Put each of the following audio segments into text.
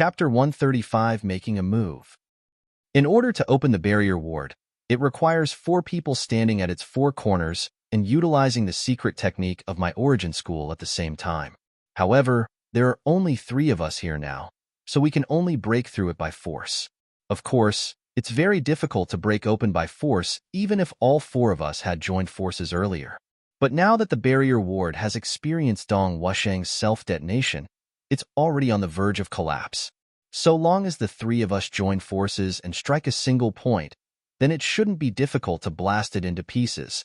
Chapter 135, Making a Move. In order to open the barrier ward, it requires 4 people standing at its 4 corners and utilizing the secret technique of my origin school at the same time. However, there are only 3 of us here now, so we can only break through it by force. Of course, it's very difficult to break open by force even if all 4 of us had joined forces earlier. But now that the barrier ward has experienced Dong Wusheng's self-detonation, it's already on the verge of collapse. So long as the 3 of us join forces and strike a single point, then it shouldn't be difficult to blast it into pieces.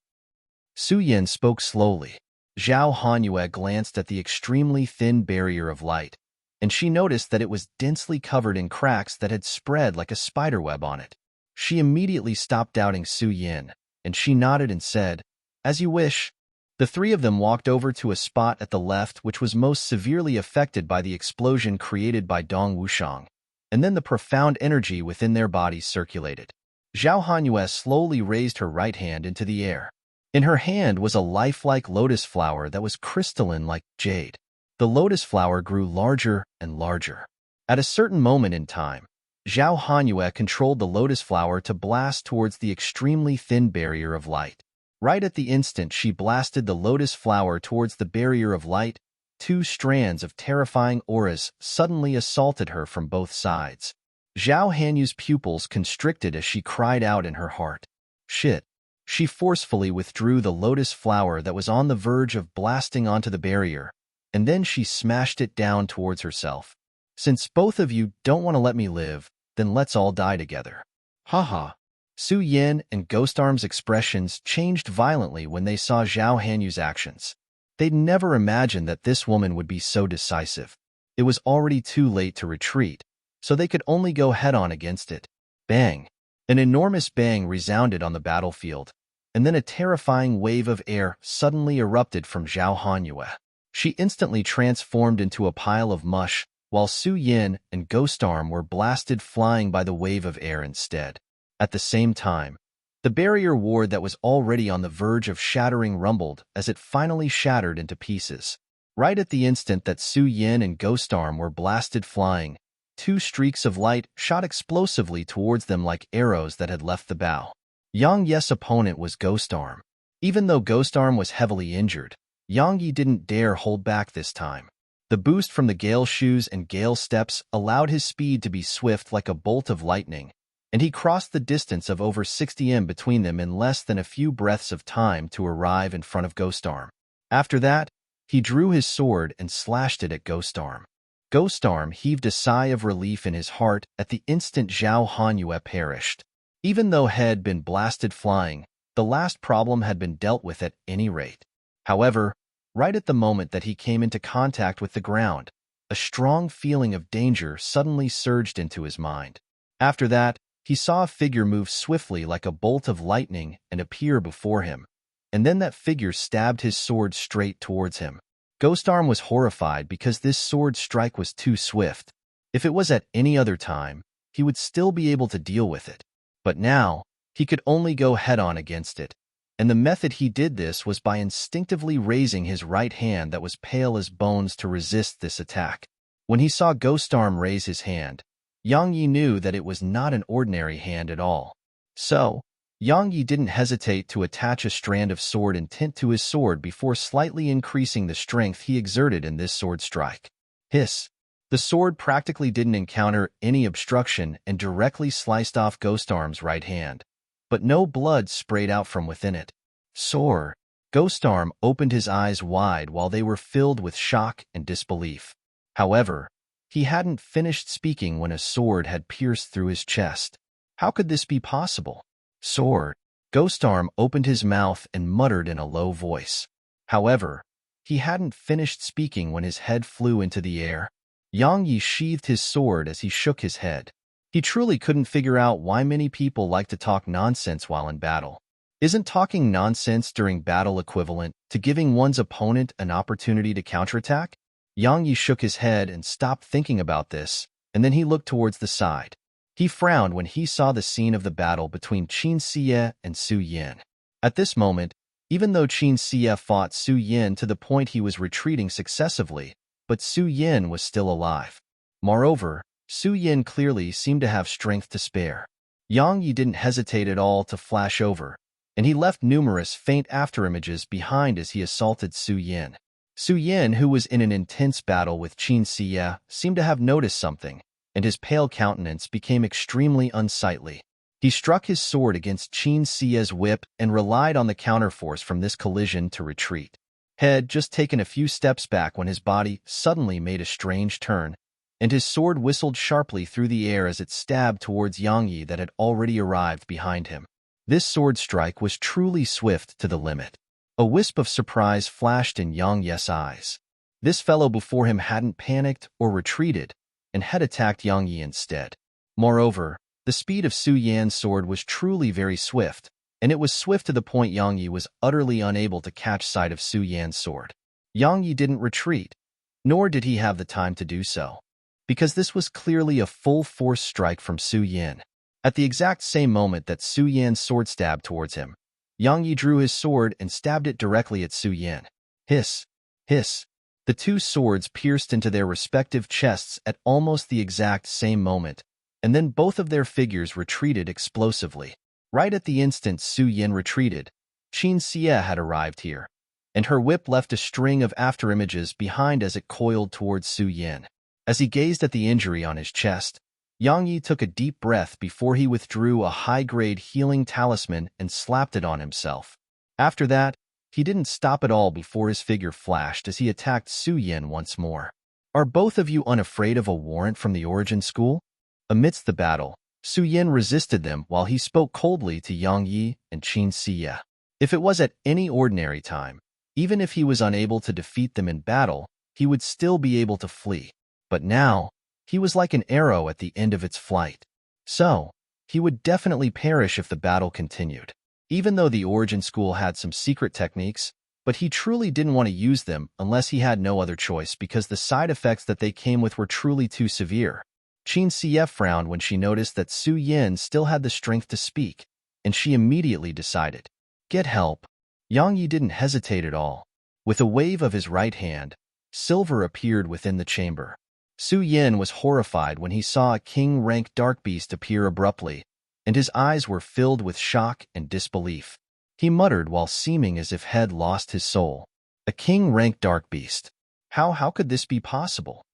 Su Yin spoke slowly. Zhao Hanyue glanced at the extremely thin barrier of light, and she noticed that it was densely covered in cracks that had spread like a spiderweb on it. She immediately stopped doubting Su Yin, and she nodded and said, "As you wish." The 3 of them walked over to a spot at the left which was most severely affected by the explosion created by Dong Wusheng, and then the profound energy within their bodies circulated. Zhao Hanyue slowly raised her right hand into the air. In her hand was a lifelike lotus flower that was crystalline like jade. The lotus flower grew larger and larger. At a certain moment in time, Zhao Hanyue controlled the lotus flower to blast towards the extremely thin barrier of light. Right at the instant she blasted the lotus flower towards the barrier of light, 2 strands of terrifying auras suddenly assaulted her from both sides. Zhao Hanyu's pupils constricted as she cried out in her heart. Shit. She forcefully withdrew the lotus flower that was on the verge of blasting onto the barrier, and then she smashed it down towards herself. Since both of you don't want to let me live, then let's all die together. Haha. Su Yin and Ghost Arm's expressions changed violently when they saw Zhao Hanyu's actions. They'd never imagined that this woman would be so decisive. It was already too late to retreat, so they could only go head-on against it. Bang! An enormous bang resounded on the battlefield, and then a terrifying wave of air suddenly erupted from Zhao Hanyue. She instantly transformed into a pile of mush, while Su Yin and Ghost Arm were blasted flying by the wave of air instead. At the same time, the barrier ward that was already on the verge of shattering rumbled as it finally shattered into pieces. Right at the instant that Su Yin and Ghost Arm were blasted flying, 2 streaks of light shot explosively towards them like arrows that had left the bow. Yang Ye's opponent was Ghost Arm. Even though Ghost Arm was heavily injured, Yang Yi didn't dare hold back this time. The boost from the Gale Shoes and Gale Steps allowed his speed to be swift like a bolt of lightning, and he crossed the distance of over 60 m between them in less than a few breaths of time to arrive in front of Ghost Arm. After that, he drew his sword and slashed it at Ghost Arm. Ghost Arm heaved a sigh of relief in his heart at the instant Zhao Hanyue perished. Even though he had been blasted flying, the last problem had been dealt with at any rate. However, right at the moment that he came into contact with the ground, a strong feeling of danger suddenly surged into his mind. After that, he saw a figure move swiftly like a bolt of lightning and appear before him, and then that figure stabbed his sword straight towards him. Ghost Arm was horrified because this sword strike was too swift. If it was at any other time, he would still be able to deal with it. But now, he could only go head-on against it, and the method he did this was by instinctively raising his right hand that was pale as bones to resist this attack. When he saw Ghost Arm raise his hand, Yang Yi knew that it was not an ordinary hand at all. So, Yang Yi didn't hesitate to attach a strand of sword intent to his sword before slightly increasing the strength he exerted in this sword strike. Hiss! The sword practically didn't encounter any obstruction and directly sliced off Ghost Arm's right hand, but no blood sprayed out from within it. Sword! Ghost Arm opened his eyes wide while they were filled with shock and disbelief. However, he hadn't finished speaking when a sword had pierced through his chest. How could this be possible? Sword! Ghost Arm opened his mouth and muttered in a low voice. However, he hadn't finished speaking when his head flew into the air. Yang Yi sheathed his sword as he shook his head. He truly couldn't figure out why many people like to talk nonsense while in battle. Isn't talking nonsense during battle equivalent to giving one's opponent an opportunity to counterattack? Yang Yi shook his head and stopped thinking about this, and then he looked towards the side. He frowned when he saw the scene of the battle between Qin Siye and Su Yin. At this moment, even though Qin Siye fought Su Yin to the point he was retreating successively, but Su Yin was still alive. Moreover, Su Yin clearly seemed to have strength to spare. Yang Yi didn't hesitate at all to flash over, and he left numerous faint afterimages behind as he assaulted Su Yin. Su Yin, who was in an intense battle with Qin Xie, seemed to have noticed something, and his pale countenance became extremely unsightly. He struck his sword against Qin Xie's whip and relied on the counterforce from this collision to retreat. Had just taken a few steps back when his body suddenly made a strange turn, and his sword whistled sharply through the air as it stabbed towards Yang Yi that had already arrived behind him. This sword strike was truly swift to the limit. A wisp of surprise flashed in Yang Yi's eyes. This fellow before him hadn't panicked or retreated, and had attacked Yang Yi instead. Moreover, the speed of Su Yan's sword was truly very swift, and it was swift to the point Yang Yi was utterly unable to catch sight of Su Yan's sword. Yang Yi didn't retreat, nor did he have the time to do so, because this was clearly a full-force strike from Su Yan. At the exact same moment that Su Yan's sword stabbed towards him, Yang Yi drew his sword and stabbed it directly at Su Yan. Hiss! Hiss! The two swords pierced into their respective chests at almost the exact same moment, and then both of their figures retreated explosively. Right at the instant Su Yan retreated, Qin Xie had arrived here, and her whip left a string of afterimages behind as it coiled towards Su Yan. As he gazed at the injury on his chest, Yang Yi took a deep breath before he withdrew a high-grade healing talisman and slapped it on himself. After that, he didn't stop at all before his figure flashed as he attacked Su Yan once more. Are both of you unafraid of a warrant from the origin school? Amidst the battle, Su Yan resisted them while he spoke coldly to Yang Yi and Qin Xie. If it was at any ordinary time, even if he was unable to defeat them in battle, he would still be able to flee. But now, he was like an arrow at the end of its flight. So, he would definitely perish if the battle continued. Even though the origin school had some secret techniques, but he truly didn't want to use them unless he had no other choice because the side effects that they came with were truly too severe. Qin Xie frowned when she noticed that Su Yan still had the strength to speak, and she immediately decided, "Get help." Yang Yi didn't hesitate at all. With a wave of his right hand, silver appeared within the chamber. Su Yan was horrified when he saw a king-rank dark beast appear abruptly, and his eyes were filled with shock and disbelief. He muttered while seeming as if had lost his soul. A king-rank dark beast. How could this be possible?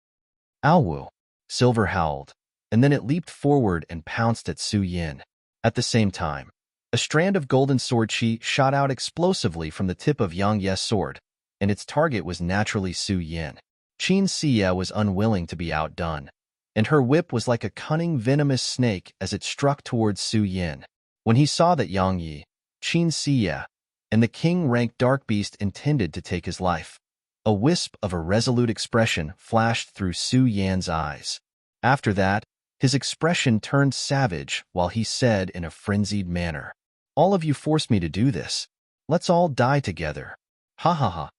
Ow! Silver howled, and then it leaped forward and pounced at Su Yan. At the same time, a strand of golden sword qi shot out explosively from the tip of Yang Yi's sword, and its target was naturally Su Yan. Qin Xie was unwilling to be outdone, and her whip was like a cunning venomous snake as it struck towards Su Yan. When he saw that Yang Yi, Qin Xie, and the king-rank dark beast intended to take his life, a wisp of a resolute expression flashed through Su Yan's eyes. After that, his expression turned savage while he said in a frenzied manner, "All of you forced me to do this. Let's all die together. Ha ha ha."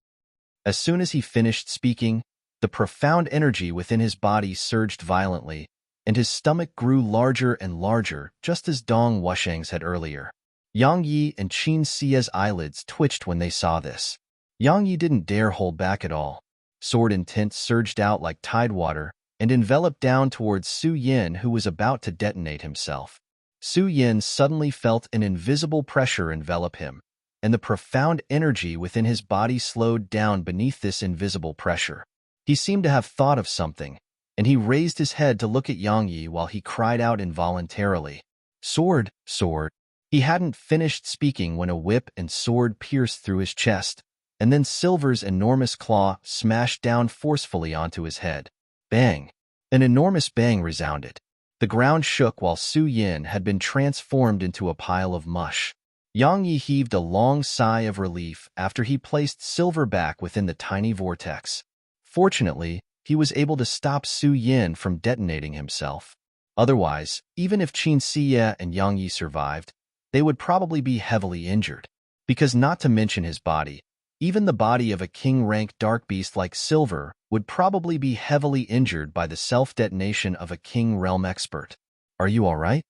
As soon as he finished speaking, the profound energy within his body surged violently, and his stomach grew larger and larger, just as Dong Wushang's had earlier. Yang Yi and Qin Xie's eyelids twitched when they saw this. Yang Yi didn't dare hold back at all. Sword intent surged out like tidewater and enveloped down towards Su Yan, who was about to detonate himself. Su Yan suddenly felt an invisible pressure envelop him, and the profound energy within his body slowed down beneath this invisible pressure. He seemed to have thought of something, and he raised his head to look at Yang Yi while he cried out involuntarily, "Sword, sword." He hadn't finished speaking when a whip and sword pierced through his chest, and then Silver's enormous claw smashed down forcefully onto his head. Bang! An enormous bang resounded. The ground shook while Su Yan had been transformed into a pile of mush. Yang Yi heaved a long sigh of relief after he placed Silver back within the tiny vortex. Fortunately, he was able to stop Su Yan from detonating himself. Otherwise, even if Qin Xie and Yang Yi survived, they would probably be heavily injured. Because not to mention his body, even the body of a king-rank dark beast like Silver would probably be heavily injured by the self-detonation of a king realm expert. "Are you all right?"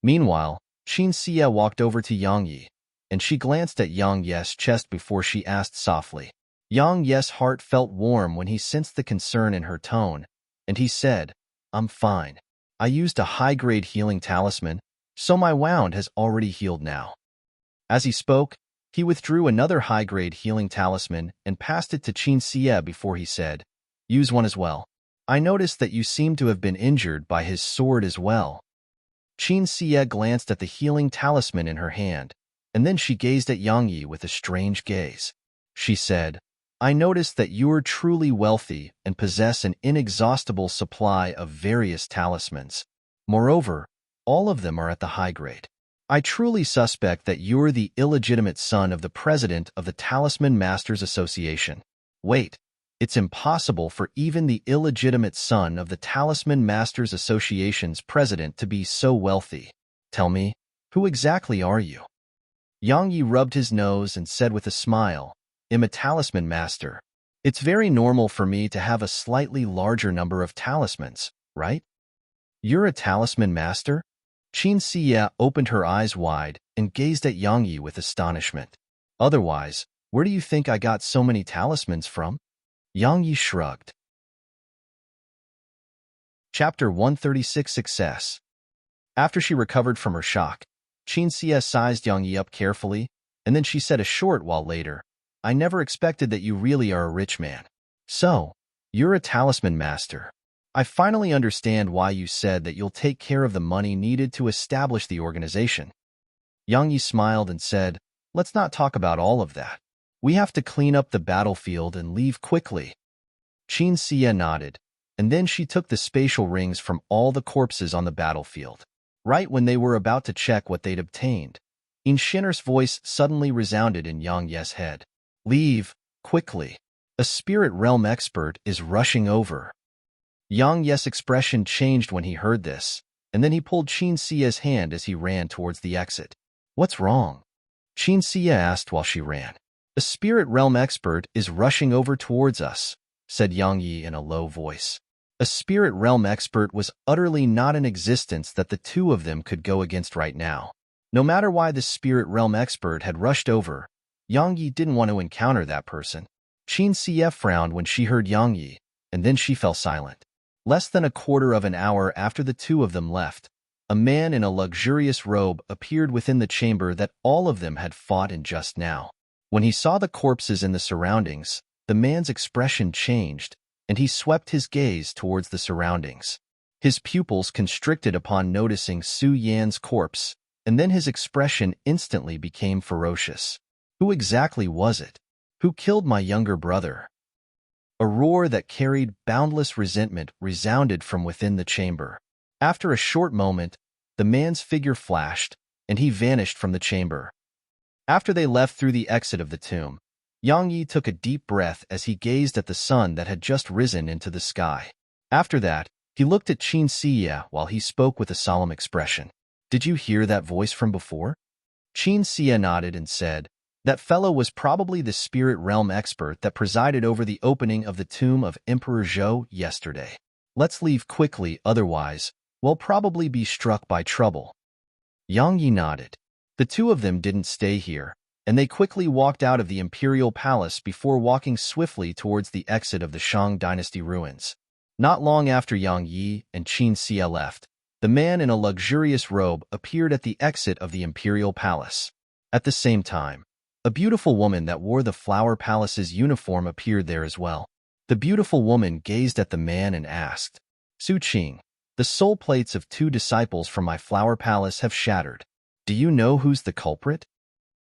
Meanwhile, Qin Xie walked over to Yang Yi, and she glanced at Yang Yi's chest before she asked softly. Yang Yi's heart felt warm when he sensed the concern in her tone, and he said, "I'm fine." I used a high-grade healing talisman, so my wound has already healed now. As he spoke, he withdrew another high-grade healing talisman and passed it to Qin Xie before he said, use one as well. I noticed that you seem to have been injured by his sword as well. Qin Xie glanced at the healing talisman in her hand, and then she gazed at Yang Yi with a strange gaze. She said, I noticed that you are truly wealthy and possess an inexhaustible supply of various talismans. Moreover, all of them are at the high grade. I truly suspect that you're the illegitimate son of the president of the Talisman Masters Association. Wait, it's impossible for even the illegitimate son of the Talisman Masters Association's president to be so wealthy. Tell me, who exactly are you? Yang Yi rubbed his nose and said with a smile, I'm a talisman master. It's very normal for me to have a slightly larger number of talismans, right? You're a talisman master? Qin Xie opened her eyes wide and gazed at Yang Yi with astonishment. Otherwise, where do you think I got so many talismans from? Yang Yi shrugged. Chapter 136 Success. After she recovered from her shock, Qin Xie sized Yang Yi up carefully, and then she said a short while later, I never expected that you really are a rich man. So, you're a talisman master. I finally understand why you said that you'll take care of the money needed to establish the organization. Yang Yi smiled and said, let's not talk about all of that. We have to clean up the battlefield and leave quickly. Qin Xie nodded, and then she took the spatial rings from all the corpses on the battlefield. Right when they were about to check what they'd obtained, Inshinner's voice suddenly resounded in Yang Ye's head. Leave, quickly. A spirit realm expert is rushing over. Yang Ye's expression changed when he heard this, and then he pulled Qin Xie's hand as he ran towards the exit. What's wrong? Qin Xie asked while she ran. A spirit realm expert is rushing over towards us, said Yang Yi in a low voice. A spirit realm expert was utterly not in existence that the two of them could go against right now. No matter why the spirit realm expert had rushed over, Yang Yi didn't want to encounter that person. Qin Xie frowned when she heard Yang Yi, and then she fell silent. Less than a quarter of an hour after the two of them left, a man in a luxurious robe appeared within the chamber that all of them had fought in just now. When he saw the corpses in the surroundings, the man's expression changed, and he swept his gaze towards the surroundings. His pupils constricted upon noticing Su Yan's corpse, and then his expression instantly became ferocious. Who exactly was it? Who killed my younger brother? A roar that carried boundless resentment resounded from within the chamber. After a short moment, the man's figure flashed, and he vanished from the chamber. After they left through the exit of the tomb, Yang Yi took a deep breath as he gazed at the sun that had just risen into the sky. After that, he looked at Qin Xie while he spoke with a solemn expression. Did you hear that voice from before? Qin Xie nodded and said, that fellow was probably the spirit realm expert that presided over the opening of the tomb of Emperor Zhou yesterday. Let's leave quickly, otherwise, we'll probably be struck by trouble. Yang Yi nodded. The two of them didn't stay here, and they quickly walked out of the imperial palace before walking swiftly towards the exit of the Shang dynasty ruins. Not long after Yang Yi and Qin Xie left, the man in a luxurious robe appeared at the exit of the imperial palace. At the same time, a beautiful woman that wore the Flower Palace's uniform appeared there as well. The beautiful woman gazed at the man and asked, Su Qing, the soul plates of 2 disciples from my Flower Palace have shattered. Do you know who's the culprit?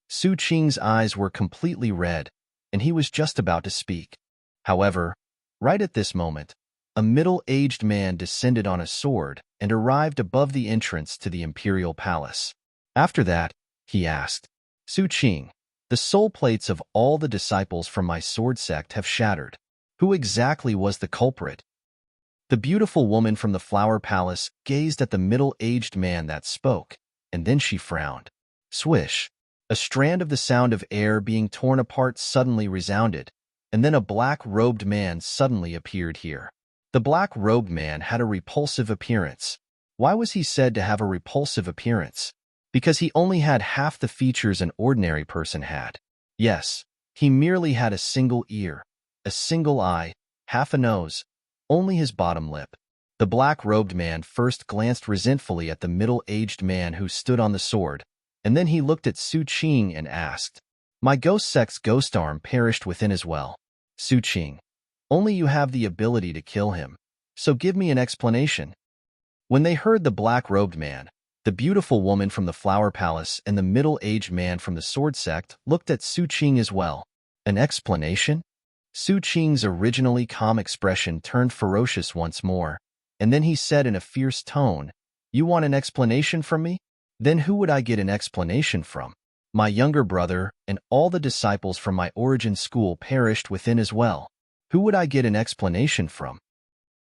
Su Qing's eyes were completely red, and he was just about to speak. However, right at this moment, a middle-aged man descended on a sword and arrived above the entrance to the imperial palace. After that, he asked, Su Qing, the soul plates of all the disciples from my sword sect have shattered. Who exactly was the culprit? The beautiful woman from the Flower Palace gazed at the middle-aged man that spoke, and then she frowned. Swish! A strand of the sound of air being torn apart suddenly resounded, and then a black-robed man suddenly appeared here. The black-robed man had a repulsive appearance. Why was he said to have a repulsive appearance? Because he only had half the features an ordinary person had. Yes, he merely had a single ear, a single eye, half a nose, only his bottom lip. The black-robed man first glanced resentfully at the middle-aged man who stood on the sword, and then he looked at Su Qing and asked, "My ghost sect's ghost arm perished within as well. Su Qing, only you have the ability to kill him, so give me an explanation." When they heard the black-robed man, the beautiful woman from the Flower Palace and the middle-aged man from the Sword Sect looked at Su Qing as well. An explanation? Su Qing's originally calm expression turned ferocious once more, and then he said in a fierce tone, "You want an explanation from me? Then who would I get an explanation from? My younger brother and all the disciples from my origin school perished within as well. Who would I get an explanation from?"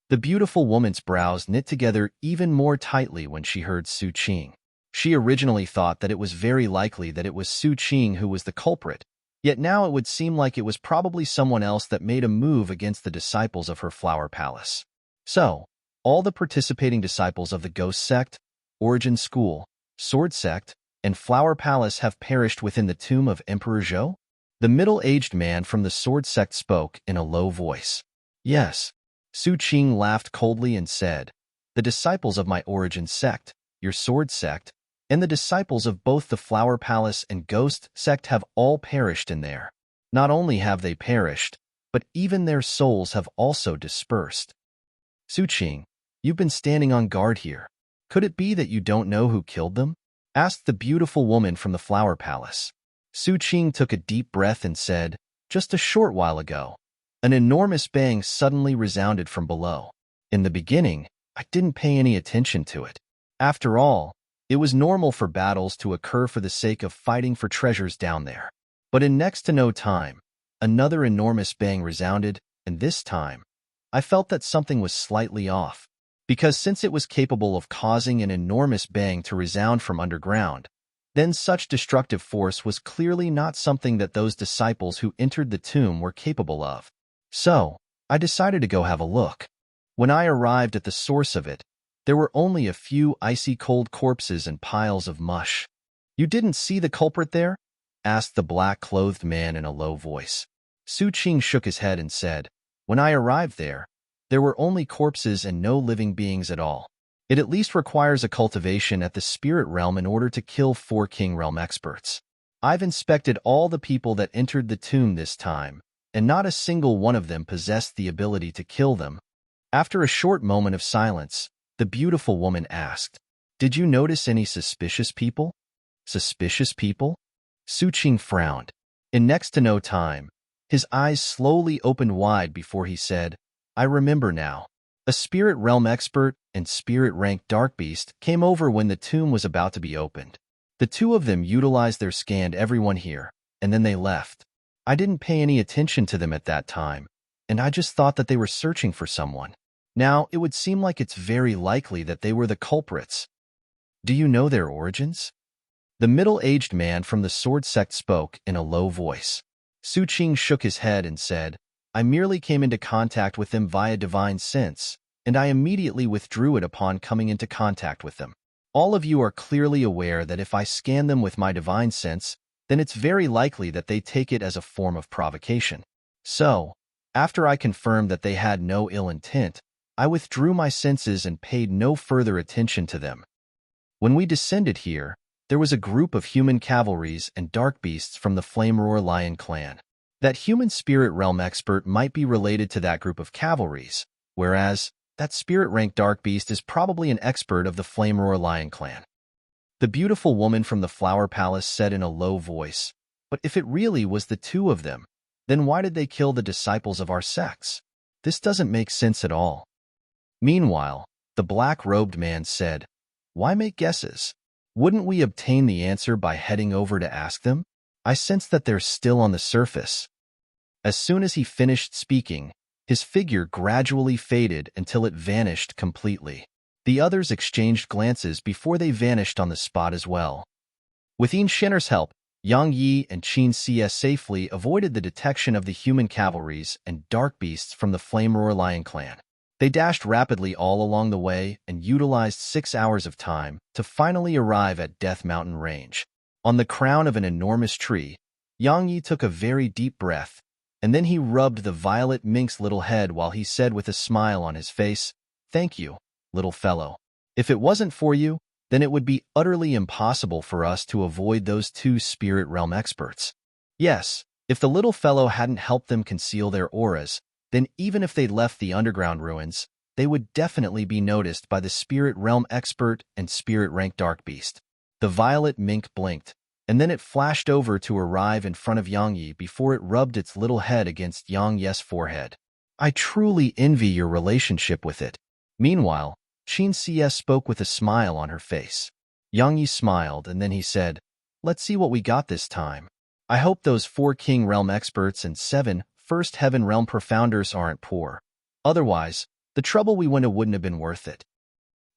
The beautiful woman's brows knit together even more tightly when she heard Su Qing. She originally thought that it was very likely that it was Su Qing who was the culprit, yet now it would seem like it was probably someone else that made a move against the disciples of her Flower Palace. So, all the participating disciples of the Ghost Sect, Origin School, Sword Sect, and Flower Palace have perished within the tomb of Emperor Zhou? The middle-aged man from the Sword Sect spoke in a low voice. "Yes." Su Qing laughed coldly and said, "The disciples of my origin sect, your Sword Sect, and the disciples of both the Flower Palace and Ghost Sect have all perished in there. Not only have they perished, but even their souls have also dispersed." "Su Qing, you've been standing on guard here. Could it be that you don't know who killed them?" asked the beautiful woman from the Flower Palace. Su Qing took a deep breath and said, "Just a short while ago, an enormous bang suddenly resounded from below. In the beginning, I didn't pay any attention to it. After all, it was normal for battles to occur for the sake of fighting for treasures down there. But in next to no time, another enormous bang resounded, and this time, I felt that something was slightly off. Because since it was capable of causing an enormous bang to resound from underground, then such destructive force was clearly not something that those disciples who entered the tomb were capable of. So, I decided to go have a look. When I arrived at the source of it, there were only a few icy-cold corpses and piles of mush." "You didn't see the culprit there?" asked the black-clothed man in a low voice. Su Qing shook his head and said, "When I arrived there were only corpses and no living beings at all. It at least requires a cultivation at the spirit realm in order to kill 4 King Realm experts. I've inspected all the people that entered the tomb this time, and not a single one of them possessed the ability to kill them." After a short moment of silence, the beautiful woman asked, "Did you notice any suspicious people?" "Suspicious people?" Su Qing frowned. In next to no time, his eyes slowly opened wide before he said, "I remember now. A spirit realm expert and spirit-ranked dark beast came over when the tomb was about to be opened. The two of them utilized their scanned everyone here, and then they left. I didn't pay any attention to them at that time, and I just thought that they were searching for someone. Now, it would seem like it's very likely that they were the culprits. Do you know their origins?" The middle-aged man from the Sword Sect spoke in a low voice. Su Qing shook his head and said, "I merely came into contact with them via divine sense, and I immediately withdrew it upon coming into contact with them. All of you are clearly aware that if I scan them with my divine sense, then it's very likely that they take it as a form of provocation. So, after I confirmed that they had no ill intent, I withdrew my senses and paid no further attention to them. When we descended here, there was a group of human cavalries and dark beasts from the Flameroar Lion clan. That human spirit realm expert might be related to that group of cavalries, whereas that spirit-ranked dark beast is probably an expert of the Flameroar Lion clan." The beautiful woman from the Flower Palace said in a low voice, "But if it really was the two of them, then why did they kill the disciples of our sects? This doesn't make sense at all." Meanwhile, the black-robed man said, "Why make guesses? Wouldn't we obtain the answer by heading over to ask them? I sense that they're still on the surface." As soon as he finished speaking, his figure gradually faded until it vanished completely. The others exchanged glances before they vanished on the spot as well. With Yin Shenner's help, Yang Yi and Qin Xie safely avoided the detection of the human cavalries and dark beasts from the Flameroar Lion clan. They dashed rapidly all along the way and utilized 6 hours of time to finally arrive at Death Mountain Range. On the crown of an enormous tree, Yang Yi took a very deep breath, and then he rubbed the violet mink's little head while he said with a smile on his face, "Thank you, little fellow. If it wasn't for you, then it would be utterly impossible for us to avoid those two spirit realm experts. Yes, if the little fellow hadn't helped them conceal their auras, then even if they'd left the underground ruins, they would definitely be noticed by the spirit realm expert and spirit rank dark beast. The violet mink blinked, and then it flashed over to arrive in front of Yang Yi before it rubbed its little head against Yang Yi's forehead. I truly envy your relationship with it. Meanwhile, Qin Xie spoke with a smile on her face. Yang Yi smiled, and then he said, "Let's see what we got this time. I hope those 4 King Realm experts and 7 First Heaven Realm profounders aren't poor. Otherwise, the trouble we went to wouldn't have been worth it."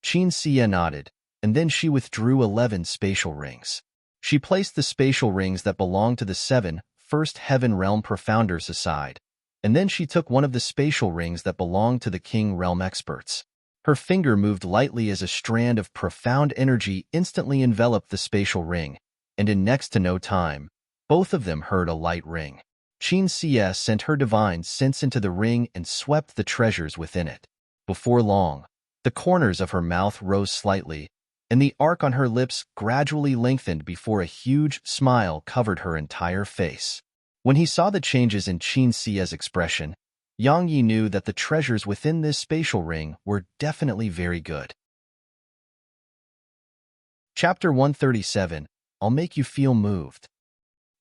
Qin Xie nodded, and then she withdrew 11 spatial rings. She placed the spatial rings that belonged to the 7 First Heaven Realm profounders aside, and then she took one of the spatial rings that belonged to the King Realm experts. Her finger moved lightly as a strand of profound energy instantly enveloped the spatial ring, and in next to no time, both of them heard a light ring. Qin Xie sent her divine sense into the ring and swept the treasures within it. Before long, the corners of her mouth rose slightly, and the arc on her lips gradually lengthened before a huge smile covered her entire face. When he saw the changes in Qin Xie's expression, Yang Yi knew that the treasures within this spatial ring were definitely very good. Chapter 137, I'll Make You Feel Moved.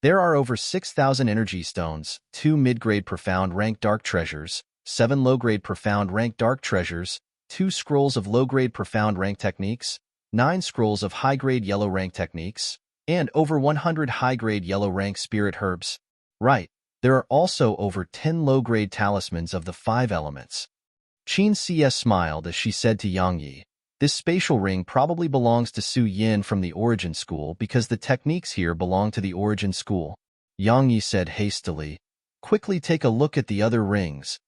There are over 6,000 energy stones, 2 mid-grade profound rank dark treasures, 7 low-grade profound rank dark treasures, 2 scrolls of low-grade profound rank techniques, 9 scrolls of high-grade yellow rank techniques, and over 100 high-grade yellow rank spirit herbs. Right. There are also over 10 low-grade talismans of the 5 elements. Qin Xie smiled as she said to Yang Yi, "This spatial ring probably belongs to Su Yin from the Origin School because the techniques here belong to the Origin School." Yang Yi said hastily, "Quickly take a look at the other rings."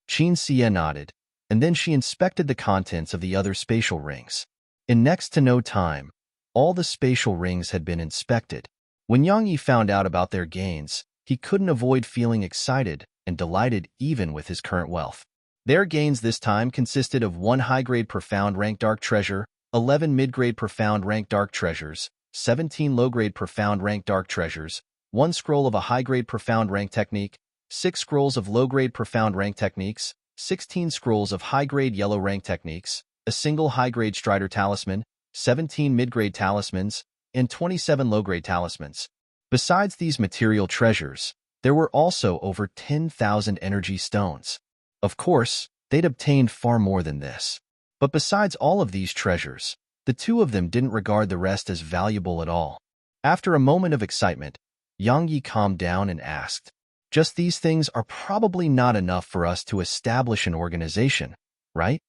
Qin Xie nodded, and then she inspected the contents of the other spatial rings. In next to no time, all the spatial rings had been inspected. When Yang Yi found out about their gains, he couldn't avoid feeling excited and delighted even with his current wealth. Their gains this time consisted of 1 high-grade profound rank dark treasure, 11 mid-grade profound rank dark treasures, 17 low-grade profound rank dark treasures, 1 scroll of a high-grade profound rank technique, 6 scrolls of low-grade profound rank techniques, 16 scrolls of high-grade yellow rank techniques, a single high-grade strider talisman, 17 mid-grade talismans, and 27 low-grade talismans. Besides these material treasures, there were also over 10,000 energy stones. Of course, they'd obtained far more than this. But besides all of these treasures, the two of them didn't regard the rest as valuable at all. After a moment of excitement, Yang Yi calmed down and asked, "Just these things are probably not enough for us to establish an organization, right?"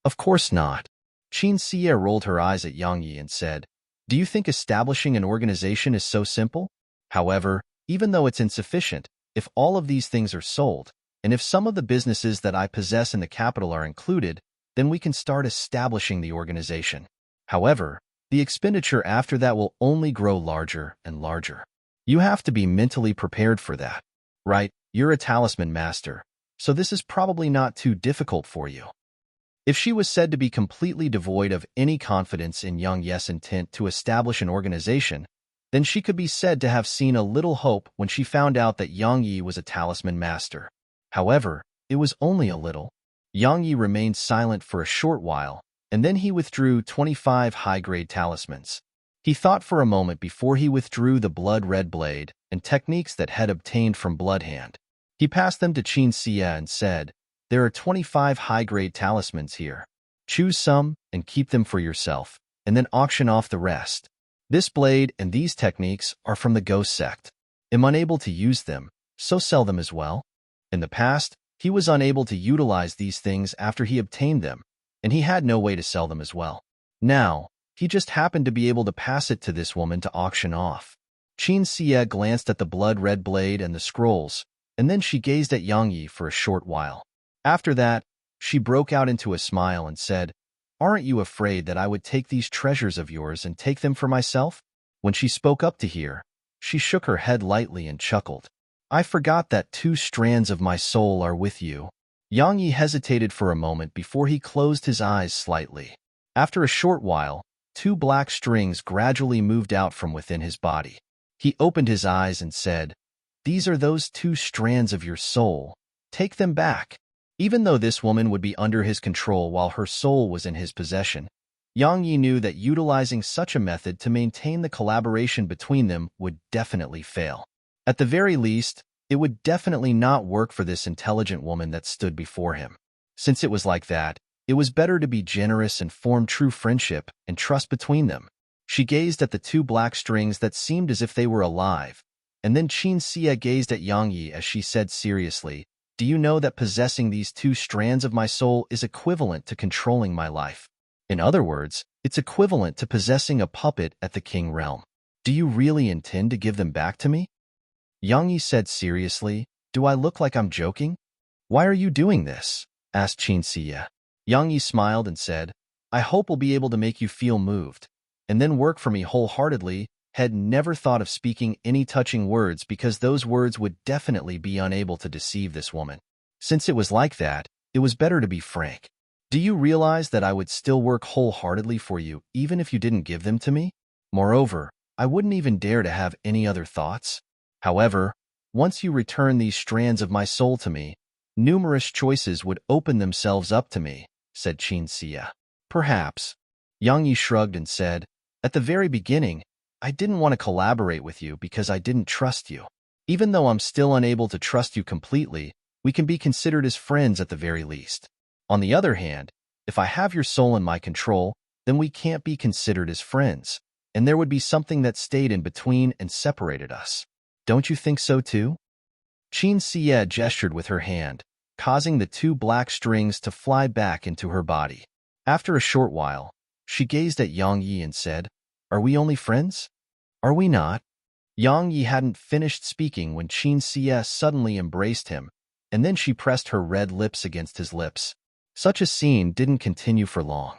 "Of course not." Qin Xie rolled her eyes at Yang Yi and said, "Do you think establishing an organization is so simple? However, even though it's insufficient, if all of these things are sold, and if some of the businesses that I possess in the capital are included, then we can start establishing the organization. However, the expenditure after that will only grow larger and larger. You have to be mentally prepared for that. Right, you're a talisman master, so this is probably not too difficult for you." If she was said to be completely devoid of any confidence in Yang Yi's intent to establish an organization, then she could be said to have seen a little hope when she found out that Yang Yi was a talisman master. However, it was only a little. Yang Yi remained silent for a short while, and then he withdrew 25 high-grade talismans. He thought for a moment before he withdrew the blood-red blade and techniques that had obtained from Blood Hand. He passed them to Qin Xie and said, "There are 25 high-grade talismans here. Choose some and keep them for yourself, and then auction off the rest. This blade and these techniques are from the Ghost Sect. Am unable to use them, so sell them as well." In the past, he was unable to utilize these things after he obtained them, and he had no way to sell them as well. Now, he just happened to be able to pass it to this woman to auction off. Qin Xie glanced at the blood-red blade and the scrolls, and then she gazed at Yang Yi for a short while. After that, she broke out into a smile and said, "Aren't you afraid that I would take these treasures of yours and take them for myself?" When she spoke up to hear, she shook her head lightly and chuckled. "I forgot that 2 strands of my soul are with you." Yang Yi hesitated for a moment before he closed his eyes slightly. After a short while, two black strings gradually moved out from within his body. He opened his eyes and said, "These are those two strands of your soul. Take them back." Even though this woman would be under his control while her soul was in his possession, Yang Yi knew that utilizing such a method to maintain the collaboration between them would definitely fail. At the very least, it would definitely not work for this intelligent woman that stood before him. Since it was like that, it was better to be generous and form true friendship and trust between them. She gazed at the two black strings that seemed as if they were alive, and then Qin Xie gazed at Yang Yi as she said seriously, "Do you know that possessing these two strands of my soul is equivalent to controlling my life? In other words, it's equivalent to possessing a puppet at the king realm. Do you really intend to give them back to me?" Yang Yi said seriously, "Do I look like I'm joking? Why are you doing this?" asked Qin Xie. Yang Yi smiled and said, "I hope we'll be able to make you feel moved, and then work for me wholeheartedly." Had never thought of speaking any touching words because those words would definitely be unable to deceive this woman. Since it was like that, it was better to be frank. "Do you realize that I would still work wholeheartedly for you even if you didn't give them to me? Moreover, I wouldn't even dare to have any other thoughts. However, once you return these strands of my soul to me, numerous choices would open themselves up to me," said Qin Xie. "Perhaps." Yang Yi shrugged and said, "At the very beginning, I didn't want to collaborate with you because I didn't trust you. Even though I'm still unable to trust you completely, we can be considered as friends at the very least. On the other hand, if I have your soul in my control, then we can't be considered as friends, and there would be something that stayed in between and separated us. Don't you think so too?" Qin Xie gestured with her hand, causing the two black strings to fly back into her body. After a short while, she gazed at Yang Yi and said, "Are we only friends? Are we not?" Yang Yi hadn't finished speaking when Qin Xie suddenly embraced him, and then she pressed her red lips against his lips. Such a scene didn't continue for long.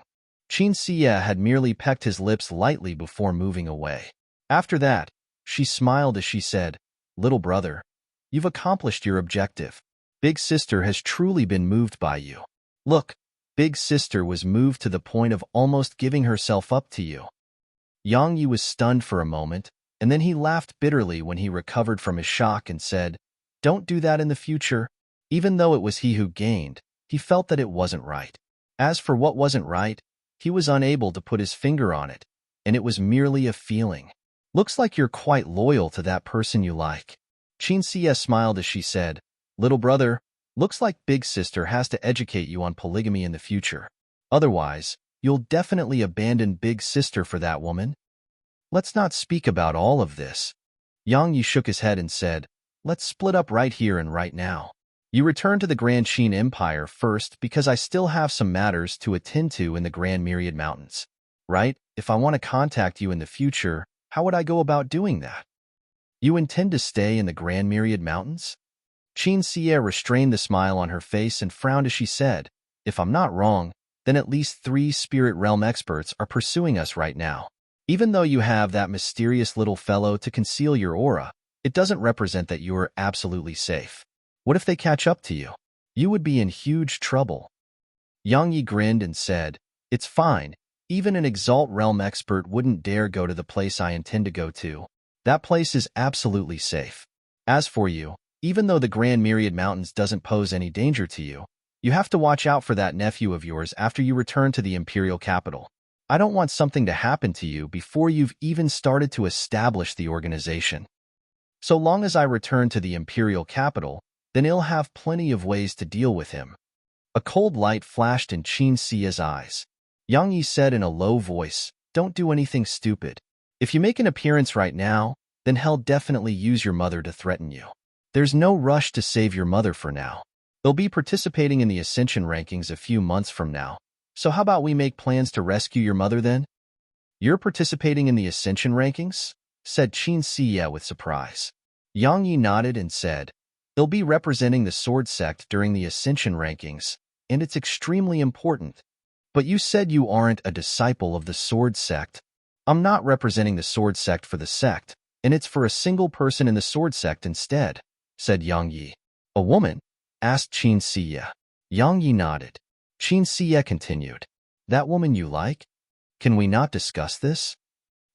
Qin Xie had merely pecked his lips lightly before moving away. After that, she smiled as she said, "Little brother, you've accomplished your objective. Big sister has truly been moved by you. Look, big sister was moved to the point of almost giving herself up to you." Yang Yi was stunned for a moment, and then he laughed bitterly when he recovered from his shock and said, "Don't do that in the future." Even though it was he who gained, he felt that it wasn't right. As for what wasn't right, he was unable to put his finger on it, and it was merely a feeling. "Looks like you're quite loyal to that person you like." Qin Xie smiled as she said, "Little brother, looks like big sister has to educate you on polygamy in the future. Otherwise, you'll definitely abandon big sister for that woman." "Let's not speak about all of this." Yang Yi shook his head and said, "Let's split up right here and right now. You return to the Grand Qin Empire first because I still have some matters to attend to in the Grand Myriad Mountains. Right? If I want to contact you in the future, how would I go about doing that?" "You intend to stay in the Grand Myriad Mountains?" Qin Xie restrained the smile on her face and frowned as she said, "If I'm not wrong, then at least 3 spirit realm experts are pursuing us right now. Even though you have that mysterious little fellow to conceal your aura, it doesn't represent that you're absolutely safe. What if they catch up to you? You would be in huge trouble." Yang Yi grinned and said, "It's fine. Even an Exalt realm expert wouldn't dare go to the place I intend to go to. That place is absolutely safe. As for you, even though the Grand Myriad Mountains doesn't pose any danger to you, you have to watch out for that nephew of yours after you return to the imperial capital. I don't want something to happen to you before you've even started to establish the organization. So long as I return to the imperial capital, then he'll have plenty of ways to deal with him." A cold light flashed in Qin Xie's eyes. Yang Yi said in a low voice, "Don't do anything stupid. If you make an appearance right now, then he'll definitely use your mother to threaten you. There's no rush to save your mother for now. They'll be participating in the Ascension rankings a few months from now. So how about we make plans to rescue your mother then?" "You're participating in the Ascension rankings?" said Qin Xie with surprise. Yang Yi nodded and said, "They'll be representing the Sword Sect during the Ascension rankings, and it's extremely important. But you said you aren't a disciple of the Sword Sect." "I'm not representing the Sword Sect for the sect, and it's for a single person in the Sword Sect instead," said Yang Yi. "A woman?" asked Qin Xie. Yang Yi nodded. Qin Xie continued. That woman you like? Can we not discuss this?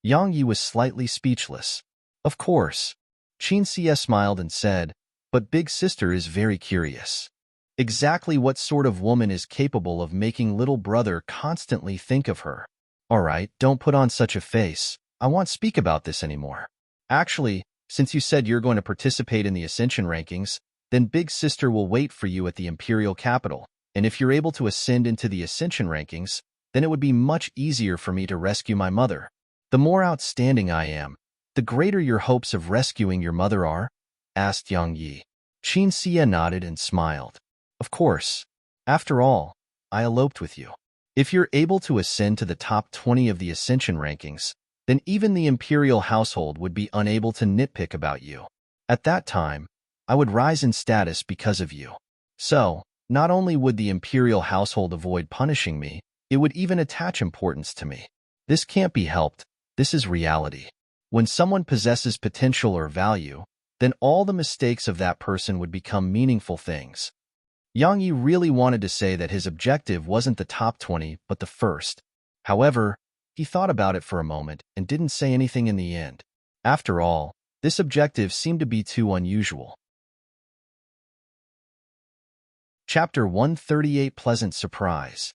Yang Yi was slightly speechless. Of course. Qin Xie smiled and said, but big sister is very curious. Exactly what sort of woman is capable of making little brother constantly think of her? All right, don't put on such a face. I won't speak about this anymore. Actually, since you said you're going to participate in the Ascension rankings, then big sister will wait for you at the Imperial capital, and if you're able to ascend into the Ascension rankings, then it would be much easier for me to rescue my mother. The more outstanding I am, the greater your hopes of rescuing your mother are? Asked Yang Yi. Qin Xie nodded and smiled. Of course. After all, I eloped with you. If you're able to ascend to the top 20 of the Ascension rankings, then even the Imperial household would be unable to nitpick about you. At that time, I would rise in status because of you. So, not only would the Imperial household avoid punishing me, it would even attach importance to me. This can't be helped. This is reality. When someone possesses potential or value, then all the mistakes of that person would become meaningful things. Yang Yi really wanted to say that his objective wasn't the top 20, but the first. However, he thought about it for a moment and didn't say anything in the end. After all, this objective seemed to be too unusual. Chapter 138 Pleasant Surprise.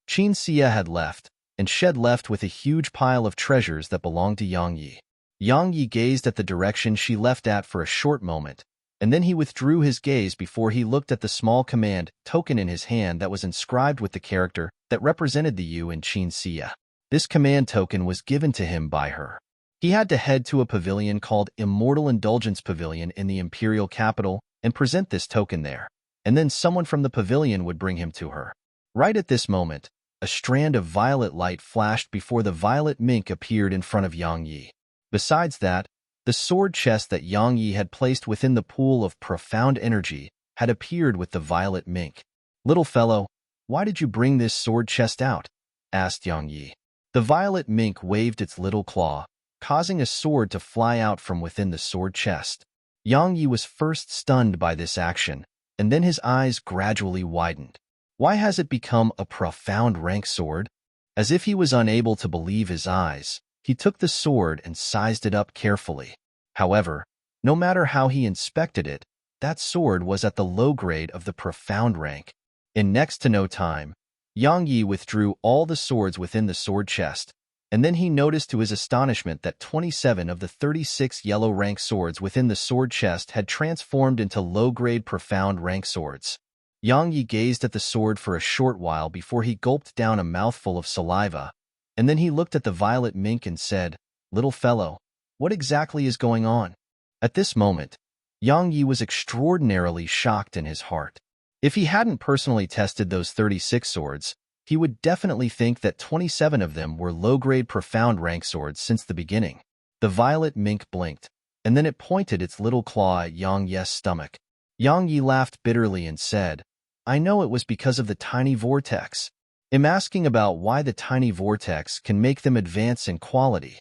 Qin Xie had left, and Shed left with a huge pile of treasures that belonged to Yang Yi. Yang Yi gazed at the direction she left at for a short moment, and then he withdrew his gaze before he looked at the small command token in his hand that was inscribed with the character that represented the U in Qin Xie. This command token was given to him by her. He had to head to a pavilion called Immortal Indulgence Pavilion in the Imperial capital and present this token there, and then someone from the pavilion would bring him to her. Right at this moment, a strand of violet light flashed before the violet mink appeared in front of Yang Yi. Besides that, the sword chest that Yang Yi had placed within the pool of profound energy had appeared with the violet mink. Little fellow, why did you bring this sword chest out? Asked Yang Yi. The violet mink waved its little claw, causing a sword to fly out from within the sword chest. Yang Yi was first stunned by this action, and then his eyes gradually widened. Why has it become a profound rank sword? As if he was unable to believe his eyes, he took the sword and sized it up carefully. However, no matter how he inspected it, that sword was at the low grade of the profound rank. In next to no time, Yang Yi withdrew all the swords within the sword chest, and then he noticed to his astonishment that 27 of the 36 yellow rank swords within the sword chest had transformed into low-grade profound rank swords. Yang Yi gazed at the sword for a short while before he gulped down a mouthful of saliva, and then he looked at the violet mink and said, "Little fellow, what exactly is going on?" At this moment, Yang Yi was extraordinarily shocked in his heart. If he hadn't personally tested those 36 swords, he would definitely think that 27 of them were low-grade profound rank swords since the beginning. The violet mink blinked, and then it pointed its little claw at Yang Yi's stomach. Yang Yi laughed bitterly and said, "I know it was because of the tiny vortex. I'm asking about why the tiny vortex can make them advance in quality."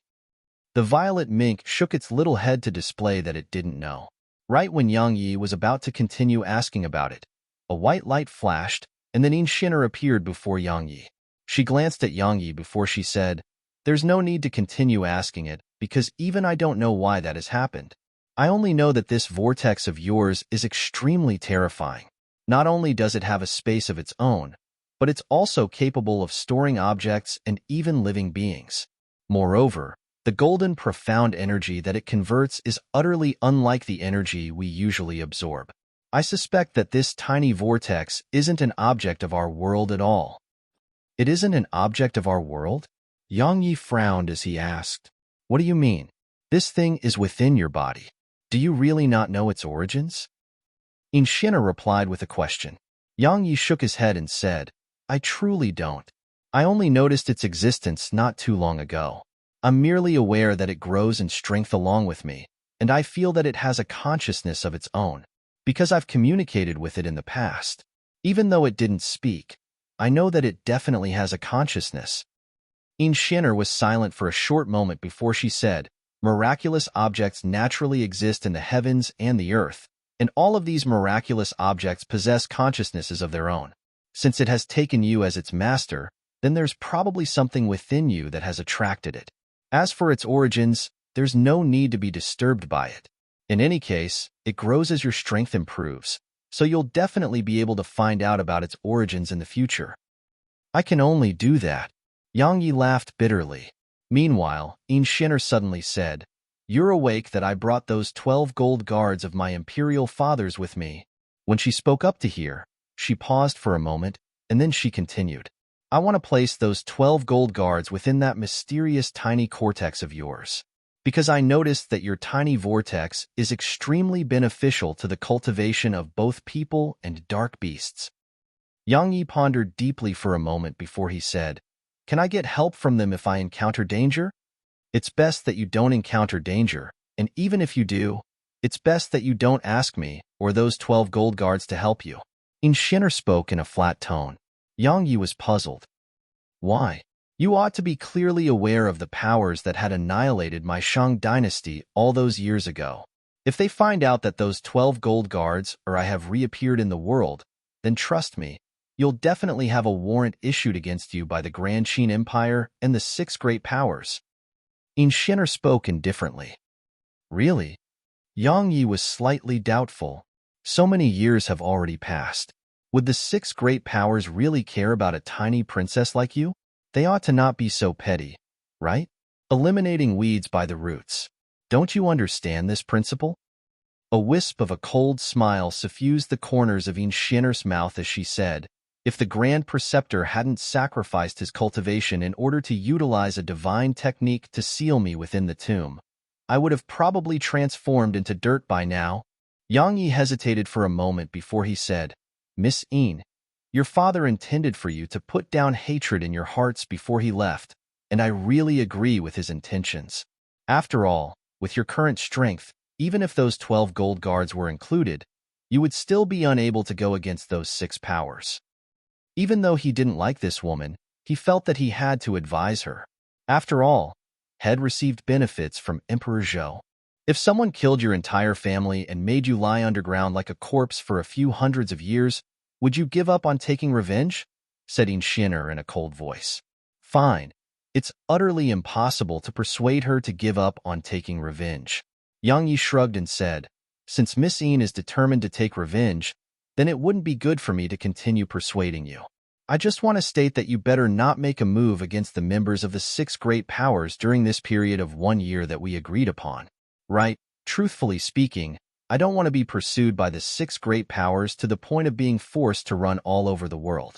The violet mink shook its little head to display that it didn't know. Right when Yang Yi was about to continue asking about it, a white light flashed, and then Inshinner appeared before Yang Yi. She glanced at Yang Yi before she said, "There's no need to continue asking it, because even I don't know why that has happened. I only know that this vortex of yours is extremely terrifying. Not only does it have a space of its own, but it's also capable of storing objects and even living beings. Moreover, the golden profound energy that it converts is utterly unlike the energy we usually absorb. I suspect that this tiny vortex isn't an object of our world at all." "It isn't an object of our world?" Yang Yi frowned as he asked, "What do you mean? This thing is within your body. Do you really not know its origins?" Inshinner replied with a question. Yang Yi shook his head and said, "I truly don't. I only noticed its existence not too long ago. I'm merely aware that it grows in strength along with me, and I feel that it has a consciousness of its own, because I've communicated with it in the past. Even though it didn't speak, I know that it definitely has a consciousness." Inshinner was silent for a short moment before she said, "Miraculous objects naturally exist in the heavens and the earth, And all of these miraculous objects possess consciousnesses of their own. Since it has taken you as its master, then there's probably something within you that has attracted it. As for its origins, there's no need to be disturbed by it. In any case, it grows as your strength improves, so you'll definitely be able to find out about its origins in the future. I can only do that. Yang Yi laughed bitterly. Meanwhile, Shinner suddenly said, "You're awake that I brought those 12 gold guards of my imperial fathers with me." When she spoke up to hear, she paused for a moment, and then she continued, "I want to place those 12 gold guards within that mysterious tiny cortex of yours, because I noticed that your tiny vortex is extremely beneficial to the cultivation of both people and dark beasts." Yang Yi pondered deeply for a moment before he said, "Can I get help from them if I encounter danger?" "It's best that you don't encounter danger, and even if you do, it's best that you don't ask me or those 12 gold guards to help you." Shinner spoke in a flat tone. Yang Yi was puzzled. "Why? You ought to be clearly aware of the powers that had annihilated my Shang dynasty all those years ago. If they find out that those 12 gold guards or I have reappeared in the world, then trust me, you'll definitely have a warrant issued against you by the Grand Qin Empire and the 6 great powers." Shinner spoke indifferently. "Really?" Yang Yi was slightly doubtful. So many years have already passed. Would the 6 great powers really care about a tiny princess like you? They ought to not be so petty, right? Eliminating weeds by the roots. Don't you understand this principle? A wisp of a cold smile suffused the corners of Shinner's mouth as she said, "If the Grand Preceptor hadn't sacrificed his cultivation in order to utilize a divine technique to seal me within the tomb, I would have probably transformed into dirt by now." Yang Yi hesitated for a moment before he said, "Miss Yin, your father intended for you to put down hatred in your hearts before he left, and I really agree with his intentions. After all, with your current strength, even if those 12 gold guards were included, you would still be unable to go against those 6 powers." Even though he didn't like this woman, he felt that he had to advise her. After all, had received benefits from Emperor Zhou. If someone killed your entire family and made you lie underground like a corpse for a few hundreds of years, would you give up on taking revenge? Said Shinner in a cold voice. Fine. It's utterly impossible to persuade her to give up on taking revenge. Yang Yi shrugged and said, "Since Miss Yin is determined to take revenge, then it wouldn't be good for me to continue persuading you. I just want to state that you better not make a move against the members of the 6 great powers during this period of 1 year that we agreed upon. Right? Truthfully speaking, I don't want to be pursued by the 6 great powers to the point of being forced to run all over the world.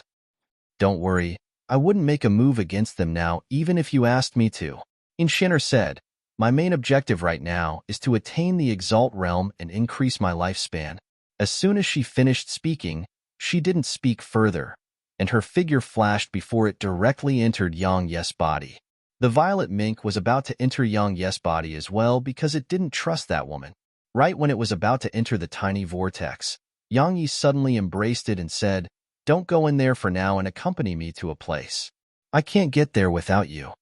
Don't worry, I wouldn't make a move against them now even if you asked me to." Shinner said, "My main objective right now is to attain the Exalt realm and increase my lifespan." As soon as she finished speaking, she didn't speak further, and her figure flashed before it directly entered Yang Yi's body. The violet mink was about to enter Yang Yi's body as well because it didn't trust that woman. Right when it was about to enter the tiny vortex, Yang Yi suddenly embraced it and said, "Don't go in there for now and accompany me to a place. I can't get there without you."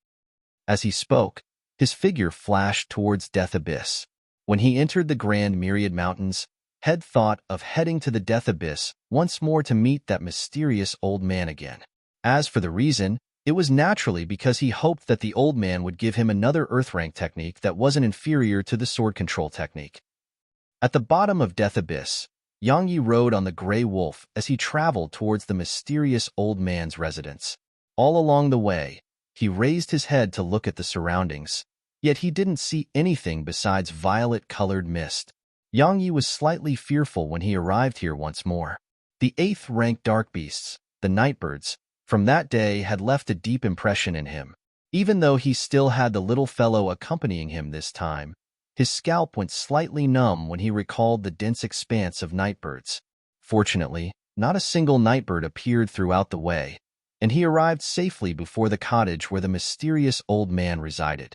As he spoke, his figure flashed towards Death Abyss. When he entered the Grand Myriad Mountains, Head thought of heading to the Death Abyss once more to meet that mysterious old man again. As for the reason, it was naturally because he hoped that the old man would give him another Earth rank technique that wasn't inferior to the sword control technique. At the bottom of Death Abyss, Yang Yi rode on the gray wolf as he traveled towards the mysterious old man's residence. All along the way, he raised his head to look at the surroundings, yet he didn't see anything besides violet-colored mist. Yang Yi was slightly fearful when he arrived here once more. The 8th rank dark beasts, the nightbirds, from that day had left a deep impression in him. Even though he still had the little fellow accompanying him this time, his scalp went slightly numb when he recalled the dense expanse of nightbirds. Fortunately, not a single nightbird appeared throughout the way, and he arrived safely before the cottage where the mysterious old man resided.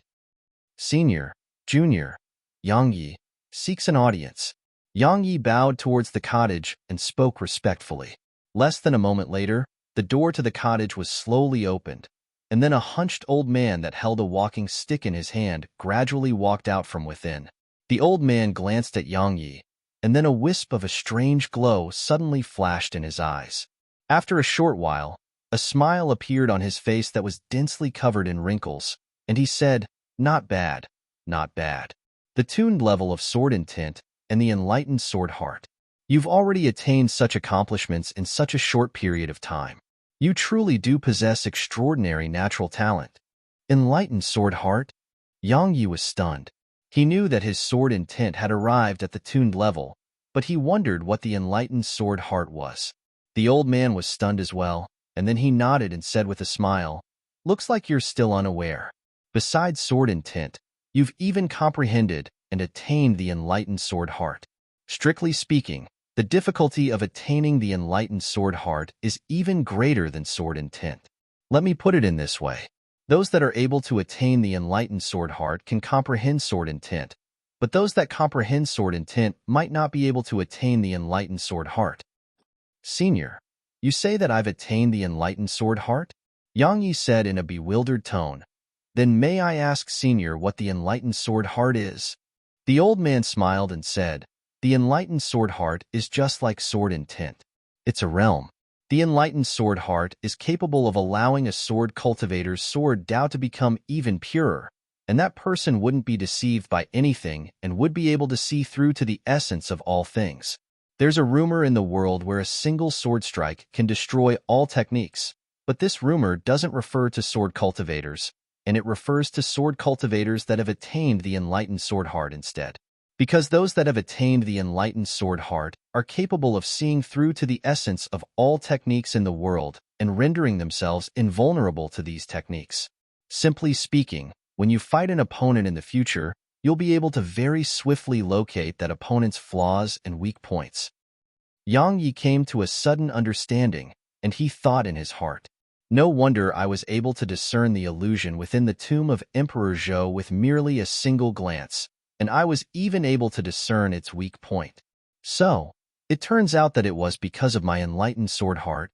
"Senior, Junior, Yang Yi, seeks an audience." Yang Yi bowed towards the cottage and spoke respectfully. Less than a moment later, the door to the cottage was slowly opened, and then a hunched old man that held a walking stick in his hand gradually walked out from within. The old man glanced at Yang Yi, and then a wisp of a strange glow suddenly flashed in his eyes. After a short while, a smile appeared on his face that was densely covered in wrinkles, and he said, "Not bad, not bad. The tuned level of sword intent and the enlightened sword heart. You've already attained such accomplishments in such a short period of time. You truly do possess extraordinary natural talent." Enlightened sword heart? Yang Yi was stunned. He knew that his sword intent had arrived at the tuned level, but he wondered what the enlightened sword heart was. The old man was stunned as well, and then he nodded and said with a smile, "Looks like you're still unaware. Besides sword intent, you've even comprehended and attained the enlightened sword heart. Strictly speaking, the difficulty of attaining the enlightened sword heart is even greater than sword intent. Let me put it in this way. Those that are able to attain the enlightened sword heart can comprehend sword intent, but those that comprehend sword intent might not be able to attain the enlightened sword heart." "Senior, you say that I've attained the enlightened sword heart?" Yang Yi said in a bewildered tone. "Then may I ask, Senior, what the enlightened sword heart is?" The old man smiled and said, "The enlightened sword heart is just like sword intent. It's a realm. The enlightened sword heart is capable of allowing a sword cultivator's sword Tao to become even purer, and that person wouldn't be deceived by anything and would be able to see through to the essence of all things. There's a rumor in the world where a single sword strike can destroy all techniques, but this rumor doesn't refer to sword cultivators, and it refers to sword cultivators that have attained the enlightened sword heart instead. Because those that have attained the enlightened sword heart are capable of seeing through to the essence of all techniques in the world and rendering themselves invulnerable to these techniques. Simply speaking, when you fight an opponent in the future, you'll be able to very swiftly locate that opponent's flaws and weak points." Yang Yi came to a sudden understanding, and he thought in his heart, "No wonder I was able to discern the illusion within the tomb of Emperor Zhou with merely a single glance, and I was even able to discern its weak point. So, it turns out that it was because of my enlightened sword heart."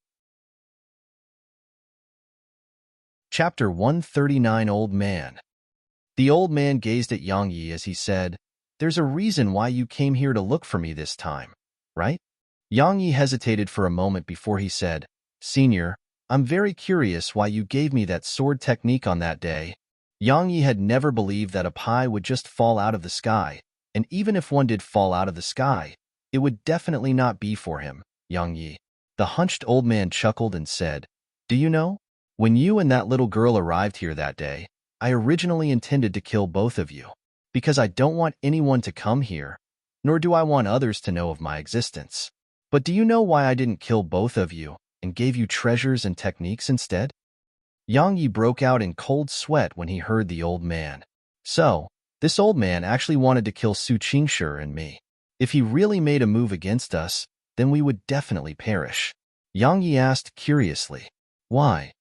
Chapter 139. Old Man. The old man gazed at Yang Yi as he said, "There's a reason why you came here to look for me this time, right?" Yang Yi hesitated for a moment before he said, "Senior, I'm very curious why you gave me that sword technique on that day." Yang Yi had never believed that a pie would just fall out of the sky, and even if one did fall out of the sky, it would definitely not be for him, Yang Yi. The hunched old man chuckled and said, "Do you know, when you and that little girl arrived here that day, I originally intended to kill both of you, because I don't want anyone to come here, nor do I want others to know of my existence. But do you know why I didn't kill both of you and gave you treasures and techniques instead?" Yang Yi broke out in cold sweat when he heard the old man. So, this old man actually wanted to kill Su Qingshi and me. If he really made a move against us, then we would definitely perish. Yang Yi asked curiously, "Why?"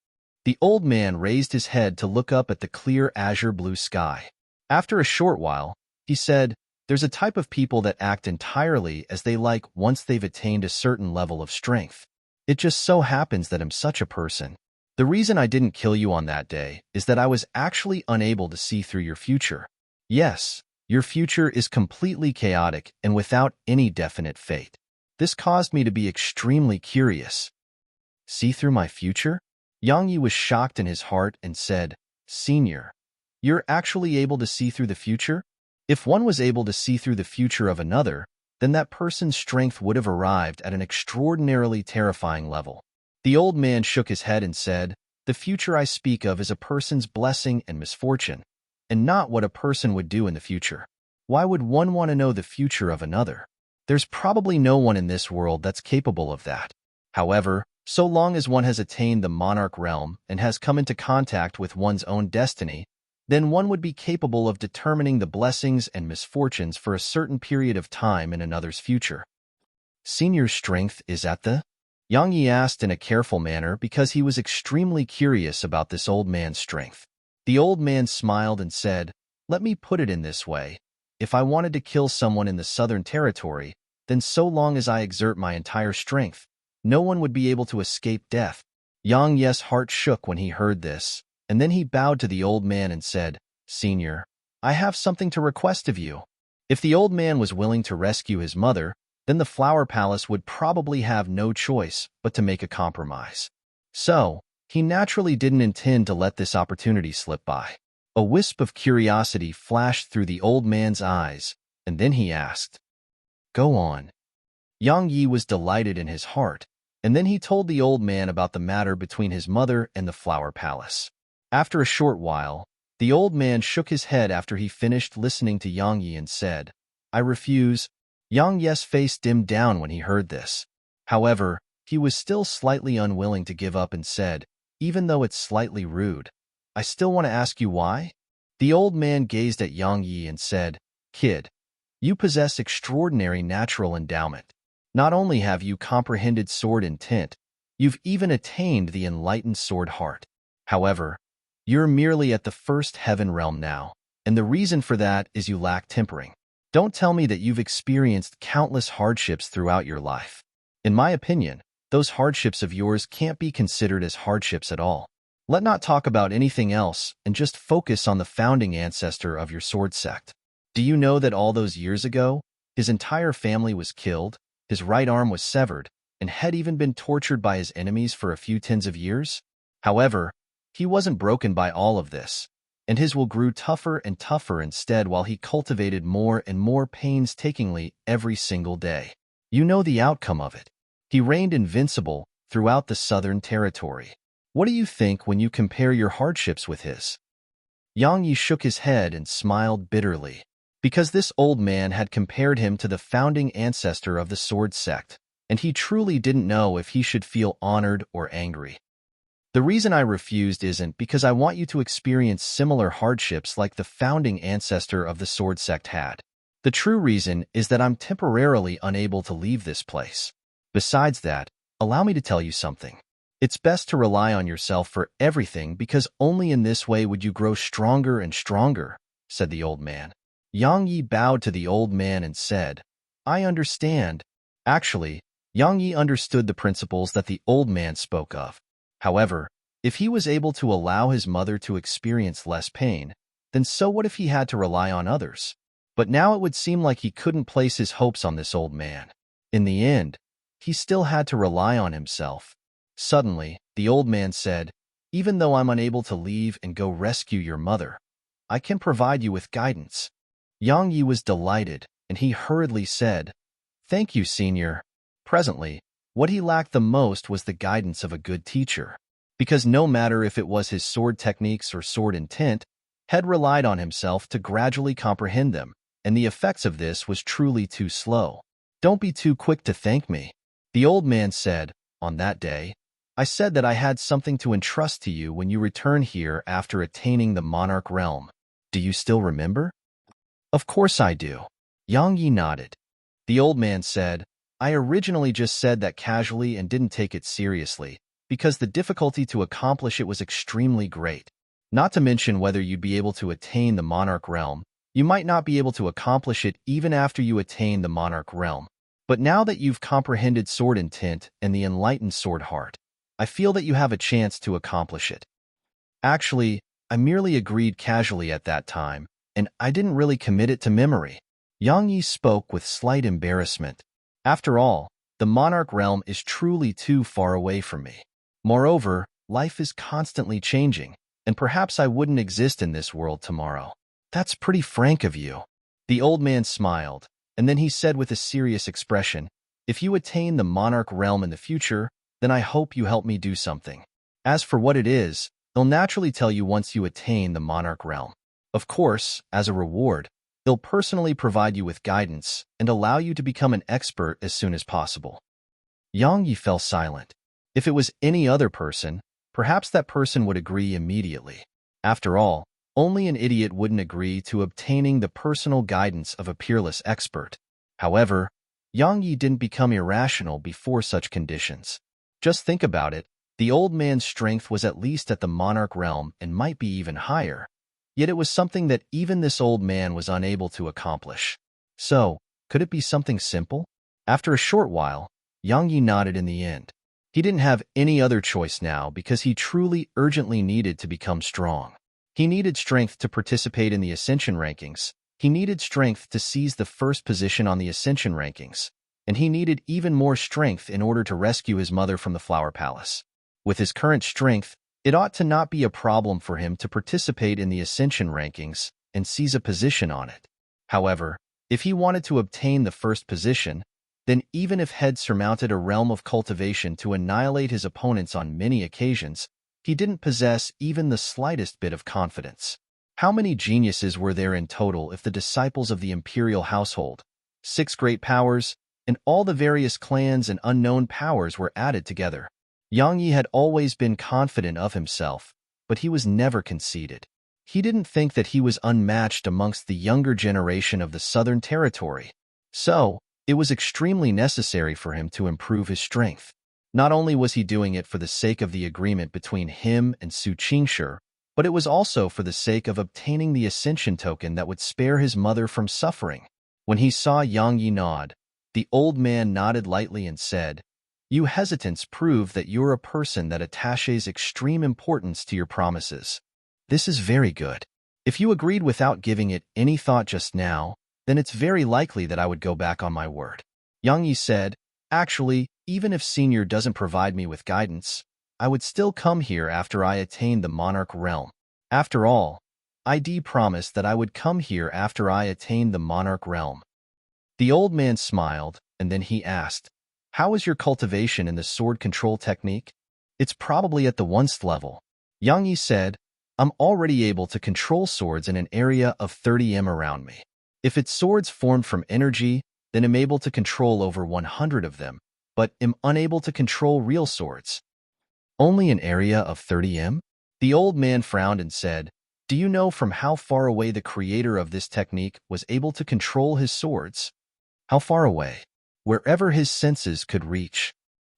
The old man raised his head to look up at the clear azure blue sky. After a short while, he said, "There's a type of people that act entirely as they like once they've attained a certain level of strength. It just so happens that I'm such a person. The reason I didn't kill you on that day is that I was actually unable to see through your future. Yes, your future is completely chaotic and without any definite fate. This caused me to be extremely curious." "See through my future?" Yang Yi was shocked in his heart and said, "Senior, you're actually able to see through the future? If one was able to see through the future of another, then that person's strength would have arrived at an extraordinarily terrifying level." The old man shook his head and said, "The future I speak of is a person's blessing and misfortune, and not what a person would do in the future. Why would one want to know the future of another? There's probably no one in this world that's capable of that. However, so long as one has attained the monarch realm and has come into contact with one's own destiny, then one would be capable of determining the blessings and misfortunes for a certain period of time in another's future." "Senior's strength is at the?" Yang Yi asked in a careful manner because he was extremely curious about this old man's strength. The old man smiled and said, "Let me put it in this way. If I wanted to kill someone in the Southern Territory, then so long as I exert my entire strength, no one would be able to escape death." Yang Yi's heart shook when he heard this, and then he bowed to the old man and said, "Senior, I have something to request of you. If the old man was willing to rescue his mother, then the Flower Palace would probably have no choice but to make a compromise. So, he naturally didn't intend to let this opportunity slip by. A wisp of curiosity flashed through the old man's eyes, and then he asked, "Go on." Yang Yi was delighted in his heart, and then he told the old man about the matter between his mother and the Flower Palace. After a short while, the old man shook his head after he finished listening to Yang Yi and said, "I refuse." Yang Yi's face dimmed down when he heard this. However, he was still slightly unwilling to give up and said, "Even though it's slightly rude, I still want to ask you why?" The old man gazed at Yang Yi and said, "Kid, you possess extraordinary natural endowment. Not only have you comprehended sword intent, you've even attained the enlightened sword heart. However, you're merely at the first heaven realm now, and the reason for that is you lack tempering. Don't tell me that you've experienced countless hardships throughout your life. In my opinion, those hardships of yours can't be considered as hardships at all. Let not talk about anything else and just focus on the founding ancestor of your sword sect. Do you know that all those years ago, his entire family was killed, his right arm was severed, and had even been tortured by his enemies for a few tens of years? However, he wasn't broken by all of this, and his will grew tougher and tougher instead while he cultivated more and more painstakingly every single day. You know the outcome of it. He reigned invincible throughout the southern territory. What do you think when you compare your hardships with his?" Yang Yi shook his head and smiled bitterly, because this old man had compared him to the founding ancestor of the sword sect, and he truly didn't know if he should feel honored or angry. "The reason I refused isn't because I want you to experience similar hardships like the founding ancestor of the sword sect had. The true reason is that I'm temporarily unable to leave this place. Besides that, allow me to tell you something. It's best to rely on yourself for everything because only in this way would you grow stronger and stronger," said the old man. Yang Yi bowed to the old man and said, "I understand." Actually, Yang Yi understood the principles that the old man spoke of. However, if he was able to allow his mother to experience less pain, then so what if he had to rely on others? But now it would seem like he couldn't place his hopes on this old man. In the end, he still had to rely on himself. Suddenly, the old man said, "Even though I'm unable to leave and go rescue your mother, I can provide you with guidance." Yang Yi was delighted, and he hurriedly said, "Thank you, senior." Presently, what he lacked the most was the guidance of a good teacher, because no matter if it was his sword techniques or sword intent, had relied on himself to gradually comprehend them, and the effects of this was truly too slow. "Don't be too quick to thank me," the old man said. "On that day, I said that I had something to entrust to you when you return here after attaining the monarch realm. Do you still remember?" "Of course I do." Yang Yi nodded. The old man said, "I originally just said that casually and didn't take it seriously, because the difficulty to accomplish it was extremely great. Not to mention whether you'd be able to attain the monarch realm. You might not be able to accomplish it even after you attain the monarch realm. But now that you've comprehended sword intent and the enlightened sword heart, I feel that you have a chance to accomplish it." Actually, I merely agreed casually at that time, and I didn't really commit it to memory. Yang Yi spoke with slight embarrassment. After all, the monarch realm is truly too far away from me. Moreover, life is constantly changing, and perhaps I wouldn't exist in this world tomorrow. That's pretty frank of you. The old man smiled, and then he said with a serious expression, "If you attain the monarch realm in the future, then I hope you help me do something. As for what it is, they'll naturally tell you once you attain the monarch realm. Of course, as a reward, they'll personally provide you with guidance and allow you to become an expert as soon as possible." Yang Yi fell silent. If it was any other person, perhaps that person would agree immediately. After all, only an idiot wouldn't agree to obtaining the personal guidance of a peerless expert. However, Yang Yi didn't become irrational before such conditions. Just think about it. The old man's strength was at least at the monarch realm and might be even higher. Yet it was something that even this old man was unable to accomplish. So, could it be something simple? After a short while, Yang Yi nodded in the end. He didn't have any other choice now because he truly urgently needed to become strong. He needed strength to participate in the ascension rankings, He needed strength to seize the first position on the ascension rankings, and he needed even more strength in order to rescue his mother from the Flower Palace. With his current strength, it ought to not be a problem for him to participate in the ascension rankings and seize a position on it. However, if he wanted to obtain the first position, then even if Head surmounted a realm of cultivation to annihilate his opponents on many occasions, he didn't possess even the slightest bit of confidence. How many geniuses were there in total if the disciples of the imperial household, 6 great powers, and all the various clans and unknown powers were added together? Yang Yi had always been confident of himself, but he was never conceited. He didn't think that he was unmatched amongst the younger generation of the Southern Territory. So, it was extremely necessary for him to improve his strength. Not only was he doing it for the sake of the agreement between him and Su Qingshi, but it was also for the sake of obtaining the ascension token that would spare his mother from suffering. When he saw Yang Yi nod, the old man nodded lightly and said, "You hesitants prove that you're a person that attaches extreme importance to your promises. This is very good. If you agreed without giving it any thought just now, then it's very likely that I would go back on my word." Yang Yi said, "Actually, even if Senior doesn't provide me with guidance, I would still come here after I attained the Monarch realm. After all, I promised that I would come here after I attained the Monarch realm." The old man smiled, and then he asked, "How is your cultivation in the sword control technique?" "It's probably at the 1st level." Yang Yi said, "I'm already able to control swords in an area of 30 m around me. If it's swords formed from energy, then I'm able to control over 100 of them, but am unable to control real swords." "Only an area of 30 m?" The old man frowned and said, "Do you know from how far away the creator of this technique was able to control his swords?" "How far away?" "Wherever his senses could reach."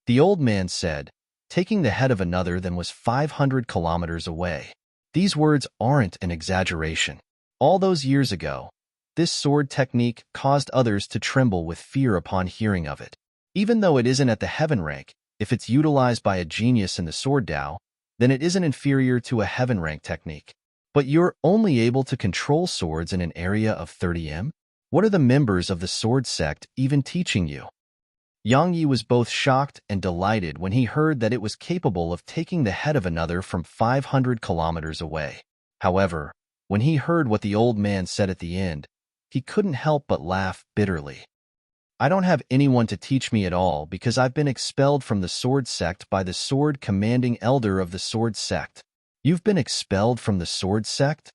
The old man said, "Taking the head of another then was 500 kilometers away." These words aren't an exaggeration. All those years ago, this sword technique caused others to tremble with fear upon hearing of it. Even though it isn't at the heaven rank, if it's utilized by a genius in the sword Tao, then it isn't inferior to a heaven rank technique. But you're only able to control swords in an area of 30 m? What are the members of the sword sect even teaching you? Yang Yi was both shocked and delighted when he heard that it was capable of taking the head of another from 500 kilometers away. However, when he heard what the old man said at the end, he couldn't help but laugh bitterly. "I don't have anyone to teach me at all because I've been expelled from the sword sect by the sword commanding elder of the sword sect." "You've been expelled from the sword sect?"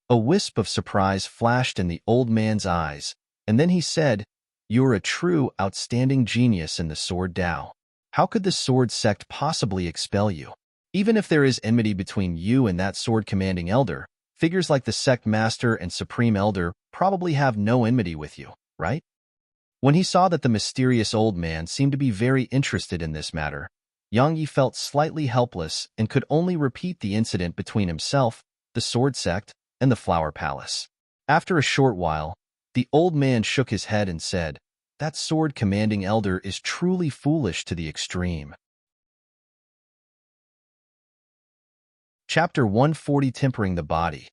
A wisp of surprise flashed in the old man's eyes, and then he said, "You're a true, outstanding genius in the sword Tao. How could the sword sect possibly expel you? Even if there is enmity between you and that sword commanding elder, figures like the sect master and supreme elder probably have no enmity with you, right?" When he saw that the mysterious old man seemed to be very interested in this matter, Yang Yi felt slightly helpless and could only repeat the incident between himself, the sword sect, and the Flower Palace. After a short while, the old man shook his head and said, "That sword commanding elder is truly foolish to the extreme." Chapter 140, Tempering the Body.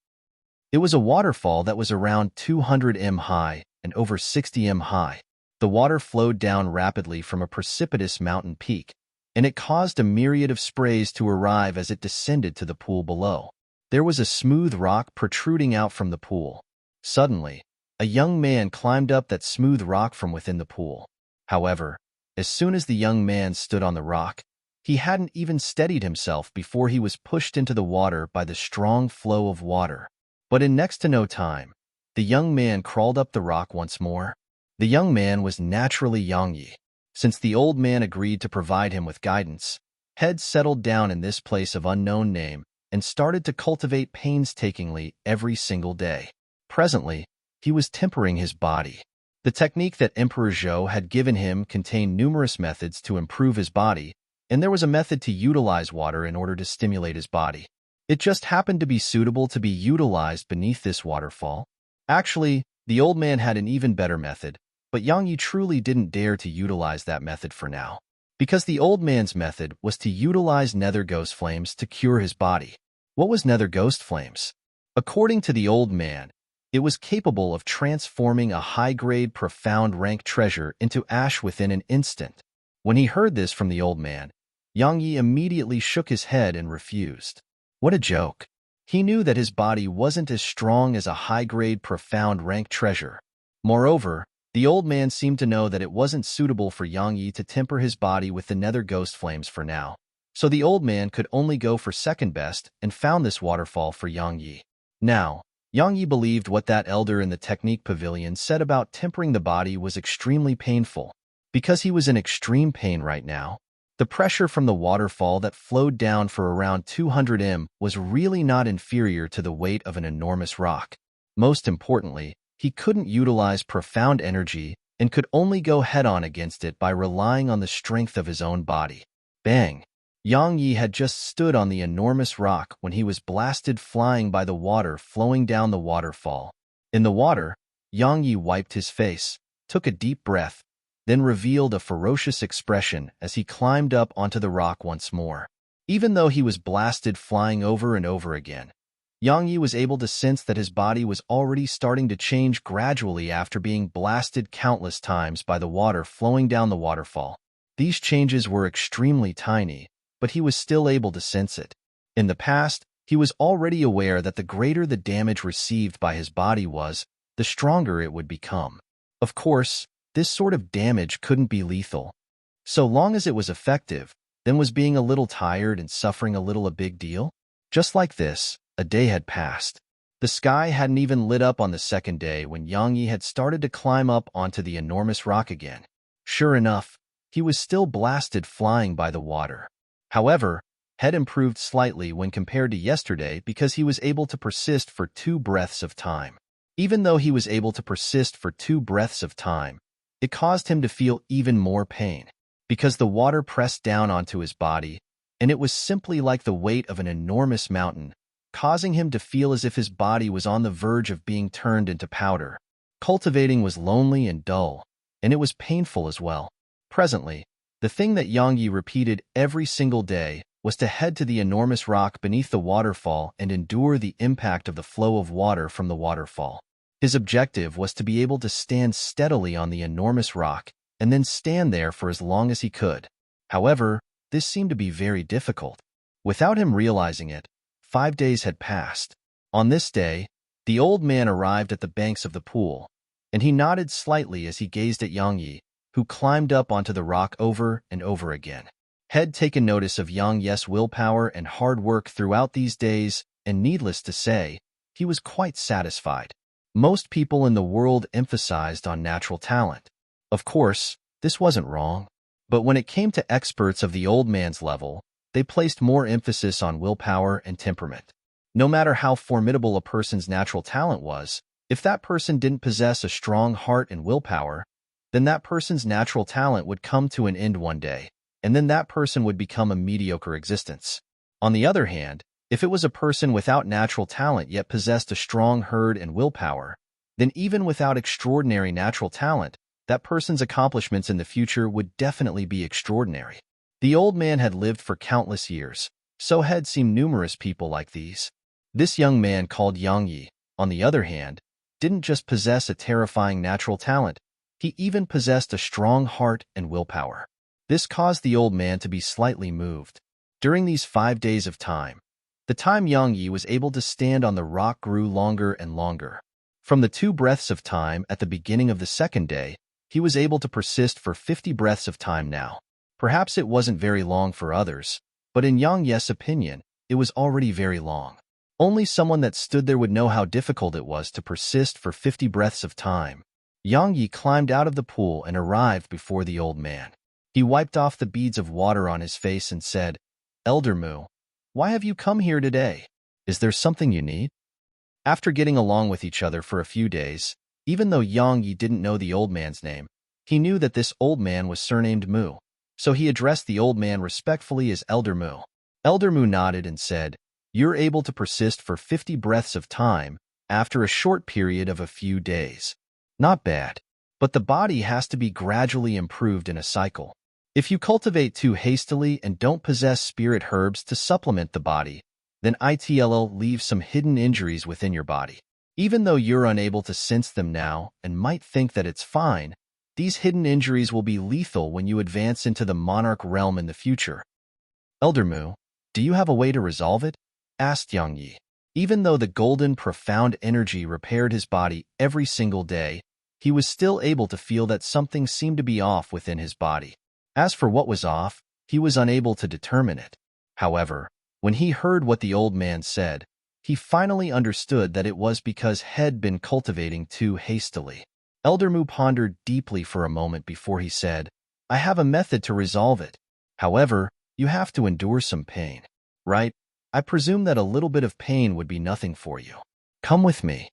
It was a waterfall that was around 200 m high and over 60 m high. The water flowed down rapidly from a precipitous mountain peak, and it caused a myriad of sprays to arrive as it descended to the pool below. There was a smooth rock protruding out from the pool. Suddenly, a young man climbed up that smooth rock from within the pool. However, as soon as the young man stood on the rock, he hadn't even steadied himself before he was pushed into the water by the strong flow of water. But in next to no time, the young man crawled up the rock once more. The young man was naturally Yang Yi. Since the old man agreed to provide him with guidance, Head settled down in this place of unknown name and started to cultivate painstakingly every single day. Presently, he was tempering his body. The technique that Emperor Zhou had given him contained numerous methods to improve his body, and there was a method to utilize water in order to stimulate his body. It just happened to be suitable to be utilized beneath this waterfall. Actually, the old man had an even better method, but Yang Yi truly didn't dare to utilize that method for now, because the old man's method was to utilize nether ghost flames to cure his body. What was nether ghost flames? According to the old man, It was capable of transforming a high-grade, profound rank treasure into ash within an instant. When he heard this from the old man, Yang Yi immediately shook his head and refused. What a joke. He knew that his body wasn't as strong as a high-grade, profound rank treasure. Moreover, the old man seemed to know that it wasn't suitable for Yang Yi to temper his body with the nether ghost flames for now. So the old man could only go for second best and found this waterfall for Yang Yi. Now, Yang Yi believed what that elder in the technique pavilion said about tempering the body was extremely painful. Because he was in extreme pain right now, the pressure from the waterfall that flowed down for around 200 m was really not inferior to the weight of an enormous rock. Most importantly, he couldn't utilize profound energy and could only go head-on against it by relying on the strength of his own body. Bang! Yang Yi had just stood on the enormous rock when he was blasted flying by the water flowing down the waterfall. In the water, Yang Yi wiped his face, took a deep breath, then revealed a ferocious expression as he climbed up onto the rock once more. Even though he was blasted flying over and over again, Yang Yi was able to sense that his body was already starting to change gradually after being blasted countless times by the water flowing down the waterfall. These changes were extremely tiny, but he was still able to sense it. In the past, he was already aware that the greater the damage received by his body was, the stronger it would become. Of course, this sort of damage couldn't be lethal. So long as it was effective, then was being a little tired and suffering a little a big deal? Just like this, a day had passed. The sky hadn't even lit up on the second day when Yang Yi had started to climb up onto the enormous rock again. Sure enough, he was still blasted flying by the water. However, had improved slightly when compared to yesterday because he was able to persist for 2 breaths of time. Even though he was able to persist for 2 breaths of time, it caused him to feel even more pain, because the water pressed down onto his body, and it was simply like the weight of an enormous mountain, causing him to feel as if his body was on the verge of being turned into powder. Cultivating was lonely and dull, and it was painful as well. Presently, the thing that Yang Yi repeated every single day was to head to the enormous rock beneath the waterfall and endure the impact of the flow of water from the waterfall. His objective was to be able to stand steadily on the enormous rock and then stand there for as long as he could. However, this seemed to be very difficult. Without him realizing it, 5 days had passed. On this day, the old man arrived at the banks of the pool, and he nodded slightly as he gazed at Yang Yi, who climbed up onto the rock over and over again. Had taken notice of Yang Yi's willpower and hard work throughout these days, and needless to say, he was quite satisfied. Most people in the world emphasized on natural talent. Of course, this wasn't wrong. But when it came to experts of the old man's level, they placed more emphasis on willpower and temperament. No matter how formidable a person's natural talent was, if that person didn't possess a strong heart and willpower, then that person's natural talent would come to an end one day, and then that person would become a mediocre existence. On the other hand, if it was a person without natural talent yet possessed a strong heart and willpower, then even without extraordinary natural talent, that person's accomplishments in the future would definitely be extraordinary. The old man had lived for countless years, so had seen numerous people like these. This young man called Yang Yi, on the other hand, didn't just possess a terrifying natural talent, he even possessed a strong heart and willpower. This caused the old man to be slightly moved. During these 5 days of time, the time Yang Yi was able to stand on the rock grew longer and longer. From the 2 breaths of time at the beginning of the second day, he was able to persist for 50 breaths of time now. Perhaps it wasn't very long for others, but in Yang Yi's opinion, it was already very long. Only someone that stood there would know how difficult it was to persist for 50 breaths of time. Yang Yi climbed out of the pool and arrived before the old man. He wiped off the beads of water on his face and said, "Elder Mu, why have you come here today? Is there something you need?" After getting along with each other for a few days, even though Yang Yi didn't know the old man's name, he knew that this old man was surnamed Mu, so he addressed the old man respectfully as Elder Mu. Elder Mu nodded and said, "You're able to persist for 50 breaths of time after a short period of a few days. Not bad. But the body has to be gradually improved in a cycle. If you cultivate too hastily and don't possess spirit herbs to supplement the body, then it'll leave some hidden injuries within your body. Even though you're unable to sense them now and might think that it's fine, these hidden injuries will be lethal when you advance into the monarch realm in the future. Elder Mu, do you have a way to resolve it? Asked Yang Yi. Even though the golden, profound energy repaired his body every single day, he was still able to feel that something seemed to be off within his body. As for what was off, he was unable to determine it. However, when he heard what the old man said, he finally understood that it was because he'd been cultivating too hastily. Elder Mu pondered deeply for a moment before he said, I have a method to resolve it. However, you have to endure some pain, right? I presume that a little bit of pain would be nothing for you. Come with me.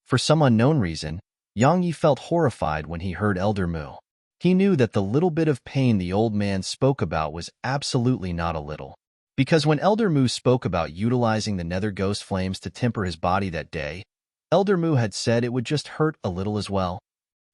For some unknown reason, Yang Yi felt horrified when he heard Elder Mu. He knew that the little bit of pain the old man spoke about was absolutely not a little. Because when Elder Mu spoke about utilizing the nether ghost flames to temper his body that day, Elder Mu had said it would just hurt a little as well.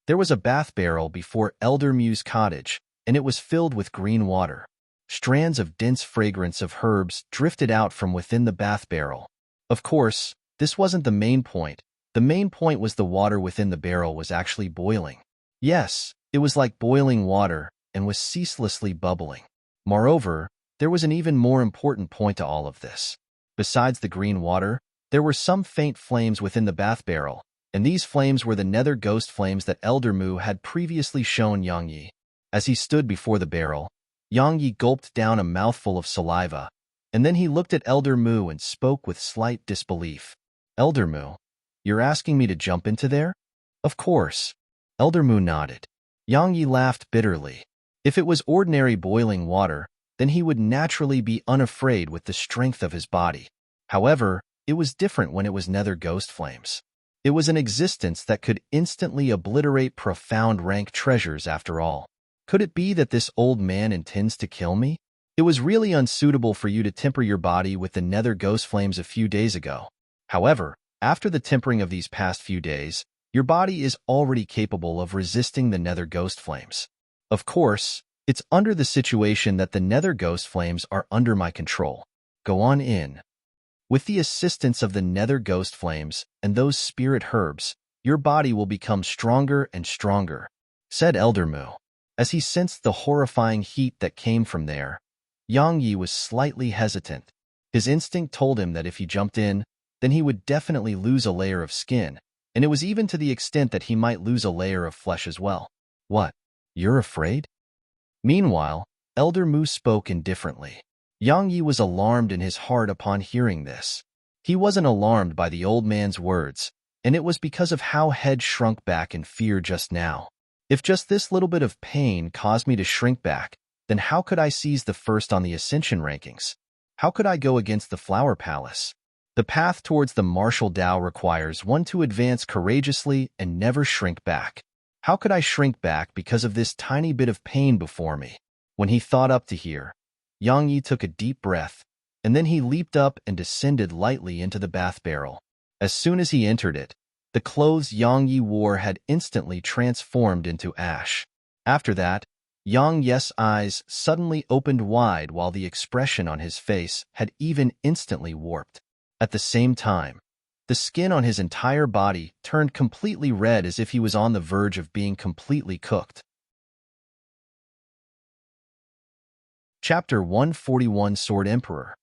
There was a bath barrel before Elder Mu's cottage, and it was filled with green water. Strands of dense fragrance of herbs drifted out from within the bath barrel. Of course, this wasn't the main point. The main point was the water within the barrel was actually boiling. Yes, it was like boiling water and was ceaselessly bubbling. Moreover, there was an even more important point to all of this. Besides the green water, there were some faint flames within the bath barrel, and these flames were the nether ghost flames that Elder Mu had previously shown Yang Yi. As he stood before the barrel, Yang Yi gulped down a mouthful of saliva, and then he looked at Elder Mu and spoke with slight disbelief. Elder Mu, you're asking me to jump into there? Of course. Elder Mu nodded. Yang Yi laughed bitterly. If it was ordinary boiling water, then he would naturally be unafraid with the strength of his body. However, it was different when it was nether ghost flames. It was an existence that could instantly obliterate profound rank treasures after all. Could it be that this old man intends to kill me? It was really unsuitable for you to temper your body with the nether ghost flames a few days ago. However, after the tempering of these past few days, your body is already capable of resisting the nether ghost flames. Of course, it's under the situation that the nether ghost flames are under my control. Go on in. With the assistance of the nether ghost flames and those spirit herbs, your body will become stronger and stronger, said Elder Mu. As he sensed the horrifying heat that came from there, Yang Yi was slightly hesitant. His instinct told him that if he jumped in, then he would definitely lose a layer of skin, and it was even to the extent that he might lose a layer of flesh as well. What? You're afraid? Meanwhile, Elder Mu spoke indifferently. Yang Yi was alarmed in his heart upon hearing this. He wasn't alarmed by the old man's words, and it was because of how head shrunk back in fear just now. If just this little bit of pain caused me to shrink back, then how could I seize the first on the ascension rankings? How could I go against the Flower Palace? The path towards the martial Tao requires one to advance courageously and never shrink back. How could I shrink back because of this tiny bit of pain before me? When he thought up to here, Yang Yi took a deep breath, and then he leaped up and descended lightly into the bath barrel. As soon as he entered it, the clothes Yang Yi wore had instantly transformed into ash. After that, Yang Yi's eyes suddenly opened wide while the expression on his face had even instantly warped. At the same time, the skin on his entire body turned completely red as if he was on the verge of being completely cooked. Chapter 141 Sword Emperor.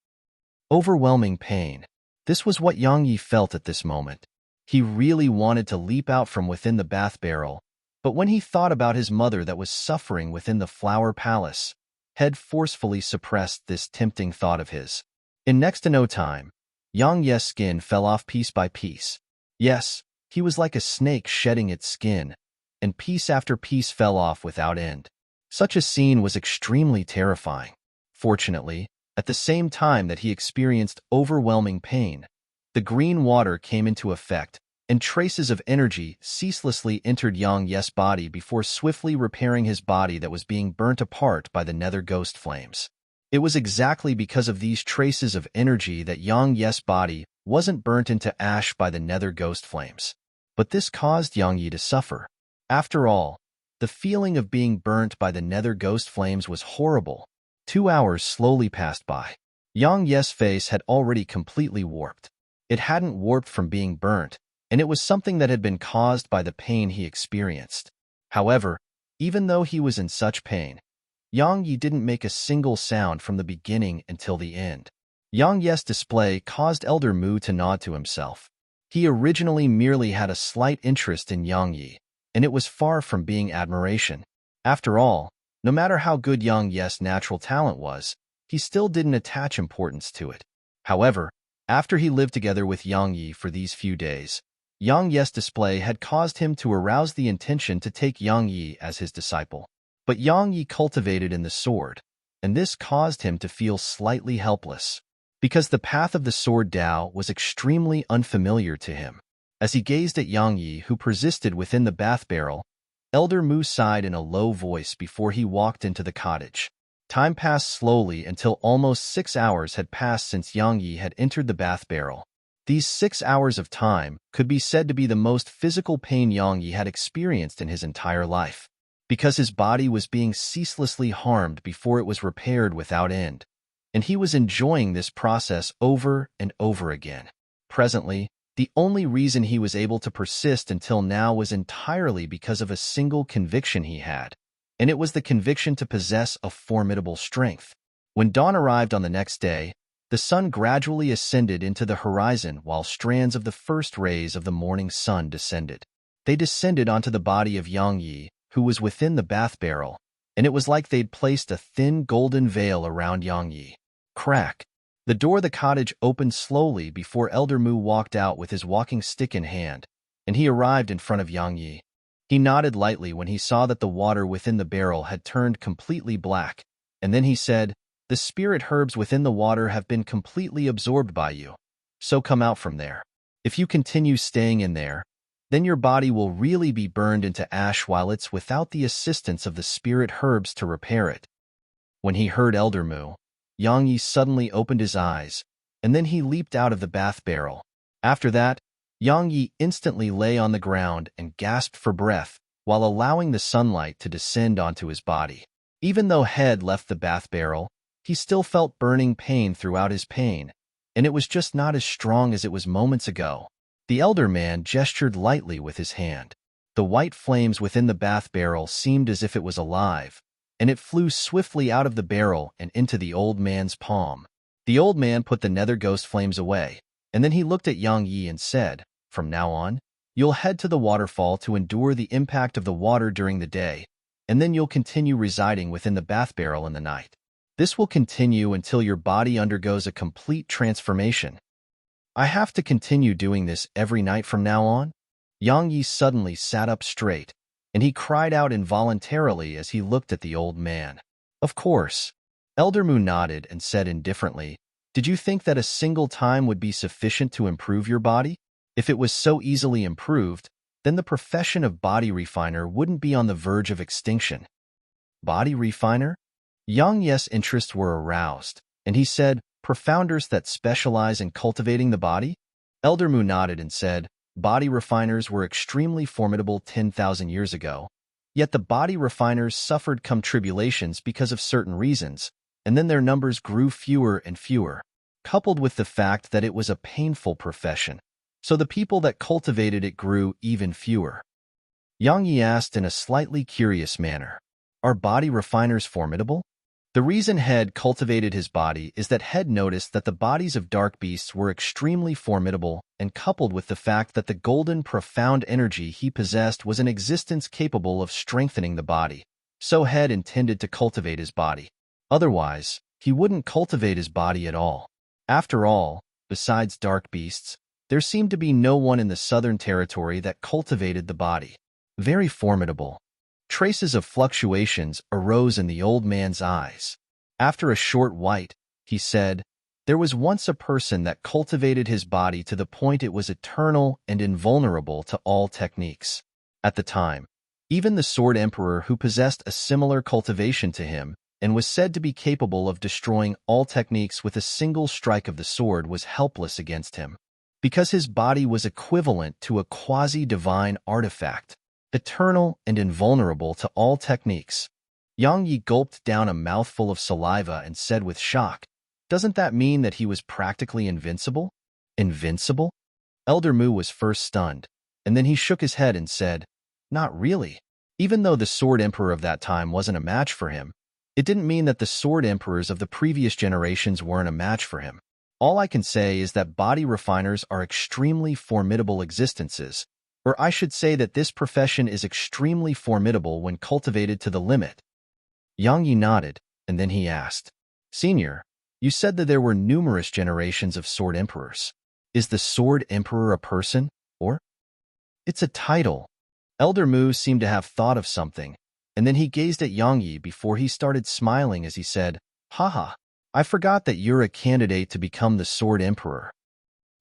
Overwhelming pain. This was what Yang Yi felt at this moment. He really wanted to leap out from within the bath barrel, but when he thought about his mother that was suffering within the Flower Palace, head forcefully suppressed this tempting thought of his. In next to no time, Yang Yi's skin fell off piece by piece. Yes, he was like a snake shedding its skin, and piece after piece fell off without end. Such a scene was extremely terrifying. Fortunately, at the same time that he experienced overwhelming pain, the green water came into effect, and traces of energy ceaselessly entered Yang Yi's body before swiftly repairing his body that was being burnt apart by the nether ghost flames. It was exactly because of these traces of energy that Yang Yi's body wasn't burnt into ash by the nether ghost flames. But this caused Yang Yi to suffer. After all, the feeling of being burnt by the nether ghost flames was horrible. 2 hours slowly passed by. Yang Yi's face had already completely warped. It hadn't warped from being burnt, and it was something that had been caused by the pain he experienced. However, even though he was in such pain, Yang Yi didn't make a single sound from the beginning until the end. Yang Yi's display caused Elder Mu to nod to himself. He originally merely had a slight interest in Yang Yi, and it was far from being admiration. After all, no matter how good Yang Yi's natural talent was, he still didn't attach importance to it. However, after he lived together with Yang Yi for these few days, Yang Yi's display had caused him to arouse the intention to take Yang Yi as his disciple. But Yang Yi cultivated in the sword, and this caused him to feel slightly helpless, because the path of the sword Dao was extremely unfamiliar to him. As he gazed at Yang Yi, who persisted within the bath barrel, Elder Mu sighed in a low voice before he walked into the cottage. Time passed slowly until almost 6 hours had passed since Yang Yi had entered the bath barrel. These 6 hours of time could be said to be the most physical pain Yang Yi had experienced in his entire life, because his body was being ceaselessly harmed before it was repaired without end, and he was enjoying this process over and over again. Presently, the only reason he was able to persist until now was entirely because of a single conviction he had, and it was the conviction to possess a formidable strength. When dawn arrived on the next day, the sun gradually ascended into the horizon while strands of the first rays of the morning sun descended. They descended onto the body of Yang Yi, who was within the bath barrel, and it was like they'd placed a thin golden veil around Yang Yi. Crack! The door of the cottage opened slowly before Elder Mu walked out with his walking stick in hand, and he arrived in front of Yang Yi. He nodded lightly when he saw that the water within the barrel had turned completely black, and then he said, "The spirit herbs within the water have been completely absorbed by you, so come out from there. If you continue staying in there, then your body will really be burned into ash while it's without the assistance of the spirit herbs to repair it." When he heard Elder Mu, Yang Yi suddenly opened his eyes, and then he leaped out of the bath barrel. After that, Yang Yi instantly lay on the ground and gasped for breath while allowing the sunlight to descend onto his body. Even though Head left the bath barrel, he still felt burning pain throughout his pain, and it was just not as strong as it was moments ago. The elder man gestured lightly with his hand. The white flames within the bath barrel seemed as if it was alive, and it flew swiftly out of the barrel and into the old man's palm. The old man put the nether ghost flames away, and then he looked at Yang Yi and said, "From now on, you'll head to the waterfall to endure the impact of the water during the day, and then you'll continue residing within the bath barrel in the night. This will continue until your body undergoes a complete transformation." "I have to continue doing this every night from now on?" Yang Yi suddenly sat up straight, and he cried out involuntarily as he looked at the old man. "Of course." Elder Mu nodded and said indifferently, "Did you think that a single time would be sufficient to improve your body? If it was so easily improved, then the profession of body refiner wouldn't be on the verge of extinction." "Body refiner?" Yang Yi's interests were aroused, and he said, "Profounders that specialize in cultivating the body?" Elder Mu nodded and said, "Body refiners were extremely formidable 10,000 years ago, yet the body refiners suffered tribulations because of certain reasons, and then their numbers grew fewer and fewer, coupled with the fact that it was a painful profession, so the people that cultivated it grew even fewer." Yang Yi asked in a slightly curious manner, "Are body refiners formidable?" The reason Head cultivated his body is that Head noticed that the bodies of dark beasts were extremely formidable, and coupled with the fact that the golden profound energy he possessed was an existence capable of strengthening the body, so Head intended to cultivate his body. Otherwise, he wouldn't cultivate his body at all. After all, besides dark beasts, there seemed to be no one in the southern territory that cultivated the body. Very formidable. Traces of fluctuations arose in the old man's eyes. After a short wait, he said, "There was once a person that cultivated his body to the point it was eternal and invulnerable to all techniques. At the time, even the Sword Emperor, who possessed a similar cultivation to him and was said to be capable of destroying all techniques with a single strike of the sword, was helpless against him, because his body was equivalent to a quasi-divine artifact, eternal and invulnerable to all techniques." Yang Yi gulped down a mouthful of saliva and said with shock, "Doesn't that mean that he was practically invincible?" "Invincible?" Elder Mu was first stunned, and then he shook his head and said, "Not really." Even though the Sword Emperor of that time wasn't a match for him, it didn't mean that the Sword Emperors of the previous generations weren't a match for him. All I can say is that body refiners are extremely formidable existences, or I should say that this profession is extremely formidable when cultivated to the limit. Yang Yi nodded, and then he asked, "Senior, you said that there were numerous generations of Sword Emperors. Is the Sword Emperor a person, or?" "It's a title." Elder Mu seemed to have thought of something, and then he gazed at Yang Yi before he started smiling as he said, "Haha, I forgot that you're a candidate to become the Sword Emperor."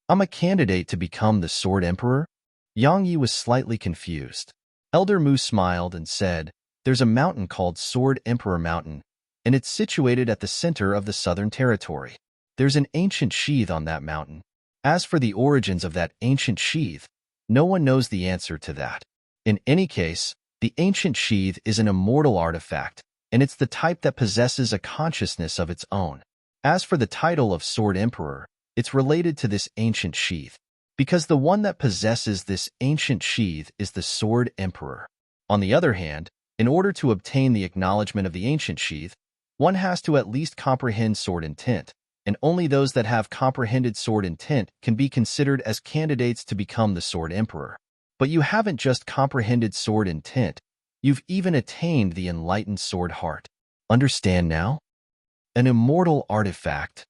"I'm a candidate to become the Sword Emperor?" Yang Yi was slightly confused. Elder Mu smiled and said, "There's a mountain called Sword Emperor Mountain, and it's situated at the center of the Southern Territory. There's an ancient sheath on that mountain. As for the origins of that ancient sheath, no one knows the answer to that. In any case, the ancient sheath is an immortal artifact, and it's the type that possesses a consciousness of its own. As for the title of Sword Emperor, it's related to this ancient sheath, because the one that possesses this ancient sheath is the Sword Emperor. On the other hand, in order to obtain the acknowledgement of the ancient sheath, one has to at least comprehend sword intent, and only those that have comprehended sword intent can be considered as candidates to become the Sword Emperor. But you haven't just comprehended sword intent, you've even attained the enlightened sword heart. Understand now? An immortal artifact."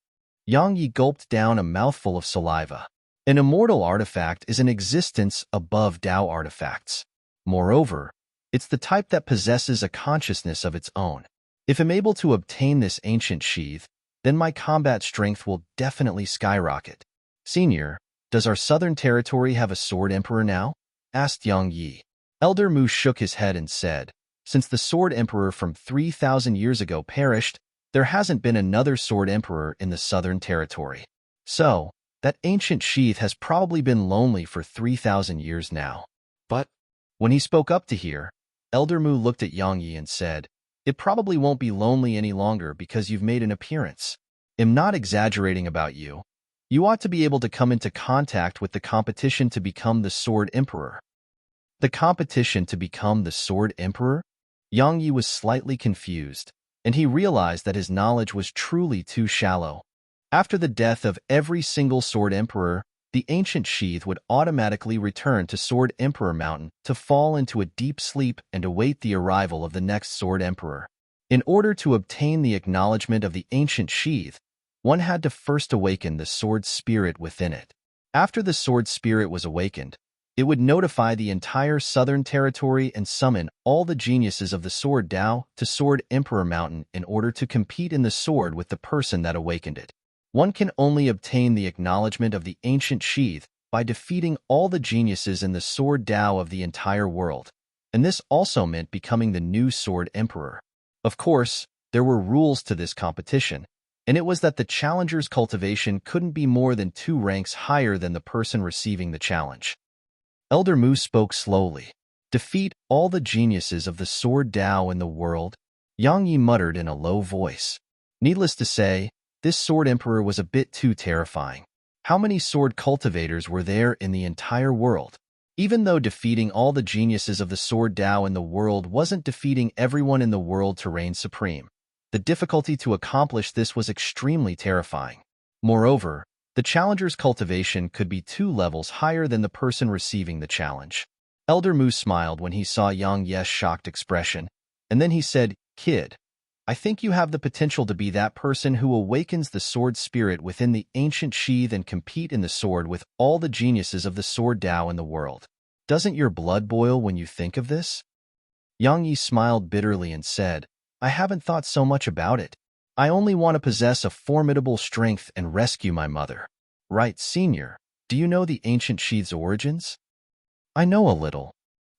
Yang Yi gulped down a mouthful of saliva. An immortal artifact is an existence above Tao artifacts. Moreover, it's the type that possesses a consciousness of its own. If I'm able to obtain this ancient sheath, then my combat strength will definitely skyrocket. "Senior, does our Southern Territory have a Sword Emperor now?" asked Yang Yi. Elder Mu shook his head and said, "Since the Sword Emperor from 3,000 years ago perished, there hasn't been another Sword Emperor in the Southern Territory. So, that ancient sheath has probably been lonely for 3,000 years now." But when he spoke up to here, Elder Mu looked at Yang Yi and said, "It probably won't be lonely any longer because you've made an appearance. I'm not exaggerating about you. You ought to be able to come into contact with the competition to become the Sword Emperor." The competition to become the Sword Emperor? Yang Yi was slightly confused, and he realized that his knowledge was truly too shallow. After the death of every single Sword Emperor, the ancient sheath would automatically return to Sword Emperor Mountain to fall into a deep sleep and await the arrival of the next Sword Emperor. In order to obtain the acknowledgement of the ancient sheath, one had to first awaken the sword spirit within it. After the sword spirit was awakened, it would notify the entire Southern Territory and summon all the geniuses of the Sword Tao to Sword Emperor Mountain in order to compete in the sword with the person that awakened it. One can only obtain the acknowledgement of the ancient sheath by defeating all the geniuses in the Sword Tao of the entire world, and this also meant becoming the new Sword Emperor. Of course, there were rules to this competition, and it was that the challenger's cultivation couldn't be more than 2 ranks higher than the person receiving the challenge. Elder Mu spoke slowly. "Defeat all the geniuses of the Sword Tao in the world?" Yang Yi muttered in a low voice. Needless to say, this Sword Emperor was a bit too terrifying. How many sword cultivators were there in the entire world? Even though defeating all the geniuses of the Sword Tao in the world wasn't defeating everyone in the world to reign supreme, the difficulty to accomplish this was extremely terrifying. Moreover, the challenger's cultivation could be 2 levels higher than the person receiving the challenge. Elder Mu smiled when he saw Yang Yi's shocked expression, and then he said, "Kid, I think you have the potential to be that person who awakens the sword spirit within the ancient sheath and compete in the sword with all the geniuses of the Sword Tao in the world. Doesn't your blood boil when you think of this?" Yang Yi smiled bitterly and said, "I haven't thought so much about it. I only want to possess a formidable strength and rescue my mother." "Right, Senior. Do you know the ancient sheath's origins?" "I know a little."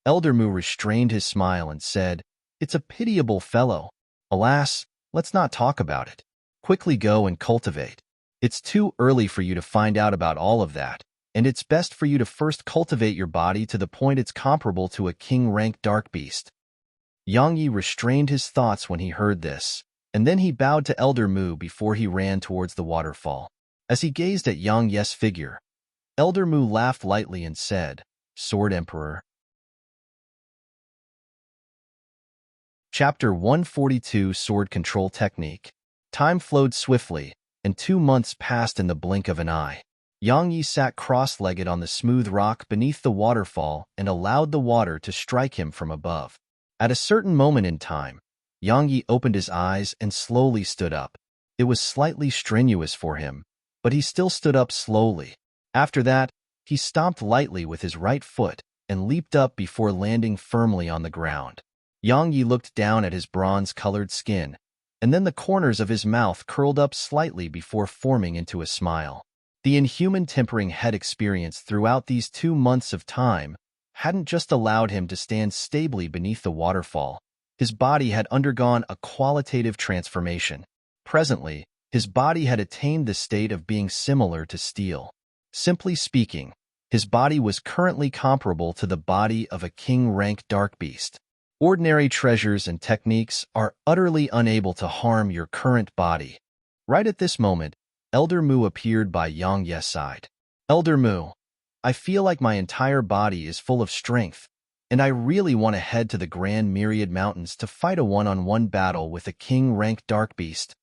Elder Mu restrained his smile and said, "It's a pitiable fellow. Alas, let's not talk about it. Quickly go and cultivate. It's too early for you to find out about all of that, and it's best for you to first cultivate your body to the point it's comparable to a king-rank dark beast." Yang Yi restrained his thoughts when he heard this, and then he bowed to Elder Mu before he ran towards the waterfall. As he gazed at Yang Yi's figure, Elder Mu laughed lightly and said, "Sword Emperor." Chapter 142, Sword Control Technique. Time flowed swiftly, and 2 months passed in the blink of an eye. Yang Yi sat cross-legged on the smooth rock beneath the waterfall and allowed the water to strike him from above. At a certain moment in time, Yang Yi opened his eyes and slowly stood up. It was slightly strenuous for him, but he still stood up slowly. After that, he stomped lightly with his right foot and leaped up before landing firmly on the ground. Yang Yi looked down at his bronze-colored skin, and then the corners of his mouth curled up slightly before forming into a smile. The inhuman tempering head experience throughout these 2 months of time hadn't just allowed him to stand stably beneath the waterfall. His body had undergone a qualitative transformation. Presently, his body had attained the state of being similar to steel. Simply speaking, his body was currently comparable to the body of a king-rank dark beast. Ordinary treasures and techniques are utterly unable to harm your current body. Right at this moment, Elder Mu appeared by Yang Ye's side. "Elder Mu, I feel like my entire body is full of strength, and I really want to head to the Grand Myriad Mountains to fight a one-on-one battle with a king-rank dark beast."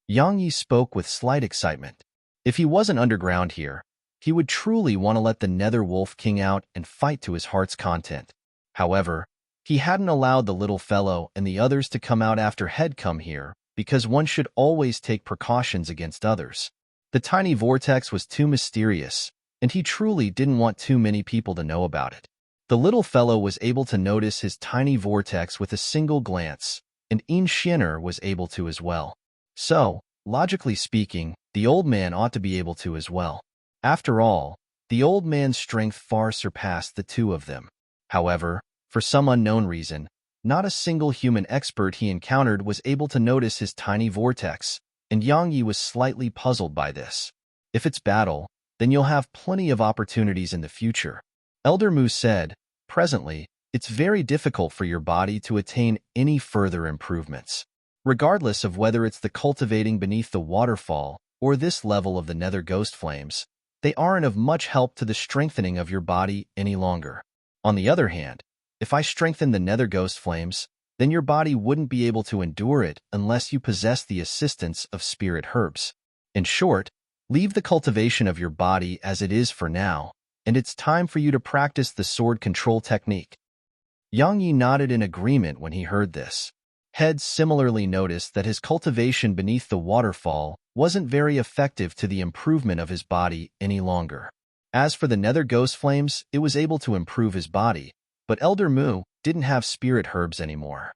Yang Yi spoke with slight excitement. If he wasn't underground here, he would truly want to let the Nether Wolf King out and fight to his heart's content. However, he hadn't allowed the little fellow and the others to come out after he'd come here, because one should always take precautions against others. The tiny vortex was too mysterious, and he truly didn't want too many people to know about it. The little fellow was able to notice his tiny vortex with a single glance, and Xianer was able to as well. So, logically speaking, the old man ought to be able to as well. After all, the old man's strength far surpassed the two of them. However, for some unknown reason, not a single human expert he encountered was able to notice his tiny vortex, and Yang Yi was slightly puzzled by this. "If it's battle, then you'll have plenty of opportunities in the future," Elder Mu said. "Presently, it's very difficult for your body to attain any further improvements. Regardless of whether it's the cultivating beneath the waterfall or this level of the Nether Ghost Flames, they aren't of much help to the strengthening of your body any longer. On the other hand, if I strengthen the Nether Ghost Flames, then your body wouldn't be able to endure it unless you possess the assistance of spirit herbs. In short, leave the cultivation of your body as it is for now, and it's time for you to practice the sword control technique." Yang Yi nodded in agreement when he heard this. Head similarly noticed that his cultivation beneath the waterfall wasn't very effective to the improvement of his body any longer. As for the Nether Ghost Flames, it was able to improve his body, but Elder Mu didn't have spirit herbs anymore.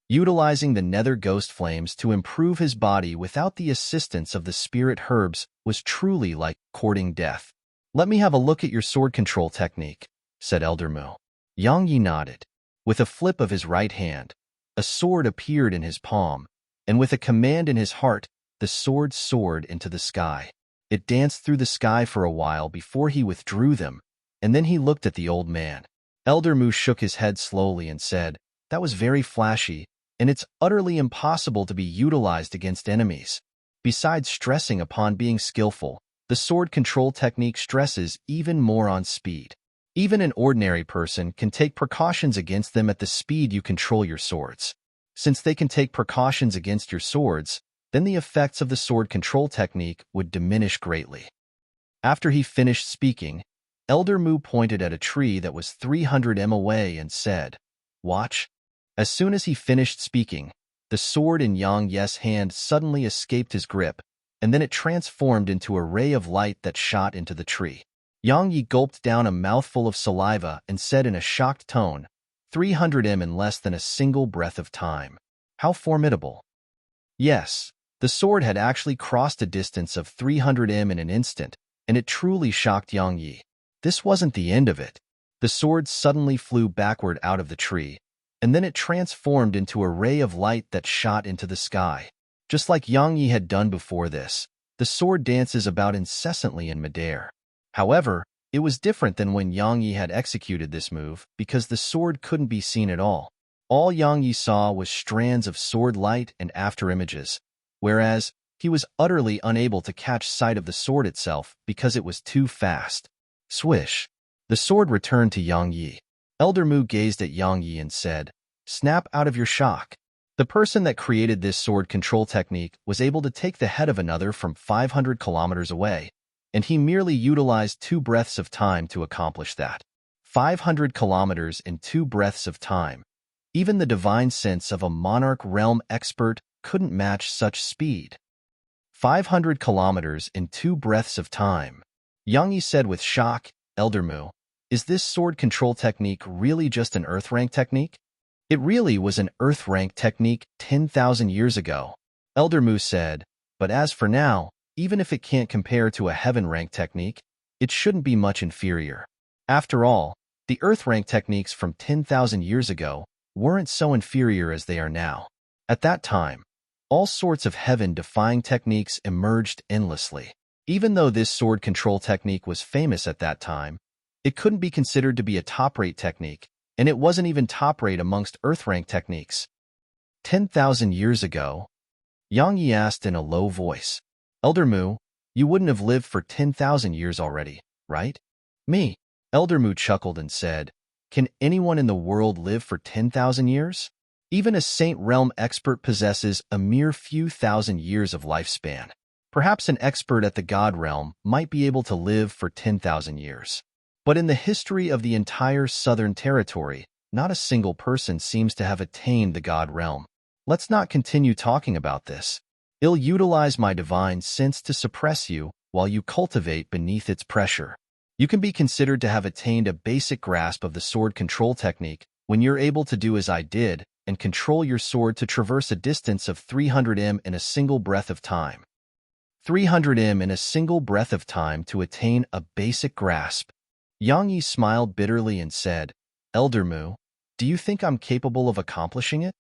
Utilizing the Nether Ghost Flames to improve his body without the assistance of the spirit herbs was truly like courting death. "Let me have a look at your sword control technique," said Elder Mu. Yang Yi nodded. With a flip of his right hand, a sword appeared in his palm, and with a command in his heart, the sword soared into the sky. It danced through the sky for a while before he withdrew them, and then he looked at the old man. Elder Mu shook his head slowly and said, "That was very flashy, and it's utterly impossible to be utilized against enemies. Besides stressing upon being skillful, the sword control technique stresses even more on speed. Even an ordinary person can take precautions against them at the speed you control your swords. Since they can take precautions against your swords, then the effects of the sword control technique would diminish greatly." After he finished speaking, Elder Mu pointed at a tree that was 300 m away and said, "Watch." As soon as he finished speaking, the sword in Yang Ye's hand suddenly escaped his grip, and then it transformed into a ray of light that shot into the tree. Yang Yi gulped down a mouthful of saliva and said in a shocked tone, 300 m in less than a single breath of time. How formidable. Yes, the sword had actually crossed a distance of 300 m in an instant, and it truly shocked Yang Yi. This wasn't the end of it. The sword suddenly flew backward out of the tree, and then it transformed into a ray of light that shot into the sky. Just like Yang Yi had done before this, the sword dances about incessantly in midair. However, it was different than when Yang Yi had executed this move because the sword couldn't be seen at all. All Yang Yi saw was strands of sword light and afterimages, whereas he was utterly unable to catch sight of the sword itself because it was too fast. Swish. The sword returned to Yang Yi. Elder Mu gazed at Yang Yi and said, "Snap out of your shock." The person that created this sword control technique was able to take the head of another from 500 kilometers away, and he merely utilized 2 breaths of time to accomplish that. 500 kilometers in 2 breaths of time. Even the divine sense of a monarch realm expert couldn't match such speed. 500 kilometers in 2 breaths of time. Yang Yi said with shock, "Elder Mu, is this sword control technique really just an earth rank technique?" It really was an earth rank technique 10,000 years ago. Elder Mu said, "But as for now, even if it can't compare to a heaven rank technique, it shouldn't be much inferior. After all, the earth rank techniques from 10,000 years ago weren't so inferior as they are now. At that time, all sorts of heaven-defying techniques emerged endlessly. Even though this sword control technique was famous at that time, it couldn't be considered to be a top-rate technique, and it wasn't even top-rate amongst earth-rank techniques. 10,000 years ago, Yang Yi asked in a low voice, "Elder Mu, you wouldn't have lived for 10,000 years already, right?" "Me?" Elder Mu chuckled and said, "Can anyone in the world live for 10,000 years? Even a Saint Realm expert possesses a mere few thousand years of lifespan. Perhaps an expert at the God Realm might be able to live for 10,000 years. But in the history of the entire Southern Territory, not a single person seems to have attained the God Realm. Let's not continue talking about this. I'll utilize my divine sense to suppress you while you cultivate beneath its pressure. You can be considered to have attained a basic grasp of the sword control technique when you're able to do as I did and control your sword to traverse a distance of 300 m in a single breath of time. 300 m in a single breath of time to attain a basic grasp." Yang Yi smiled bitterly and said, "Elder Mu, do you think I'm capable of accomplishing it?"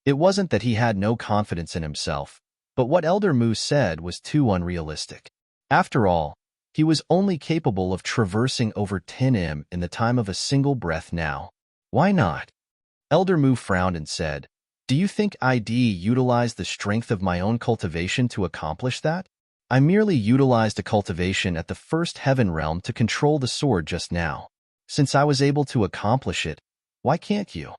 It wasn't that he had no confidence in himself, but what Elder Mu said was too unrealistic. After all, he was only capable of traversing over 10 m in the time of a single breath now. Why not? Elder Mu frowned and said, "Do you think I'd utilize the strength of my own cultivation to accomplish that? I merely utilized a cultivation at the first heaven realm to control the sword just now. Since I was able to accomplish it, why can't you?"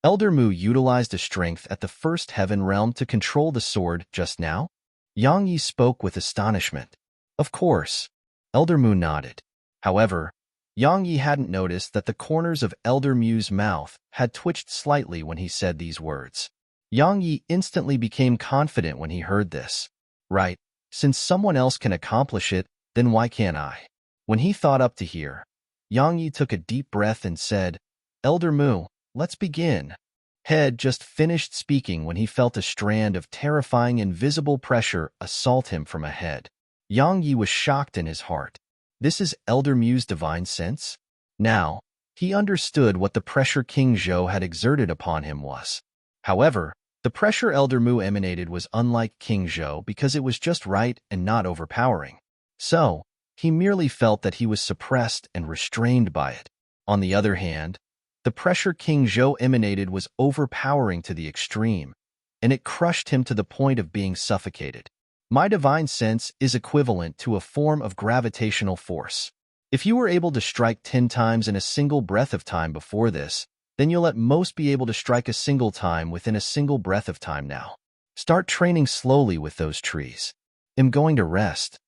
Elder Mu utilized a strength at the first heaven realm to control the sword just now? Yang Yi spoke with astonishment. Of course. Elder Mu nodded. However, Yang Yi hadn't noticed that the corners of Elder Mu's mouth had twitched slightly when he said these words. Yang Yi instantly became confident when he heard this. Right, since someone else can accomplish it, then why can't I? When he thought up to here, Yang Yi took a deep breath and said, "Elder Mu, let's begin." Had just finished speaking when he felt a strand of terrifying invisible pressure assault him from ahead. Yang Yi was shocked in his heart. This is Elder Mu's divine sense? Now, he understood what the pressure King Zhou had exerted upon him was. However, the pressure Elder Mu emanated was unlike King Zhou because it was just right and not overpowering. So, he merely felt that he was suppressed and restrained by it. On the other hand, the pressure King Zhou emanated was overpowering to the extreme, and it crushed him to the point of being suffocated. My divine sense is equivalent to a form of gravitational force. If you were able to strike 10 times in a single breath of time before this, then you'll at most be able to strike a single time within a single breath of time now. Start training slowly with those trees. I'm going to rest."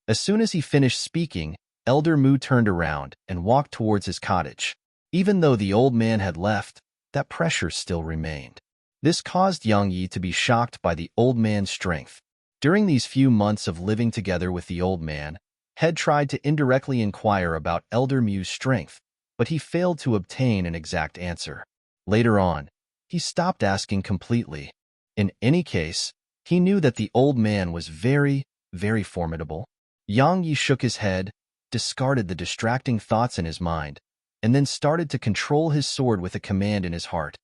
As soon as he finished speaking, Elder Mu turned around and walked towards his cottage. Even though the old man had left, that pressure still remained. This caused Yang Yi to be shocked by the old man's strength. During these few months of living together with the old man, Head tried to indirectly inquire about Elder Mu's strength, but he failed to obtain an exact answer. Later on, he stopped asking completely. In any case, he knew that the old man was very, very formidable. Yang Yi shook his head, discarded the distracting thoughts in his mind, and then started to control his sword with a command in his heart.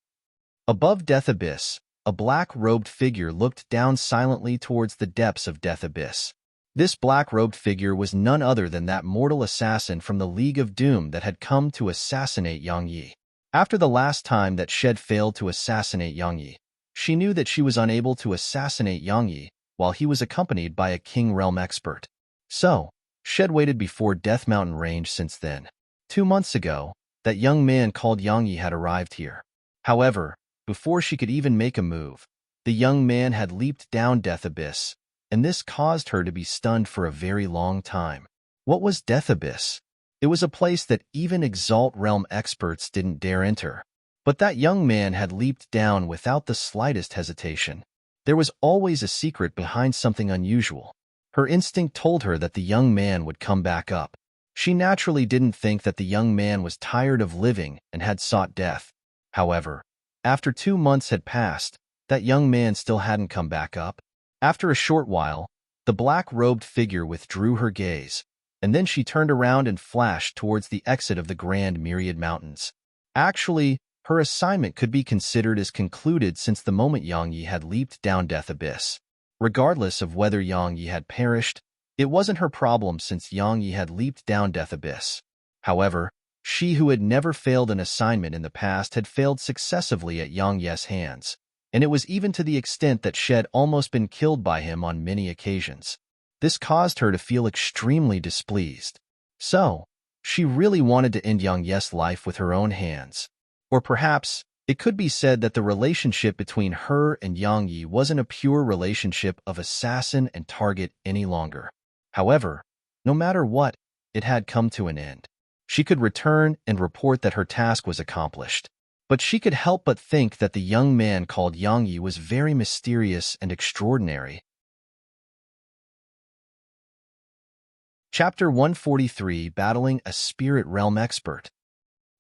Above Death Abyss, a black-robed figure looked down silently towards the depths of Death Abyss. This black-robed figure was none other than that mortal assassin from the League of Doom that had come to assassinate Yang Yi. After the last time that Shed failed to assassinate Yang Yi, she knew that she was unable to assassinate Yang Yi while he was accompanied by a King Realm expert. So, Shed waited before Death Mountain Range since then. 2 months ago, that young man called Yang Yi had arrived here. However, before she could even make a move, the young man had leaped down Death Abyss, and this caused her to be stunned for a very long time. What was Death Abyss? It was a place that even Exalt Realm experts didn't dare enter. But that young man had leaped down without the slightest hesitation. There was always a secret behind something unusual. Her instinct told her that the young man would come back up. She naturally didn't think that the young man was tired of living and had sought death. However, after 2 months had passed, that young man still hadn't come back up. After a short while, the black-robed figure withdrew her gaze, and then she turned around and flashed towards the exit of the Grand Myriad Mountains. Actually, her assignment could be considered as concluded since the moment Yang Yi had leaped down Death Abyss. Regardless of whether Yang Yi had perished, it wasn't her problem since Yang Yi had leaped down Death Abyss. However, she who had never failed an assignment in the past had failed successively at Yang Yi's hands, and it was even to the extent that she had almost been killed by him on many occasions. This caused her to feel extremely displeased. So, she really wanted to end Yang Yi's life with her own hands. Or perhaps, it could be said that the relationship between her and Yang Yi wasn't a pure relationship of assassin and target any longer. However, no matter what, it had come to an end. She could return and report that her task was accomplished. But she could help but think that the young man called Yang Yi was very mysterious and extraordinary. Chapter 143, Battling a Spirit Realm Expert.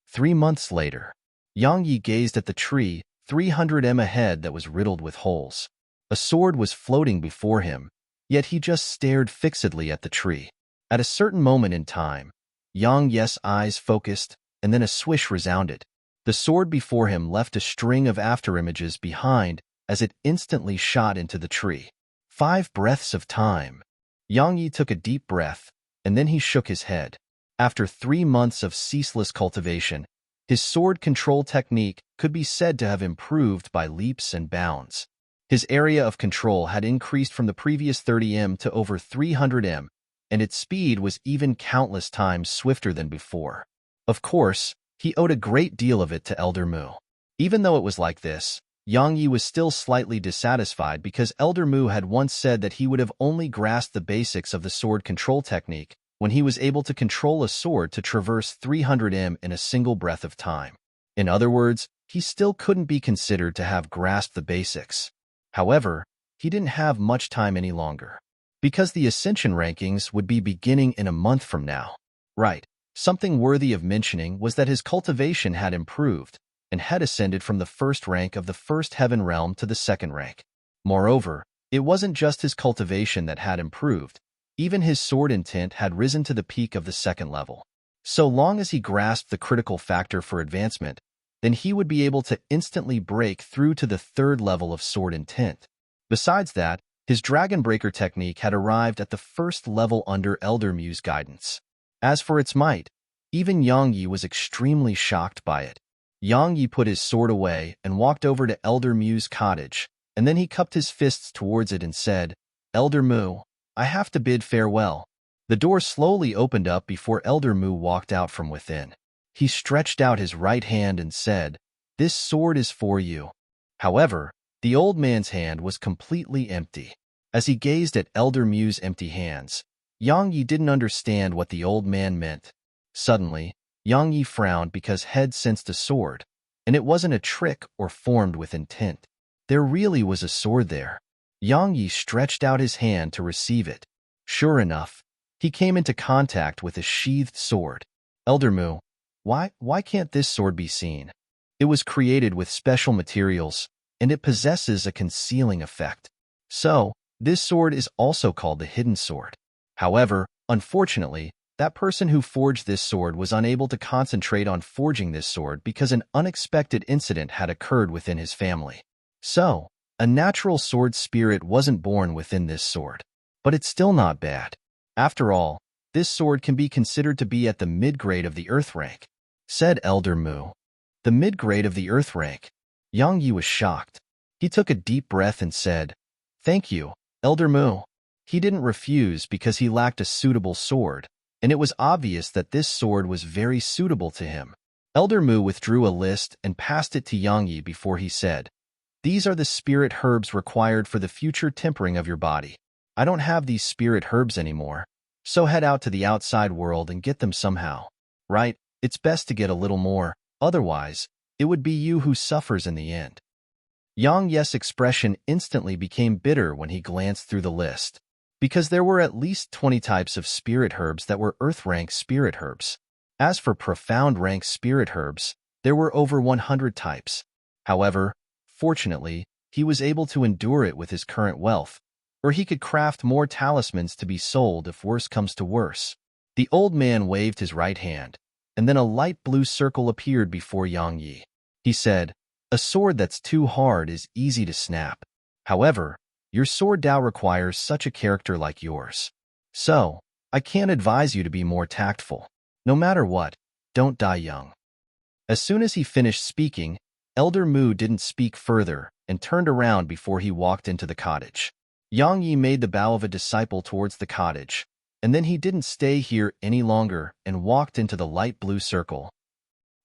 3 months later, Yang Yi gazed at the tree 300 m ahead that was riddled with holes. A sword was floating before him, yet he just stared fixedly at the tree. At a certain moment in time, Yang Yi's eyes focused, and then a swish resounded. The sword before him left a string of afterimages behind as it instantly shot into the tree. 5 breaths of time. Yang Yi took a deep breath, and then he shook his head. After 3 months of ceaseless cultivation, his sword control technique could be said to have improved by leaps and bounds. His area of control had increased from the previous 30 m to over 300 m, and its speed was even countless times swifter than before. Of course, he owed a great deal of it to Elder Mu. Even though it was like this, Yang Yi was still slightly dissatisfied because Elder Mu had once said that he would have only grasped the basics of the sword control technique when he was able to control a sword to traverse 300 m in a single breath of time. In other words, he still couldn't be considered to have grasped the basics. However, he didn't have much time any longer, because the Ascension rankings would be beginning in a month from now. Right, something worthy of mentioning was that his cultivation had improved, and had ascended from the first rank of the first heaven realm to the second rank. Moreover, it wasn't just his cultivation that had improved, even his sword intent had risen to the peak of the second level. So long as he grasped the critical factor for advancement, then he would be able to instantly break through to the third level of sword intent. Besides that, his Dragon Breaker technique had arrived at the first level under Elder Mu's guidance. As for its might, even Yang Yi was extremely shocked by it. Yang Yi put his sword away and walked over to Elder Mu's cottage, and then he cupped his fists towards it and said, "Elder Mu, I have to bid farewell." The door slowly opened up before Elder Mu walked out from within. He stretched out his right hand and said, "This sword is for you." However, the old man's hand was completely empty. As he gazed at Elder Mu's empty hands, Yang Yi didn't understand what the old man meant. Suddenly, Yang Yi frowned because Head sensed a sword, and it wasn't a trick or formed with intent. There really was a sword there. Yang Yi stretched out his hand to receive it. Sure enough, he came into contact with a sheathed sword. "Elder Mu, why can't this sword be seen? It was created with special materials, and it possesses a concealing effect. So, this sword is also called the Hidden Sword. However, unfortunately, that person who forged this sword was unable to concentrate on forging this sword because an unexpected incident had occurred within his family. So, a natural sword spirit wasn't born within this sword. But it's still not bad. After all, this sword can be considered to be at the mid-grade of the Earth rank," said Elder Mu. "The mid-grade of the Earth rank?" Yang Yi was shocked. He took a deep breath and said, "Thank you, Elder Mu." He didn't refuse because he lacked a suitable sword, and it was obvious that this sword was very suitable to him. Elder Mu withdrew a list and passed it to Yang Yi before he said, "These are the spirit herbs required for the future tempering of your body. I don't have these spirit herbs anymore, so head out to the outside world and get them somehow. Right? It's best to get a little more, otherwise, it would be you who suffers in the end." Yang Yi's expression instantly became bitter when he glanced through the list, because there were at least 20 types of spirit herbs that were earth-rank spirit herbs. As for profound-rank spirit herbs, there were over 100 types. However, fortunately, he was able to endure it with his current wealth, or he could craft more talismans to be sold if worse comes to worse. The old man waved his right hand, and then a light blue circle appeared before Yang Yi. He said, "A sword that's too hard is easy to snap. However, your sword Tao requires such a character like yours. So, I can't advise you to be more tactful. No matter what, don't die young." As soon as he finished speaking, Elder Mu didn't speak further and turned around before he walked into the cottage. Yang Yi made the bow of a disciple towards the cottage, and then he didn't stay here any longer and walked into the light blue circle.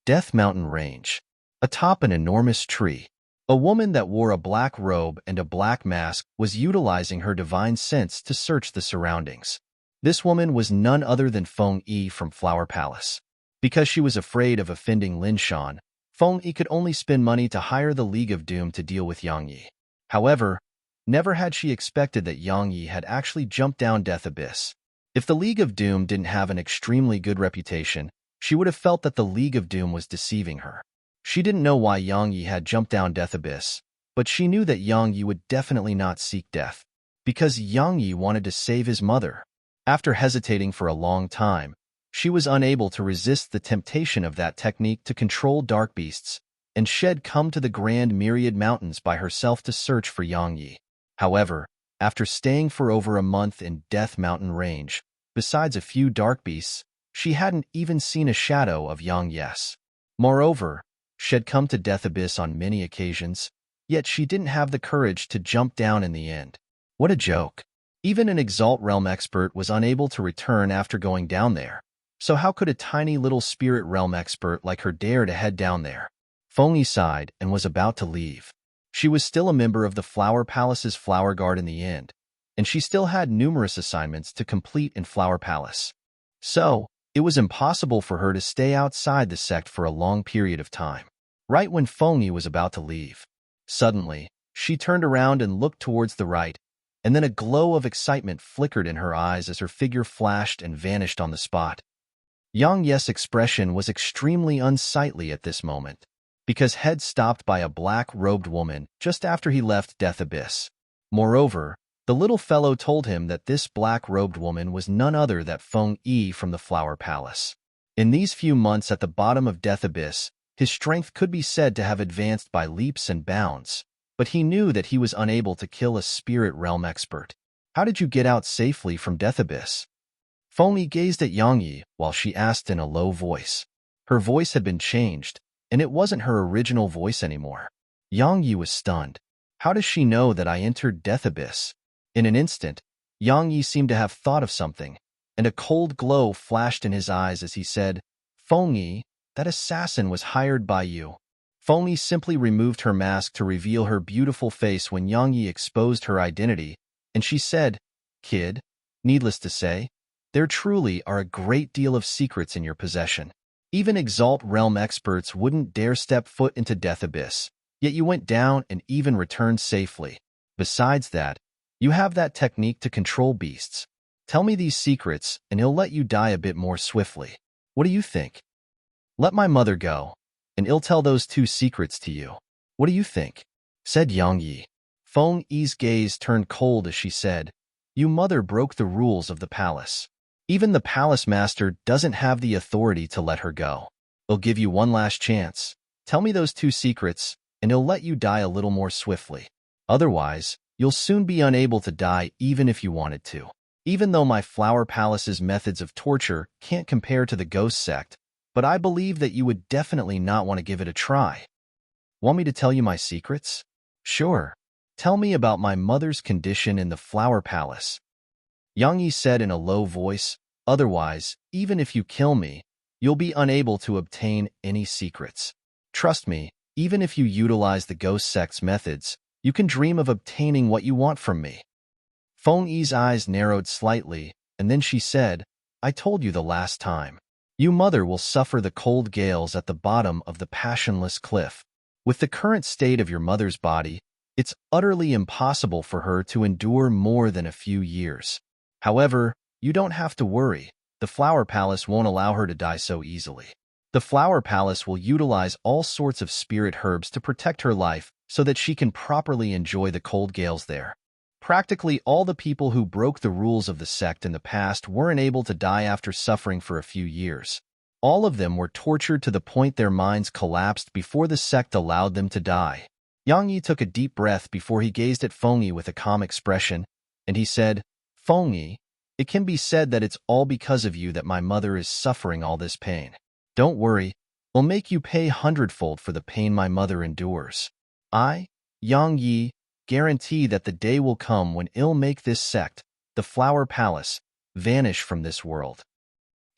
Death Mountain Range. Atop an enormous tree, a woman that wore a black robe and a black mask was utilizing her divine sense to search the surroundings. This woman was none other than Feng Yi from Flower Palace. Because she was afraid of offending Lin Shan, Feng Yi could only spend money to hire the League of Doom to deal with Yang Yi. However, never had she expected that Yang Yi had actually jumped down Death Abyss. If the League of Doom didn't have an extremely good reputation, she would have felt that the League of Doom was deceiving her. She didn't know why Yang Yi had jumped down Death Abyss, but she knew that Yang Yi would definitely not seek death, because Yang Yi wanted to save his mother. After hesitating for a long time, she was unable to resist the temptation of that technique to control dark beasts, and shed come to the Grand Myriad Mountains by herself to search for Yang Yi. However, after staying for over a month in Death Mountain Range, besides a few dark beasts, she hadn't even seen a shadow of Yang Yi. Moreover, she had come to Death Abyss on many occasions, yet she didn't have the courage to jump down in the end. What a joke. Even an Exalt Realm expert was unable to return after going down there, so how could a tiny little Spirit Realm expert like her dare to head down there? Feng Yi sighed and was about to leave. She was still a member of the Flower Palace's Flower Guard in the end, and she still had numerous assignments to complete in Flower Palace. So, it was impossible for her to stay outside the sect for a long period of time. Right when Feng Yi was about to leave, suddenly, she turned around and looked towards the right, and then a glow of excitement flickered in her eyes as her figure flashed and vanished on the spot. Yang Yi's expression was extremely unsightly at this moment, because head stopped by a black-robed woman just after he left Death Abyss. Moreover, the little fellow told him that this black-robed woman was none other than Feng Yi from the Flower Palace. In these few months at the bottom of Death Abyss, his strength could be said to have advanced by leaps and bounds, but he knew that he was unable to kill a Spirit Realm expert. "How did you get out safely from Death Abyss?" Feng Yi gazed at Yang Yi while she asked in a low voice. Her voice had been changed, and it wasn't her original voice anymore. Yang Yi was stunned. How does she know that I entered Death Abyss? In an instant, Yang Yi seemed to have thought of something, and a cold glow flashed in his eyes as he said, "Feng Yi, that assassin was hired by you." Feng Yi simply removed her mask to reveal her beautiful face when Yang Yi exposed her identity, and she said, "Kid, needless to say, there truly are a great deal of secrets in your possession. Even Exalt Realm experts wouldn't dare step foot into Death Abyss, yet you went down and even returned safely. Besides that, you have that technique to control beasts. Tell me these secrets, and he'll let you die a bit more swiftly. What do you think? Let my mother go, and he'll tell those 2 secrets to you. What do you think?" said Yang Yi. Feng Yi's gaze turned cold as she said, "Your mother broke the rules of the palace. Even the palace master doesn't have the authority to let her go. He'll give you one last chance. Tell me those 2 secrets, and he'll let you die a little more swiftly. Otherwise, you'll soon be unable to die even if you wanted to. Even though my Flower Palace's methods of torture can't compare to the Ghost Sect, but I believe that you would definitely not want to give it a try. Want me to tell you my secrets? Sure. Tell me about my mother's condition in the Flower Palace. Yang Yi said in a low voice. Otherwise, even if you kill me, you'll be unable to obtain any secrets. Trust me, even if you utilize the ghost sect's methods, you can dream of obtaining what you want from me. Feng Yi's eyes narrowed slightly, and then she said, I told you the last time. You mother will suffer the cold gales at the bottom of the passionless cliff. With the current state of your mother's body, it's utterly impossible for her to endure more than a few years. However, you don't have to worry. The Flower Palace won't allow her to die so easily. The Flower Palace will utilize all sorts of spirit herbs to protect her life so that she can properly enjoy the cold gales there. Practically all the people who broke the rules of the sect in the past weren't able to die after suffering for a few years. All of them were tortured to the point their minds collapsed before the sect allowed them to die. Yang Yi took a deep breath before he gazed at Feng Yi with a calm expression, and he said, Feng Yi, it can be said that it's all because of you that my mother is suffering all this pain. Don't worry, I'll make you pay hundredfold for the pain my mother endures. I, Yang Yi, guarantee that the day will come when I'll make this sect, the Flower Palace, vanish from this world.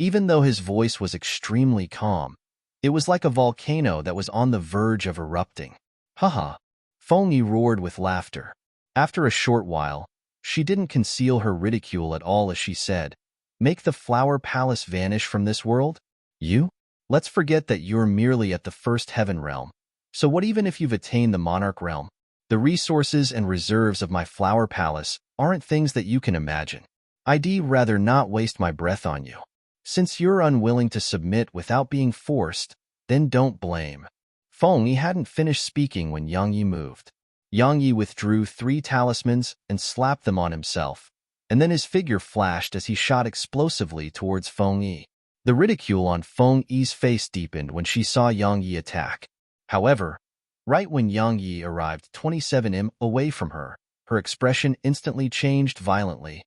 Even though his voice was extremely calm, it was like a volcano that was on the verge of erupting. Haha! Feng Yi roared with laughter. After a short while, she didn't conceal her ridicule at all as she said, Make the Flower Palace vanish from this world? You? Let's forget that you're merely at the first heaven realm. So what even if you've attained the monarch realm? The resources and reserves of my Flower Palace aren't things that you can imagine. I'd rather not waste my breath on you. Since you're unwilling to submit without being forced, then don't blame. Feng Yi hadn't finished speaking when Yang Yi moved. Yang Yi withdrew 3 talismans and slapped them on himself, and then his figure flashed as he shot explosively towards Feng Yi. The ridicule on Feng Yi's face deepened when she saw Yang Yi attack. However, right when Yang Yi arrived 27 m away from her, her expression instantly changed violently.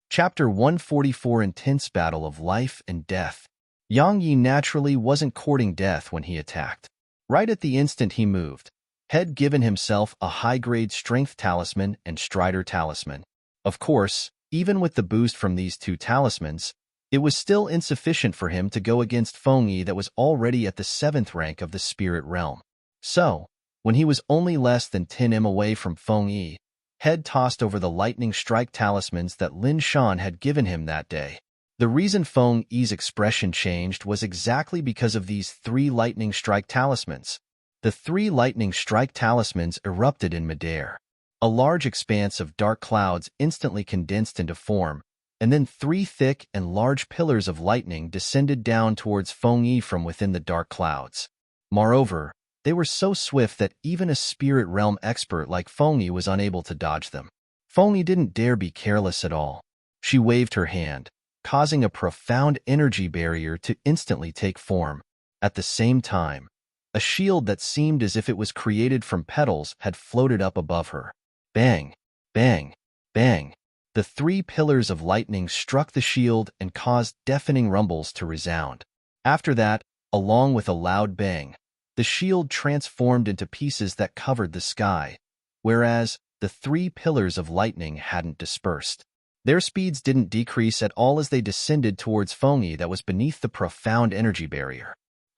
Chapter 144 Intense Battle of Life and Death. Yang Yi naturally wasn't courting death when he attacked. Right at the instant he moved, had given himself a high-grade Strength Talisman and Strider Talisman. Of course, even with the boost from these 2 talismans, it was still insufficient for him to go against Feng Yi that was already at the 7th rank of the Spirit Realm. So, when he was only less than 10 m away from Feng Yi, Head tossed over the lightning strike talismans that Lin Shan had given him that day. The reason Feng Yi's expression changed was exactly because of these 3 lightning strike talismans. The 3 lightning strike talismans erupted in midair. A large expanse of dark clouds instantly condensed into form, and then 3 thick and large pillars of lightning descended down towards Feng Yi from within the dark clouds. Moreover, they were so swift that even a spirit realm expert like Feng Yi was unable to dodge them. Feng Yi didn't dare be careless at all. She waved her hand, causing a profound energy barrier to instantly take form. At the same time, a shield that seemed as if it was created from petals had floated up above her. Bang! Bang! Bang! The 3 pillars of lightning struck the shield and caused deafening rumbles to resound. After that, along with a loud bang, the shield transformed into pieces that covered the sky, whereas the 3 pillars of lightning hadn't dispersed. Their speeds didn't decrease at all as they descended towards Feng Yi that was beneath the profound energy barrier.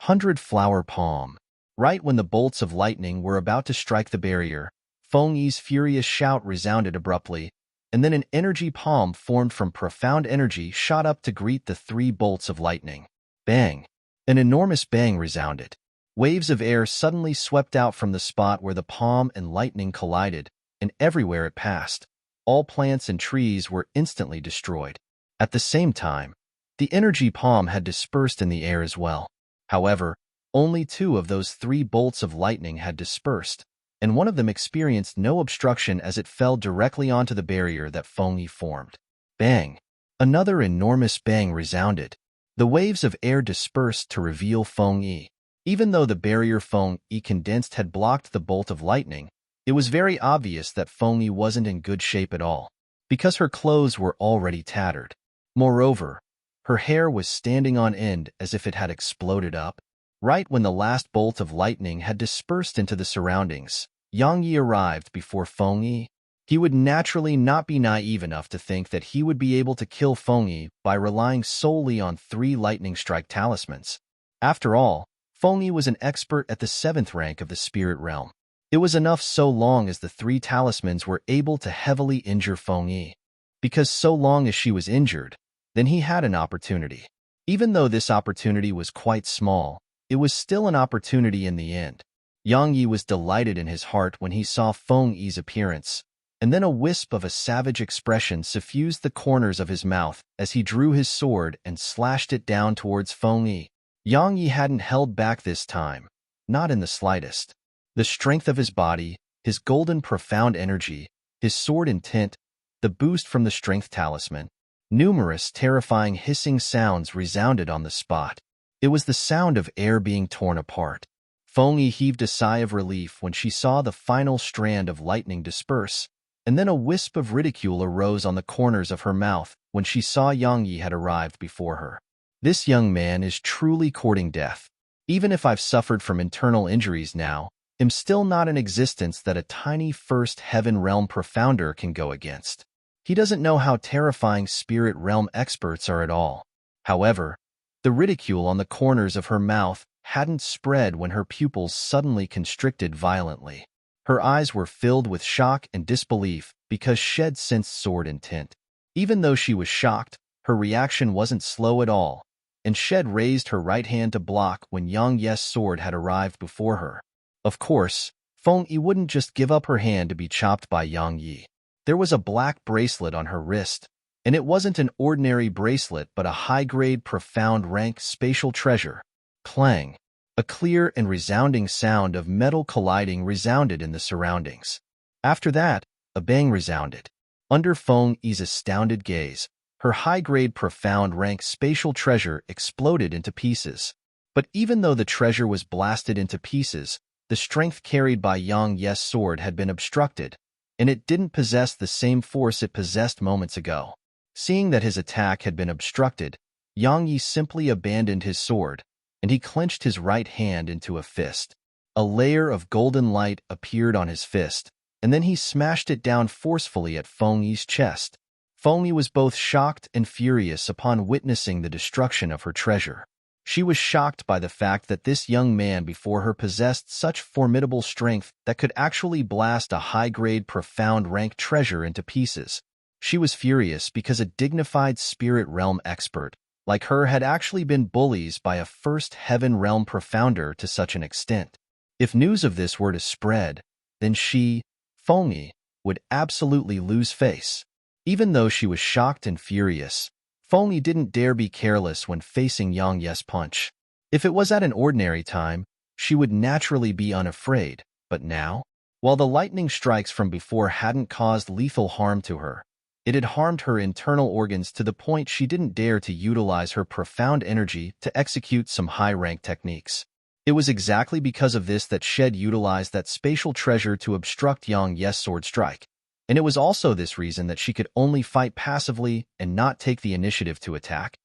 100 Flower Palm. Right when the bolts of lightning were about to strike the barrier, Feng Yi's furious shout resounded abruptly, and then an energy palm formed from profound energy shot up to greet the 3 bolts of lightning. Bang! An enormous bang resounded. Waves of air suddenly swept out from the spot where the palm and lightning collided, and everywhere it passed, all plants and trees were instantly destroyed. At the same time, the energy palm had dispersed in the air as well. However, only 2 of those 3 bolts of lightning had dispersed, and one of them experienced no obstruction as it fell directly onto the barrier that Feng Yi formed. Bang! Another enormous bang resounded. The waves of air dispersed to reveal Feng Yi. Even though the barrier Feng Yi condensed had blocked the bolt of lightning, it was very obvious that Feng Yi wasn't in good shape at all, because her clothes were already tattered. Moreover, her hair was standing on end as if it had exploded up. Right when the last bolt of lightning had dispersed into the surroundings, Yang Yi arrived before Feng Yi. He would naturally not be naive enough to think that he would be able to kill Feng Yi by relying solely on 3 lightning strike talismans. After all, Feng Yi was an expert at the 7th rank of the spirit realm. It was enough so long as the 3 talismans were able to heavily injure Feng Yi. Because so long as she was injured, then he had an opportunity. Even though this opportunity was quite small, it was still an opportunity in the end. Yang Yi was delighted in his heart when he saw Feng Yi's appearance, and then a wisp of a savage expression suffused the corners of his mouth as he drew his sword and slashed it down towards Feng Yi. Yang Yi hadn't held back this time, not in the slightest. The strength of his body, his golden profound energy, his sword intent, the boost from the strength talisman. Numerous terrifying hissing sounds resounded on the spot. It was the sound of air being torn apart. Feng Yi heaved a sigh of relief when she saw the final strand of lightning disperse, and then a wisp of ridicule arose on the corners of her mouth when she saw Yang Yi had arrived before her. This young man is truly courting death. Even if I've suffered from internal injuries now, I'm still not in existence that a tiny first heaven realm profounder can go against. He doesn't know how terrifying spirit realm experts are at all. However, the ridicule on the corners of her mouth hadn't spread when her pupils suddenly constricted violently. Her eyes were filled with shock and disbelief because Shed sensed sword intent. Even though she was shocked, her reaction wasn't slow at all, and Shed raised her right hand to block when Yang Yi's sword had arrived before her. Of course, Feng Yi wouldn't just give up her hand to be chopped by Yang Yi. There was a black bracelet on her wrist, and it wasn't an ordinary bracelet but a high-grade profound rank spatial treasure. Clang! A clear and resounding sound of metal colliding resounded in the surroundings. After that, a bang resounded. Under Feng Yi's astounded gaze, her high-grade profound rank spatial treasure exploded into pieces. But even though the treasure was blasted into pieces, the strength carried by Yang Yi's sword had been obstructed, and it didn't possess the same force it possessed moments ago. Seeing that his attack had been obstructed, Yang Yi simply abandoned his sword, and he clenched his right hand into a fist. A layer of golden light appeared on his fist, and then he smashed it down forcefully at Feng Yi's chest. Feng Yi was both shocked and furious upon witnessing the destruction of her treasure. She was shocked by the fact that this young man before her possessed such formidable strength that could actually blast a high-grade profound rank treasure into pieces. She was furious because a dignified spirit realm expert like her had actually been bullied by a first heaven realm profounder to such an extent. If news of this were to spread, then she, Feng Yi, would absolutely lose face. Even though she was shocked and furious, Feng Yi didn't dare be careless when facing Yang Yi's punch. If it was at an ordinary time, she would naturally be unafraid, but now, while the lightning strikes from before hadn't caused lethal harm to her, it had harmed her internal organs to the point she didn't dare to utilize her profound energy to execute some high-rank techniques. It was exactly because of this that Shed utilized that spatial treasure to obstruct Yang Yi's sword strike, and it was also this reason that she could only fight passively and not take the initiative to attack.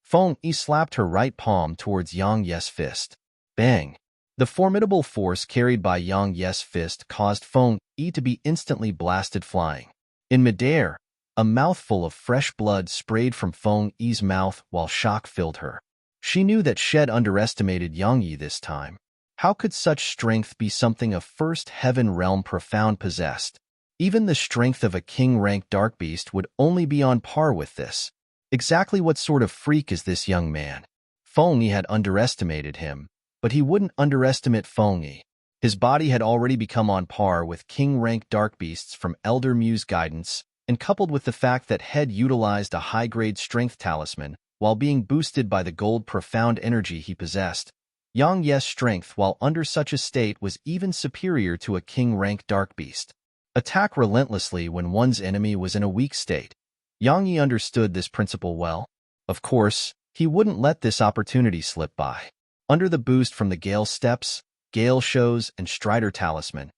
Feng Yi slapped her right palm towards Yang Yi's fist. Bang! The formidable force carried by Yang Yi's fist caused Feng Yi to be instantly blasted flying. In midair, a mouthful of fresh blood sprayed from Feng Yi's mouth while shock filled her. She knew that Shed underestimated Yang Yi this time. How could such strength be something a first heaven realm profound possessed? Even the strength of a king-rank dark beast would only be on par with this. Exactly what sort of freak is this young man? Feng Yi had underestimated him, but he wouldn't underestimate Feng Yi. His body had already become on par with king-rank dark beasts from Elder Muse guidance, and coupled with the fact that Head utilized a high-grade strength talisman while being boosted by the gold profound energy he possessed, Yang Yi's strength while under such a state was even superior to a king-rank dark beast. Attack relentlessly when one's enemy was in a weak state. Yang Yi understood this principle well. Of course, he wouldn't let this opportunity slip by. Under the boost from the Gale Steps, Gale Shows, and Strider Talisman,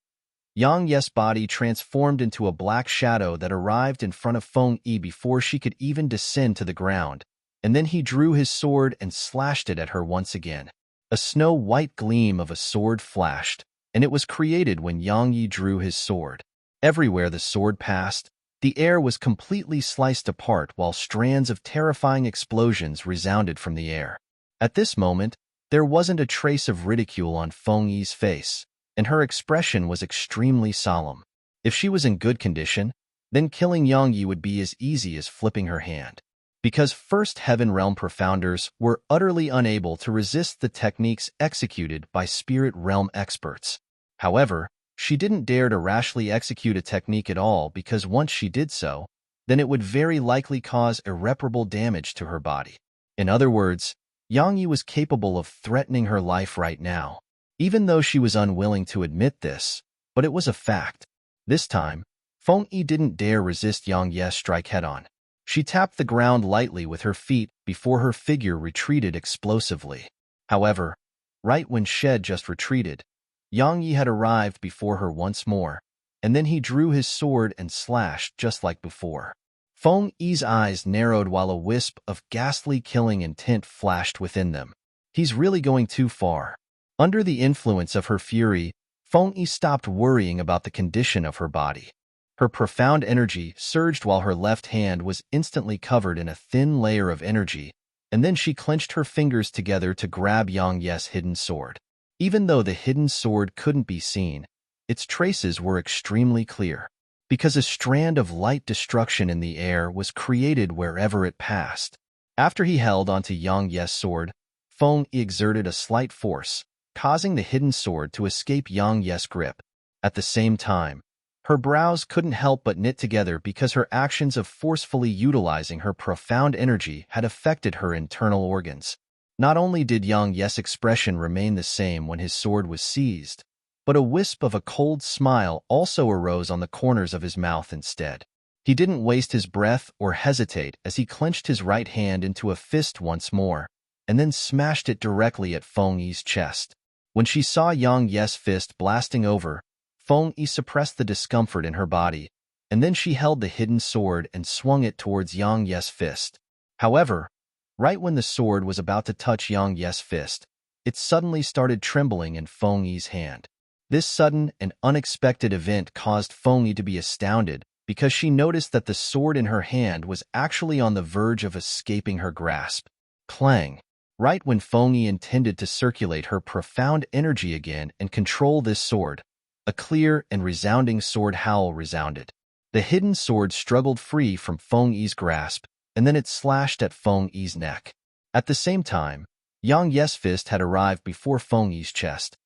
Yang Yi's body transformed into a black shadow that arrived in front of Feng Yi before she could even descend to the ground, and then he drew his sword and slashed it at her once again. A snow-white gleam of a sword flashed, and it was created when Yang Yi drew his sword. Everywhere the sword passed, the air was completely sliced apart while strands of terrifying explosions resounded from the air. At this moment, there wasn't a trace of ridicule on Feng Yi's face, and her expression was extremely solemn. If she was in good condition, then killing Yang Yi would be as easy as flipping her hand. Because First Heaven Realm Profounders were utterly unable to resist the techniques executed by Spirit Realm experts. However, she didn't dare to rashly execute a technique at all because once she did so, then it would very likely cause irreparable damage to her body. In other words, Yang Yi was capable of threatening her life right now, even though she was unwilling to admit this, but it was a fact. This time, Feng Yi didn't dare resist Yang Yi's strike head-on. She tapped the ground lightly with her feet before her figure retreated explosively. However, right when Shed just retreated, Yang Yi had arrived before her once more, and then he drew his sword and slashed just like before. Feng Yi's eyes narrowed while a wisp of ghastly killing intent flashed within them. He's really going too far. Under the influence of her fury, Feng Yi stopped worrying about the condition of her body. Her profound energy surged while her left hand was instantly covered in a thin layer of energy, and then she clenched her fingers together to grab Yang Yi's hidden sword. Even though the hidden sword couldn't be seen, its traces were extremely clear, because a strand of light destruction in the air was created wherever it passed. After he held onto Yang Yi's sword, Feng Yi exerted a slight force, causing the hidden sword to escape Yang Yi's grip. At the same time, her brows couldn't help but knit together because her actions of forcefully utilizing her profound energy had affected her internal organs. Not only did Yang Yi's expression remain the same when his sword was seized, but a wisp of a cold smile also arose on the corners of his mouth instead. He didn't waste his breath or hesitate as he clenched his right hand into a fist once more, and then smashed it directly at Feng Yi's chest. When she saw Yang Yi's fist blasting over, Feng Yi suppressed the discomfort in her body, and then she held the hidden sword and swung it towards Yang Yi's fist. However, right when the sword was about to touch Yang Yi's fist, it suddenly started trembling in Feng Yi's hand. This sudden and unexpected event caused Feng Yi to be astounded because she noticed that the sword in her hand was actually on the verge of escaping her grasp. Clang! Right when Feng Yi intended to circulate her profound energy again and control this sword, a clear and resounding sword howl resounded. The hidden sword struggled free from Feng Yi's grasp, and then it slashed at Feng Yi's neck. At the same time, Yang Yi's fist had arrived before Feng Yi's chest.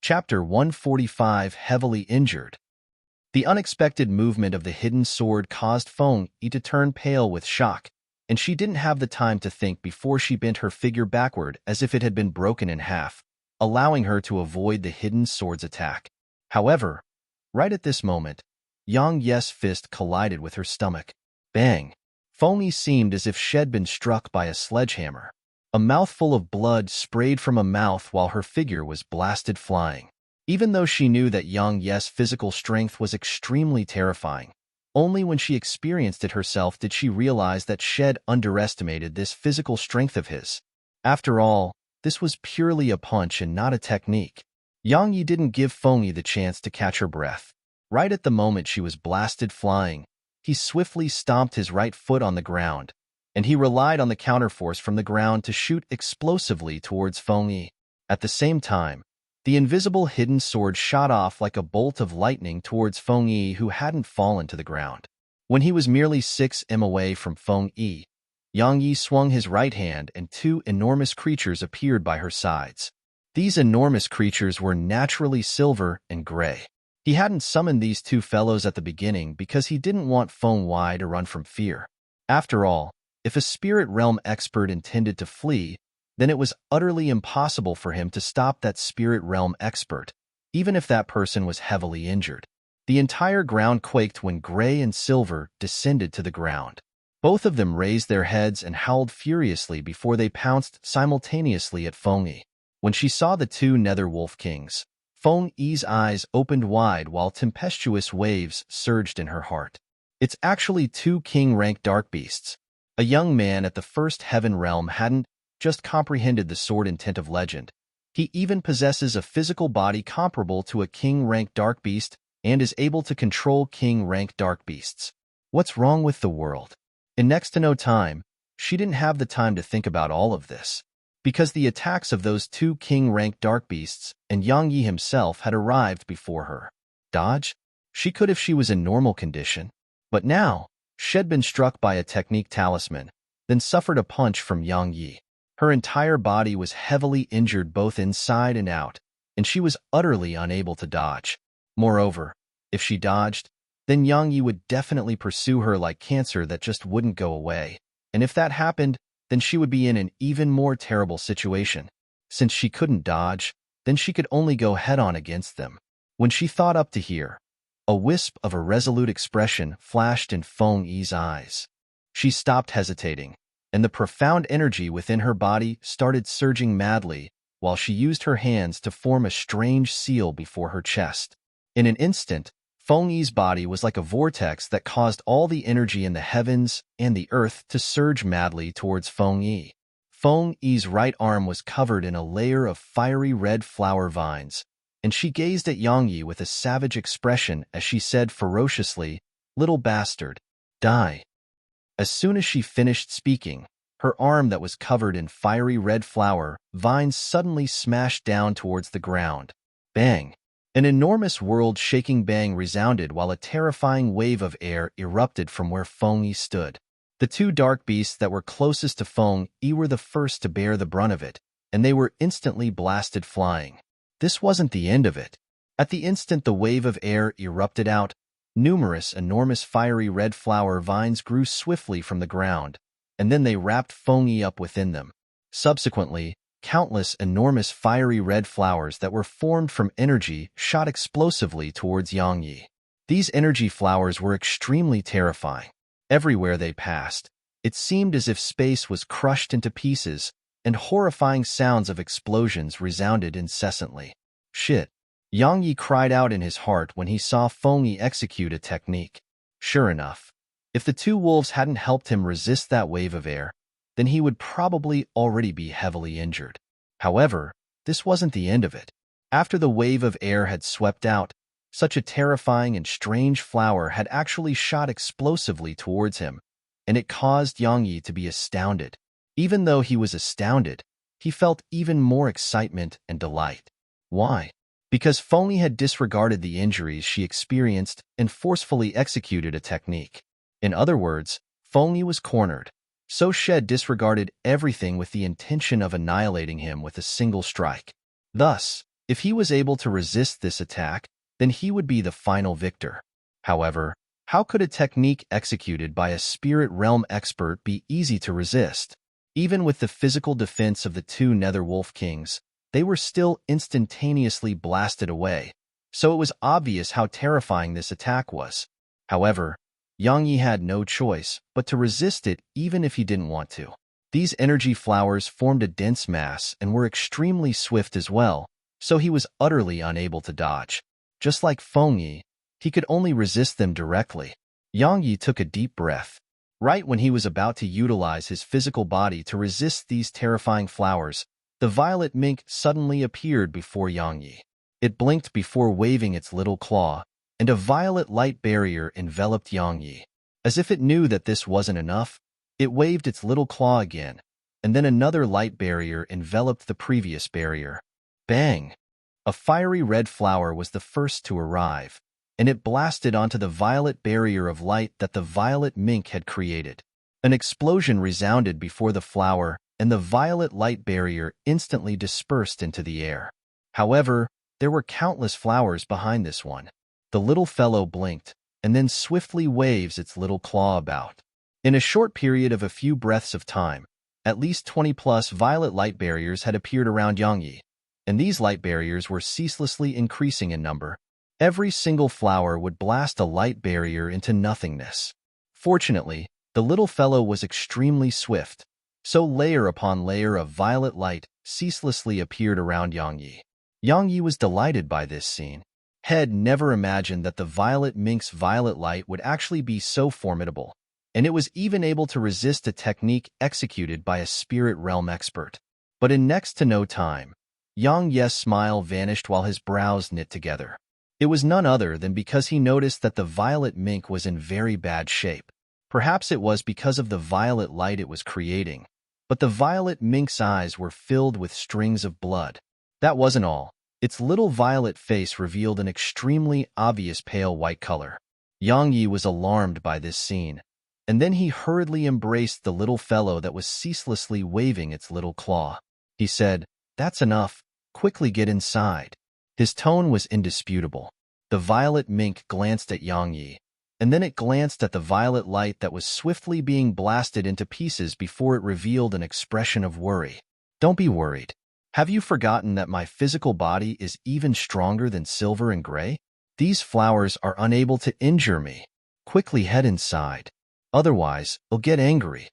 Chapter 145 Heavily Injured. The unexpected movement of the hidden sword caused Feng Yi to turn pale with shock, and she didn't have the time to think before she bent her figure backward as if it had been broken in half, allowing her to avoid the hidden sword's attack. However, right at this moment, Yang Yi's fist collided with her stomach. Bang! Feng Yi seemed as if she'd been struck by a sledgehammer. A mouthful of blood sprayed from her mouth while her figure was blasted flying. Even though she knew that Yang Yi's physical strength was extremely terrifying, only when she experienced it herself did she realize that Shed underestimated this physical strength of his. After all, this was purely a punch and not a technique. Yang Yi didn't give Feng Yi the chance to catch her breath. Right at the moment she was blasted flying, he swiftly stomped his right foot on the ground, and he relied on the counterforce from the ground to shoot explosively towards Feng Yi. At the same time, the invisible hidden sword shot off like a bolt of lightning towards Feng Yi, who hadn't fallen to the ground. When he was merely 6 m away from Feng Yi, Yang Yi swung his right hand and 2 enormous creatures appeared by her sides. These enormous creatures were naturally silver and gray. He hadn't summoned these 2 fellows at the beginning because he didn't want Feng Yi to run from fear. After all, if a spirit realm expert intended to flee, then it was utterly impossible for him to stop that spirit realm expert, even if that person was heavily injured. The entire ground quaked when Gray and Silver descended to the ground. Both of them raised their heads and howled furiously before they pounced simultaneously at Feng Yi. When she saw the 2 Nether Wolf Kings, Feng Yi's eyes opened wide while tempestuous waves surged in her heart. It's actually 2 king-rank dark beasts. A young man at the First Heaven Realm hadn't just comprehended the sword intent of legend. He even possesses a physical body comparable to a king-rank dark beast and is able to control king-rank dark beasts. What's wrong with the world? In next to no time, she didn't have the time to think about all of this, because the attacks of those two king-rank dark beasts and Yang Yi himself had arrived before her. Dodge? She could if she was in normal condition, but now, she had been struck by a technique talisman, then suffered a punch from Yang Yi. Her entire body was heavily injured both inside and out, and she was utterly unable to dodge. Moreover, if she dodged, then Yang Yi would definitely pursue her like cancer that just wouldn't go away. And if that happened, then she would be in an even more terrible situation. Since she couldn't dodge, then she could only go head-on against them. When she thought up to here, a wisp of a resolute expression flashed in Feng Yi's eyes. She stopped hesitating, and the profound energy within her body started surging madly while she used her hands to form a strange seal before her chest. In an instant, Feng Yi's body was like a vortex that caused all the energy in the heavens and the earth to surge madly towards Feng Yi. Feng Yi's right arm was covered in a layer of fiery red flower vines, and she gazed at Yang Yi with a savage expression as she said ferociously, "Little bastard, die." As soon as she finished speaking, her arm that was covered in fiery red flower vines suddenly smashed down towards the ground. Bang! An enormous world-shaking bang resounded while a terrifying wave of air erupted from where Feng Yi stood. The two dark beasts that were closest to Feng Yi were the first to bear the brunt of it, and they were instantly blasted flying. This wasn't the end of it. At the instant the wave of air erupted out, numerous enormous fiery red flower vines grew swiftly from the ground, and then they wrapped Feng Yi up within them. Subsequently, countless enormous fiery red flowers that were formed from energy shot explosively towards Yang Yi. These energy flowers were extremely terrifying. Everywhere they passed, it seemed as if space was crushed into pieces, and horrifying sounds of explosions resounded incessantly. Shit! Yang Yi cried out in his heart when he saw Feng Yi execute a technique. Sure enough, if the two wolves hadn't helped him resist that wave of air, then he would probably already be heavily injured. However, this wasn't the end of it. After the wave of air had swept out, such a terrifying and strange flower had actually shot explosively towards him, and it caused Yang Yi to be astounded. Even though he was astounded, he felt even more excitement and delight. Why? Because Feng Yi had disregarded the injuries she experienced and forcefully executed a technique. In other words, Feng Yi was cornered. So she had disregarded everything with the intention of annihilating him with a single strike. Thus, if he was able to resist this attack, then he would be the final victor. However, how could a technique executed by a spirit realm expert be easy to resist? Even with the physical defense of the two Nether Wolf Kings, they were still instantaneously blasted away, so it was obvious how terrifying this attack was. However, Yang Yi had no choice but to resist it even if he didn't want to. These energy flowers formed a dense mass and were extremely swift as well, so he was utterly unable to dodge. Just like Feng Yi, he could only resist them directly. Yang Yi took a deep breath. Right when he was about to utilize his physical body to resist these terrifying flowers, the violet mink suddenly appeared before Yang Yi. It blinked before waving its little claw, and a violet light barrier enveloped Yang Yi. As if it knew that this wasn't enough, it waved its little claw again, and then another light barrier enveloped the previous barrier. Bang! A fiery red flower was the first to arrive, and it blasted onto the violet barrier of light that the violet mink had created. An explosion resounded before the flower, and the violet light barrier instantly dispersed into the air. However, there were countless flowers behind this one. The little fellow blinked, and then swiftly waves its little claw about. In a short period of a few breaths of time, at least 20+ violet light barriers had appeared around Yang Yi, and these light barriers were ceaselessly increasing in number. Every single flower would blast a light barrier into nothingness. Fortunately, the little fellow was extremely swift, so layer upon layer of violet light ceaselessly appeared around Yang Yi. Yang Yi was delighted by this scene. Had never imagined that the violet mink's violet light would actually be so formidable, and it was even able to resist a technique executed by a spirit realm expert. But in next to no time, Yang Ye's smile vanished while his brows knit together. It was none other than because he noticed that the violet mink was in very bad shape. Perhaps it was because of the violet light it was creating, but the violet mink's eyes were filled with strings of blood. That wasn't all. Its little violet face revealed an extremely obvious pale white color. Yang Yi was alarmed by this scene, and then he hurriedly embraced the little fellow that was ceaselessly waving its little claw. He said, "That's enough. Quickly get inside." His tone was indisputable. The violet mink glanced at Yang Yi, and then it glanced at the violet light that was swiftly being blasted into pieces before it revealed an expression of worry. "Don't be worried. Have you forgotten that my physical body is even stronger than silver and gray? These flowers are unable to injure me. Quickly head inside. Otherwise, I'll get angry."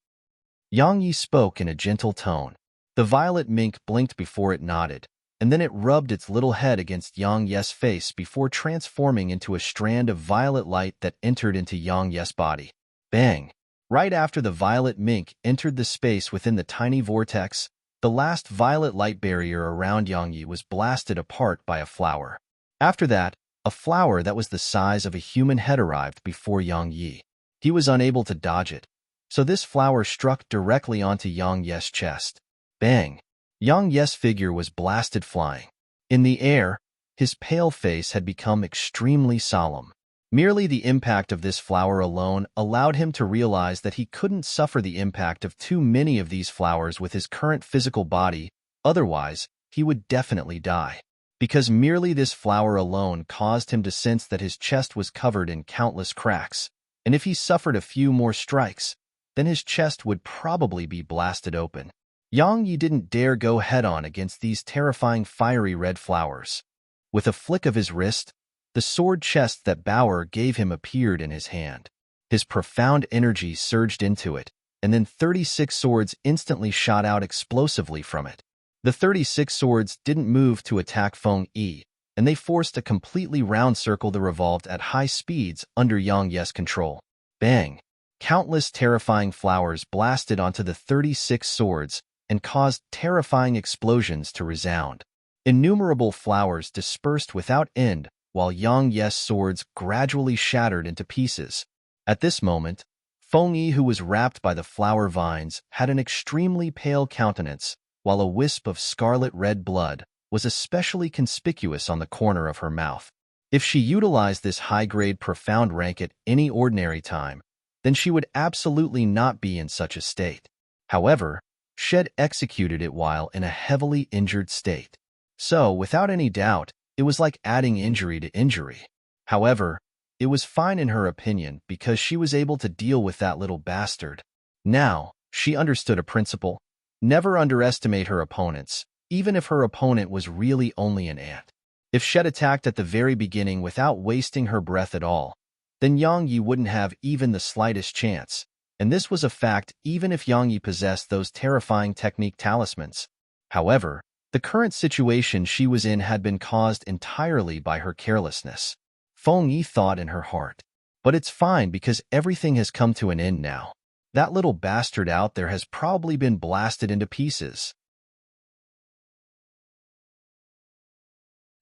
Yang Yi spoke in a gentle tone. The violet mink blinked before it nodded, and then it rubbed its little head against Yang Ye's face before transforming into a strand of violet light that entered into Yang Ye's body. Bang! Right after the violet mink entered the space within the tiny vortex, the last violet light barrier around Yang Yi was blasted apart by a flower. After that, a flower that was the size of a human head arrived before Yang Yi. He was unable to dodge it, so this flower struck directly onto Yang Ye's chest. Bang! Yang Ye's figure was blasted flying. In the air, his pale face had become extremely solemn. Merely the impact of this flower alone allowed him to realize that he couldn't suffer the impact of too many of these flowers with his current physical body, otherwise, he would definitely die. Because merely this flower alone caused him to sense that his chest was covered in countless cracks, and if he suffered a few more strikes, then his chest would probably be blasted open. Yang Yi didn't dare go head-on against these terrifying fiery red flowers. With a flick of his wrist, the sword chest that Bauer gave him appeared in his hand. His profound energy surged into it, and then 36 swords instantly shot out explosively from it. The 36 swords didn't move to attack Feng Yi, and they forced a completely round circle that revolved at high speeds under Yang Ye's control. Bang! Countless terrifying flowers blasted onto the 36 swords and caused terrifying explosions to resound. Innumerable flowers dispersed without end, while Yang Ye's swords gradually shattered into pieces. At this moment, Feng Yi, who was wrapped by the flower vines, had an extremely pale countenance, while a wisp of scarlet-red blood was especially conspicuous on the corner of her mouth. If she utilized this high-grade profound rank at any ordinary time, then she would absolutely not be in such a state. However, Shed executed it while in a heavily injured state. So, without any doubt, it was like adding injury to injury. However, it was fine in her opinion because she was able to deal with that little bastard. Now, she understood a principle: never underestimate her opponents, even if her opponent was really only an ant. If Shed attacked at the very beginning without wasting her breath at all, then Yang Yi wouldn't have even the slightest chance. And this was a fact even if Yang Yi possessed those terrifying technique talismans. However, the current situation she was in had been caused entirely by her carelessness. Feng Yi thought in her heart. But it's fine because everything has come to an end now. That little bastard out there has probably been blasted into pieces.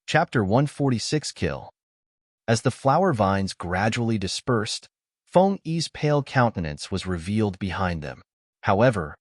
Chapter 146 Kill. As the flower vines gradually dispersed, Feng Yi's pale countenance was revealed behind them. However,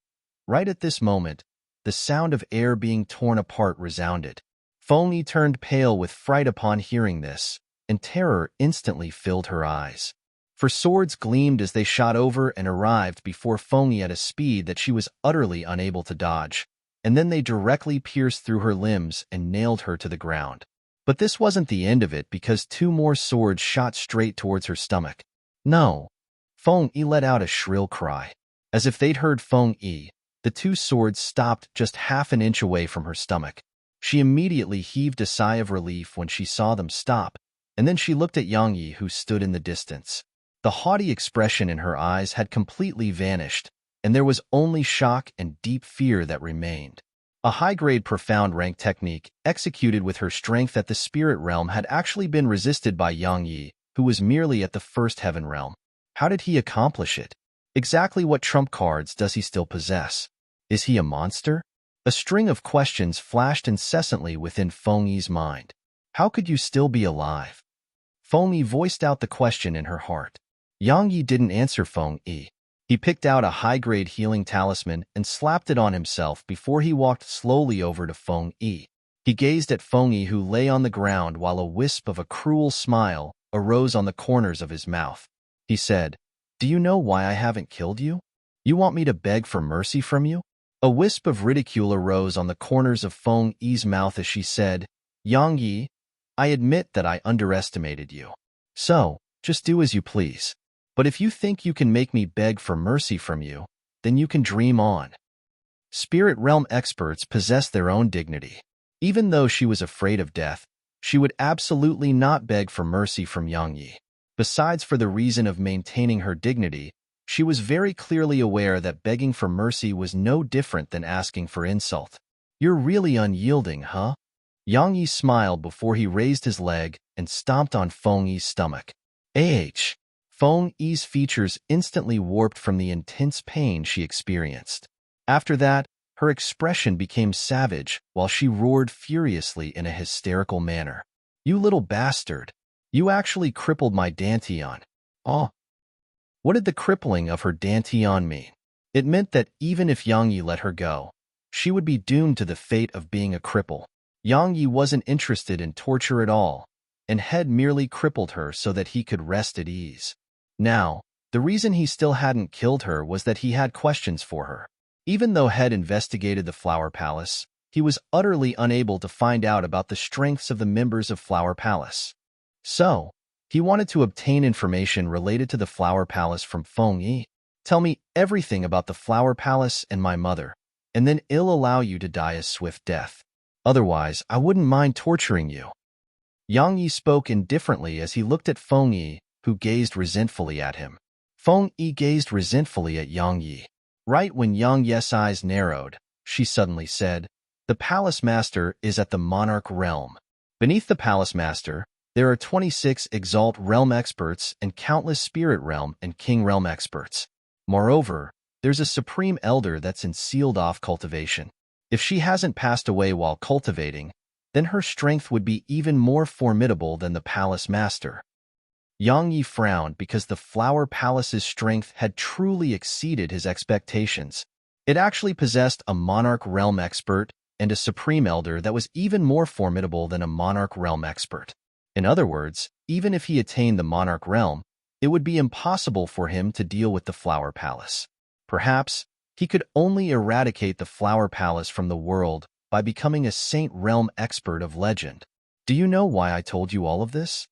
right at this moment, the sound of air being torn apart resounded. Feng Yi turned pale with fright upon hearing this, and terror instantly filled her eyes. For swords gleamed as they shot over and arrived before Feng Yi at a speed that she was utterly unable to dodge, and then they directly pierced through her limbs and nailed her to the ground. But this wasn't the end of it because 2 more swords shot straight towards her stomach. No! Feng Yi let out a shrill cry. As if they'd heard Feng Yi, the 2 swords stopped just half an inch away from her stomach. She immediately heaved a sigh of relief when she saw them stop, and then she looked at Yang Yi, who stood in the distance. The haughty expression in her eyes had completely vanished, and there was only shock and deep fear that remained. A high-grade profound rank technique, executed with her strength at the spirit realm, had actually been resisted by Yang Yi, who was merely at the first heaven realm. How did he accomplish it? Exactly what trump cards does he still possess? Is he a monster? A string of questions flashed incessantly within Feng Yi's mind. How could you still be alive? Feng Yi voiced out the question in her heart. Yang Yi didn't answer Feng Yi. He picked out a high-grade healing talisman and slapped it on himself before he walked slowly over to Feng Yi. He gazed at Feng Yi, who lay on the ground, while a wisp of a cruel smile arose on the corners of his mouth. He said, "Do you know why I haven't killed you? You want me to beg for mercy from you?" A wisp of ridicule arose on the corners of Feng Yi's mouth as she said, "Yang Yi, I admit that I underestimated you. So, just do as you please. But if you think you can make me beg for mercy from you, then you can dream on." Spirit realm experts possess their own dignity. Even though she was afraid of death, she would absolutely not beg for mercy from Yang Yi. Besides, for the reason of maintaining her dignity, she was very clearly aware that begging for mercy was no different than asking for insult. "You're really unyielding, huh?" Yang Yi smiled before he raised his leg and stomped on Feng Yi's stomach. Feng Yi's features instantly warped from the intense pain she experienced. After that, her expression became savage while she roared furiously in a hysterical manner. "You little bastard! You actually crippled my Dantian." Oh. What did the crippling of her Dantian mean? It meant that even if Yang Yi let her go, she would be doomed to the fate of being a cripple. Yang Yi wasn't interested in torture at all, and had merely crippled her so that he could rest at ease. Now, the reason he still hadn't killed her was that he had questions for her. Even though Head investigated the Flower Palace, he was utterly unable to find out about the strengths of the members of Flower Palace. So, he wanted to obtain information related to the Flower Palace from Feng Yi. "Tell me everything about the Flower Palace and my mother, and then I'll allow you to die a swift death. Otherwise, I wouldn't mind torturing you." Yang Yi spoke indifferently as he looked at Feng Yi, who gazed resentfully at him. Feng Yi gazed resentfully at Yang Yi. Right when Yang Yi's eyes narrowed, she suddenly said, "The Palace Master is at the Monarch Realm. Beneath the Palace Master, there are 26 Exalt Realm experts and countless Spirit Realm and King Realm experts. Moreover, there's a Supreme Elder that's in sealed-off cultivation. If she hasn't passed away while cultivating, then her strength would be even more formidable than the Palace Master." Yang Yi frowned because the Flower Palace's strength had truly exceeded his expectations. It actually possessed a Monarch Realm expert and a Supreme Elder that was even more formidable than a Monarch Realm expert. In other words, even if he attained the Monarch Realm, it would be impossible for him to deal with the Flower Palace. Perhaps, he could only eradicate the Flower Palace from the world by becoming a Saint Realm expert of legend. "Do you know why I told you all of this?"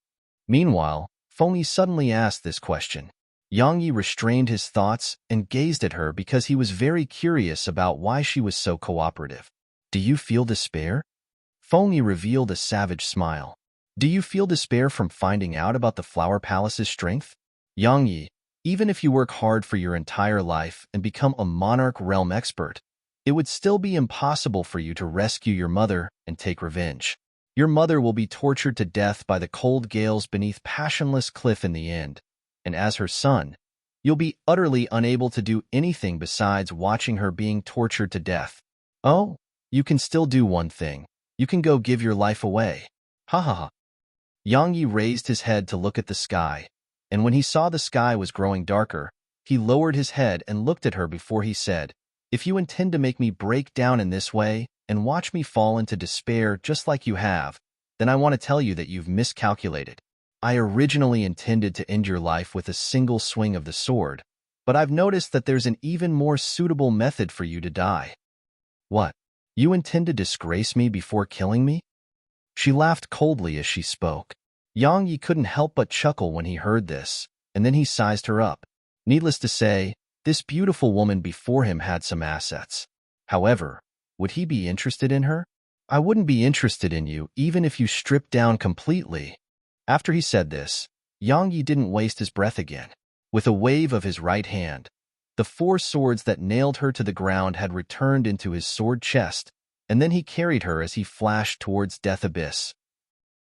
Meanwhile, Feng Yi suddenly asked this question. Yang Yi restrained his thoughts and gazed at her because he was very curious about why she was so cooperative. "Do you feel despair?" Feng Yi revealed a savage smile. "Do you feel despair from finding out about the Flower Palace's strength? Yang Yi, even if you work hard for your entire life and become a Monarch Realm expert, it would still be impossible for you to rescue your mother and take revenge. Your mother will be tortured to death by the cold gales beneath Passionless Cliff in the end, and as her son, you'll be utterly unable to do anything besides watching her being tortured to death. Oh, you can still do one thing. You can go give your life away." Ha ha ha. Yang Yi raised his head to look at the sky, and when he saw the sky was growing darker, he lowered his head and looked at her before he said, "If you intend to make me break down in this way and watch me fall into despair just like you have, then I want to tell you that you've miscalculated. I originally intended to end your life with a single swing of the sword, but I've noticed that there's an even more suitable method for you to die." "What? You intend to disgrace me before killing me?" She laughed coldly as she spoke. Yang Yi couldn't help but chuckle when he heard this, and then he sized her up. Needless to say, this beautiful woman before him had some assets. However, would he be interested in her? "I wouldn't be interested in you even if you stripped down completely." After he said this, Yang Yi didn't waste his breath again. With a wave of his right hand, the 4 swords that nailed her to the ground had returned into his sword chest, and then he carried her as he flashed towards Death Abyss.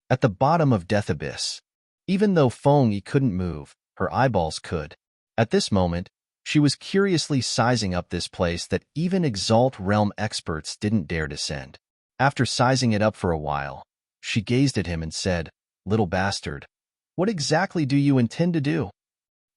At the bottom of Death Abyss, even though Feng Yi couldn't move, her eyeballs could. At this moment, She was curiously sizing up this place that even Exalt Realm experts didn't dare descend. After sizing it up for a while, she gazed at him and said, "Little bastard, what exactly do you intend to do?"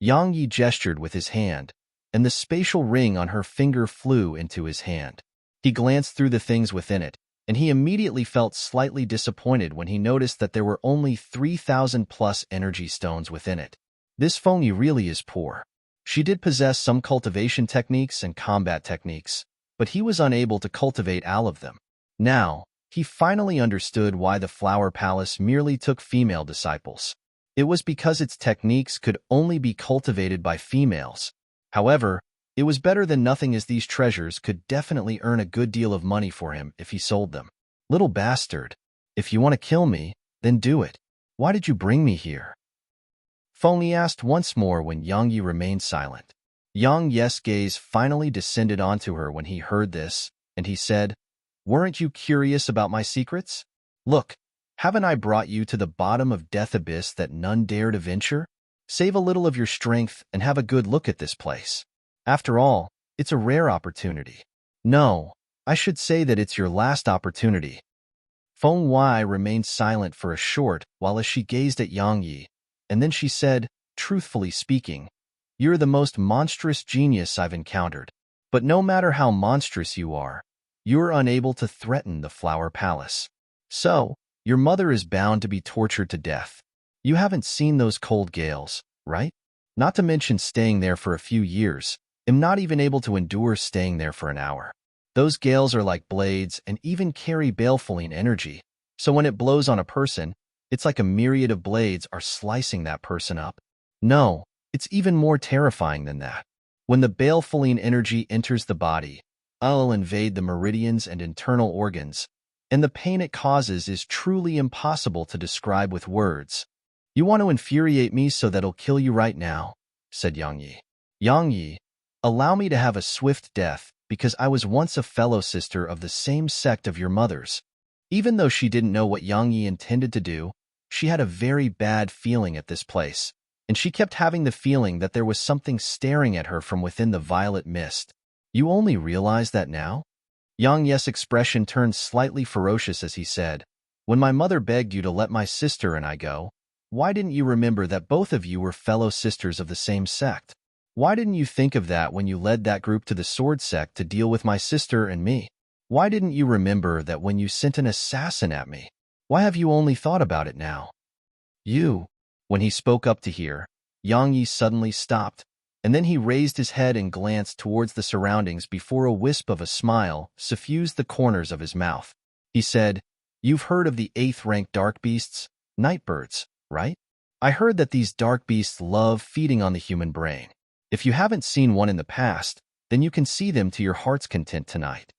Yang Yi gestured with his hand, and the spatial ring on her finger flew into his hand. He glanced through the things within it, and he immediately felt slightly disappointed when he noticed that there were only 3,000 plus energy stones within it. This Feng Yi really is poor. She did possess some cultivation techniques and combat techniques, but he was unable to cultivate all of them. Now, he finally understood why the Flower Palace merely took female disciples. It was because its techniques could only be cultivated by females. However, it was better than nothing, as these treasures could definitely earn a good deal of money for him if he sold them. "Little bastard, if you want to kill me, then do it. Why did you bring me here?" Feng Yi asked once more when Yang Yi remained silent. Yang Yi's gaze finally descended onto her when he heard this, and he said, "Weren't you curious about my secrets? Look, haven't I brought you to the bottom of Death Abyss that none dare to venture? Save a little of your strength and have a good look at this place. After all, it's a rare opportunity. No, I should say that it's your last opportunity." Feng Yi remained silent for a short while as she gazed at Yang Yi, and then she said, "Truthfully speaking, you're the most monstrous genius I've encountered. But no matter how monstrous you are, you're unable to threaten the Flower Palace. So, your mother is bound to be tortured to death. You haven't seen those cold gales, right? Not to mention staying there for a few years. I'm not even able to endure staying there for an hour. Those gales are like blades and even carry baleful energy, so when it blows on a person, it's like a myriad of blades are slicing that person up. No, it's even more terrifying than that. When the baleful energy enters the body, it'll invade the meridians and internal organs, and the pain it causes is truly impossible to describe with words. You want to infuriate me so that it'll kill you right now," said Yang Yi. "Yang Yi, allow me to have a swift death, because I was once a fellow sister of the same sect of your mother's." Even though she didn't know what Yang Yi intended to do, she had a very bad feeling at this place, and she kept having the feeling that there was something staring at her from within the violet mist. "You only realize that now?" Yang Yi's expression turned slightly ferocious as he said, "When my mother begged you to let my sister and I go, why didn't you remember that both of you were fellow sisters of the same sect? Why didn't you think of that when you led that group to the sword sect to deal with my sister and me? Why didn't you remember that when you sent an assassin at me? Why have you only thought about it now?" "You." When he spoke up to hear, Yang Yi suddenly stopped, and then he raised his head and glanced towards the surroundings before a wisp of a smile suffused the corners of his mouth. He said, "You've heard of the 8th-rank dark beasts, nightbirds, right? I heard that these dark beasts love feeding on the human brain. If you haven't seen one in the past, then you can see them to your heart's content tonight."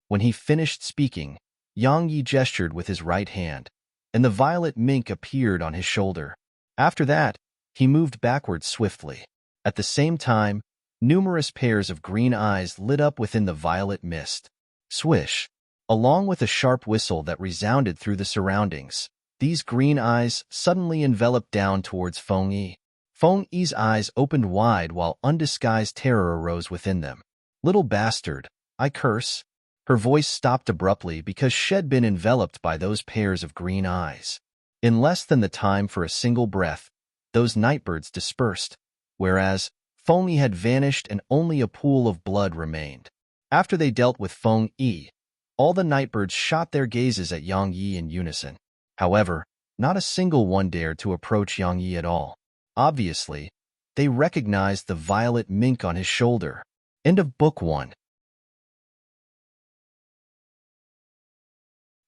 When he finished speaking, Yang Yi gestured with his right hand, and the violet mink appeared on his shoulder. After that, he moved backwards swiftly. At the same time, numerous pairs of green eyes lit up within the violet mist. Swish! Along with a sharp whistle that resounded through the surroundings, these green eyes suddenly enveloped down towards Feng Yi. Feng Yi's eyes opened wide while undisguised terror arose within them. "Little bastard, I curse." Her voice stopped abruptly because she'd been enveloped by those pairs of green eyes. In less than the time for a single breath, those nightbirds dispersed, whereas Feng Yi had vanished and only a pool of blood remained. After they dealt with Feng Yi, all the nightbirds shot their gazes at Yang Yi in unison. However, not a single one dared to approach Yang Yi at all. Obviously, they recognized the violet mink on his shoulder. End of Book 1.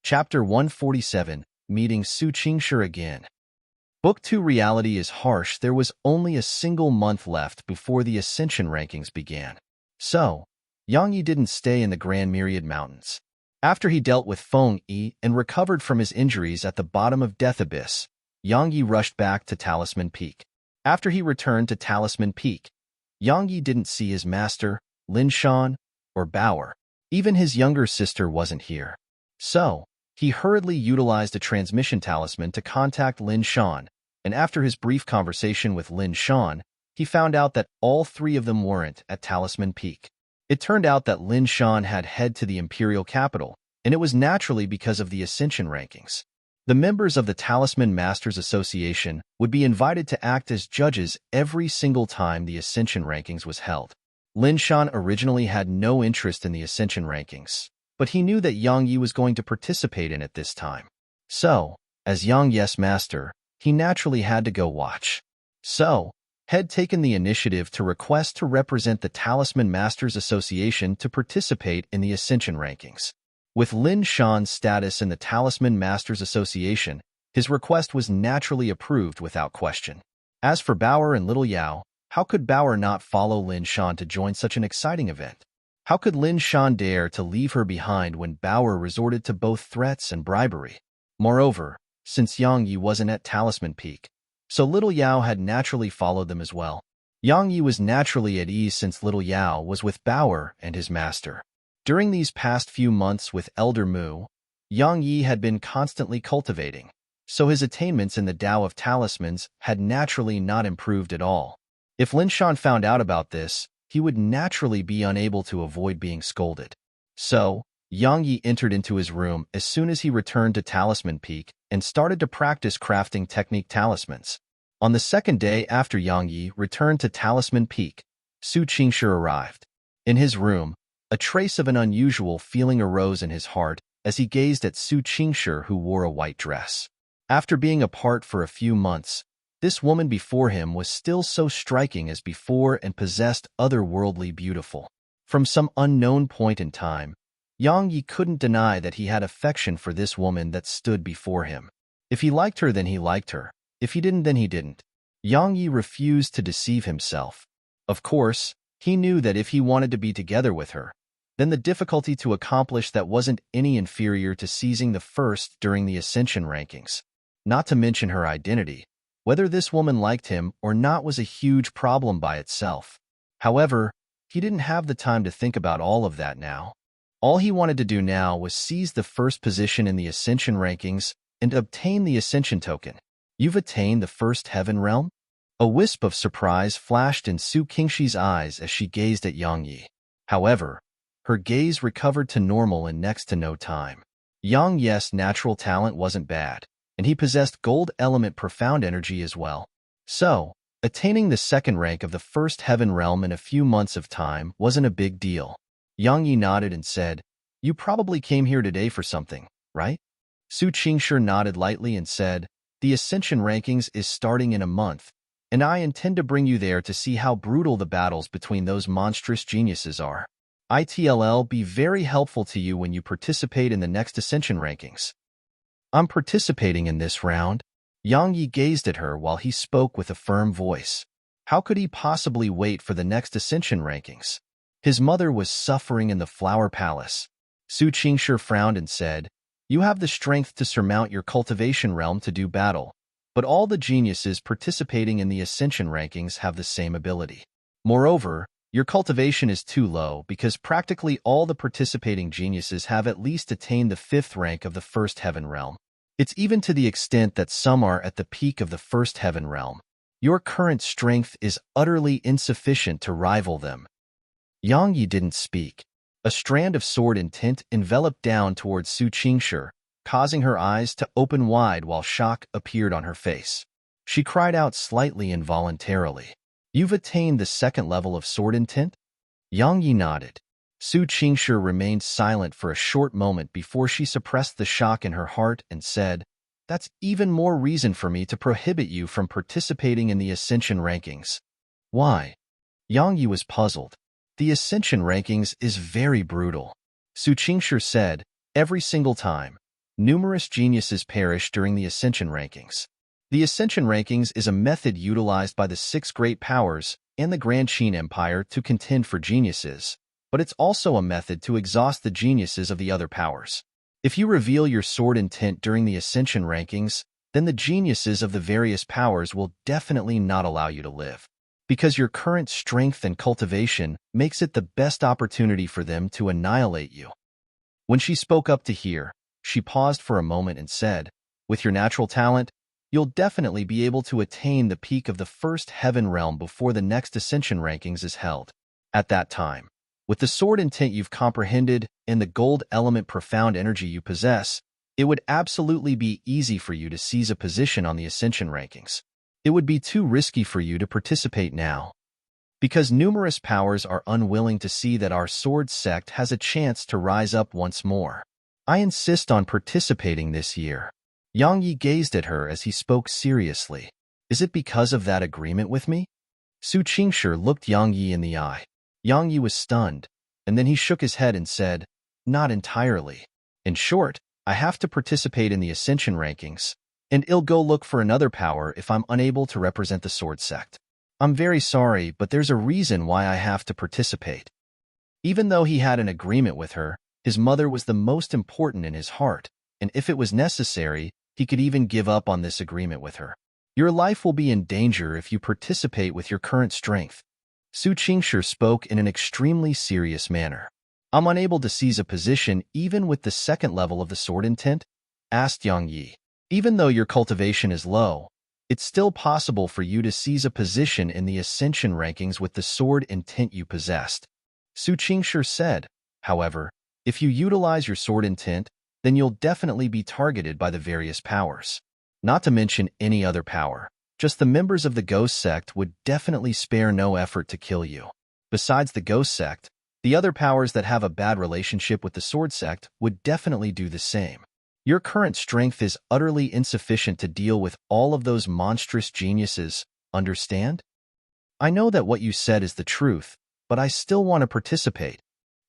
Chapter 147, Meeting Su Qingshi again. Book 2 reality is harsh. There was only a single month left before the Ascension rankings began. So, Yang Yi didn't stay in the Grand Myriad Mountains. After he dealt with Feng Yi and recovered from his injuries at the bottom of Death Abyss, Yang Yi rushed back to Talisman Peak. After he returned to Talisman Peak, Yang Yi didn't see his master, Lin Shan, or Bauer. Even his younger sister wasn't here. So, he hurriedly utilized a transmission talisman to contact Lin Shan, and after his brief conversation with Lin Shan, he found out that all three of them weren't at Talisman Peak. It turned out that Lin Shan had head to the Imperial Capital, and it was naturally because of the Ascension rankings. The members of the Talisman Masters Association would be invited to act as judges every single time the Ascension rankings was held. Lin Shan originally had no interest in the Ascension rankings, but he knew that Yang Yi was going to participate in it this time. So, as Yang Yi's master, he naturally had to go watch. So, had taken the initiative to request to represent the Talisman Masters Association to participate in the Ascension rankings. With Lin Shan's status in the Talisman Masters Association, his request was naturally approved without question. As for Bauer and Little Yao, how could Bauer not follow Lin Shan to join such an exciting event? How could Lin Shan dare to leave her behind when Bauer resorted to both threats and bribery? Moreover, since Yang Yi wasn't at Talisman Peak, so Little Yao had naturally followed them as well. Yang Yi was naturally at ease since Little Yao was with Bauer and his master. During these past few months with Elder Mu, Yang Yi had been constantly cultivating, so his attainments in the Tao of Talismans had naturally not improved at all. If Lin Shan found out about this, he would naturally be unable to avoid being scolded. So, Yang Yi entered into his room as soon as he returned to Talisman Peak and started to practice crafting technique talismans. On the second day after Yang Yi returned to Talisman Peak, Su Qingshi arrived. In his room, a trace of an unusual feeling arose in his heart as he gazed at Su Qingshi, who wore a white dress. After being apart for a few months, this woman before him was still so striking as before and possessed otherworldly beautiful. From some unknown point in time, Yang Yi couldn't deny that he had affection for this woman that stood before him. If he liked her, then he liked her. If he didn't, then he didn't. Yang Yi refused to deceive himself. Of course, he knew that if he wanted to be together with her, then the difficulty to accomplish that wasn't any inferior to seizing the first during the Ascension rankings. Not to mention her identity. Whether this woman liked him or not was a huge problem by itself. However, he didn't have the time to think about all of that now. All he wanted to do now was seize the first position in the Ascension rankings and obtain the Ascension token. You've attained the first heaven realm? A wisp of surprise flashed in Su Qingshi's eyes as she gazed at Yang Yi. However, her gaze recovered to normal in next to no time. Yang Yi's natural talent wasn't bad, and he possessed gold element profound energy as well. So, attaining the second rank of the first heaven realm in a few months of time wasn't a big deal. Yang Yi nodded and said, "You probably came here today for something, right?" Su Qingshi nodded lightly and said, "The Ascension rankings is starting in a month, and I intend to bring you there to see how brutal the battles between those monstrous geniuses are. It'll be very helpful to you when you participate in the next Ascension rankings." "I'm participating in this round?" Yang Yi gazed at her while he spoke with a firm voice. How could he possibly wait for the next Ascension rankings? His mother was suffering in the Flower Palace. Su Qingshi frowned and said, "You have the strength to surmount your cultivation realm to do battle, but all the geniuses participating in the Ascension rankings have the same ability. Moreover, your cultivation is too low because practically all the participating geniuses have at least attained the 5th rank of the first heaven realm. It's even to the extent that some are at the peak of the first heaven realm. Your current strength is utterly insufficient to rival them." Yang Yi didn't speak. A strand of sword intent enveloped down towards Su Qingshi, causing her eyes to open wide while shock appeared on her face. She cried out slightly involuntarily. "You've attained the second level of sword intent?" Yang Yi nodded. Su Qingshi remained silent for a short moment before she suppressed the shock in her heart and said, "That's even more reason for me to prohibit you from participating in the Ascension rankings." "Why?" Yang Yi was puzzled. "The Ascension rankings is very brutal," Su Qingshi said. "Every single time, numerous geniuses perish during the Ascension rankings. The Ascension rankings is a method utilized by the 6 great powers and the Grand Qin Empire to contend for geniuses, but it's also a method to exhaust the geniuses of the other powers. If you reveal your sword intent during the Ascension rankings, then the geniuses of the various powers will definitely not allow you to live, because your current strength and cultivation makes it the best opportunity for them to annihilate you." When she spoke up to hear, she paused for a moment and said, "With your natural talent, you'll definitely be able to attain the peak of the first heaven realm before the next ascension rankings is held. At that time, with the sword intent you've comprehended and the gold element profound energy you possess, it would absolutely be easy for you to seize a position on the ascension rankings. It would be too risky for you to participate now, because numerous powers are unwilling to see that our sword sect has a chance to rise up once more. I insist on participating this year. Yang Yi gazed at her as he spoke seriously. Is it because of that agreement with me? Su Qingshi looked Yang Yi in the eye. Yang Yi was stunned, and then he shook his head and said, not entirely. In short, I have to participate in the ascension rankings, and I'll go look for another power if I'm unable to represent the sword sect. I'm very sorry, but there's a reason why I have to participate. Even though he had an agreement with her, his mother was the most important in his heart, and if it was necessary, he could even give up on this agreement with her. Your life will be in danger if you participate with your current strength. Su Qingshi spoke in an extremely serious manner. I'm unable to seize a position even with the second level of the sword intent? Asked Yang Yi. Even though your cultivation is low, it's still possible for you to seize a position in the ascension rankings with the sword intent you possessed. Su Qingshi said, however, if you utilize your sword intent, then you'll definitely be targeted by the various powers. Not to mention any other power. Just the members of the Ghost Sect would definitely spare no effort to kill you. Besides the Ghost Sect, the other powers that have a bad relationship with the Sword Sect would definitely do the same. Your current strength is utterly insufficient to deal with all of those monstrous geniuses, understand? I know that what you said is the truth, but I still want to participate.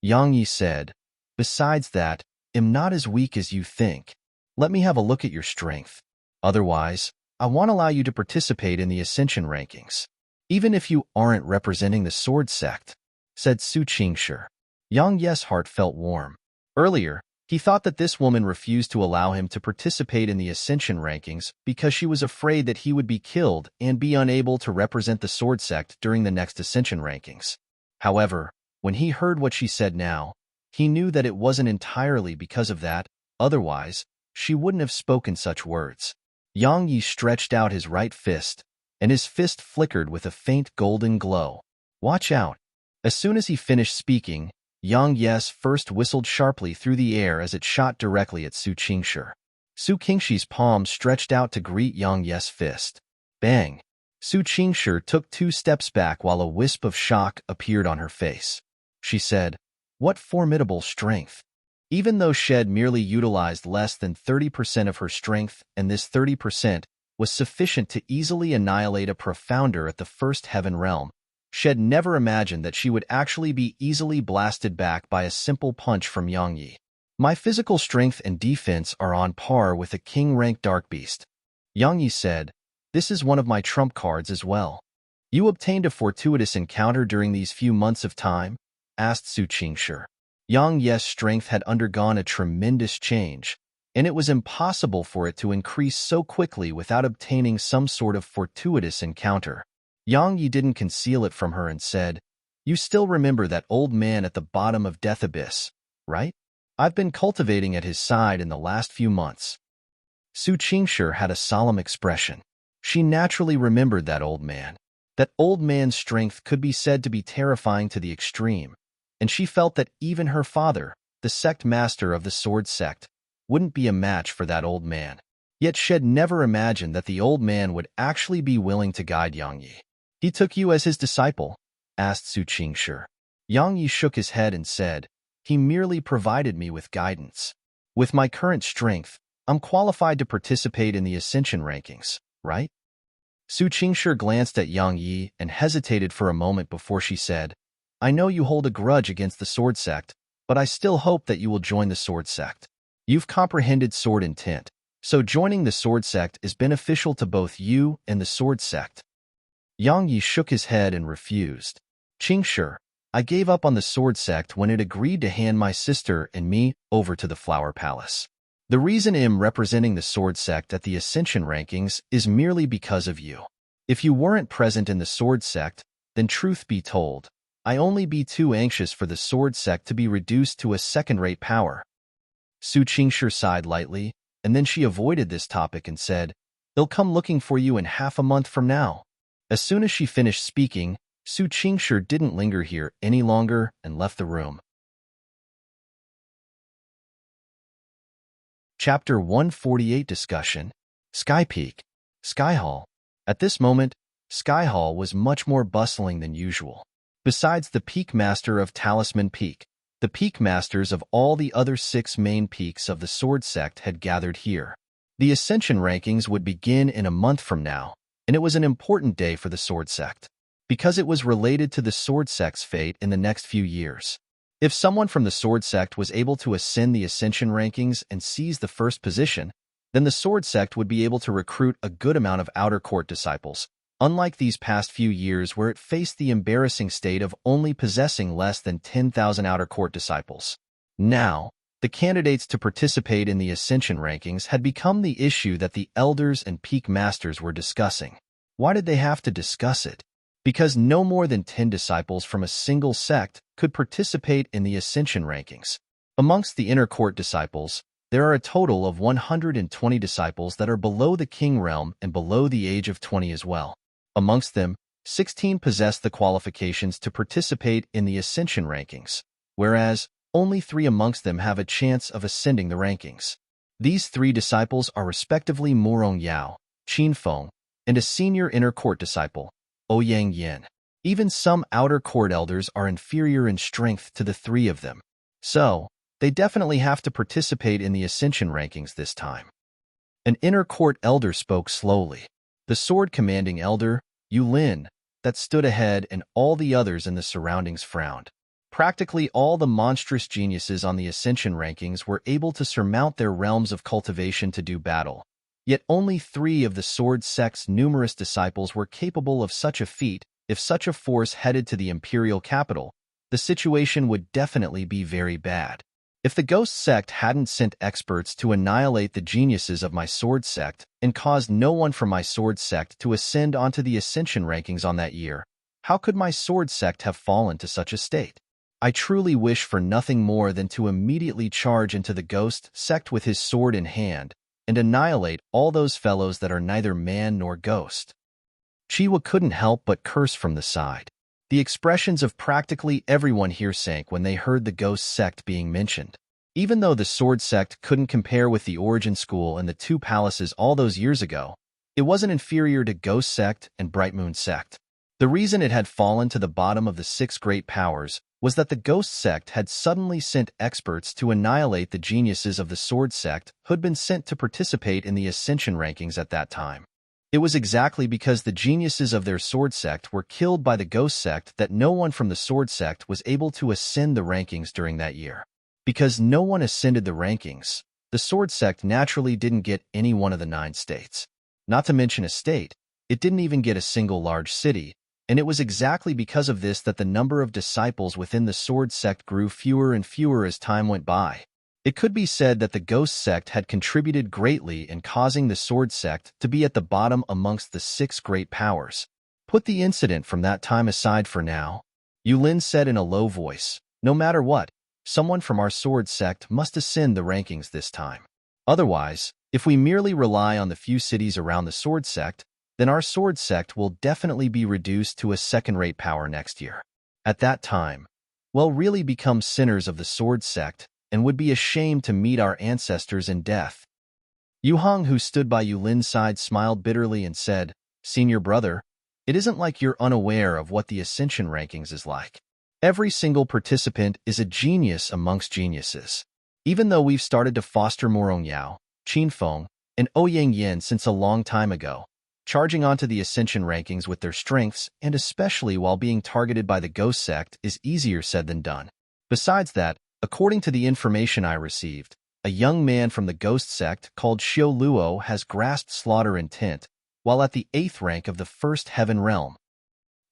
Yang Yi said, besides that, I'm not as weak as you think. Let me have a look at your strength. Otherwise, I won't allow you to participate in the ascension rankings, even if you aren't representing the sword sect, said Su Qingshi. Yang Yi's heart felt warm. Earlier, he thought that this woman refused to allow him to participate in the ascension rankings because she was afraid that he would be killed and be unable to represent the sword sect during the next ascension rankings. However, when he heard what she said now, he knew that it wasn't entirely because of that, otherwise, she wouldn't have spoken such words. Yang Yi stretched out his right fist, and his fist flickered with a faint golden glow. Watch out. As soon as he finished speaking, Yang Yi's first whistled sharply through the air as it shot directly at Su Qingshi. Su Qingshi's palm stretched out to greet Yang Yi's fist. Bang! Su Qingshi took 2 steps back while a wisp of shock appeared on her face. She said, what formidable strength! Even though Shed merely utilized less than 30% of her strength, and this 30% was sufficient to easily annihilate a profounder at the first heaven realm, Shed never imagined that she would actually be easily blasted back by a simple punch from Yang Yi. My physical strength and defense are on par with a king-rank dark beast. Yang Yi said, this is one of my trump cards as well. You obtained a fortuitous encounter during these few months of time? Asked Su Qingshi. Yang Yi's strength had undergone a tremendous change, and it was impossible for it to increase so quickly without obtaining some sort of fortuitous encounter. Yang Yi didn't conceal it from her and said, you still remember that old man at the bottom of Death Abyss, right? I've been cultivating at his side in the last few months. Su Qingshi had a solemn expression. She naturally remembered that old man. That old man's strength could be said to be terrifying to the extreme, and she felt that even her father, the sect master of the sword sect, wouldn't be a match for that old man. Yet Shed never imagined that the old man would actually be willing to guide Yang Yi. He took you as his disciple? Asked Su Qingshi. Yang Yi shook his head and said, he merely provided me with guidance. With my current strength, I'm qualified to participate in the ascension rankings, right? Su Qingshi glanced at Yang Yi and hesitated for a moment before she said, I know you hold a grudge against the sword sect, but I still hope that you will join the sword sect. You've comprehended sword intent, so joining the sword sect is beneficial to both you and the sword sect. Yang Yi shook his head and refused. Qingshi, I gave up on the sword sect when it agreed to hand my sister and me over to the Flower Palace. The reason I'm representing the sword sect at the ascension rankings is merely because of you. If you weren't present in the sword sect, then truth be told, I only be too anxious for the sword sect to be reduced to a second-rate power. Su Qingshi sighed lightly, and then she avoided this topic and said, They'll come looking for you in half a month from now." As soon as she finished speaking, Su Qingshi didn't linger here any longer and left the room. Chapter 148 Discussion. Sky Peak. Sky Hall. At this moment, Sky Hall was much more bustling than usual. Besides the Peak Master of Talisman Peak, the Peak Masters of all the other 6 main peaks of the Sword Sect had gathered here. The Ascension rankings would begin in a month from now, and it was an important day for the Sword Sect, because it was related to the Sword Sect's fate in the next few years. If someone from the Sword Sect was able to ascend the Ascension rankings and seize the first position, then the Sword Sect would be able to recruit a good amount of outer court disciples, unlike these past few years where it faced the embarrassing state of only possessing less than 10,000 outer court disciples. Now, the candidates to participate in the Ascension rankings had become the issue that the Elders and Peak Masters were discussing. Why did they have to discuss it? Because no more than 10 disciples from a single sect could participate in the Ascension rankings. Amongst the inner court disciples, there are a total of 120 disciples that are below the King Realm and below the age of 20 as well. Amongst them, 16 possess the qualifications to participate in the Ascension rankings, whereas only 3 amongst them have a chance of ascending the rankings. These 3 disciples are respectively Morong Yao, Qin Feng, and a senior inner court disciple, Ouyang Yin. Even some outer court elders are inferior in strength to the 3 of them. So, they definitely have to participate in the Ascension rankings this time. An inner court elder spoke slowly. The sword-commanding elder, Yulin, that stood ahead, and all the others in the surroundings frowned. Practically all the monstrous geniuses on the Ascension rankings were able to surmount their realms of cultivation to do battle, yet only 3 of the Sword Sect's numerous disciples were capable of such a feat. If such a force headed to the imperial capital, the situation would definitely be very bad. If the Ghost Sect hadn't sent experts to annihilate the geniuses of my Sword Sect and caused no one from my Sword Sect to ascend onto the Ascension rankings on that year, how could my Sword Sect have fallen to such a state? I truly wish for nothing more than to immediately charge into the Ghost Sect with his sword in hand and annihilate all those fellows that are neither man nor ghost. Chiwa couldn't help but curse from the side. The expressions of practically everyone here sank when they heard the Ghost Sect being mentioned. Even though the Sword Sect couldn't compare with the Origin School and the 2 palaces all those years ago, it wasn't inferior to Ghost Sect and Bright Moon Sect. The reason it had fallen to the bottom of the 6 great powers was that the Ghost Sect had suddenly sent experts to annihilate the geniuses of the Sword Sect who had been sent to participate in the Ascension rankings at that time. It was exactly because the geniuses of their Sword Sect were killed by the Ghost Sect that no one from the Sword Sect was able to ascend the rankings during that year. Because no one ascended the rankings, the Sword Sect naturally didn't get any one of the 9 states. Not to mention a state, it didn't even get a single large city, and it was exactly because of this that the number of disciples within the Sword Sect grew fewer and fewer as time went by. It could be said that the Ghost Sect had contributed greatly in causing the Sword Sect to be at the bottom amongst the 6 great powers. Put the incident from that time aside for now, Yulin said in a low voice. No matter what, someone from our Sword Sect must ascend the rankings this time. Otherwise, if we merely rely on the few cities around the Sword Sect, then our Sword Sect will definitely be reduced to a second-rate power next year. At that time, we'll really become sinners of the Sword Sect and would be ashamed to meet our ancestors in death. Yu Hong, who stood by Yulin's side, smiled bitterly and said, Senior brother, it isn't like you're unaware of what the Ascension rankings is like. Every single participant is a genius amongst geniuses. Even though we've started to foster Morong Yao, Qin Feng, and Ouyang Yin since a long time ago, charging onto the Ascension rankings with their strengths, and especially while being targeted by the Ghost Sect, is easier said than done. Besides that, according to the information I received, a young man from the Ghost Sect called Xiao Luo has grasped slaughter intent, while at the 8th rank of the First Heaven Realm.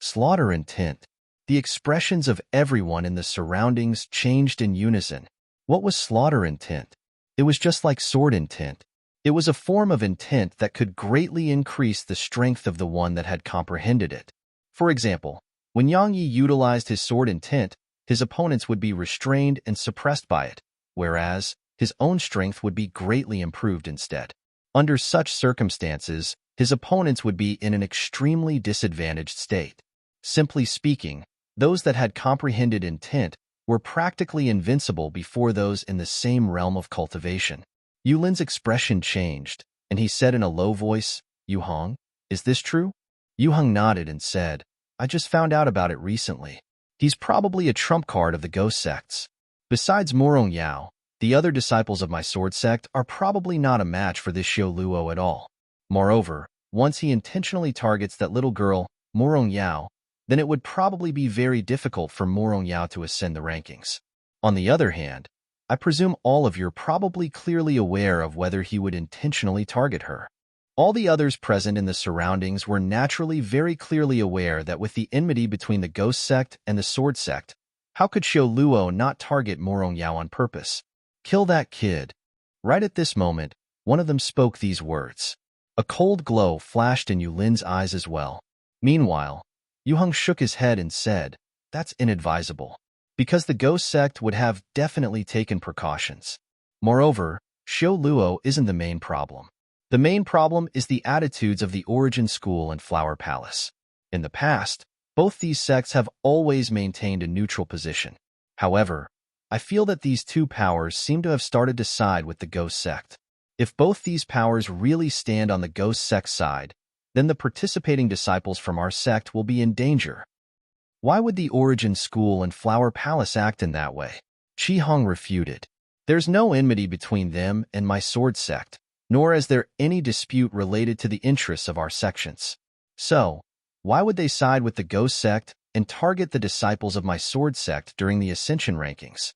Slaughter intent. The expressions of everyone in the surroundings changed in unison. What was slaughter intent? It was just like sword intent. It was a form of intent that could greatly increase the strength of the one that had comprehended it. For example, when Yang Yi utilized his sword intent, his opponents would be restrained and suppressed by it, whereas his own strength would be greatly improved instead. Under such circumstances, his opponents would be in an extremely disadvantaged state. Simply speaking, those that had comprehended intent were practically invincible before those in the same realm of cultivation. Yulin's expression changed, and he said in a low voice, "Yu Hong, is this true?" Yu Hong nodded and said, "I just found out about it recently. He's probably a trump card of the ghost sects. Besides Morong Yao, the other disciples of my sword sect are probably not a match for this Xiao Luo at all. Moreover, once he intentionally targets that little girl, Morong Yao, then it would probably be very difficult for Morong Yao to ascend the rankings. On the other hand, I presume all of you are probably clearly aware of whether he would intentionally target her." All the others present in the surroundings were naturally very clearly aware that with the enmity between the ghost sect and the sword sect, how could Xiao Luo not target Morong Yao on purpose? "Kill that kid." Right at this moment, one of them spoke these words. A cold glow flashed in Yulin's eyes as well. Meanwhile, Yu Hong shook his head and said, "That's inadvisable, because the ghost sect would have definitely taken precautions. Moreover, Xiao Luo isn't the main problem. The main problem is the attitudes of the Origin School and Flower Palace. In the past, both these sects have always maintained a neutral position. However, I feel that these two powers seem to have started to side with the ghost sect. If both these powers really stand on the ghost sect side, then the participating disciples from our sect will be in danger. Why would the Origin School and Flower Palace act in that way?" Qi Hong refuted. "There's no enmity between them and my sword sect, nor is there any dispute related to the interests of our sections. So, why would they side with the ghost sect and target the disciples of my sword sect during the ascension rankings?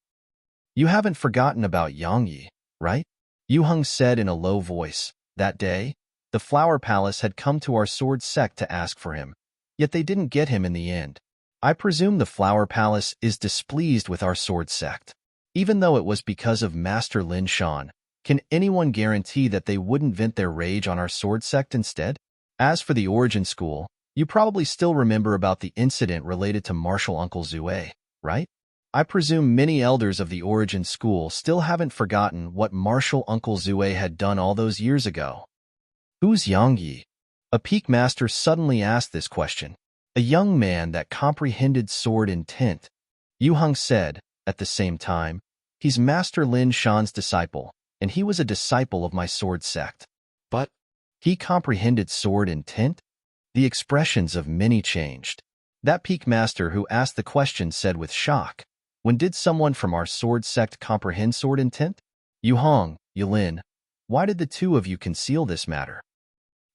You haven't forgotten about Yang Yi, right?" Yu Hong said in a low voice. "That day, the Flower Palace had come to our sword sect to ask for him, yet they didn't get him in the end. I presume the Flower Palace is displeased with our sword sect. Even though it was because of Master Lin Shan, can anyone guarantee that they wouldn't vent their rage on our sword sect instead? As for the Origin School, you probably still remember about the incident related to Martial Uncle Zue, right? I presume many elders of the Origin School still haven't forgotten what Martial Uncle Zue had done all those years ago." "Who's Yang Yi?" A peak master suddenly asked this question. "A young man that comprehended sword intent," Yu Hong said. At the same time, "He's Master Lin Shan's disciple, and he was a disciple of my sword sect." "But he comprehended sword intent?" The expressions of many changed. That peak master who asked the question said with shock, "When did someone from our sword sect comprehend sword intent?" "Yu Hong, Yulin, why did the two of you conceal this matter?"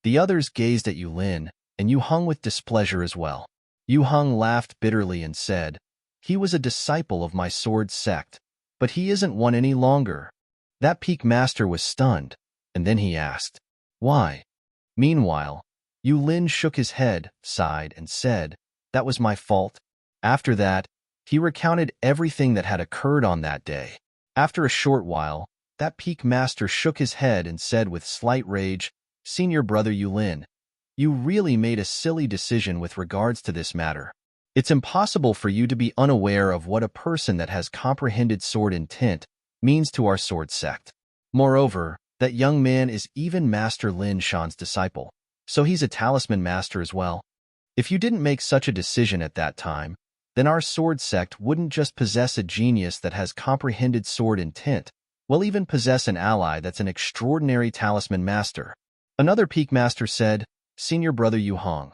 The others gazed at Yulin, and Yu Hong with displeasure as well. Yu Hong laughed bitterly and said, "He was a disciple of my sword sect, but he isn't one any longer." That peak master was stunned, and then he asked, "Why?" Meanwhile, Yulin shook his head, sighed, and said, "That was my fault." After that, he recounted everything that had occurred on that day. After a short while, that peak master shook his head and said with slight rage, "Senior brother Yulin, you really made a silly decision with regards to this matter. It's impossible for you to be unaware of what a person that has comprehended sword intent means to our sword sect. Moreover, that young man is even Master Lin Shan's disciple, so he's a talisman master as well. If you didn't make such a decision at that time, then our sword sect wouldn't just possess a genius that has comprehended sword intent, we'll even possess an ally that's an extraordinary talisman master." Another peak master said, "Senior brother Yu Hong,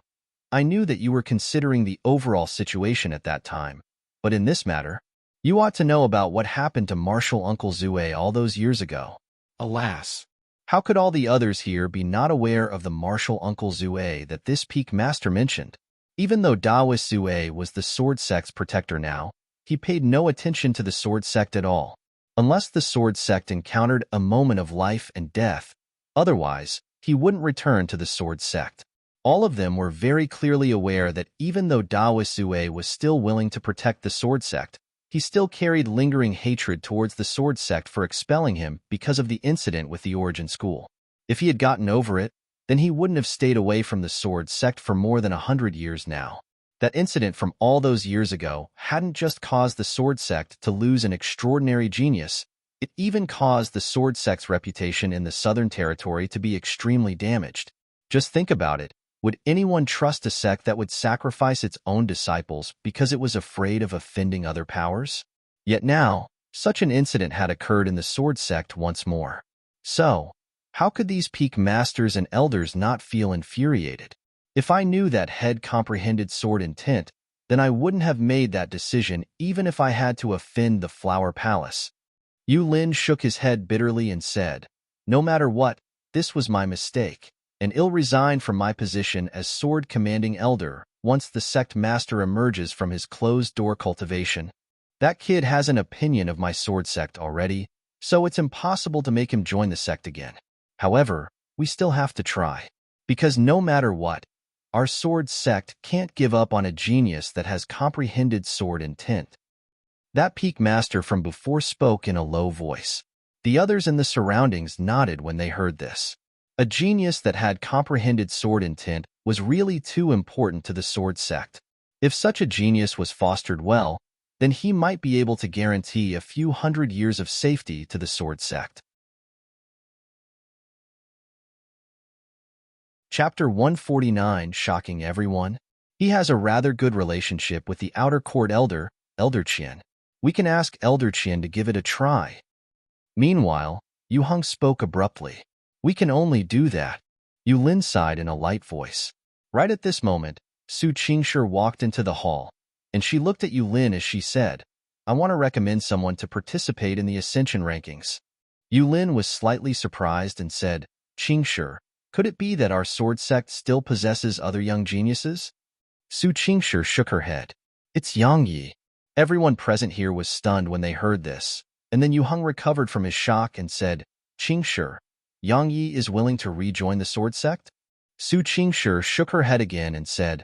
I knew that you were considering the overall situation at that time, but in this matter, you ought to know about what happened to Martial Uncle Zue all those years ago. Alas, how could all the others here be not aware of the Martial Uncle Zue that this peak master mentioned? Even though Daoist Zue was the sword sect's protector now, he paid no attention to the sword sect at all, unless the sword sect encountered a moment of life and death. Otherwise, he wouldn't return to the sword sect. All of them were very clearly aware that even though Daoist Zue was still willing to protect the sword sect, he still carried lingering hatred towards the sword sect for expelling him because of the incident with the Origin School. If he had gotten over it, then he wouldn't have stayed away from the sword sect for more than 100 years now. That incident from all those years ago hadn't just caused the sword sect to lose an extraordinary genius, It even caused the sword sect's reputation in the Southern Territory to be extremely damaged. Just think about it. Would anyone trust a sect that would sacrifice its own disciples because it was afraid of offending other powers? Yet now, such an incident had occurred in the sword sect once more. So, how could these peak masters and elders not feel infuriated? If I knew that head comprehended sword intent, then I wouldn't have made that decision even if I had to offend the Flower Palace. Yu Lin shook his head bitterly and said, "No matter what, this was my mistake, and I'll resign from my position as sword commanding elder once the sect master emerges from his closed-door cultivation. That kid has an opinion of my sword sect already, so it's impossible to make him join the sect again. However, we still have to try, because no matter what, our sword sect can't give up on a genius that has comprehended sword intent." That peak master from before spoke in a low voice. The others in the surroundings nodded when they heard this. A genius that had comprehended sword intent was really too important to the sword sect. If such a genius was fostered well, then he might be able to guarantee a few hundred years of safety to the sword sect. Chapter 149, Shocking Everyone. He has a rather good relationship with the outer court elder, Elder Qian. We can ask Elder Qian to give it a try. Meanwhile, Yu Heng spoke abruptly. We can only do that. Yu Lin sighed in a light voice. Right at this moment, Su Qingshi walked into the hall, and she looked at Yu Lin as she said, I want to recommend someone to participate in the Ascension rankings. Yu Lin was slightly surprised and said, Qingshi, could it be that our sword sect still possesses other young geniuses? Su Qingshi shook her head. It's Yang Yi. Everyone present here was stunned when they heard this, and then Yu Heng recovered from his shock and said, Qingshi, Yang Yi is willing to rejoin the sword sect? Su Qingshi shook her head again and said,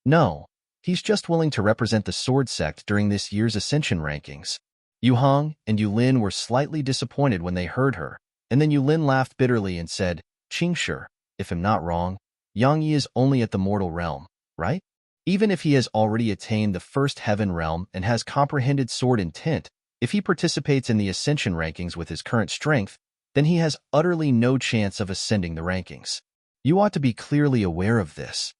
No, he's just willing to represent the sword sect during this year's Ascension rankings. Yu Heng and Yu Lin were slightly disappointed when they heard her, and then Yu Lin laughed bitterly and said, Qingshi, if I'm not wrong, Yang Yi is only at the mortal realm, right? Even if he has already attained the first heaven realm and has comprehended sword intent, if he participates in the Ascension rankings with his current strength, then he has utterly no chance of ascending the rankings. You ought to be clearly aware of this.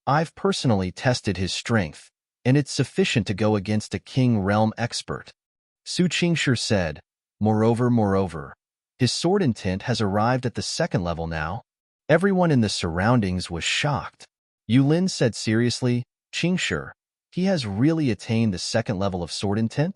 I've personally tested his strength, and it's sufficient to go against a king realm expert. Su Qingshi said, Moreover, his sword intent has arrived at the second level now. Everyone in the surroundings was shocked. Yu Lin said seriously, Qingshi, he has really attained the second level of sword intent?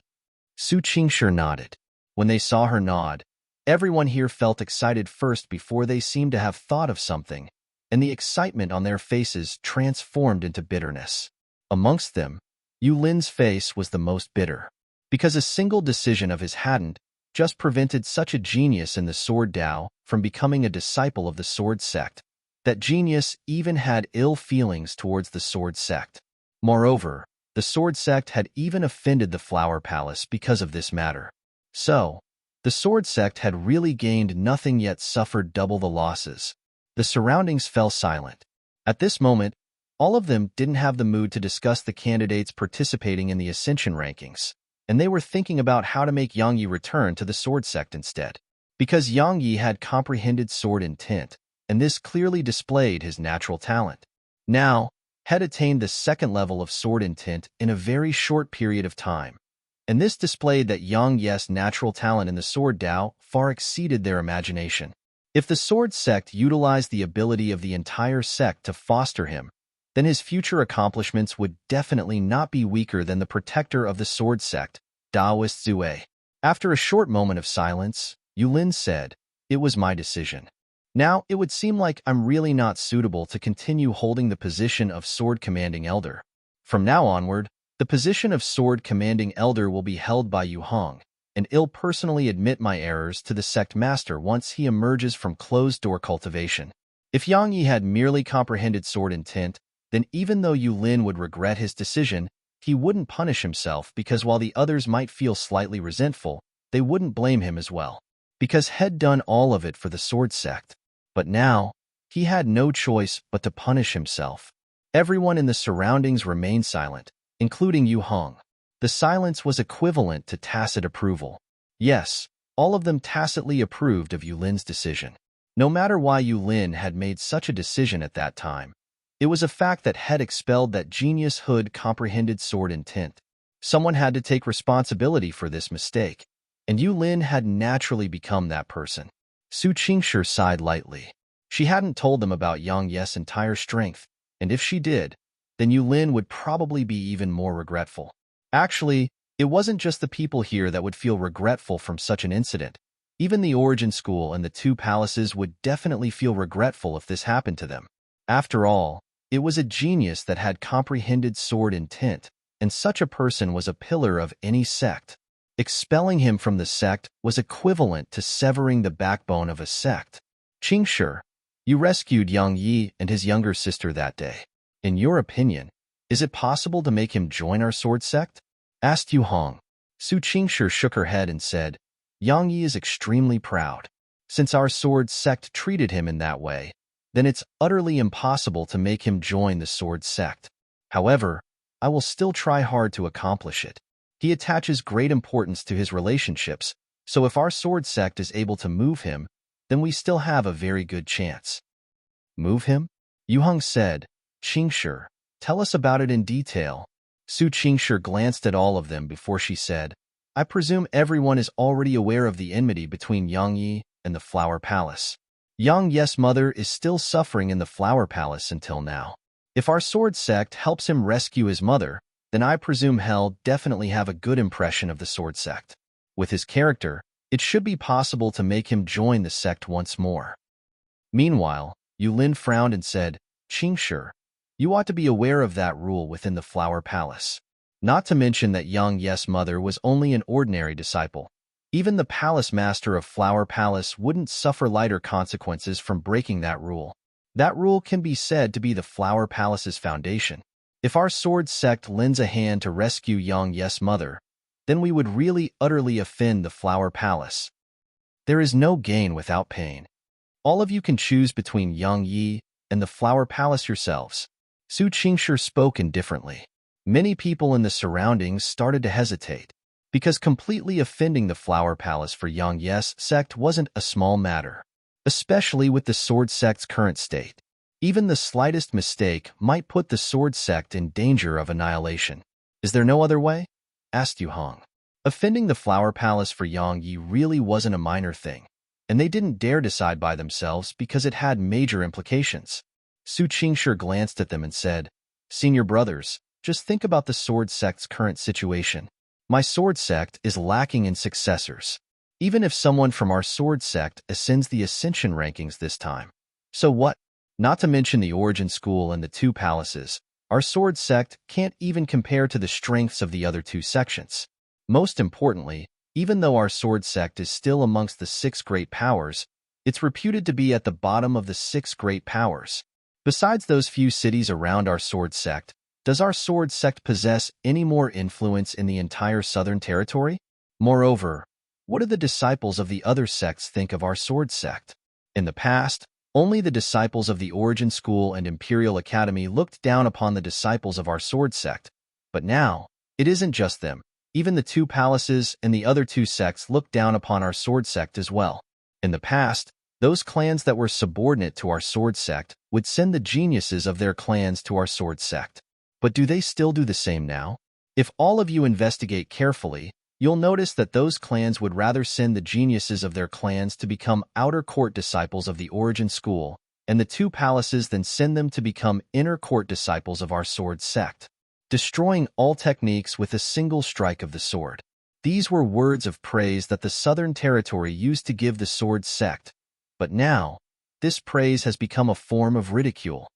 Su Qingshi nodded. When they saw her nod, everyone here felt excited first before they seemed to have thought of something, and the excitement on their faces transformed into bitterness. Amongst them, Yu Lin's face was the most bitter, because a single decision of his hadn't just prevented such a genius in the Sword Dao from becoming a disciple of the Sword Sect. That genius even had ill feelings towards the Sword Sect. Moreover, the Sword Sect had even offended the Flower Palace because of this matter. So, the Sword Sect had really gained nothing yet suffered double the losses. The surroundings fell silent. At this moment, all of them didn't have the mood to discuss the candidates participating in the Ascension rankings, and they were thinking about how to make Yang Yi return to the Sword Sect instead. Because Yang Yi had comprehended sword intent, and this clearly displayed his natural talent. Now, had attained the second level of sword intent in a very short period of time, and this displayed that Yang Yi's natural talent in the Sword Dao far exceeded their imagination. If the Sword Sect utilized the ability of the entire sect to foster him, then his future accomplishments would definitely not be weaker than the protector of the Sword Sect, Daoist Zue. After a short moment of silence, Yu Lin said, It was my decision. Now, it would seem like I'm really not suitable to continue holding the position of Sword Commanding Elder. From now onward, the position of Sword Commanding Elder will be held by Yu Heng, and I'll personally admit my errors to the Sect Master once he emerges from closed-door cultivation. If Yang Yi had merely comprehended sword intent, then even though Yu Lin would regret his decision, he wouldn't punish himself because while the others might feel slightly resentful, they wouldn't blame him as well, because had done all of it for the Sword Sect. But now, he had no choice but to punish himself. Everyone in the surroundings remained silent, including Yu Heng. The silence was equivalent to tacit approval. Yes, All of them tacitly approved of Yulin's decision. No matter why Yulin had made such a decision at that time, it was a fact that had expelled that genius Hood comprehended sword intent. Someone had to take responsibility for this mistake, and Yulin had naturally become that person. Su Qingshi sighed lightly. She hadn't told them about Yang Ye's entire strength, and if she did, then Yulin would probably be even more regretful. Actually, it wasn't just the people here that would feel regretful from such an incident. Even the Origin School and the two palaces would definitely feel regretful if this happened to them. After all, it was a genius that had comprehended sword intent, and such a person was a pillar of any sect. Expelling him from the sect was equivalent to severing the backbone of a sect. Qingshi, you rescued Yang Yi and his younger sister that day. In your opinion, is it possible to make him join our sword sect? Asked Yu Hong. Su Qingshi shook her head and said, Yang Yi is extremely proud. Since our sword sect treated him in that way, then it's utterly impossible to make him join the sword sect. However, I will still try hard to accomplish it. He attaches great importance to his relationships, so if our sword sect is able to move him, then we still have a very good chance. Move him? Yu Hong said. Qingshi, tell us about it in detail. Su Qingshi glanced at all of them before she said, I presume everyone is already aware of the enmity between Yang Yi and the Flower Palace. Yang Ye's mother is still suffering in the Flower Palace until now. If our sword sect helps him rescue his mother, then I presume he'll definitely have a good impression of the sword sect. With his character, it should be possible to make him join the sect once more. Meanwhile, Yulin frowned and said, Qingshi, you ought to be aware of that rule within the Flower Palace. Not to mention that Yang Ye's mother was only an ordinary disciple. Even the palace master of Flower Palace wouldn't suffer lighter consequences from breaking that rule. That rule can be said to be the Flower Palace's foundation. If our sword sect lends a hand to rescue Yang Ye's mother, then we would really utterly offend the Flower Palace. There is no gain without pain. All of you can choose between Yang Yi and the Flower Palace yourselves. Su Qingshi spoke indifferently. Many people in the surroundings started to hesitate, because completely offending the Flower Palace for Yang Ye's sect wasn't a small matter, especially with the sword sect's current state. Even the slightest mistake might put the sword sect in danger of annihilation. Is there no other way? Asked Yu Hong. Offending the Flower Palace for Yang Yi really wasn't a minor thing, and they didn't dare decide by themselves because it had major implications. Su Qingshi glanced at them and said, Senior brothers, just think about the sword sect's current situation. My sword sect is lacking in successors, even if someone from our sword sect ascends the ascension rankings this time. So what? Not to mention the Origin School and the two palaces, our sword sect can't even compare to the strengths of the other two sections. Most importantly, even though our sword sect is still amongst the 6 great powers, it's reputed to be at the bottom of the 6 great powers. Besides those few cities around our sword sect, does our sword sect possess any more influence in the entire southern territory? Moreover, what do the disciples of the other sects think of our sword sect? In the past, only the disciples of the Origin School and Imperial Academy looked down upon the disciples of our sword sect, but now, it isn't just them. Even the two palaces and the other two sects look down upon our sword sect as well. In the past, those clans that were subordinate to our sword sect would send the geniuses of their clans to our sword sect. But do they still do the same now? If all of you investigate carefully, you'll notice that those clans would rather send the geniuses of their clans to become outer court disciples of the Origin School, and the two palaces then send them to become inner court disciples of our sword sect, destroying all techniques with a single strike of the sword. These were words of praise that the Southern Territory used to give the sword sect, but now, this praise has become a form of ridicule.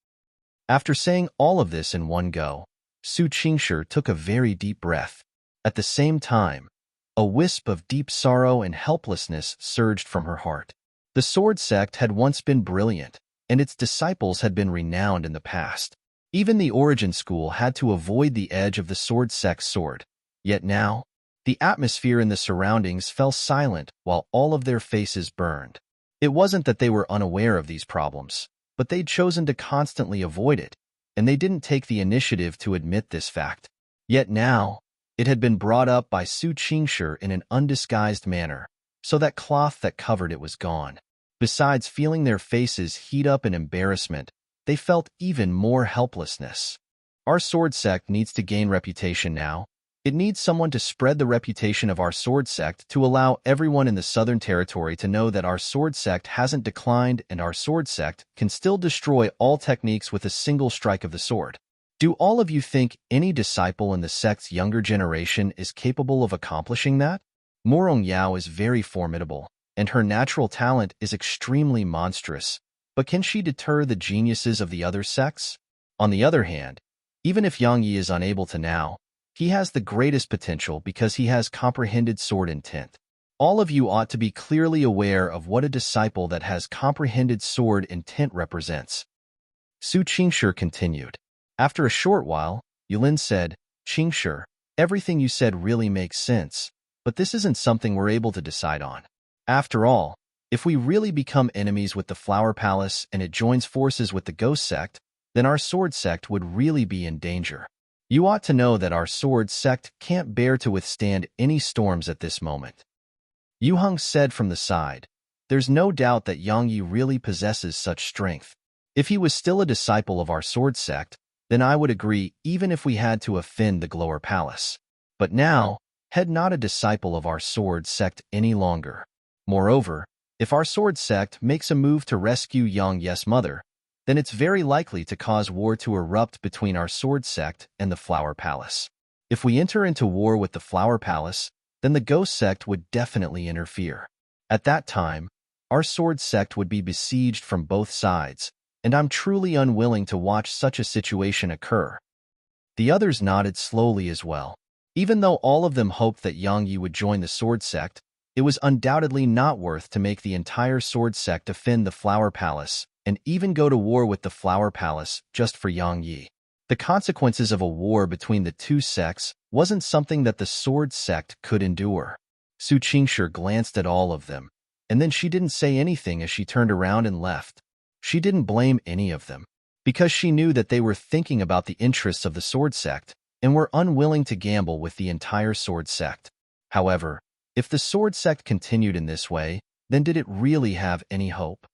After saying all of this in one go, Su Qingshi took a very deep breath. At the same time, a wisp of deep sorrow and helplessness surged from her heart. The sword sect had once been brilliant, and its disciples had been renowned in the past. Even the Origin School had to avoid the edge of the sword sect's sword. Yet now, the atmosphere in the surroundings fell silent while all of their faces burned. It wasn't that they were unaware of these problems, but they'd chosen to constantly avoid it, and they didn't take the initiative to admit this fact. Yet now, it had been brought up by Su Qingshi in an undisguised manner. so that cloth that covered it was gone. Besides feeling their faces heat up in embarrassment, they felt even more helplessness. Our sword sect needs to gain reputation now. It needs someone to spread the reputation of our sword sect to allow everyone in the Southern Territory to know that our sword sect hasn't declined and our sword sect can still destroy all techniques with a single strike of the sword. Do all of you think any disciple in the sect's younger generation is capable of accomplishing that? Morong Yao is very formidable, and her natural talent is extremely monstrous, but can she deter the geniuses of the other sects? On the other hand, even if Yang Yi is unable to now, he has the greatest potential because he has comprehended sword intent. All of you ought to be clearly aware of what a disciple that has comprehended sword intent represents. Su Qingshi continued. After a short while, Yulin said, Qingshi, everything you said really makes sense, but this isn't something we're able to decide on. After all, if we really become enemies with the Flower Palace and it joins forces with the Ghost Sect, then our sword sect would really be in danger. You ought to know that our sword sect can't bear to withstand any storms at this moment. Yu Heng said from the side, there's no doubt that Yang Yi really possesses such strength. If he was still a disciple of our sword sect, then I would agree even if we had to offend the Glower Palace. But now, head not a disciple of our sword sect any longer. Moreover, if our sword sect makes a move to rescue Yang Ye's mother, then it's very likely to cause war to erupt between our sword sect and the Flower Palace. If we enter into war with the Flower Palace, then the Ghost Sect would definitely interfere. At that time, our sword sect would be besieged from both sides, and I'm truly unwilling to watch such a situation occur. The others nodded slowly as well. Even though all of them hoped that Yang Yi would join the sword sect, it was undoubtedly not worth to make the entire sword sect defend the Flower Palace and even go to war with the Flower Palace just for Yang Yi. The consequences of a war between the two sects wasn't something that the sword sect could endure. Su Qingshi glanced at all of them, and then she didn't say anything as she turned around and left. She didn't blame any of them, because she knew that they were thinking about the interests of the sword sect and were unwilling to gamble with the entire sword sect. However, if the sword sect continued in this way, then did it really have any hope?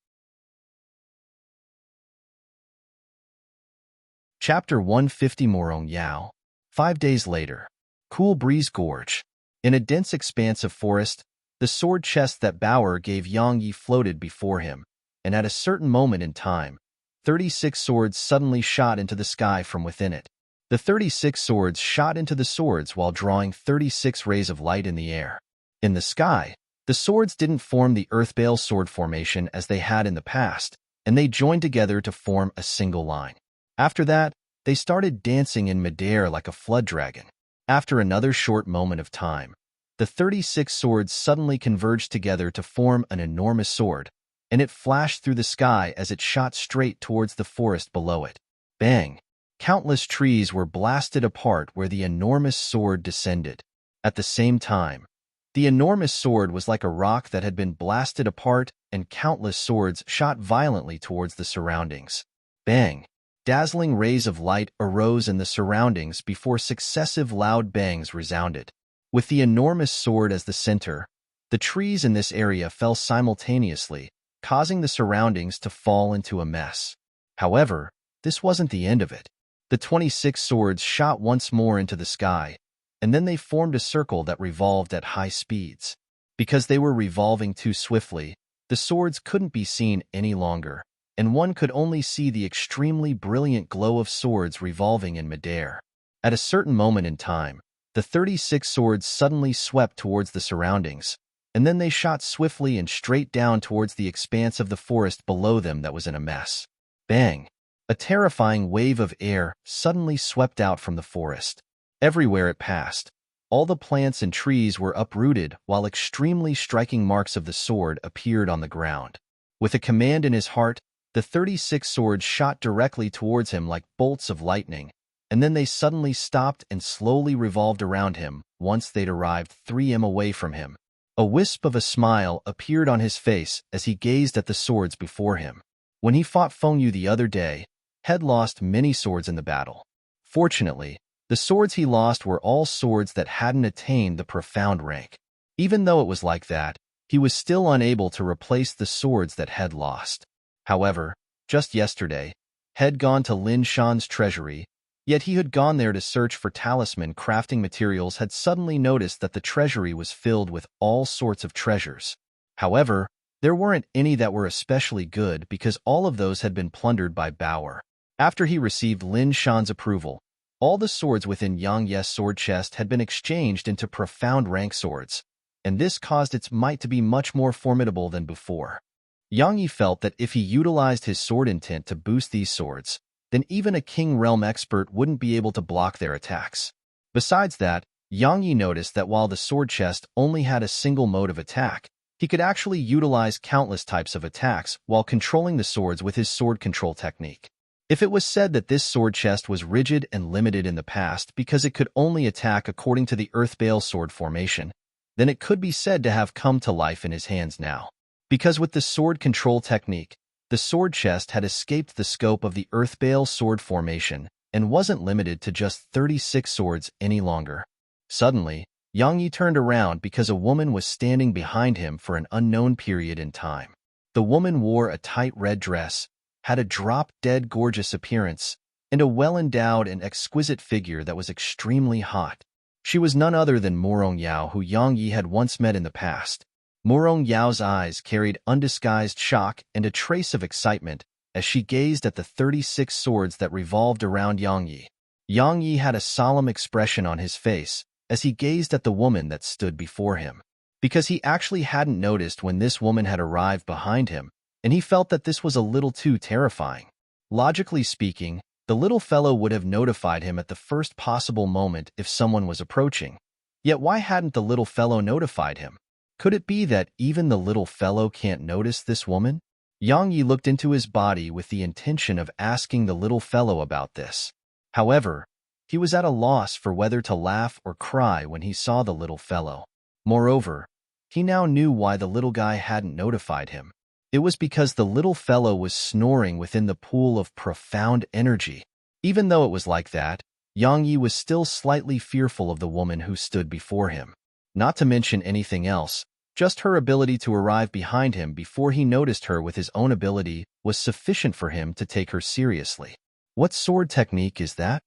Chapter 150 Morong Yao. 5 days later. Cool Breeze Gorge. In a dense expanse of forest, the sword chest that Bauer gave Yang Yi floated before him, and at a certain moment in time, 36 swords suddenly shot into the sky from within it. The 36 swords shot into the swords while drawing 36 rays of light in the air. In the sky, the swords didn't form the Earthbale sword formation as they had in the past, and they joined together to form a single line. After that, they started dancing in midair like a flood dragon. After another short moment of time, the 36 swords suddenly converged together to form an enormous sword, and it flashed through the sky as it shot straight towards the forest below it. Bang! Countless trees were blasted apart where the enormous sword descended. At the same time, the enormous sword was like a rock that had been blasted apart, and countless swords shot violently towards the surroundings. Bang! Dazzling rays of light arose in the surroundings before successive loud bangs resounded. With the enormous sword as the center, the trees in this area fell simultaneously, causing the surroundings to fall into a mess. However, this wasn't the end of it. The 26 swords shot once more into the sky, and then they formed a circle that revolved at high speeds. Because they were revolving too swiftly, the swords couldn't be seen any longer, and one could only see the extremely brilliant glow of swords revolving in midair. At a certain moment in time, the 36 swords suddenly swept towards the surroundings, and then they shot swiftly and straight down towards the expanse of the forest below them that was in a mess. Bang! A terrifying wave of air suddenly swept out from the forest. Everywhere it passed, all the plants and trees were uprooted while extremely striking marks of the sword appeared on the ground. With a command in his heart, the 36 swords shot directly towards him like bolts of lightning, and then they suddenly stopped and slowly revolved around him once they'd arrived 3 m away from him. A wisp of a smile appeared on his face as he gazed at the swords before him. When he fought Feng Yu the other day, had lost many swords in the battle. Fortunately, the swords he lost were all swords that hadn't attained the profound rank. Even though it was like that, he was still unable to replace the swords that Head lost. However, just yesterday, Head gone to Lin Shan's treasury, yet he had gone there to search for talisman crafting materials had suddenly noticed that the treasury was filled with all sorts of treasures. However, there weren't any that were especially good because all of those had been plundered by Bauer. After he received Lin Shan's approval, all the swords within Yang Ye's sword chest had been exchanged into profound rank swords, and this caused its might to be much more formidable than before. Yang Yi felt that if he utilized his sword intent to boost these swords, then even a King Realm expert wouldn't be able to block their attacks. Besides that, Yang Yi noticed that while the sword chest only had a single mode of attack, he could actually utilize countless types of attacks while controlling the swords with his sword control technique. If it was said that this sword chest was rigid and limited in the past because it could only attack according to the Earthbale sword formation, then it could be said to have come to life in his hands now. Because with the sword control technique, the sword chest had escaped the scope of the Earthbale sword formation and wasn't limited to just 36 swords any longer. Suddenly, Yang Yi turned around because a woman was standing behind him for an unknown period in time. The woman wore a tight red dress, had a drop-dead gorgeous appearance, and a well-endowed and exquisite figure that was extremely hot. She was none other than Morong Yao, who Yang Yi had once met in the past. Morong Yao's eyes carried undisguised shock and a trace of excitement as she gazed at the 36 swords that revolved around Yang Yi. Yang Yi had a solemn expression on his face as he gazed at the woman that stood before him, because he actually hadn't noticed when this woman had arrived behind him, and he felt that this was a little too terrifying. Logically speaking, the little fellow would have notified him at the first possible moment if someone was approaching. Yet why hadn't the little fellow notified him? Could it be that even the little fellow can't notice this woman? Yang Yi looked into his body with the intention of asking the little fellow about this. However, he was at a loss for whether to laugh or cry when he saw the little fellow. Moreover, he now knew why the little guy hadn't notified him. It was because the little fellow was snoring within the pool of profound energy. Even though it was like that, Yang Yi was still slightly fearful of the woman who stood before him. Not to mention anything else, just her ability to arrive behind him before he noticed her with his own ability was sufficient for him to take her seriously. What sword technique is that?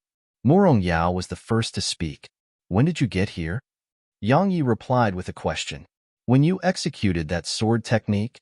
Morong Yao was the first to speak. When did you get here? Yang Yi replied with a question. When you executed that sword technique?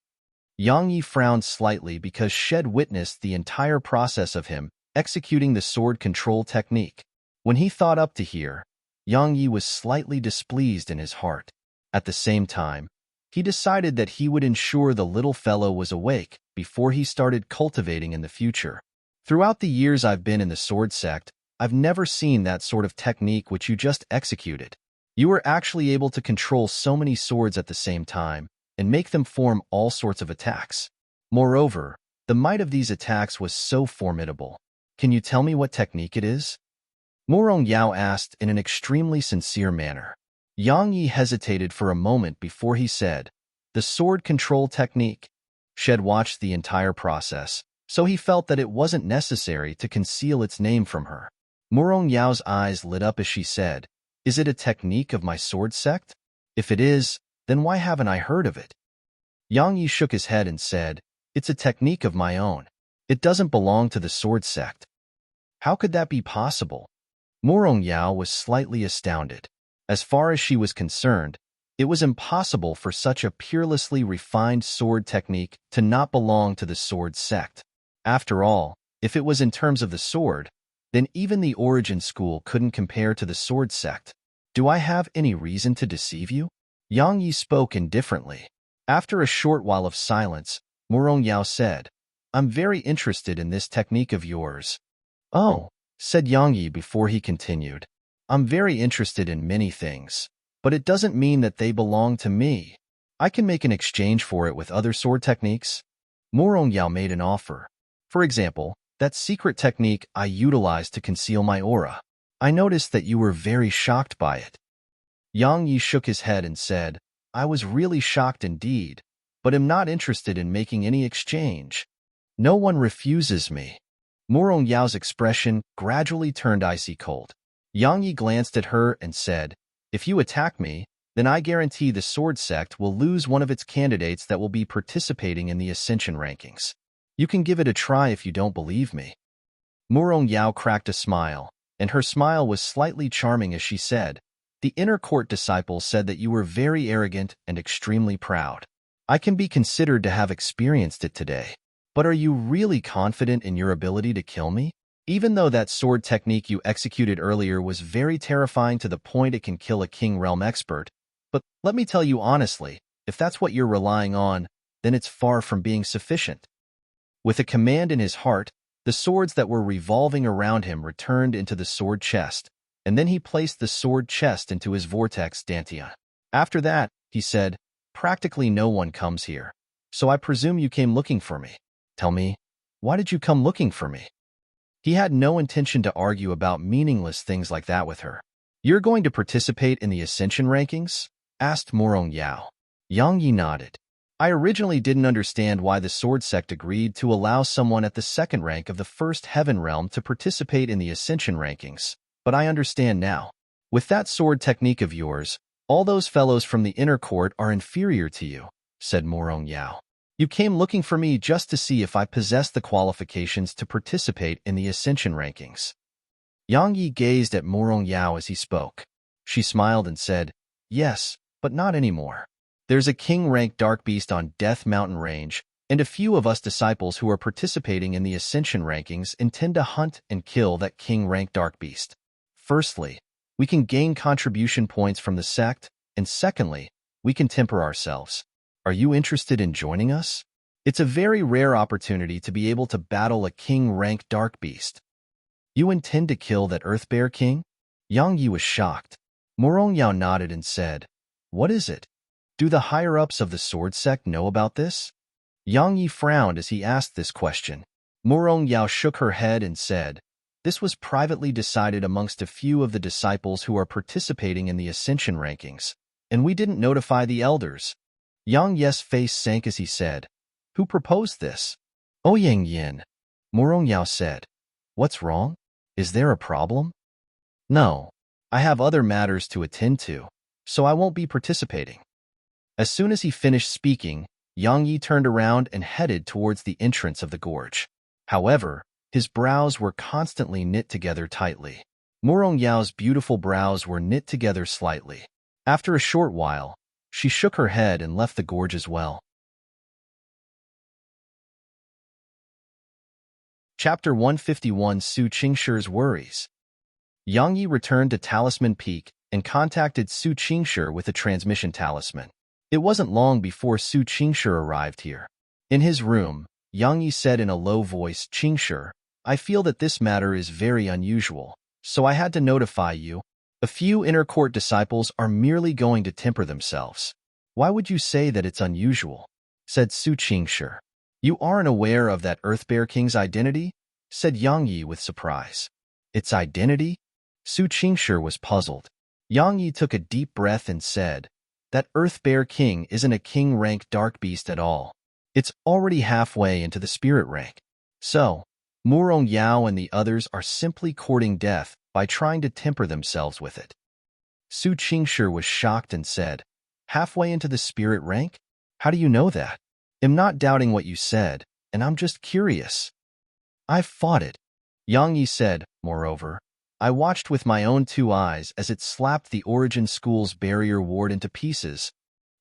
Yang Yi frowned slightly because Shed witnessed the entire process of him executing the sword control technique. When he thought up to here, Yang Yi was slightly displeased in his heart. At the same time, he decided that he would ensure the little fellow was awake before he started cultivating in the future. Throughout the years I've been in the sword sect, I've never seen that sort of technique which you just executed. You were actually able to control so many swords at the same time and make them form all sorts of attacks. Moreover, the might of these attacks was so formidable. Can you tell me what technique it is? Morong Yao asked in an extremely sincere manner. Yang Yi hesitated for a moment before he said, the sword control technique. Shed watched the entire process, so he felt that it wasn't necessary to conceal its name from her. Morong Yao's eyes lit up as she said, is it a technique of my sword sect? If it is, then why haven't I heard of it? Yang Yi shook his head and said, it's a technique of my own. It doesn't belong to the sword sect. How could that be possible? Morong Yao was slightly astounded. As far as she was concerned, it was impossible for such a peerlessly refined sword technique to not belong to the sword sect. After all, if it was in terms of the sword, then even the origin school couldn't compare to the sword sect. Do I have any reason to deceive you? Yang Yi spoke indifferently. After a short while of silence, Morong Yao said, I'm very interested in this technique of yours. Oh, said Yang Yi before he continued. I'm very interested in many things, but it doesn't mean that they belong to me. I can make an exchange for it with other sword techniques. Morong Yao made an offer. For example, that secret technique I utilized to conceal my aura. I noticed that you were very shocked by it. Yang Yi shook his head and said, I was really shocked indeed, but am not interested in making any exchange. No one refuses me. Morong Yao's expression gradually turned icy cold. Yang Yi glanced at her and said, if you attack me, then I guarantee the sword sect will lose one of its candidates that will be participating in the ascension rankings. You can give it a try if you don't believe me. Murong Yao cracked a smile, and her smile was slightly charming as she said, "The inner court disciple said that you were very arrogant and extremely proud. I can be considered to have experienced it today. But are you really confident in your ability to kill me? Even though that sword technique you executed earlier was very terrifying to the point it can kill a King Realm expert, but let me tell you honestly, if that's what you're relying on, then it's far from being sufficient." With a command in his heart, the swords that were revolving around him returned into the sword chest, and then he placed the sword chest into his vortex dantian. After that, he said, "Practically no one comes here, so I presume you came looking for me. Tell me, why did you come looking for me?" He had no intention to argue about meaningless things like that with her. "You're going to participate in the ascension rankings?" asked Murong Yao. Yang Yi nodded. "I originally didn't understand why the sword sect agreed to allow someone at the second rank of the first heaven realm to participate in the ascension rankings, but I understand now. With that sword technique of yours, all those fellows from the inner court are inferior to you," said Murong Yao. "You came looking for me just to see if I possess the qualifications to participate in the ascension rankings." Yang Yi gazed at Murong Yao as he spoke. She smiled and said, "Yes, but not anymore. There's a king-rank dark beast on Death Mountain Range, and a few of us disciples who are participating in the ascension rankings intend to hunt and kill that king-rank dark beast. Firstly, we can gain contribution points from the sect, and secondly, we can temper ourselves. Are you interested in joining us? It's a very rare opportunity to be able to battle a king-rank dark beast." "You intend to kill that Earth Bear King?" Yang Yi was shocked. Murong Yao nodded and said, "What is it? Do the higher-ups of the sword sect know about this?" Yang Yi frowned as he asked this question. Murong Yao shook her head and said, "This was privately decided amongst a few of the disciples who are participating in the ascension rankings, and we didn't notify the elders." Yang Ye's face sank as he said, "Who proposed this?" "Oh, Yang Yin," Murong Yao said. "What's wrong? Is there a problem?" "No, I have other matters to attend to, so I won't be participating." As soon as he finished speaking, Yang Yi turned around and headed towards the entrance of the gorge. However, his brows were constantly knit together tightly. Murong Yao's beautiful brows were knit together slightly. After a short while, she shook her head and left the gorge as well. Chapter 151: Su Qingshi's Worries. Yang Yi returned to Talisman Peak and contacted Su Qingshi with a transmission talisman. It wasn't long before Su Qingshi arrived here. In his room, Yang Yi said in a low voice, "Qingshi, I feel that this matter is very unusual, so I had to notify you. A few inner court disciples are merely going to temper themselves." "Why would you say that it's unusual?" said Su Qingshi. "You aren't aware of that Earth Bear King's identity?" said Yang Yi with surprise. "Its identity?" Su Qingshi was puzzled. Yang Yi took a deep breath and said, "That Earth Bear King isn't a king-rank dark beast at all. It's already halfway into the spirit rank. So, Murong Yao and the others are simply courting death by trying to temper themselves with it." Su Qingshi was shocked and said, "Halfway into the spirit rank? How do you know that?" "I'm not doubting what you said, and I'm just curious." "I've fought it," Yang Yi said. "Moreover, I watched with my own 2 eyes as it slapped the Origin School's barrier ward into pieces."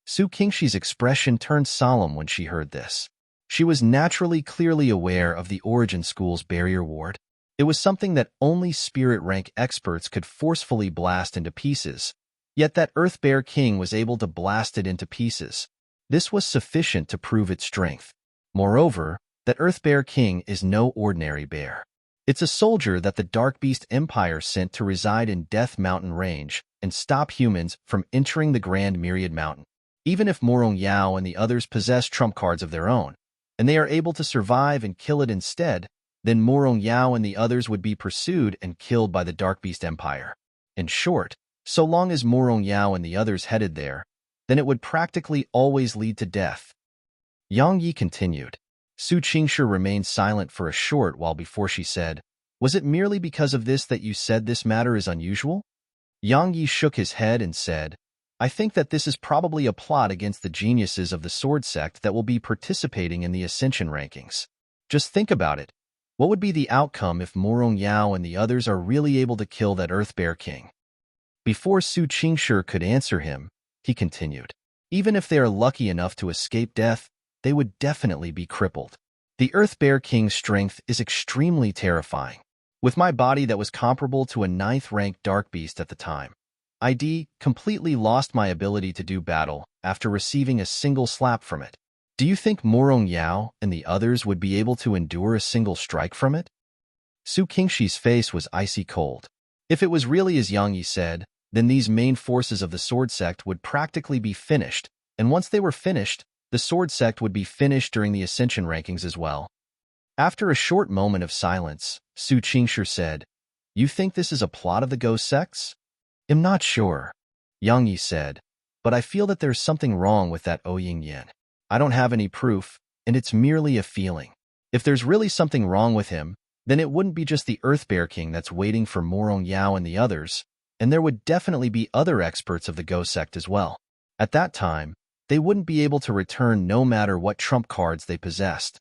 Su Qingshi's expression turned solemn when she heard this. She was naturally clearly aware of the Origin School's barrier ward. It was something that only spirit rank experts could forcefully blast into pieces, yet that Earth Bear King was able to blast it into pieces. This was sufficient to prove its strength. Moreover, that Earth Bear King is no ordinary bear. It's a soldier that the Dark Beast Empire sent to reside in Death Mountain Range and stop humans from entering the Grand Myriad Mountain. Even if Murong Yao and the others possess trump cards of their own, and they are able to survive and kill it instead, then Murong Yao and the others would be pursued and killed by the Dark Beast Empire. In short, so long as Murong Yao and the others headed there, then it would practically always lead to death. Yang Yi continued. Su Qingshi remained silent for a short while before she said, "Was it merely because of this that you said this matter is unusual?" Yang Yi shook his head and said, I think that this is probably a plot against the geniuses of the sword sect that will be participating in the ascension rankings. Just think about it. What would be the outcome if Morong Yao and the others are really able to kill that Earth Bear King? Before Su Qingshi could answer him, he continued. Even if they are lucky enough to escape death, they would definitely be crippled. The Earth Bear King's strength is extremely terrifying. With my body that was comparable to a 9th-ranked dark beast at the time, I completely lost my ability to do battle after receiving a single slap from it. Do you think Morong Yao and the others would be able to endure a single strike from it? Su Qingshi's face was icy cold. If it was really as Yang Yi said, then these main forces of the sword sect would practically be finished, and once they were finished, the sword sect would be finished during the ascension rankings as well. After a short moment of silence, Su Qingshi said, "You think this is a plot of the ghost sects?" "I'm not sure," Yang Yi said, "but I feel that there's something wrong with that Ouying Yin. I don't have any proof, and it's merely a feeling. If there's really something wrong with him, then it wouldn't be just the Earth Bear King that's waiting for Morong Yao and the others, and there would definitely be other experts of the ghost sect as well. At that time, they wouldn't be able to return no matter what trump cards they possessed."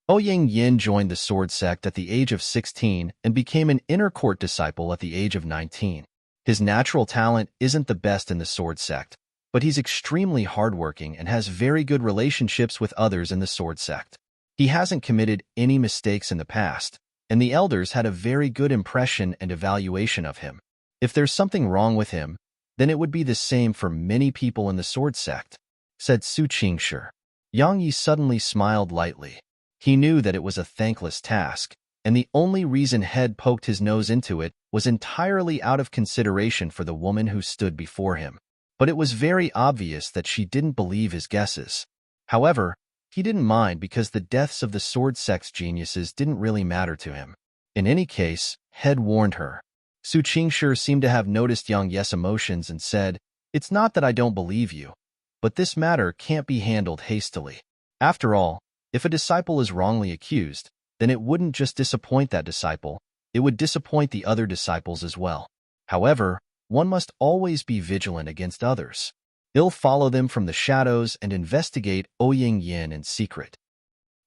Ouying Yin joined the sword sect at the age of 16 and became an inner court disciple at the age of 19. His natural talent isn't the best in the sword sect, but he's extremely hardworking and has very good relationships with others in the sword sect. He hasn't committed any mistakes in the past, and the elders had a very good impression and evaluation of him. If there's something wrong with him, then it would be the same for many people in the sword sect, said Su Qingshi. Yang Yi suddenly smiled lightly. He knew that it was a thankless task, and the only reason Head poked his nose into it was entirely out of consideration for the woman who stood before him. But it was very obvious that she didn't believe his guesses. However, he didn't mind because the deaths of the sword sect's geniuses didn't really matter to him. In any case, Head warned her. Su Qingshi seemed to have noticed Yang Yi's emotions and said, "It's not that I don't believe you, but this matter can't be handled hastily. After all, if a disciple is wrongly accused, then it wouldn't just disappoint that disciple, it would disappoint the other disciples as well. However, one must always be vigilant against others. He'll follow them from the shadows and investigate Ouying Yin in secret."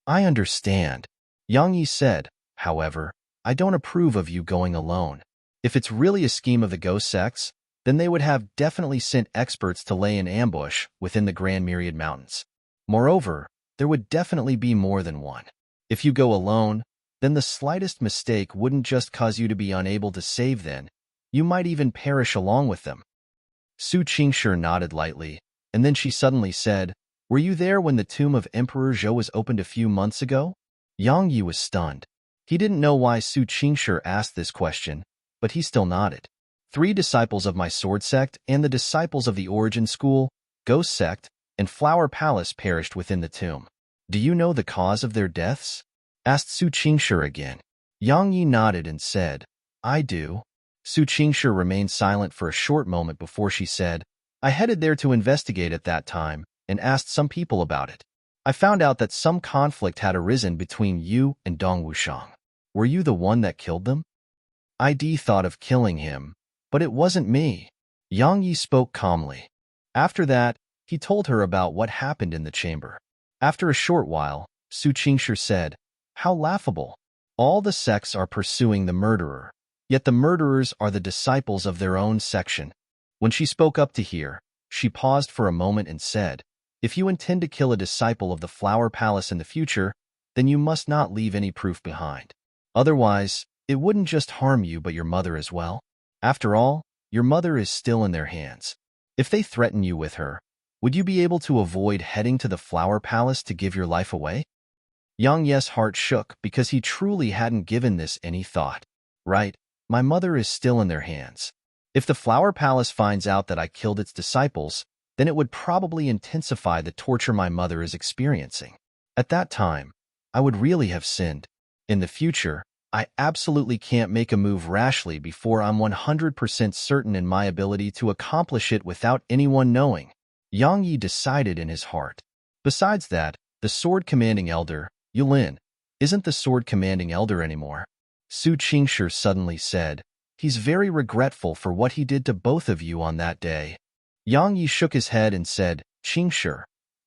"I understand," Yang Yi said. "However, I don't approve of you going alone. If it's really a scheme of the ghost sects, then they would have definitely sent experts to lay an ambush within the Grand Myriad Mountains. Moreover, there would definitely be more than one. If you go alone, then the slightest mistake wouldn't just cause you to be unable to save them, you might even perish along with them." Su Qingshi nodded lightly, and then she suddenly said, "Were you there when the tomb of Emperor Zhou was opened a few months ago?" Yang Yi was stunned. He didn't know why Su Qingshi asked this question, but he still nodded. 3 disciples of my sword sect and the disciples of the Origin School, Ghost Sect, and Flower Palace perished within the tomb. "Do you know the cause of their deaths?" asked Su Qingshi again. Yang Yi nodded and said, "I do." Su Qingshi remained silent for a short moment before she said, "I headed there to investigate at that time and asked some people about it. I found out that some conflict had arisen between you and Dong Wushang. Were you the one that killed them?" "I thought of killing him, but it wasn't me." Yang Yi spoke calmly. After that, he told her about what happened in the chamber. After a short while, Su Qingshi said, "How laughable. All the sects are pursuing the murderer, yet the murderers are the disciples of their own section." When she spoke up to hear, she paused for a moment and said, "If you intend to kill a disciple of the Flower Palace in the future, then you must not leave any proof behind. Otherwise, it wouldn't just harm you but your mother as well. After all, your mother is still in their hands. If they threaten you with her, would you be able to avoid heading to the Flower Palace to give your life away?" Yang Yi's heart shook because he truly hadn't given this any thought. "Right, my mother is still in their hands. If the Flower Palace finds out that I killed its disciples, then it would probably intensify the torture my mother is experiencing. At that time, I would really have sinned. In the future, I absolutely can't make a move rashly before I'm 100% certain in my ability to accomplish it without anyone knowing." Yang Yi decided in his heart. Besides that, the sword commanding elder, Yulin, isn't the sword commanding elder anymore. Su Qingshi suddenly said, "He's very regretful for what he did to both of you on that day." Yang Yi shook his head and said, Qingshi,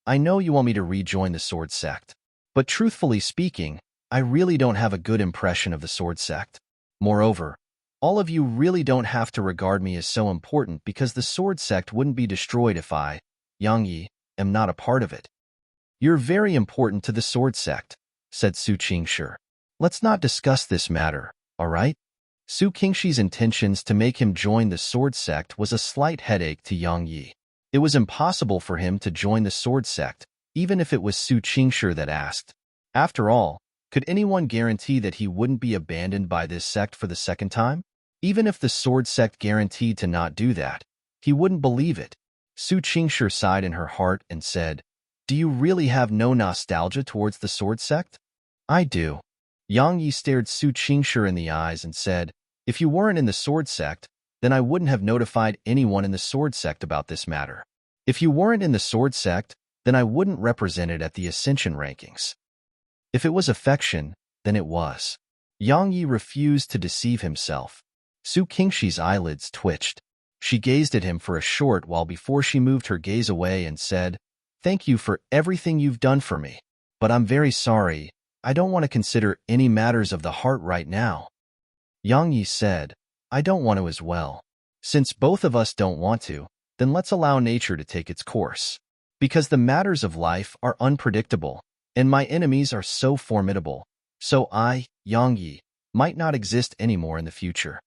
I know you want me to rejoin the sword sect, but truthfully speaking, I really don't have a good impression of the sword sect. Moreover, all of you really don't have to regard me as so important because the sword sect wouldn't be destroyed if I, Yang Yi, am not a part of it. You're very important to the sword sect, said Su Qingshi. Let's not discuss this matter, all right? Su Qingshi's intentions to make him join the sword sect was a slight headache to Yang Yi. It was impossible for him to join the sword sect, even if it was Su Qingshi that asked. After all, could anyone guarantee that he wouldn't be abandoned by this sect for the second time? Even if the sword sect guaranteed to not do that, he wouldn't believe it. Su Qingshi sighed in her heart and said, Do you really have no nostalgia towards the sword sect? I do. Yang Yi stared Su Qingshi in the eyes and said, If you weren't in the sword sect, then I wouldn't have notified anyone in the sword sect about this matter. If you weren't in the sword sect, then I wouldn't represent it at the ascension rankings. If it was affection, then it was. Yang Yi refused to deceive himself. Su Qingshi's eyelids twitched. She gazed at him for a short while before she moved her gaze away and said, Thank you for everything you've done for me, but I'm very sorry. I don't want to consider any matters of the heart right now. Yang Yi said, I don't want to as well. Since both of us don't want to, then let's allow nature to take its course. Because the matters of life are unpredictable, and my enemies are so formidable, so I, Yang Yi, might not exist anymore in the future.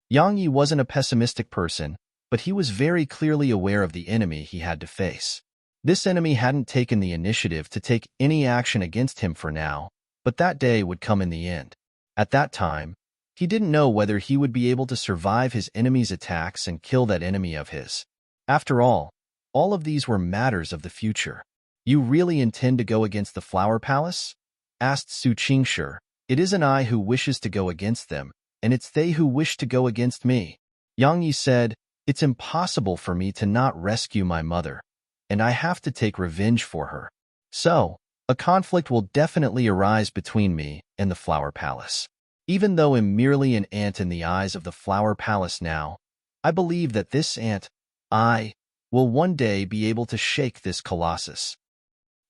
Yang Yi wasn't a pessimistic person, but he was very clearly aware of the enemy he had to face. This enemy hadn't taken the initiative to take any action against him for now, but that day would come in the end. At that time, he didn't know whether he would be able to survive his enemy's attacks and kill that enemy of his. After all of these were matters of the future. You really intend to go against the Flower Palace? Asked Su Qingshi. It isn't I who wishes to go against them, and it's they who wish to go against me. Yang Yi said, It's impossible for me to not rescue my mother, and I have to take revenge for her. So, a conflict will definitely arise between me and the Flower Palace. Even though I'm merely an ant in the eyes of the Flower Palace now, I believe that this ant, I, will one day be able to shake this colossus.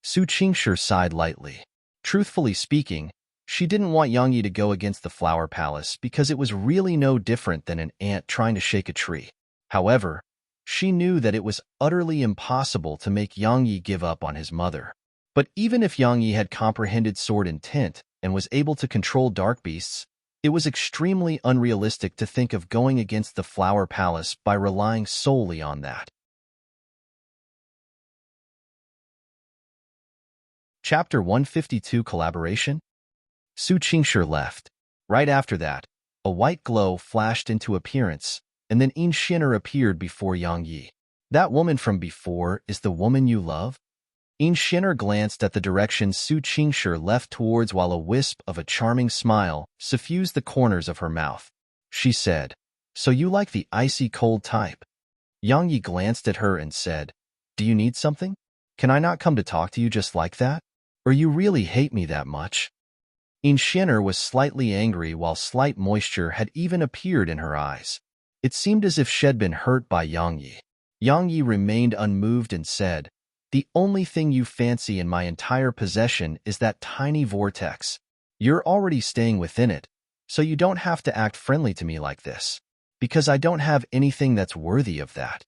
Su Qingshi sighed lightly. Truthfully speaking, she didn't want Yang Yi to go against the Flower Palace because it was really no different than an ant trying to shake a tree. However, she knew that it was utterly impossible to make Yang Yi give up on his mother. But even if Yang Yi had comprehended sword intent and was able to control dark beasts, it was extremely unrealistic to think of going against the Flower Palace by relying solely on that. Chapter 152 Collaboration. Su Qingshi left. Right after that, a white glow flashed into appearance, and then enchantment appeared before Yang Yi. That woman from before is the woman you love? Enchantment glanced at the direction Su Qingshi left towards while a wisp of a charming smile suffused the corners of her mouth. She said, So you like the icy cold type? Yang Yi glanced at her and said, Do you need something? Can I not come to talk to you just like that? Or you really hate me that much? Enchantment was slightly angry while slight moisture had even appeared in her eyes. It seemed as if she'd been hurt by Yang Yi. Yang Yi remained unmoved and said, The only thing you fancy in my entire possession is that tiny vortex. You're already staying within it, so you don't have to act friendly to me like this, because I don't have anything that's worthy of that.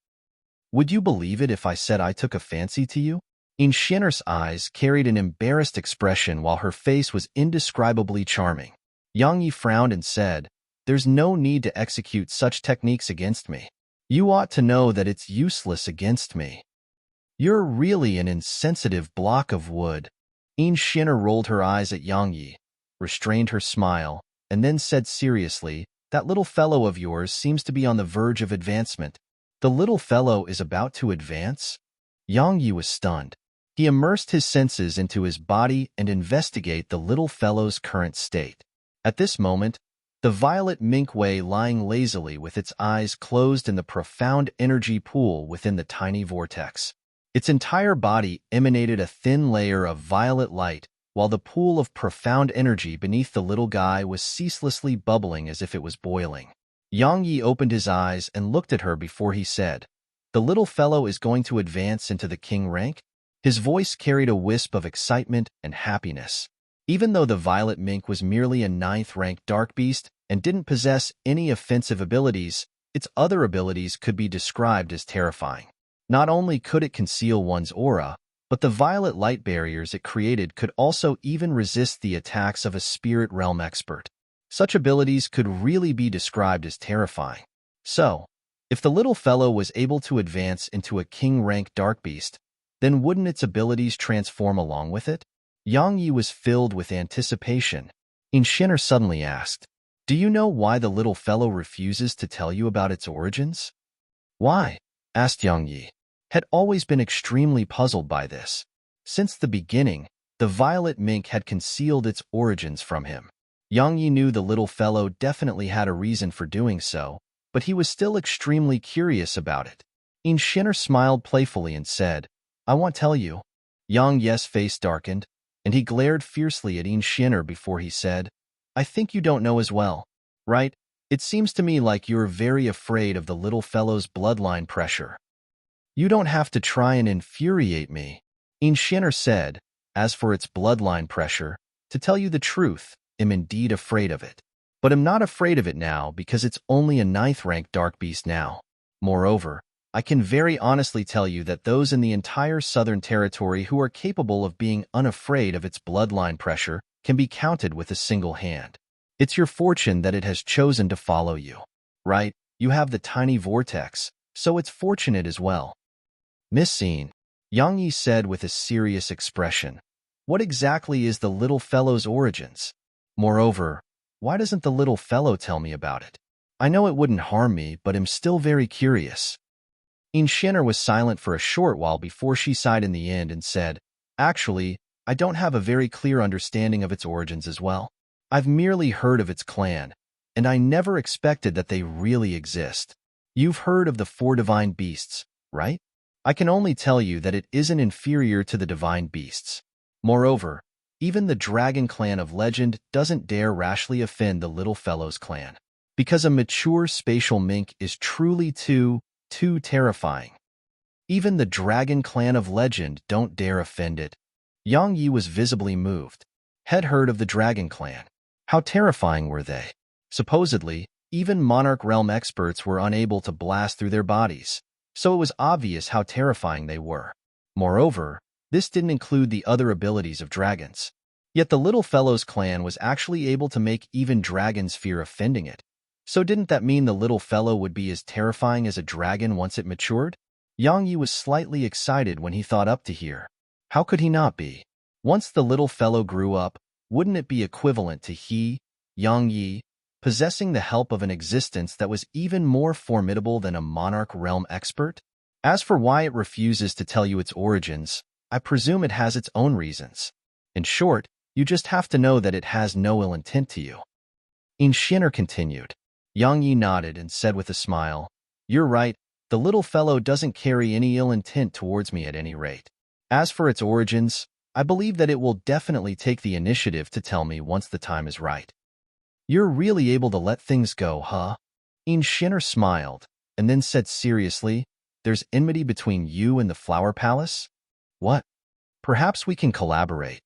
Would you believe it if I said I took a fancy to you? Enchantment's eyes carried an embarrassed expression while her face was indescribably charming. Yang Yi frowned and said, There's no need to execute such techniques against me. You ought to know that it's useless against me. You're really an insensitive block of wood. Enchantment rolled her eyes at Yang Yi, restrained her smile, and then said seriously, That little fellow of yours seems to be on the verge of advancement. The little fellow is about to advance? Yang Yi was stunned. He immersed his senses into his body and investigated the little fellow's current state. At this moment, the violet mink lay lying lazily with its eyes closed in the profound energy pool within the tiny vortex. Its entire body emanated a thin layer of violet light, while the pool of profound energy beneath the little guy was ceaselessly bubbling as if it was boiling. Yang Yi opened his eyes and looked at her before he said, The little fellow is going to advance into the king rank? His voice carried a wisp of excitement and happiness. Even though the violet mink was merely a 9th-ranked dark beast and didn't possess any offensive abilities, its other abilities could be described as terrifying. Not only could it conceal one's aura, but the violet light barriers it created could also even resist the attacks of a spirit realm expert. Such abilities could really be described as terrifying. So, if the little fellow was able to advance into a king-rank dark beast, then wouldn't its abilities transform along with it? Yang Yi was filled with anticipation. Inshinner suddenly asked, "Do you know why the little fellow refuses to tell you about its origins?" "Why?" asked Yang Yi. Had always been extremely puzzled by this. Since the beginning, the violet mink had concealed its origins from him. Yang Yi knew the little fellow definitely had a reason for doing so, but he was still extremely curious about it. Inshinner smiled playfully and said, "I won't tell you." Yang Yi's face darkened, and he glared fiercely at Inshinner before he said, "I think you don't know as well, right? It seems to me like you're very afraid of the little fellow's bloodline pressure." "You don't have to try and infuriate me," Inshinner said. "As for its bloodline pressure, to tell you the truth, I'm indeed afraid of it. But I'm not afraid of it now because it's only a 9th-ranked dark beast now. Moreover, I can very honestly tell you that those in the entire Southern Territory who are capable of being unafraid of its bloodline pressure can be counted with a single hand. It's your fortune that it has chosen to follow you. Right? You have the tiny vortex, so it's fortunate as well." "Miss Scene," Yang Yi said with a serious expression, "what exactly is the little fellow's origins? Moreover, why doesn't the little fellow tell me about it? I know it wouldn't harm me, but I'm still very curious." Inshinner was silent for a short while before she sighed in the end and said, "Actually, I don't have a very clear understanding of its origins as well. I've merely heard of its clan, and I never expected that they really exist. You've heard of the 4 divine beasts, right? I can only tell you that it isn't inferior to the divine beasts. Moreover, even the dragon clan of legend doesn't dare rashly offend the little fellow's clan, because a mature spatial mink is truly too terrifying. Even the dragon clan of legend don't dare offend it." Yang Yi was visibly moved. Had heard of the dragon clan. How terrifying were they? Supposedly, even monarch realm experts were unable to blast through their bodies, so it was obvious how terrifying they were. Moreover, this didn't include the other abilities of dragons. Yet the little fellow's clan was actually able to make even dragons fear offending it. So didn't that mean the little fellow would be as terrifying as a dragon once it matured? Yang Yi was slightly excited when he thought up to here. How could he not be? Once the little fellow grew up, wouldn't it be equivalent to he, Yang Yi, possessing the help of an existence that was even more formidable than a monarch realm expert? As for why it refuses to tell you its origins, I presume it has its own reasons. In short, you just have to know that it has no ill intent to you." Inshinner continued. Yang Yi nodded and said with a smile, "You're right, the little fellow doesn't carry any ill intent towards me at any rate. As for its origins, I believe that it will definitely take the initiative to tell me once the time is right." "You're really able to let things go, huh?" Inshinner smiled, and then said seriously, "There's enmity between you and the Flower Palace? What? Perhaps we can collaborate."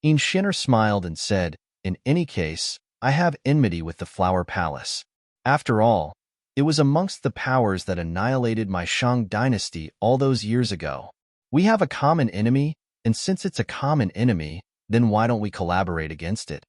Inshinner smiled and said, "In any case, I have enmity with the Flower Palace. After all, it was amongst the powers that annihilated my Shang dynasty all those years ago. We have a common enemy, and since it's a common enemy, then why don't we collaborate against it?"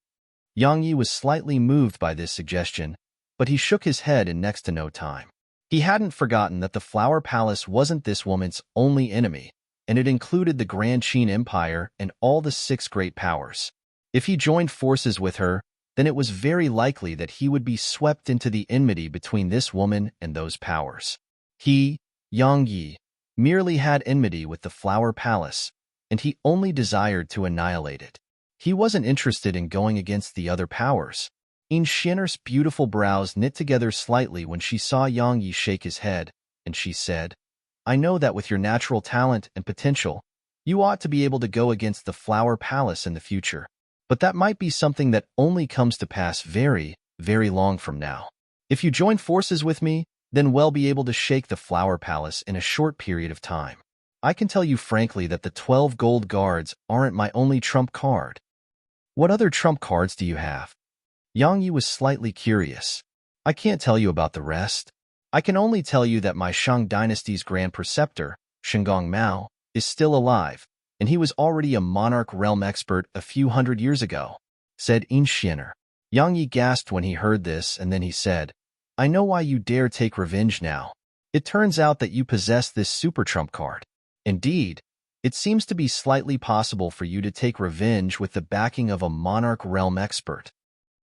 Yang Yi was slightly moved by this suggestion, but he shook his head in next to no time. He hadn't forgotten that the Flower Palace wasn't this woman's only enemy, and it included the Grand Qin Empire and all the 6 great powers. If he joined forces with her, then it was very likely that he would be swept into the enmity between this woman and those powers. He, Yang Yi, merely had enmity with the Flower Palace, and he only desired to annihilate it. He wasn't interested in going against the other powers. Inshinner's beautiful brows knit together slightly when she saw Yang Yi shake his head, and she said, "I know that with your natural talent and potential, you ought to be able to go against the Flower Palace in the future. But that might be something that only comes to pass very, very long from now. If you join forces with me, then we'll be able to shake the Flower Palace in a short period of time. I can tell you frankly that the 12 gold guards aren't my only trump card. What other trump cards do you have? Yang Yi was slightly curious. I can't tell you about the rest. I can only tell you that my Shang dynasty's Grand Preceptor, Shengong Mao, is still alive, and he was already a monarch realm expert a few hundred years ago, said Inxiner. Yang Yi gasped when he heard this, and then he said, I know why you dare take revenge now. It turns out that you possess this super trump card. Indeed, it seems to be slightly possible for you to take revenge with the backing of a monarch realm expert.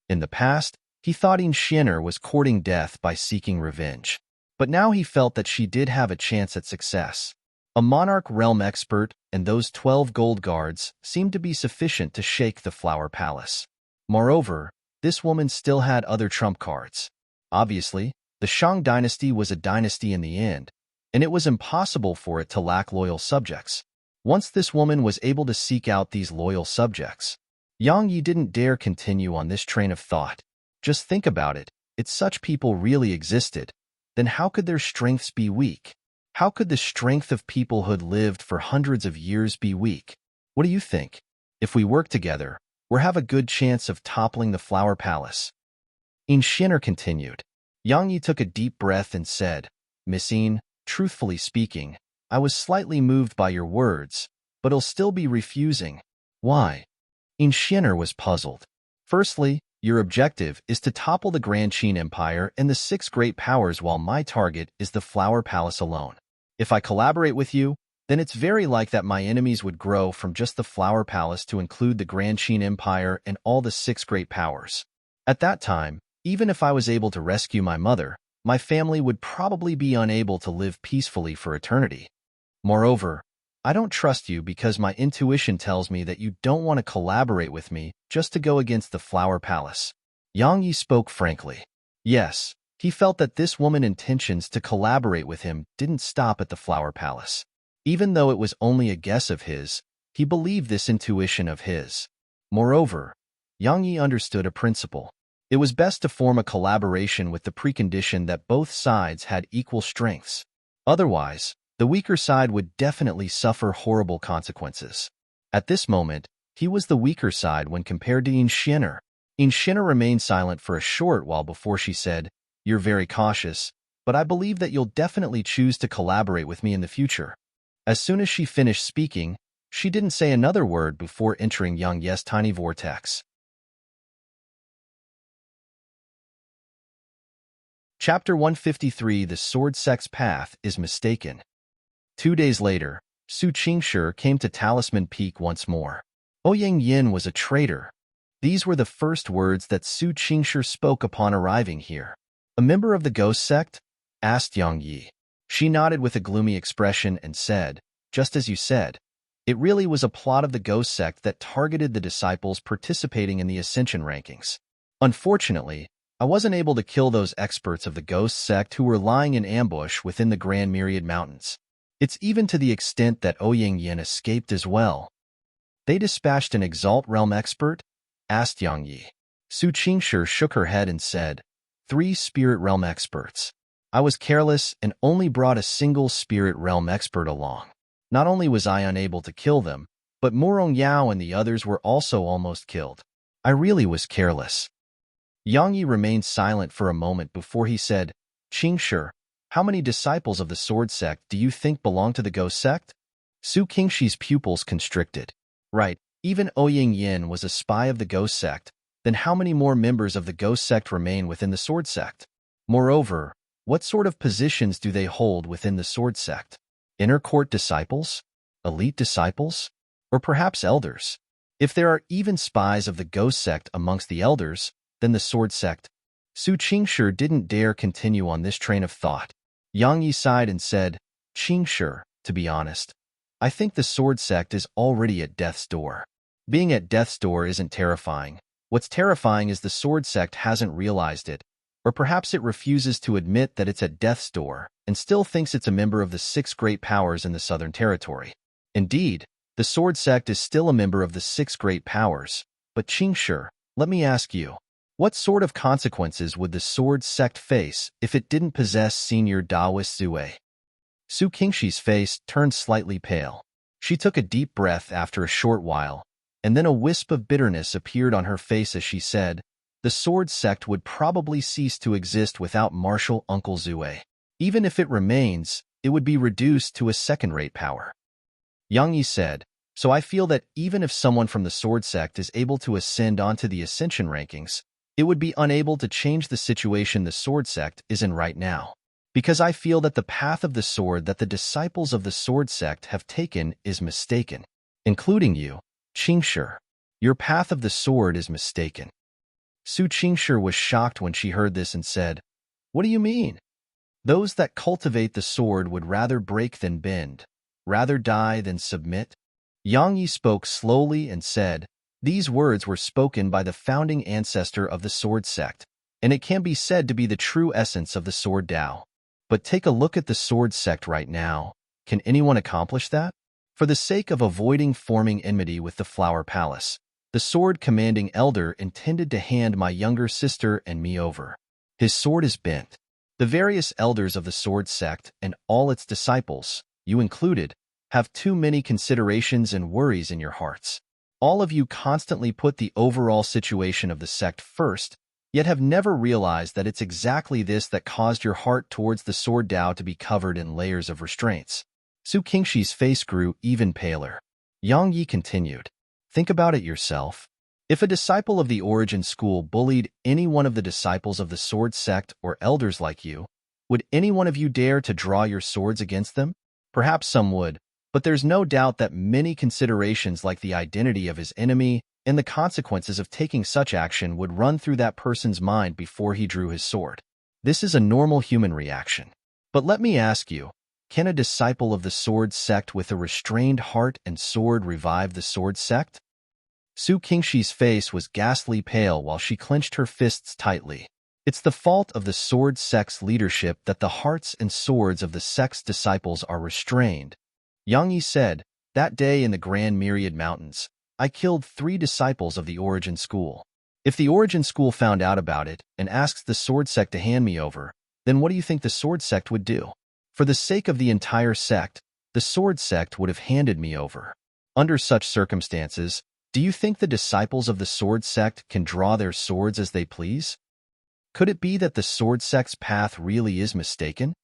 In the past, he thought Inxiner was courting death by seeking revenge, but now he felt that she did have a chance at success. A monarch realm expert and those 12 gold guards seemed to be sufficient to shake the Flower Palace. Moreover, this woman still had other trump cards. Obviously, the Shang dynasty was a dynasty in the end, and it was impossible for it to lack loyal subjects. Once this woman was able to seek out these loyal subjects, Yang Yi didn't dare continue on this train of thought. Just think about it. If such people really existed, then how could their strengths be weak? How could the strength of people who'd lived for hundreds of years be weak? What do you think? If we work together, we'll have a good chance of toppling the Flower Palace. Inxiner continued. Yang Yi took a deep breath and said, Missine, truthfully speaking, I was slightly moved by your words, but I'll still be refusing. Why? Inxiner was puzzled. Firstly, your objective is to topple the Grand Qin Empire and the 6 great powers, while my target is the Flower Palace alone. If I collaborate with you, then it's very likely that my enemies would grow from just the Flower Palace to include the Grand Qin Empire and all the 6 great powers. At that time, even if I was able to rescue my mother, my family would probably be unable to live peacefully for eternity. Moreover, I don't trust you because my intuition tells me that you don't want to collaborate with me just to go against the Flower Palace. Yang Yi spoke frankly. Yes, he felt that this woman's intentions to collaborate with him didn't stop at the Flower Palace. Even though it was only a guess of his, he believed this intuition of his. Moreover, Yang Yi understood a principle. It was best to form a collaboration with the precondition that both sides had equal strengths. Otherwise, the weaker side would definitely suffer horrible consequences. At this moment, he was the weaker side when compared to Inxiner. Inxiner remained silent for a short while before she said, You're very cautious, but I believe that you'll definitely choose to collaborate with me in the future. As soon as she finished speaking, she didn't say another word before entering Yang Yi's tiny vortex. Chapter 153. The Sword Sect's Path is Mistaken. 2 days later, Su Qingshi came to Talisman Peak once more. Ouyang Yin was a traitor. These were the first words that Su Qingshi spoke upon arriving here. A member of the Ghost Sect? Asked Yang Yi. She nodded with a gloomy expression and said, Just as you said, it really was a plot of the Ghost Sect that targeted the disciples participating in the Ascension rankings. Unfortunately, I wasn't able to kill those experts of the Ghost Sect who were lying in ambush within the Grand Myriad Mountains. It's even to the extent that Ouyang Yin escaped as well. They dispatched an Exalt Realm expert? Asked Yang Yi. Su Qingshi shook her head and said, 3 Spirit Realm experts. I was careless and only brought a single Spirit Realm expert along. Not only was I unable to kill them, but Morong Yao and the others were also almost killed. I really was careless. Yang Yi remained silent for a moment before he said, Qingshi, how many disciples of the Sword Sect do you think belong to the Ghost Sect? Su Qingshi's pupils constricted. Right, even Ouyang Yin was a spy of the Ghost Sect, then how many more members of the Ghost Sect remain within the Sword Sect? Moreover, what sort of positions do they hold within the Sword Sect? Inner court disciples? Elite disciples? Or perhaps elders? If there are even spies of the Ghost Sect amongst the elders, then the Sword Sect. Su Qingshi didn't dare continue on this train of thought. Yang Yi sighed and said, Qingshi, to be honest, I think the Sword Sect is already at death's door. Being at death's door isn't terrifying. What's terrifying is the Sword Sect hasn't realized it, or perhaps it refuses to admit that it's at death's door and still thinks it's a member of the 6 great powers in the Southern Territory. Indeed, the Sword Sect is still a member of the 6 great powers, but Qingshi, let me ask you, What sort of consequences would the sword sect face if it didn't possess Senior Daoist Zue? Su Qingshi's face turned slightly pale. She took a deep breath after a short while, and then a wisp of bitterness appeared on her face as she said, the sword sect would probably cease to exist without martial Uncle Zue. Even if it remains, it would be reduced to a second-rate power. Yang Yi said, so I feel that even if someone from the sword sect is able to ascend onto the ascension rankings, it would be unable to change the situation the sword sect is in right now. Because I feel that the path of the sword that the disciples of the sword sect have taken is mistaken, including you, Qingshi. Your path of the sword is mistaken. Su Qingshi was shocked when she heard this and said, what do you mean? Those that cultivate the sword would rather break than bend, rather die than submit? Yang Yi spoke slowly and said, these words were spoken by the founding ancestor of the sword sect, and it can be said to be the true essence of the sword Tao. But take a look at the sword sect right now. Can anyone accomplish that? For the sake of avoiding forming enmity with the Flower Palace, the sword commanding elder intended to hand my younger sister and me over. His sword is bent. The various elders of the sword sect and all its disciples, you included, have too many considerations and worries in your hearts. All of you constantly put the overall situation of the sect first, yet have never realized that it's exactly this that caused your heart towards the sword Tao to be covered in layers of restraints. Su Qingshi's face grew even paler. Yang Yi continued, think about it yourself. If a disciple of the Origin School bullied any one of the disciples of the sword sect or elders like you, would any one of you dare to draw your swords against them? Perhaps some would, but there's no doubt that many considerations like the identity of his enemy and the consequences of taking such action would run through that person's mind before he drew his sword. This is a normal human reaction. But let me ask you, can a disciple of the sword sect with a restrained heart and sword revive the sword sect? Su Qingshi's face was ghastly pale while she clenched her fists tightly. It's the fault of the sword sect's leadership that the hearts and swords of the sect's disciples are restrained. Yang Yi said, that day in the Grand Myriad Mountains, I killed 3 disciples of the Origin School. If the Origin School found out about it and asked the sword sect to hand me over, then what do you think the sword sect would do? For the sake of the entire sect, the sword sect would have handed me over. Under such circumstances, do you think the disciples of the sword sect can draw their swords as they please? Could it be that the sword sect's path really is mistaken?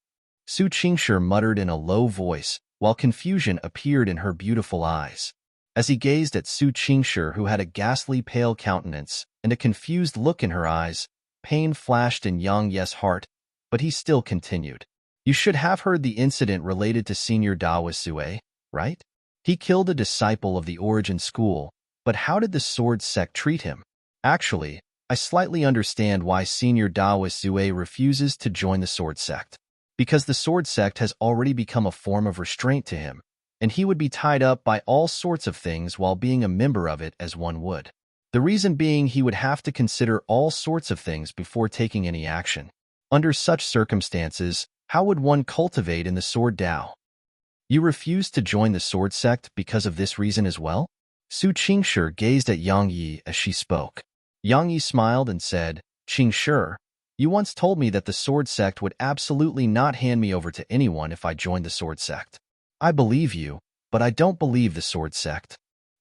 Su Qingshi muttered in a low voice, while confusion appeared in her beautiful eyes. As he gazed at Su Qingshi, who had a ghastly pale countenance and a confused look in her eyes, pain flashed in Yang Yi's heart, but he still continued. You should have heard the incident related to Senior Daoist Zue, right? He killed a disciple of the Origin School, but how did the sword sect treat him? Actually, I slightly understand why Senior Daoist Zue refuses to join the sword sect. Because the sword sect has already become a form of restraint to him, and he would be tied up by all sorts of things while being a member of it as one would. The reason being he would have to consider all sorts of things before taking any action. Under such circumstances, how would one cultivate in the sword Tao? You refused to join the sword sect because of this reason as well? Su Qingshi gazed at Yang Yi as she spoke. Yang Yi smiled and said, Qingshi, you once told me that the sword sect would absolutely not hand me over to anyone if I joined the sword sect. I believe you, but I don't believe the sword sect.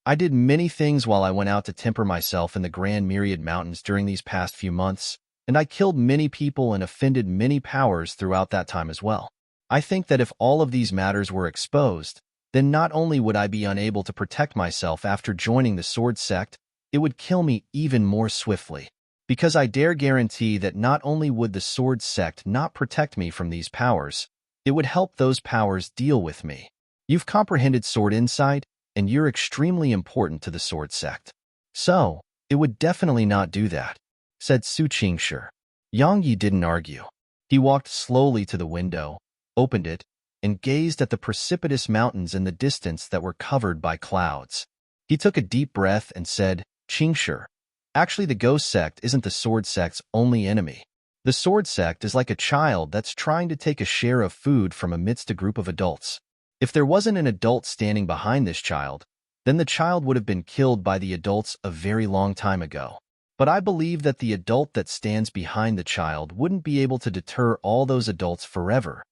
I did many things while I went out to temper myself in the Grand Myriad Mountains during these past few months, and I killed many people and offended many powers throughout that time as well. I think that if all of these matters were exposed, then not only would I be unable to protect myself after joining the sword sect, it would kill me even more swiftly. Because I dare guarantee that not only would the sword sect not protect me from these powers, it would help those powers deal with me. You've comprehended sword insight, and you're extremely important to the sword sect. So, it would definitely not do that, said Su Qingshi. Yang Yi didn't argue. He walked slowly to the window, opened it, and gazed at the precipitous mountains in the distance that were covered by clouds. He took a deep breath and said, Qingshi, actually the ghost sect isn't the sword sect's only enemy. The sword sect is like a child that's trying to take a share of food from amidst a group of adults. If there wasn't an adult standing behind this child, then the child would have been killed by the adults a very long time ago. But I believe that the adult that stands behind the child wouldn't be able to deter all those adults forever.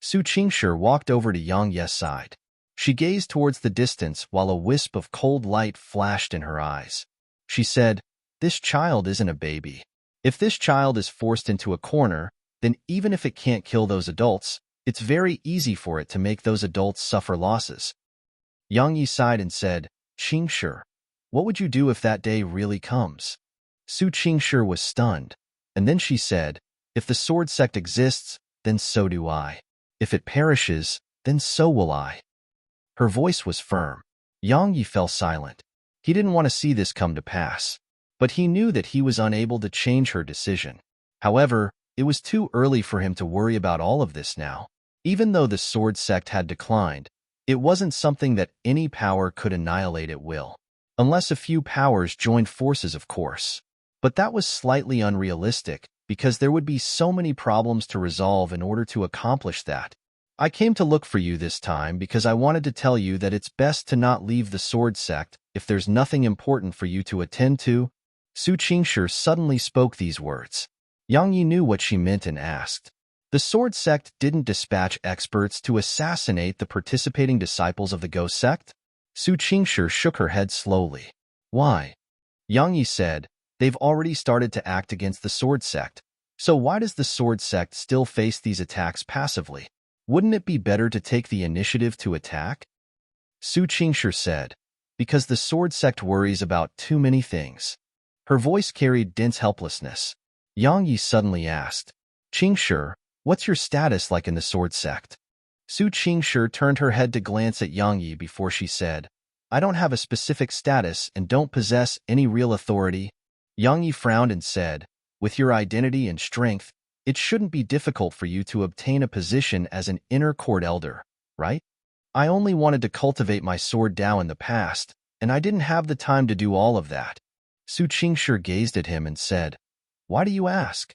Su Qingshi walked over to Yang Ye's side. She gazed towards the distance while a wisp of cold light flashed in her eyes. She said, "This child isn't a baby. If this child is forced into a corner, then even if it can't kill those adults, it's very easy for it to make those adults suffer losses." Yang Yi sighed and said, "Qingshi, what would you do if that day really comes?" Su Qingshi was stunned, and then she said, "If the sword sect exists, then so do I. If it perishes, then so will I." Her voice was firm. Yang Yi fell silent. He didn't want to see this come to pass, but he knew that he was unable to change her decision. However, it was too early for him to worry about all of this now. Even though the sword sect had declined, it wasn't something that any power could annihilate at will. Unless a few powers joined forces, of course. But that was slightly unrealistic, because there would be so many problems to resolve in order to accomplish that. "I came to look for you this time because I wanted to tell you that it's best to not leave the sword sect if there's nothing important for you to attend to." Su Qingshi suddenly spoke these words. Yang Yi knew what she meant and asked. The sword sect didn't dispatch experts to assassinate the participating disciples of the ghost sect? Su Qingshi shook her head slowly. "Why?" Yang Yi said, "They've already started to act against the sword sect. So why does the sword sect still face these attacks passively? Wouldn't it be better to take the initiative to attack?" Su Qingshi said, "Because the sword sect worries about too many things." Her voice carried dense helplessness. Yang Yi suddenly asked, "Qingshi, what's your status like in the sword sect?" Su Qingshi turned her head to glance at Yang Yi before she said, "I don't have a specific status and don't possess any real authority." Yang Yi frowned and said, "With your identity and strength, it shouldn't be difficult for you to obtain a position as an inner court elder, right? I only wanted to cultivate my sword Dao in the past, and I didn't have the time to do all of that." Su Qingshi gazed at him and said, "Why do you ask?"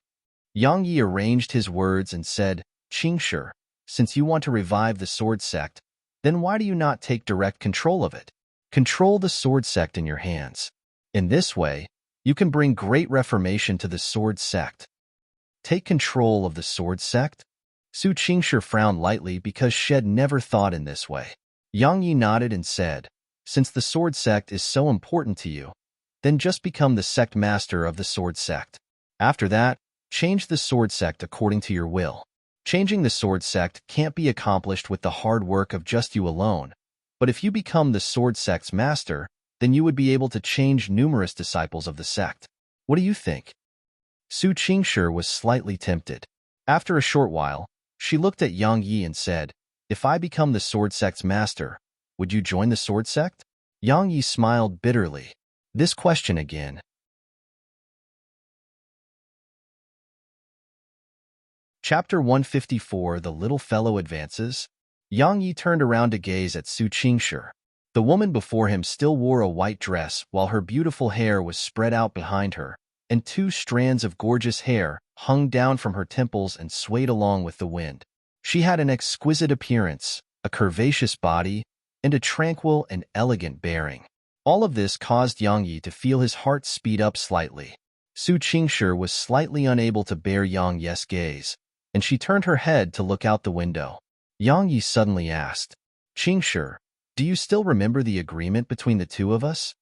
Yang Yi arranged his words and said, "Qingshi, since you want to revive the sword sect, then why do you not take direct control of it? Control the sword sect in your hands. In this way, you can bring great reformation to the sword sect." "Take control of the sword sect?" Su Qingshi frowned lightly because she had never thought in this way. Yang Yi nodded and said, "Since the sword sect is so important to you, then just become the sect master of the sword sect. After that, change the sword sect according to your will." Changing the sword sect can't be accomplished with the hard work of just you alone, but if you become the sword sect's master, then you would be able to change numerous disciples of the sect. What do you think? Su Qingshi was slightly tempted. After a short while, she looked at Yang Yi and said, "If I become the sword sect's master, would you join the sword sect?" Yang Yi smiled bitterly. This question again. Chapter 154, The Little Fellow Advances. Yang Yi turned around to gaze at Su Qingshi. The woman before him still wore a white dress while her beautiful hair was spread out behind her, and two strands of gorgeous hair hung down from her temples and swayed along with the wind. She had an exquisite appearance, a curvaceous body, and a tranquil and elegant bearing. All of this caused Yang Yi to feel his heart speed up slightly. Su Qingshi was slightly unable to bear Yang Yi's gaze, and she turned her head to look out the window. Yang Yi suddenly asked, "Qingshi, do you still remember the agreement between the two of us?"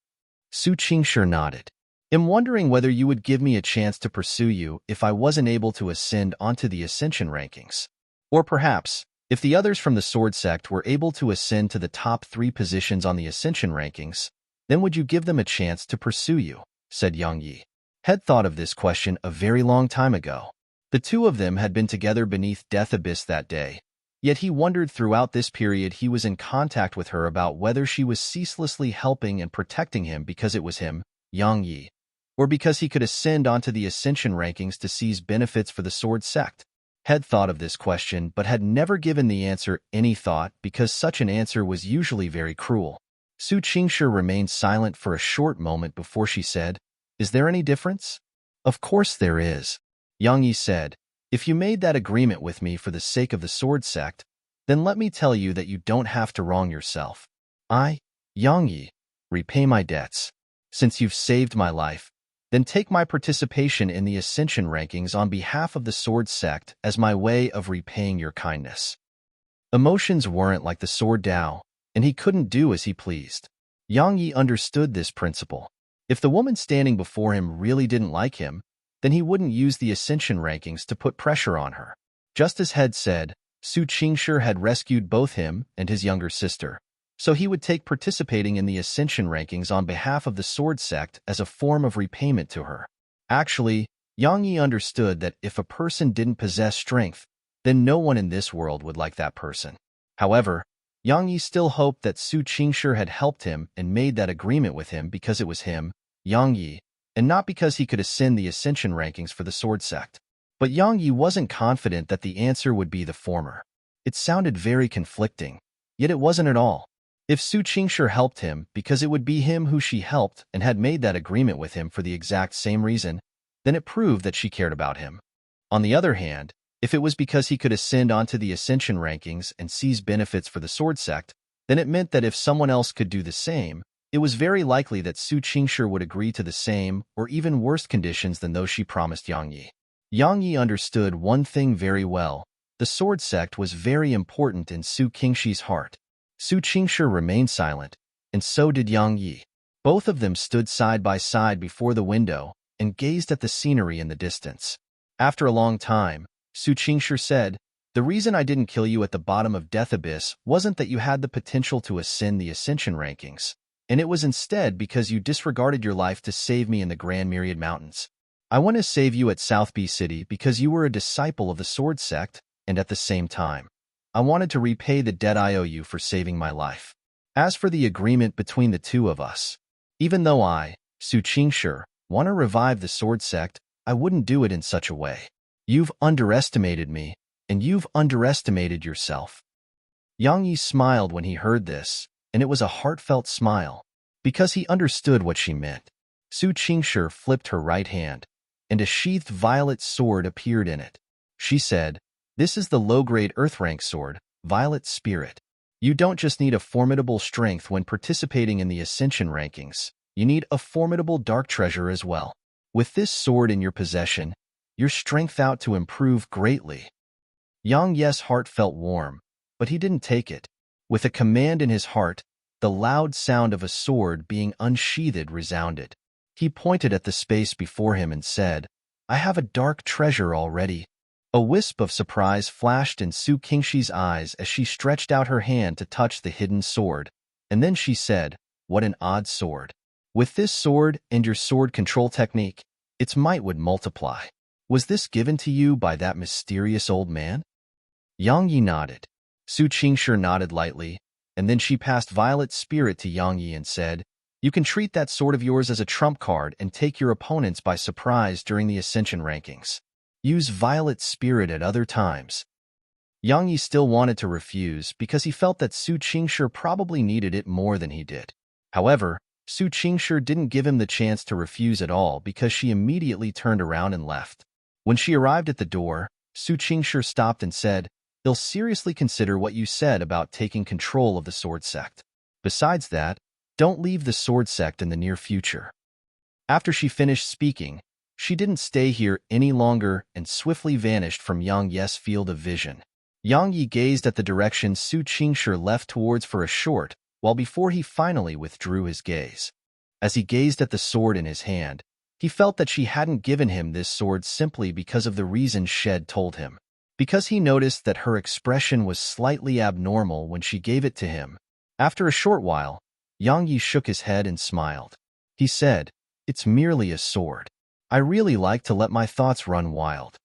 Su Qingshi nodded. "I'm wondering whether you would give me a chance to pursue you if I wasn't able to ascend onto the ascension rankings. Or perhaps, if the others from the sword sect were able to ascend to the top 3 positions on the ascension rankings, then would you give them a chance to pursue you?" said Yang Yi. Had thought of this question a very long time ago. The two of them had been together beneath Death Abyss that day, yet he wondered throughout this period he was in contact with her about whether she was ceaselessly helping and protecting him because it was him, Yang Yi, or because he could ascend onto the ascension rankings to seize benefits for the sword sect. Had thought of this question but had never given the answer any thought because such an answer was usually very cruel. Su Qingshi remained silent for a short moment before she said, "Is there any difference?" "Of course there is." Yang Yi said, "If you made that agreement with me for the sake of the sword sect, then let me tell you that you don't have to wrong yourself. I, Yang Yi, repay my debts. Since you've saved my life, then take my participation in the Ascension rankings on behalf of the Sword Sect as my way of repaying your kindness." Emotions weren't like the Sword Dao, and he couldn't do as he pleased. Yang Yi understood this principle. If the woman standing before him really didn't like him, then he wouldn't use the Ascension rankings to put pressure on her. Just as Head said, Su Qingshi had rescued both him and his younger sister, so he would take participating in the Ascension rankings on behalf of the Sword Sect as a form of repayment to her. Actually, Yang Yi understood that if a person didn't possess strength, then no one in this world would like that person. However, Yang Yi still hoped that Su Qingshi had helped him and made that agreement with him because it was him, Yang Yi, and not because he could ascend the Ascension rankings for the Sword Sect. But Yang Yi wasn't confident that the answer would be the former. It sounded very conflicting, yet it wasn't at all. If Su Qingshi helped him because it would be him who she helped and had made that agreement with him for the exact same reason, then it proved that she cared about him. On the other hand, if it was because he could ascend onto the Ascension rankings and seize benefits for the Sword Sect, then it meant that if someone else could do the same, it was very likely that Su Qingshi would agree to the same or even worse conditions than those she promised Yang Yi. Yang Yi understood one thing very well. The Sword Sect was very important in Su Qingshi's heart. Su Qingshi remained silent, and so did Yang Yi. Both of them stood side by side before the window and gazed at the scenery in the distance. After a long time, Su Qingshi said, "The reason I didn't kill you at the bottom of Death Abyss wasn't that you had the potential to ascend the Ascension rankings, and it was instead because you disregarded your life to save me in the Grand Myriad Mountains. I want to save you at South B City because you were a disciple of the Sword Sect, and at the same time, I wanted to repay the debt I owe you for saving my life. As for the agreement between the two of us, even though I, Su Qingshi, want to revive the Sword Sect, I wouldn't do it in such a way. You've underestimated me, and you've underestimated yourself." Yang Yi smiled when he heard this, and it was a heartfelt smile, because he understood what she meant. Su Qingshi flipped her right hand, and a sheathed violet sword appeared in it. She said, "This is the low-grade Earth-rank sword, Violet Spirit. You don't just need a formidable strength when participating in the Ascension rankings, you need a formidable dark treasure as well. With this sword in your possession, your strength out to improve greatly." Yang Yi's heart felt warm, but he didn't take it. With a command in his heart, the loud sound of a sword being unsheathed resounded. He pointed at the space before him and said, "I have a dark treasure already." A wisp of surprise flashed in Su Qingshi's eyes as she stretched out her hand to touch the hidden sword, and then she said, "What an odd sword. With this sword and your sword control technique, its might would multiply. Was this given to you by that mysterious old man?" Yang Yi nodded. Su Qingshi nodded lightly, and then she passed Violet Spirit to Yang Yi and said, "You can treat that sword of yours as a trump card and take your opponents by surprise during the Ascension rankings. Use Violet Spirit at other times." Yang Yi still wanted to refuse because he felt that Su Qingshi probably needed it more than he did. However, Su Qingshi didn't give him the chance to refuse at all because she immediately turned around and left. When she arrived at the door, Su Qingshi stopped and said, "They'll seriously consider what you said about taking control of the Sword Sect. Besides that, don't leave the Sword Sect in the near future." After she finished speaking, she didn't stay here any longer and swiftly vanished from Yang Yi's field of vision. Yang Yi gazed at the direction Su Qingshi left towards for a short while before he finally withdrew his gaze. As he gazed at the sword in his hand, he felt that she hadn't given him this sword simply because of the reasons Shed told him. Because he noticed that her expression was slightly abnormal when she gave it to him. After a short while, Yang Yi shook his head and smiled. He said, "It's merely a sword. I really like to let my thoughts run wild."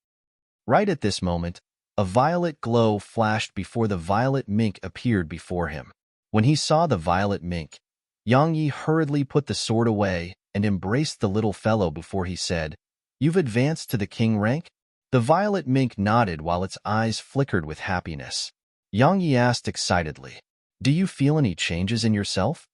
Right at this moment, a violet glow flashed before the violet mink appeared before him. When he saw the violet mink, Yang Yi hurriedly put the sword away and embraced the little fellow before he said, "You've advanced to the king rank?" The violet mink nodded while its eyes flickered with happiness. Yang Yi asked excitedly, "Do you feel any changes in yourself?"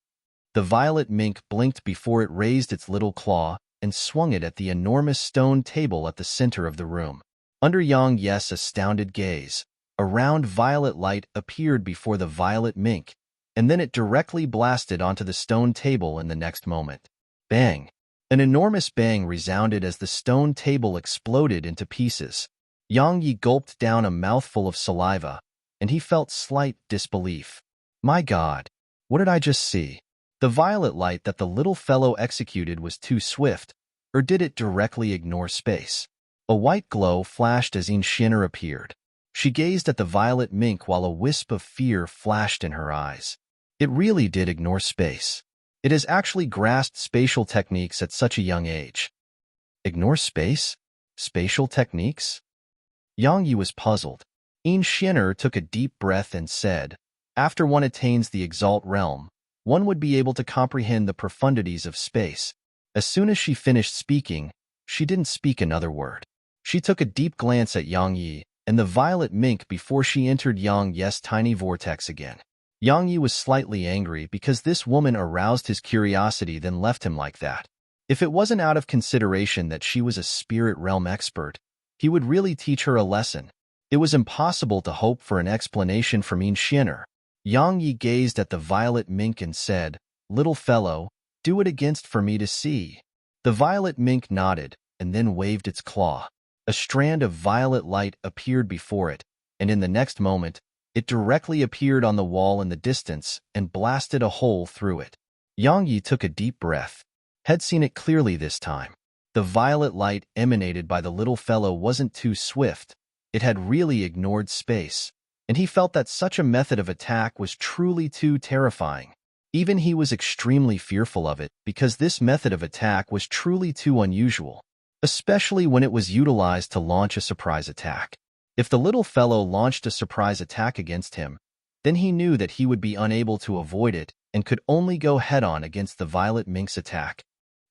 The violet mink blinked before it raised its little claw and swung it at the enormous stone table at the center of the room. Under Yang Yi's astounded gaze, a round violet light appeared before the violet mink, and then it directly blasted onto the stone table in the next moment. Bang! An enormous bang resounded as the stone table exploded into pieces. Yang Yi gulped down a mouthful of saliva, and he felt slight disbelief. My God, what did I just see? The violet light that the little fellow executed was too swift, or did it directly ignore space? A white glow flashed as Enchantment appeared. She gazed at the violet mink while a wisp of fear flashed in her eyes. It really did ignore space. It has actually grasped spatial techniques at such a young age. Ignore space? Spatial techniques? Yang Yi was puzzled. Enchantment took a deep breath and said, after one attains the exalt realm, one would be able to comprehend the profundities of space. As soon as she finished speaking, she didn't speak another word. She took a deep glance at Yang Yi and the violet mink before she entered Yang Yi's tiny vortex again. Yang Yi was slightly angry because this woman aroused his curiosity then left him like that. If it wasn't out of consideration that she was a spirit realm expert, he would really teach her a lesson. It was impossible to hope for an explanation from Enchantment. Yang Yi gazed at the violet mink and said, little fellow, do it against for me to see. The violet mink nodded and then waved its claw. A strand of violet light appeared before it, and in the next moment, it directly appeared on the wall in the distance and blasted a hole through it. Yang Yi took a deep breath. Had seen it clearly this time. The violet light emanated by the little fellow wasn't too swift. It had really ignored space, and he felt that such a method of attack was truly too terrifying. Even he was extremely fearful of it because this method of attack was truly too unusual, especially when it was utilized to launch a surprise attack. If the little fellow launched a surprise attack against him, then he knew that he would be unable to avoid it and could only go head-on against the violet mink's attack.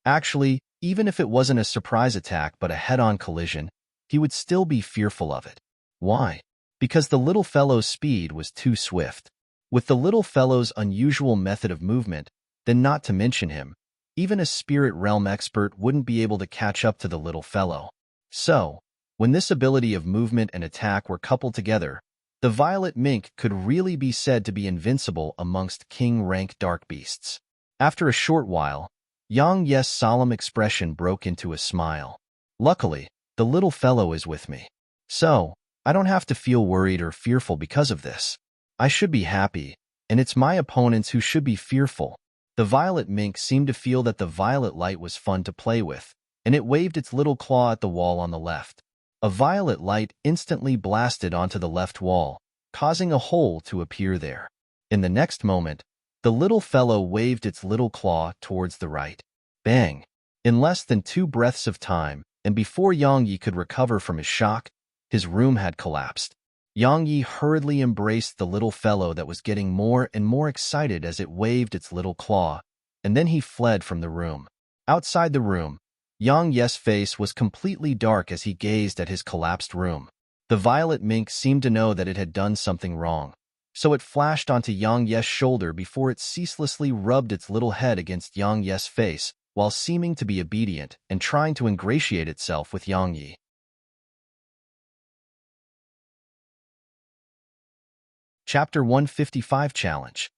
Actually, even if it wasn't a surprise attack but a head-on collision, he would still be fearful of it. Why? Because the little fellow's speed was too swift. With the little fellow's unusual method of movement, then not to mention him, even a spirit realm expert wouldn't be able to catch up to the little fellow. So, when this ability of movement and attack were coupled together, the violet mink could really be said to be invincible amongst king-rank dark beasts. After a short while, Yang Yi's solemn expression broke into a smile. Luckily, the little fellow is with me. So, I don't have to feel worried or fearful because of this. I should be happy, and it's my opponents who should be fearful. The violet mink seemed to feel that the violet light was fun to play with, and it waved its little claw at the wall on the left. A violet light instantly blasted onto the left wall, causing a hole to appear there. In the next moment, the little fellow waved its little claw towards the right. Bang! In less than 2 breaths of time, and before Yang Yi could recover from his shock, his room had collapsed. Yang Yi hurriedly embraced the little fellow that was getting more and more excited as it waved its little claw, and then he fled from the room. Outside the room, Yang Yi's face was completely dark as he gazed at his collapsed room. The violet mink seemed to know that it had done something wrong, so it flashed onto Yang Yi's shoulder before it ceaselessly rubbed its little head against Yang Yi's face while seeming to be obedient and trying to ingratiate itself with Yang Yi. Chapter 155 Challenge.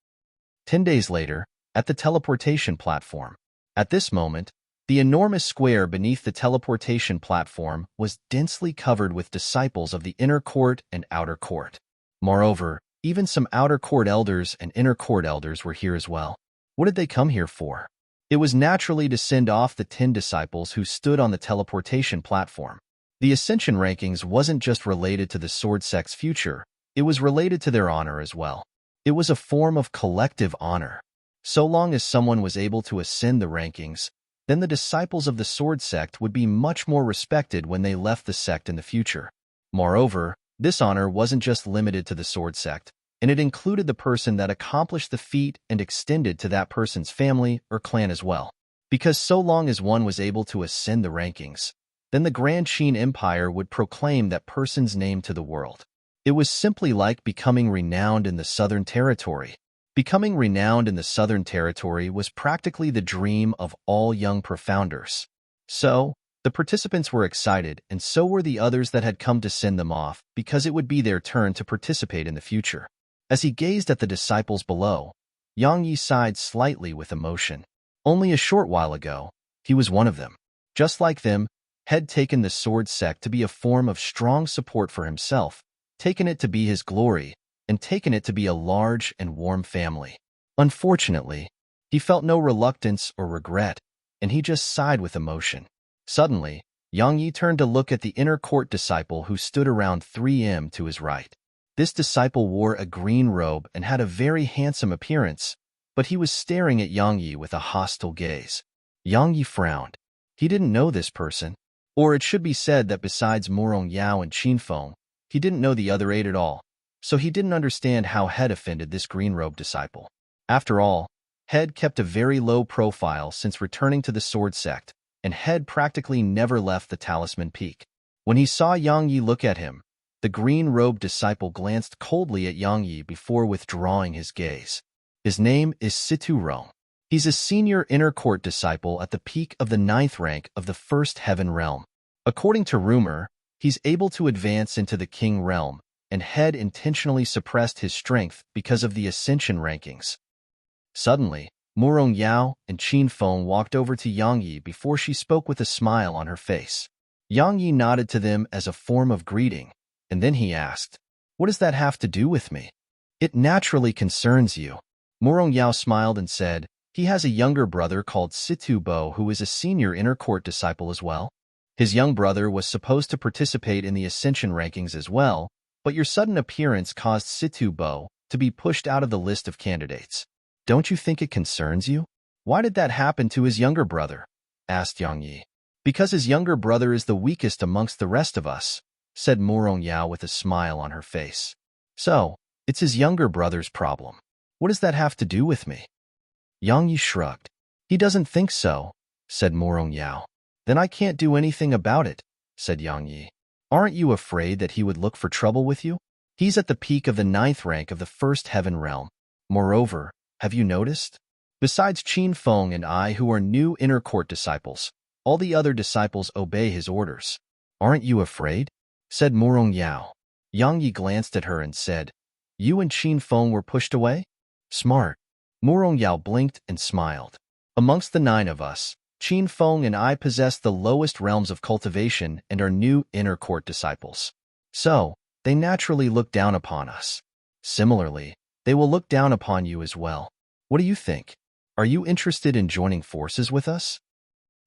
10 days later, at the teleportation platform. At this moment, the enormous square beneath the teleportation platform was densely covered with disciples of the inner court and outer court. Moreover, even some outer court elders and inner court elders were here as well. What did they come here for? It was naturally to send off the 10 disciples who stood on the teleportation platform. The ascension rankings wasn't just related to the sword sect's future, it was related to their honor as well. It was a form of collective honor. So long as someone was able to ascend the rankings, then the disciples of the sword sect would be much more respected when they left the sect in the future. Moreover, this honor wasn't just limited to the sword sect, and it included the person that accomplished the feat and extended to that person's family or clan as well. Because so long as one was able to ascend the rankings, then the Grand Qin Empire would proclaim that person's name to the world. It was simply like becoming renowned in the Southern Territory. Becoming renowned in the Southern Territory was practically the dream of all young profounders. So, the participants were excited, and so were the others that had come to send them off, because it would be their turn to participate in the future. As he gazed at the disciples below, Yang Yi sighed slightly with emotion. Only a short while ago, He was one of them. Just like them, had taken the sword sect to be a form of strong support for himself, taken it to be his glory, and taken it to be a large and warm family. Unfortunately, he felt no reluctance or regret, and he just sighed with emotion. Suddenly, Yang Yi turned to look at the inner court disciple who stood around 3M to his right. This disciple wore a green robe and had a very handsome appearance, but he was staring at Yang Yi with a hostile gaze. Yang Yi frowned. He didn't know this person. Or it should be said that besides Morong Yao and Qin Feng, he didn't know the other 8 at all, so he didn't understand how Head offended this green-robed disciple. After all, Head kept a very low profile since returning to the sword sect, and Head practically never left the Talisman Peak. When he saw Yang Yi look at him, the green-robed disciple glanced coldly at Yang Yi before withdrawing his gaze. His name is Situ Rong. He's a senior inner court disciple at the peak of the 9th rank of the First Heaven Realm. According to rumor, he's able to advance into the King Realm, and Head intentionally suppressed his strength because of the Ascension rankings. Suddenly, Morong Yao and Qin Feng walked over to Yang Yi before she spoke with a smile on her face. Yang Yi nodded to them as a form of greeting, and then he asked, "What does that have to do with me?" "It naturally concerns you." Morong Yao smiled and said, "He has a younger brother called Situ Bo who is a senior inner court disciple as well. His young brother was supposed to participate in the Ascension rankings as well, but your sudden appearance caused Situ Bo to be pushed out of the list of candidates. Don't you think it concerns you?" "Why did that happen to his younger brother?" asked Yang Yi. "Because his younger brother is the weakest amongst the rest of us," said Morong Yao with a smile on her face. "So, it's his younger brother's problem. What does that have to do with me?" Yang Yi shrugged. "He doesn't think so," said Morong Yao. "Then I can't do anything about it," said Yang Yi. "Aren't you afraid that he would look for trouble with you? He's at the peak of the 9th rank of the First Heaven Realm. Moreover, have you noticed? Besides Qin Feng and I who are new inner court disciples, all the other disciples obey his orders. Aren't you afraid?" said Morong Yao. Yang Yi glanced at her and said, "You and Qin Feng were pushed away? Smart." Morong Yao blinked and smiled. "Amongst the 9 of us, Qin Feng and I possess the lowest realms of cultivation and are new inner court disciples. So, they naturally look down upon us. Similarly, they will look down upon you as well. What do you think? Are you interested in joining forces with us?"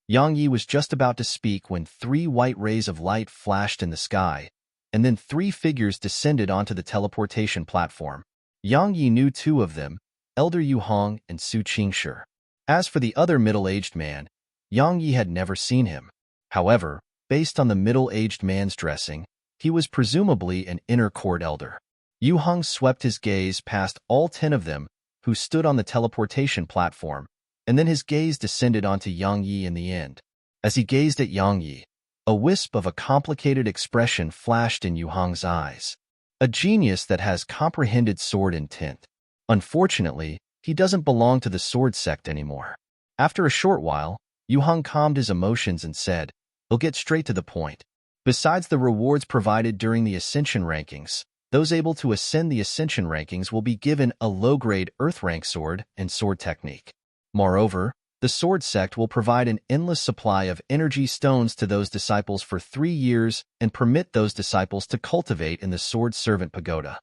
Yang Yi was just about to speak when 3 white rays of light flashed in the sky, and then 3 figures descended onto the teleportation platform. Yang Yi knew 2 of them, Elder Yu Hong and Su Qingshi. As for the other middle-aged man, Yang Yi had never seen him. However, based on the middle-aged man's dressing, he was presumably an inner court elder. Yu Hong swept his gaze past all 10 of them who stood on the teleportation platform, and then his gaze descended onto Yang Yi in the end. As he gazed at Yang Yi, a wisp of a complicated expression flashed in Yu Hong's eyes. A genius that has comprehended sword intent. Unfortunately, he doesn't belong to the sword sect anymore. After a short while, Yu Hong calmed his emotions and said, "He'll get straight to the point. Besides the rewards provided during the Ascension rankings, those able to ascend the Ascension rankings will be given a low-grade Earth rank sword and sword technique. Moreover, the sword sect will provide an endless supply of energy stones to those disciples for 3 years and permit those disciples to cultivate in the Sword Servant Pagoda."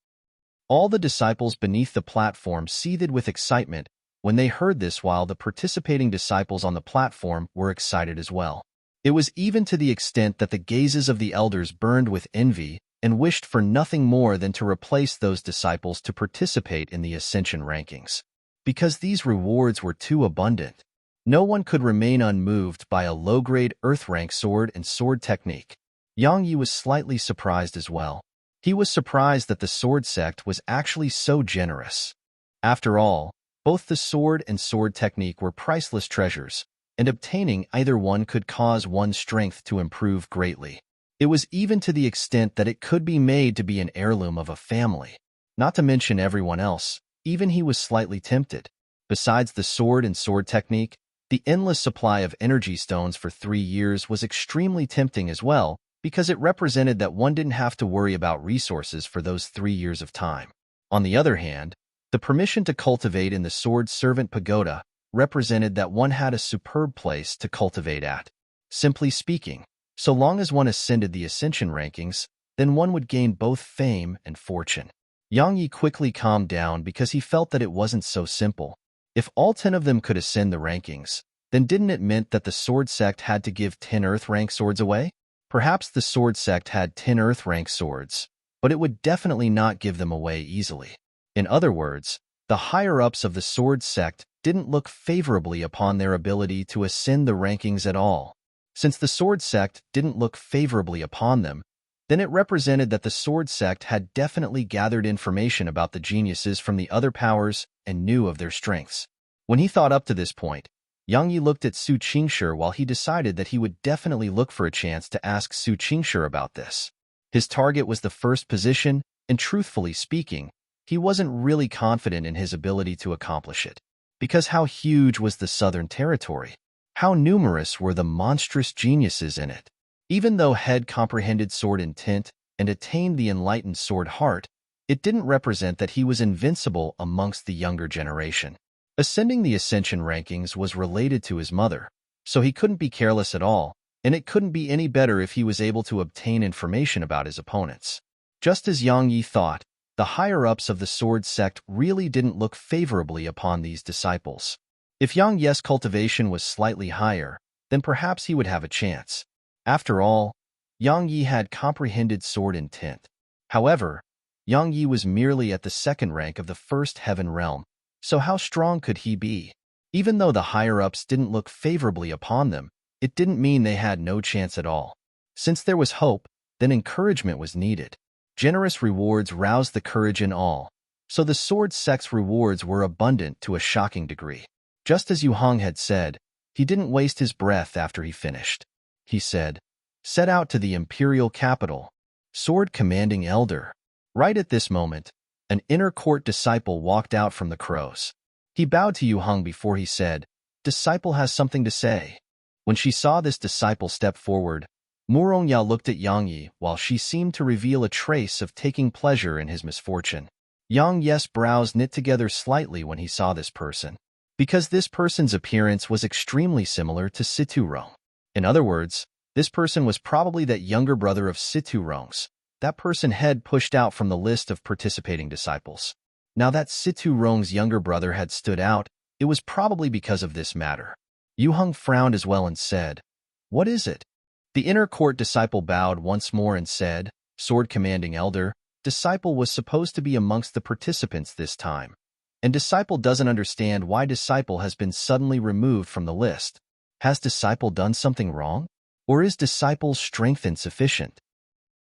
All the disciples beneath the platform seethed with excitement when they heard this, while the participating disciples on the platform were excited as well. It was even to the extent that the gazes of the elders burned with envy and wished for nothing more than to replace those disciples to participate in the Ascension rankings. Because these rewards were too abundant, no one could remain unmoved by a low-grade Earth-rank sword and sword technique. Yang Yi was slightly surprised as well. He was surprised that the sword sect was actually so generous. After all, both the sword and sword technique were priceless treasures, and obtaining either one could cause one's strength to improve greatly. It was even to the extent that it could be made to be an heirloom of a family. Not to mention everyone else, even he was slightly tempted. Besides the sword and sword technique, the endless supply of energy stones for 3 years was extremely tempting as well, because it represented that one didn't have to worry about resources for those 3 years of time. On the other hand, the permission to cultivate in the Sword Servant Pagoda represented that one had a superb place to cultivate at. Simply speaking, so long as one ascended the ascension rankings, then one would gain both fame and fortune. Yang Yi quickly calmed down because he felt that it wasn't so simple. If all 10 of them could ascend the rankings, then didn't it mean that the sword sect had to give 10 earth rank swords away? Perhaps the sword sect had 10 earth rank swords, but it would definitely not give them away easily. In other words, the higher-ups of the sword sect didn't look favorably upon their ability to ascend the rankings at all. Since the sword sect didn't look favorably upon them, then it represented that the sword sect had definitely gathered information about the geniuses from the other powers and knew of their strengths. When he thought up to this point, Yang Yi looked at Su Qingshi while he decided that he would definitely look for a chance to ask Su Qingshi about this. His target was the first position, and truthfully speaking, he wasn't really confident in his ability to accomplish it. Because how huge was the Southern Territory? How numerous were the monstrous geniuses in it? Even though Head comprehended sword intent and attained the enlightened sword heart, it didn't represent that he was invincible amongst the younger generation. Ascending the ascension rankings was related to his mother, so he couldn't be careless at all, and it couldn't be any better if he was able to obtain information about his opponents. Just as Yang Yi thought, the higher-ups of the sword sect really didn't look favorably upon these disciples. If Yang Yi's cultivation was slightly higher, then perhaps he would have a chance. After all, Yang Yi had comprehended sword intent. However, Yang Yi was merely at the second rank of the first heaven realm, so how strong could he be? Even though the higher-ups didn't look favorably upon them, it didn't mean they had no chance at all. Since there was hope, then encouragement was needed. Generous rewards roused the courage in all, so the sword sect's rewards were abundant to a shocking degree. Just as Yu Hong had said, he didn't waste his breath after he finished. He said, "Set out to the imperial capital, sword commanding elder." Right at this moment, an inner court disciple walked out from the crows. He bowed to Yu Hong before he said, "Disciple has something to say." When she saw this disciple step forward, Murong Yao looked at Yang Yi while she seemed to reveal a trace of taking pleasure in his misfortune. Yang Yi's brows knit together slightly when he saw this person, because this person's appearance was extremely similar to Situ Rong. In other words, this person was probably that younger brother of Situ Rong's. That person had pushed out from the list of participating disciples. Now that Situ Rong's younger brother had stood out, it was probably because of this matter. Yu Hong frowned as well and said, "What is it?" The inner court disciple bowed once more and said, "Sword commanding elder, disciple was supposed to be amongst the participants this time, and disciple doesn't understand why disciple has been suddenly removed from the list. Has disciple done something wrong? Or is disciple's strength insufficient?"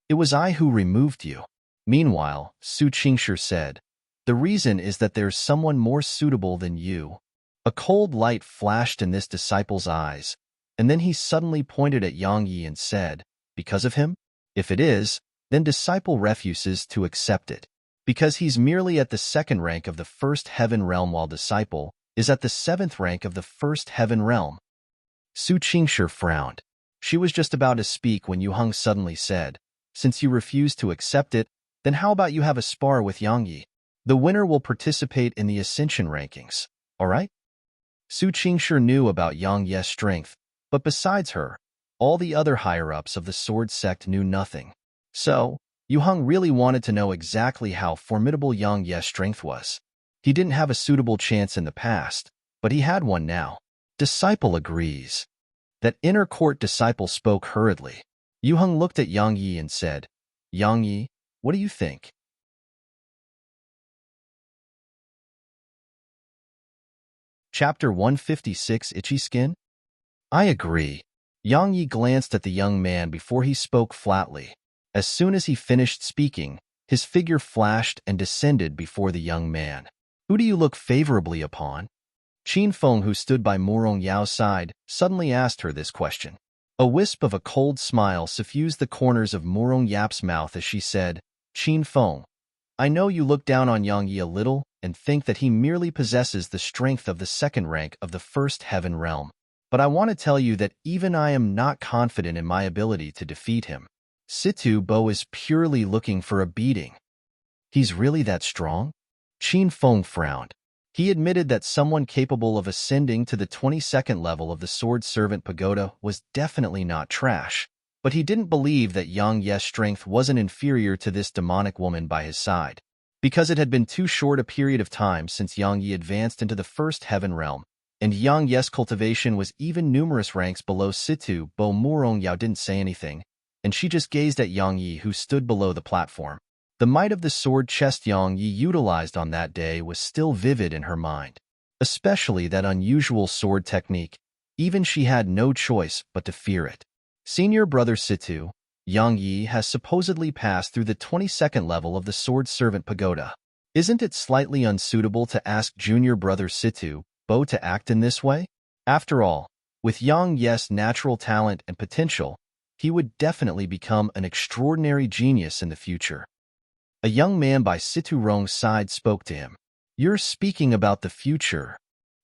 "It was I who removed you." Meanwhile, Su Qingshi said, "The reason is that there's someone more suitable than you." A cold light flashed in this disciple's eyes, and then he suddenly pointed at Yang Yi and said, "Because of him? If it is, then disciple refuses to accept it. Because he's merely at the second rank of the first heaven realm while disciple is at the seventh rank of the first heaven realm." Su Qingshi frowned. She was just about to speak when Yu Hong suddenly said, "Since you refuse to accept it, then how about you have a spar with Yang Yi? The winner will participate in the ascension rankings, all right?" Su Qingshi knew about Yang Yi's strength, but besides her, all the other higher-ups of the sword sect knew nothing. So, Yu Hong really wanted to know exactly how formidable Yang Yi's strength was. He didn't have a suitable chance in the past, but he had one now. "Disciple agrees." That inner court disciple spoke hurriedly. Yu Hong looked at Yang Yi and said, "Yang Yi, what do you think?" Chapter 156, Itchy Skin? "I agree." Yang Yi glanced at the young man before he spoke flatly. As soon as he finished speaking, his figure flashed and descended before the young man. "Who do you look favorably upon?" Qin Feng, who stood by Murong Yao's side, suddenly asked her this question. A wisp of a cold smile suffused the corners of Murong Yap's mouth as she said, "Qin Feng, I know you look down on Yang Yi a little and think that he merely possesses the strength of the second rank of the first heaven realm. But I want to tell you that even I am not confident in my ability to defeat him. Situ Bo is purely looking for a beating." "He's really that strong?" Qin Feng frowned. He admitted that someone capable of ascending to the 22nd level of the Sword Servant Pagoda was definitely not trash, but he didn't believe that Yang Ye's strength wasn't inferior to this demonic woman by his side. Because it had been too short a period of time since Yang Yi advanced into the first heaven realm, and Yang Ye's cultivation was even numerous ranks below Situ, Bo Murong Yao didn't say anything, and she just gazed at Yang Yi, who stood below the platform. The might of the sword chest Yang Yi utilized on that day was still vivid in her mind, especially that unusual sword technique. Even she had no choice but to fear it. Senior brother Situ, Yang Yi has supposedly passed through the 22nd level of the Sword Servant Pagoda. Isn't it slightly unsuitable to ask junior brother Situ, Bo, to act in this way? After all, with Yang Ye's natural talent and potential, he would definitely become an extraordinary genius in the future. A young man by Situ Rong's side spoke to him. "You're speaking about the future."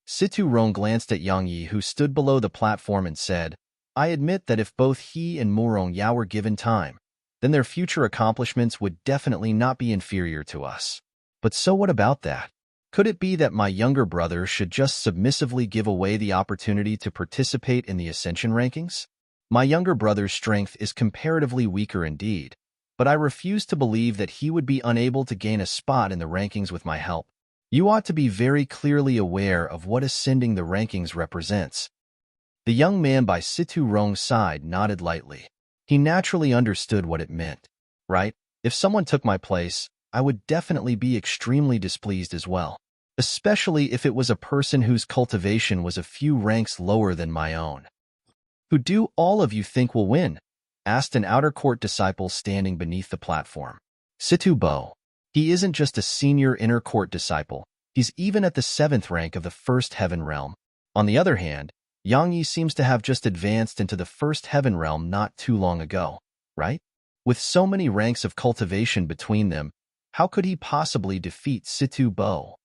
Situ Rong glanced at Yang Yi, who stood below the platform, and said, "I admit that if both he and Murong Yao were given time, then their future accomplishments would definitely not be inferior to us. But so what about that? Could it be that my younger brother should just submissively give away the opportunity to participate in the Ascension rankings? My younger brother's strength is comparatively weaker indeed, but I refuse to believe that he would be unable to gain a spot in the rankings with my help. You ought to be very clearly aware of what ascending the rankings represents." The young man by Situ Rong's side nodded lightly. He naturally understood what it meant, right? If someone took my place, I would definitely be extremely displeased as well, especially if it was a person whose cultivation was a few ranks lower than my own. "Who do all of you think will win?" asked an outer court disciple standing beneath the platform. "Situ Bo. He isn't just a senior inner court disciple, he's even at the 7th rank of the first heaven realm. On the other hand, Yang Yi seems to have just advanced into the first heaven realm not too long ago, right? With so many ranks of cultivation between them, how could he possibly defeat Situ Bo?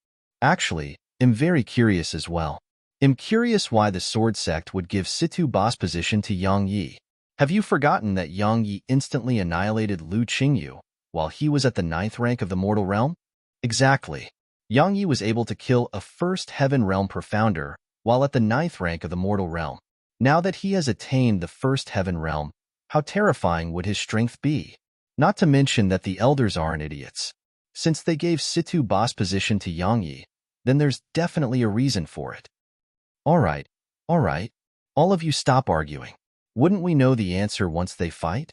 Actually, I'm very curious as well. I'm curious why the sword sect would give Situ Bo's position to Yang Yi. Have you forgotten that Yang Yi instantly annihilated Lu Qingyu while he was at the 9th rank of the mortal realm? Exactly. Yang Yi was able to kill a first heaven realm profounder while at the 9th rank of the mortal realm. Now that he has attained the first heaven realm, how terrifying would his strength be? Not to mention that the elders aren't idiots. Since they gave Situ Bo's position to Yang Yi, then there's definitely a reason for it. All right. All of you stop arguing. Wouldn't we know the answer once they fight?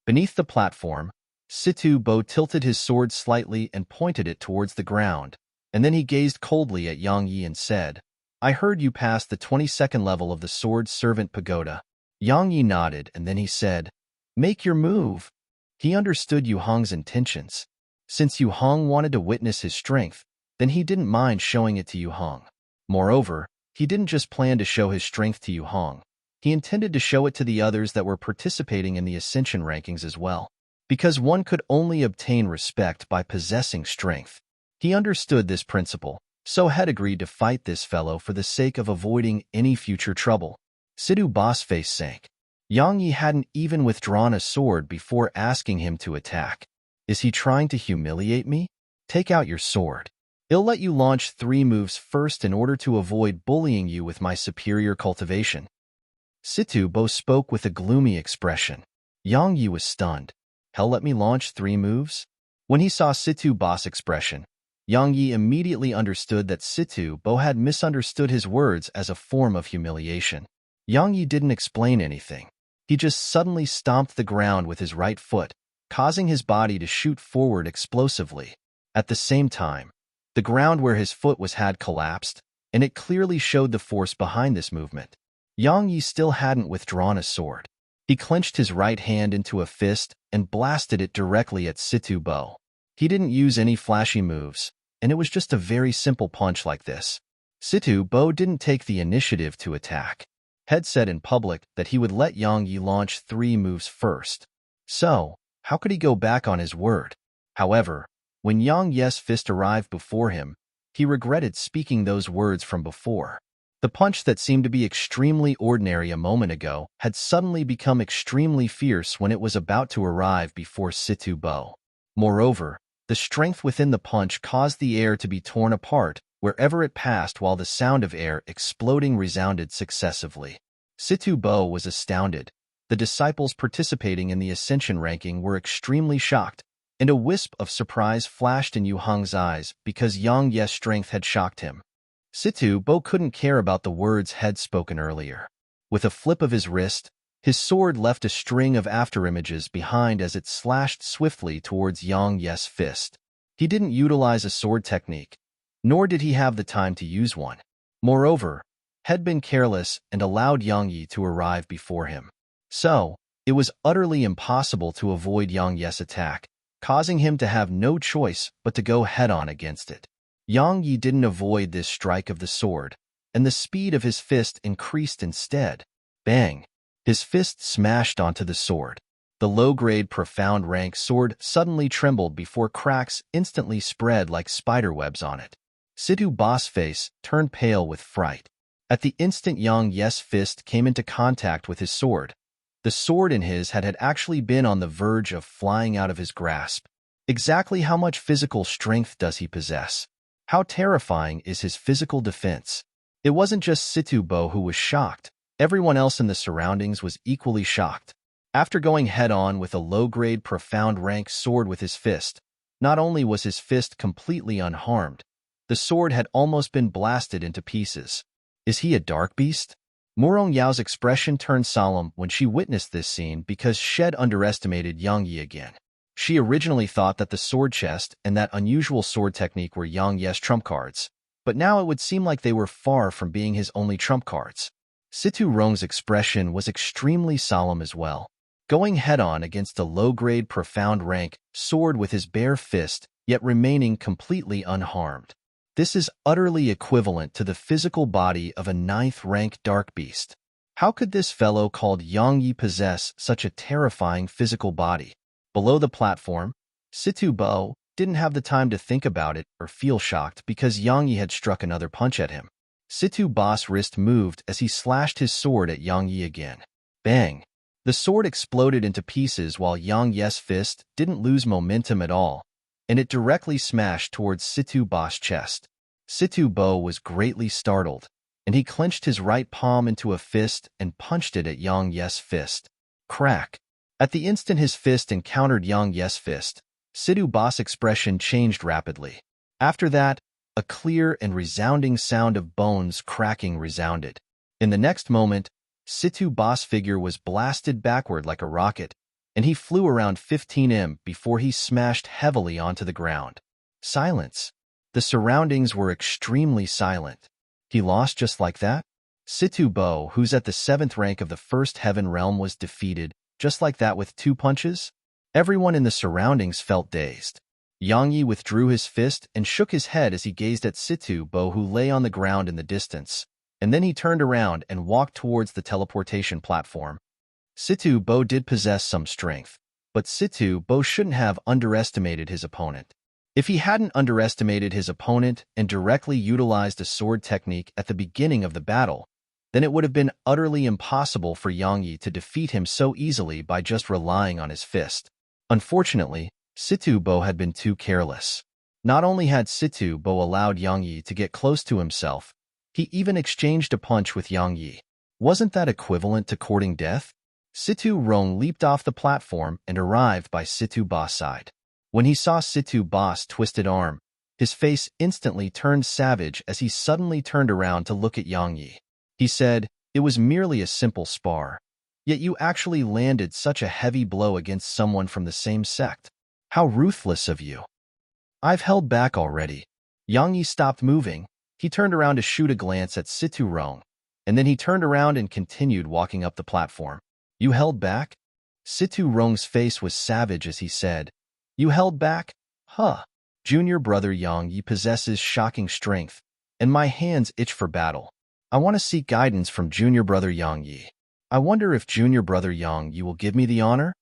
Beneath the platform, Situ Bo tilted his sword slightly and pointed it towards the ground, and then he gazed coldly at Yang Yi and said, "I heard you passed the 22nd level of the Sword Servant Pagoda." Yang Yi nodded, and then he said, "Make your move." He understood Yu Hong's intentions. Since Yu Hong wanted to witness his strength, then he didn't mind showing it to Yu Hong. Moreover, he didn't just plan to show his strength to Yu Hong. He intended to show it to the others that were participating in the Ascension rankings as well. Because one could only obtain respect by possessing strength. He understood this principle, so had agreed to fight this fellow for the sake of avoiding any future trouble. Situ Bo's face sank. Yang Yi hadn't even withdrawn a sword before asking him to attack. Is he trying to humiliate me? Take out your sword. I'll let you launch 3 moves first in order to avoid bullying you with my superior cultivation. Situ Bo spoke with a gloomy expression. Yang Yi was stunned. Hell, let me launch 3 moves? When he saw Situ Bo's expression, Yang Yi immediately understood that Situ Bo had misunderstood his words as a form of humiliation. Yang Yi didn't explain anything. He just suddenly stomped the ground with his right foot, causing his body to shoot forward explosively. At the same time, the ground where his foot was had collapsed, and it clearly showed the force behind this movement. Yang Yi still hadn't withdrawn a sword. He clenched his right hand into a fist and blasted it directly at Situ Bo. He didn't use any flashy moves, and it was just a very simple punch like this. Situ Bo didn't take the initiative to attack. Had said in public that he would let Yang Yi launch 3 moves first. So, how could he go back on his word? However, when Yang Yi's fist arrived before him, he regretted speaking those words from before. The punch that seemed to be extremely ordinary a moment ago had suddenly become extremely fierce when it was about to arrive before Situ Bo. Moreover, the strength within the punch caused the air to be torn apart wherever it passed, while the sound of air exploding resounded successively. Situ Bo was astounded. The disciples participating in the ascension ranking were extremely shocked, and a wisp of surprise flashed in Yu Heng's eyes because Yang Ye's strength had shocked him. Situ Bo couldn't care about the words had spoken earlier. With a flip of his wrist, his sword left a string of afterimages behind as it slashed swiftly towards Yang Ye's fist. He didn't utilize a sword technique, nor did he have the time to use one. Moreover, had been careless and allowed Yang Yi to arrive before him. So, it was utterly impossible to avoid Yang Ye's attack, causing him to have no choice but to go head-on against it. Yang Yi didn't avoid this strike of the sword, and the speed of his fist increased instead. Bang! His fist smashed onto the sword. The low-grade profound rank sword suddenly trembled before cracks instantly spread like spiderwebs on it. Situ Bo's face turned pale with fright. At the instant Yang Ye's fist came into contact with his sword, the sword in his had actually been on the verge of flying out of his grasp. Exactly how much physical strength does he possess? How terrifying is his physical defense? It wasn't just Situ Bo who was shocked. Everyone else in the surroundings was equally shocked. After going head-on with a low-grade profound rank sword with his fist, not only was his fist completely unharmed, the sword had almost been blasted into pieces. Is he a dark beast? Morong Yao's expression turned solemn when she witnessed this scene because Shed underestimated Yang Yi again. She originally thought that the sword chest and that unusual sword technique were Yang Ye's trump cards, but now it would seem like they were far from being his only trump cards. Situ Rong's expression was extremely solemn as well. Going head-on against a low-grade profound rank sword with his bare fist, yet remaining completely unharmed. This is utterly equivalent to the physical body of a 9th-rank dark beast. How could this fellow called Yang Yi possess such a terrifying physical body? Below the platform, Situ Bo didn't have the time to think about it or feel shocked because Yang Yi had struck another punch at him. Situ Bo's wrist moved as he slashed his sword at Yang Yi again. Bang! The sword exploded into pieces while Yang Ye's fist didn't lose momentum at all, and it directly smashed towards Situ Bo's chest. Situ Bo was greatly startled, and he clenched his right palm into a fist and punched it at Yang Ye's fist. Crack! At the instant his fist encountered Yang Ye's fist, Situ Bo's expression changed rapidly. After that, a clear and resounding sound of bones cracking resounded. In the next moment, Situ Bo's figure was blasted backward like a rocket, and he flew around 15 m before he smashed heavily onto the ground. Silence. The surroundings were extremely silent. He lost just like that? Situ Bo, who's at the 7th rank of the First Heaven Realm, was defeated, just like that with 2 punches? Everyone in the surroundings felt dazed. Yang Yi withdrew his fist and shook his head as he gazed at Situ Bo, who lay on the ground in the distance, and then he turned around and walked towards the teleportation platform. Situ Bo did possess some strength, but Situ Bo shouldn't have underestimated his opponent. If he hadn't underestimated his opponent and directly utilized a sword technique at the beginning of the battle, then it would have been utterly impossible for Yang Yi to defeat him so easily by just relying on his fist. Unfortunately, Situ Bo had been too careless. Not only had Situ Bo allowed Yang Yi to get close to himself, he even exchanged a punch with Yang Yi. Wasn't that equivalent to courting death? Situ Rong leaped off the platform and arrived by Situ Bo's side. When he saw Situ Bo's twisted arm, his face instantly turned savage as he suddenly turned around to look at Yang Yi. He said, "It was merely a simple spar. Yet you actually landed such a heavy blow against someone from the same sect. How ruthless of you." "I've held back already." Yang Yi stopped moving. He turned around to shoot a glance at Situ Rong, and then he turned around and continued walking up the platform. "You held back?" Situ Rong's face was savage as he said, "You held back? Huh. Junior brother Yang Yi possesses shocking strength, and my hands itch for battle. I want to seek guidance from junior brother Yang Yi. I wonder if junior brother Yang Yi will give me the honor?"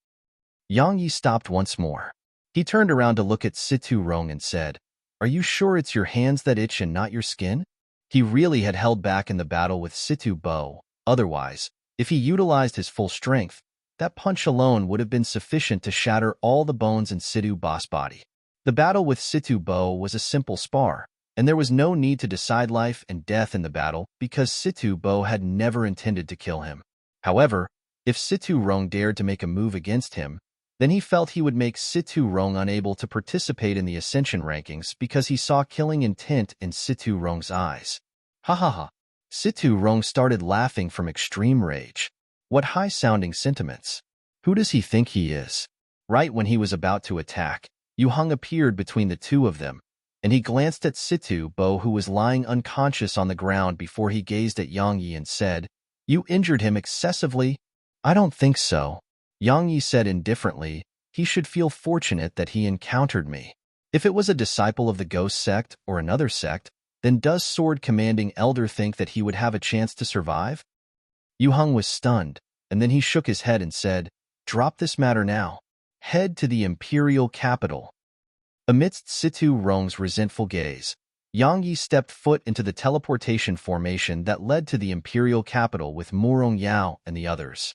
Yang Yi stopped once more. He turned around to look at Situ Rong and said, "Are you sure it's your hands that itch and not your skin?" He really had held back in the battle with Situ Bo. Otherwise, if he utilized his full strength, that punch alone would have been sufficient to shatter all the bones in Situ Bo's body. The battle with Situ Bo was a simple spar. and there was no need to decide life and death in the battle because Situ Bo had never intended to kill him. However, if Situ Rong dared to make a move against him, then he felt he would make Situ Rong unable to participate in the ascension rankings because he saw killing intent in Situ Rong's eyes. Ha ha ha. Situ Rong started laughing from extreme rage. What high-sounding sentiments. Who does he think he is? Right when he was about to attack, Yu Heng appeared between the two of them, and he glanced at Situ Bo, who was lying unconscious on the ground, before he gazed at Yang Yi and said, "You injured him excessively?" "I don't think so," Yang Yi said indifferently. "He should feel fortunate that he encountered me. If it was a disciple of the Ghost sect or another sect, then does Sword Commanding Elder think that he would have a chance to survive?" Yu Heng was stunned, and then he shook his head and said, "Drop this matter now. Head to the imperial capital." Amidst Situ Rong's resentful gaze, Yang Yi stepped foot into the teleportation formation that led to the imperial capital with Murong Yao and the others.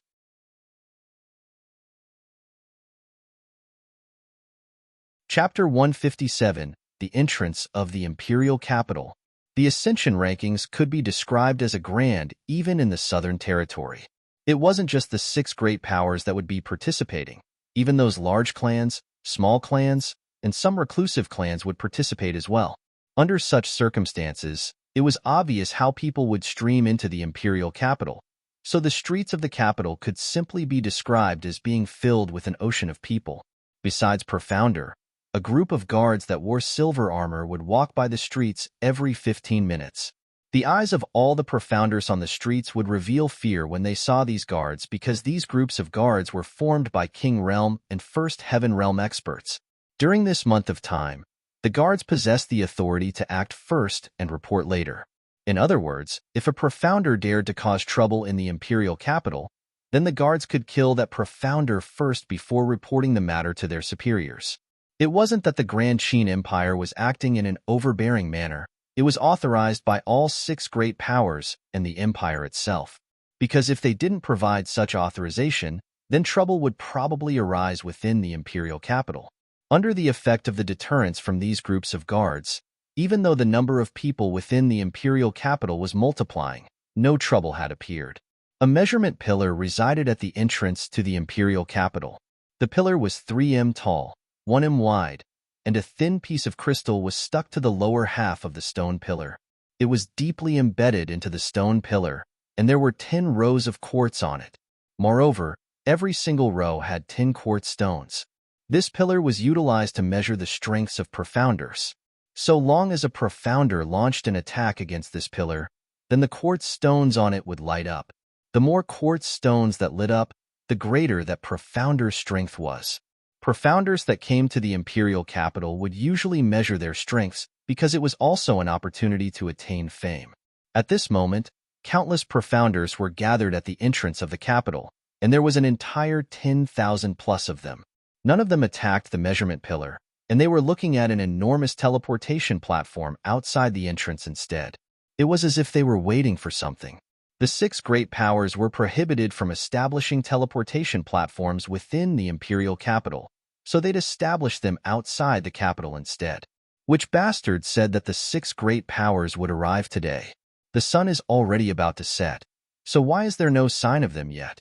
Chapter 157, The Entrance of the Imperial Capital. The Ascension rankings could be described as a grand, even in the Southern Territory. It wasn't just the 6 great powers that would be participating. Even those large clans, small clans, and some reclusive clans would participate as well. Under such circumstances, it was obvious how people would stream into the Imperial Capital, so the streets of the capital could simply be described as being filled with an ocean of people. Besides Profounder, a group of guards that wore silver armor would walk by the streets every 15 minutes. The eyes of all the Profounders on the streets would reveal fear when they saw these guards, because these groups of guards were formed by King Realm and First Heaven Realm experts. During this month of time, the guards possessed the authority to act first and report later. In other words, if a Profounder dared to cause trouble in the Imperial Capital, then the guards could kill that Profounder first before reporting the matter to their superiors. It wasn't that the Grand Qin Empire was acting in an overbearing manner. It was authorized by all 6 great powers and the empire itself. Because if they didn't provide such authorization, then trouble would probably arise within the Imperial Capital. Under the effect of the deterrence from these groups of guards, even though the number of people within the Imperial Capital was multiplying, no trouble had appeared. A measurement pillar resided at the entrance to the Imperial Capital. The pillar was 3 m tall, 1 m wide, and a thin piece of crystal was stuck to the lower half of the stone pillar. It was deeply embedded into the stone pillar, and there were 10 rows of quartz on it. Moreover, every single row had 10 quartz stones. This pillar was utilized to measure the strengths of Profounders. So long as a Profounder launched an attack against this pillar, then the quartz stones on it would light up. The more quartz stones that lit up, the greater that Profounder's strength was. Profounders that came to the Imperial Capital would usually measure their strengths because it was also an opportunity to attain fame. At this moment, countless Profounders were gathered at the entrance of the capital, and there was an entire 10,000 plus of them. None of them attacked the measurement pillar, and they were looking at an enormous teleportation platform outside the entrance instead. It was as if they were waiting for something. The 6 great powers were prohibited from establishing teleportation platforms within the Imperial Capital, so they'd establish them outside the capital instead. Which bastard said that the 6 great powers would arrive today? The sun is already about to set, so why is there no sign of them yet?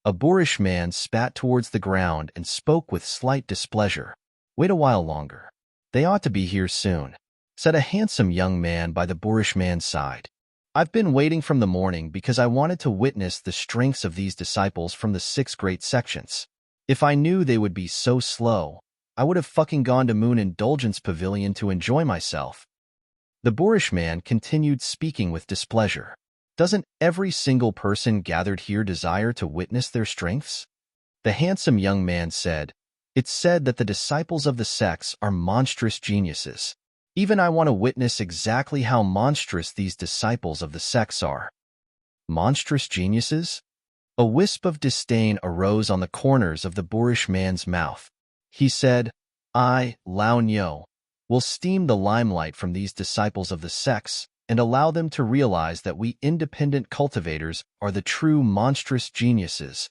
A boorish man spat towards the ground and spoke with slight displeasure. "Wait a while longer. They ought to be here soon," said a handsome young man by the boorish man's side. "I've been waiting from the morning because I wanted to witness the strengths of these disciples from the 6 great sections. If I knew they would be so slow, I would have fucking gone to Moon Indulgence Pavilion to enjoy myself." The boorish man continued speaking with displeasure. "Doesn't every single person gathered here desire to witness their strengths?" The handsome young man said, "It's said that the disciples of the sects are monstrous geniuses. Even I want to witness exactly how monstrous these disciples of the sects are." Monstrous geniuses? A wisp of disdain arose on the corners of the boorish man's mouth. He said, "I, Lao Nyo, will steam the limelight from these disciples of the sects and allow them to realize that we independent cultivators are the true monstrous geniuses."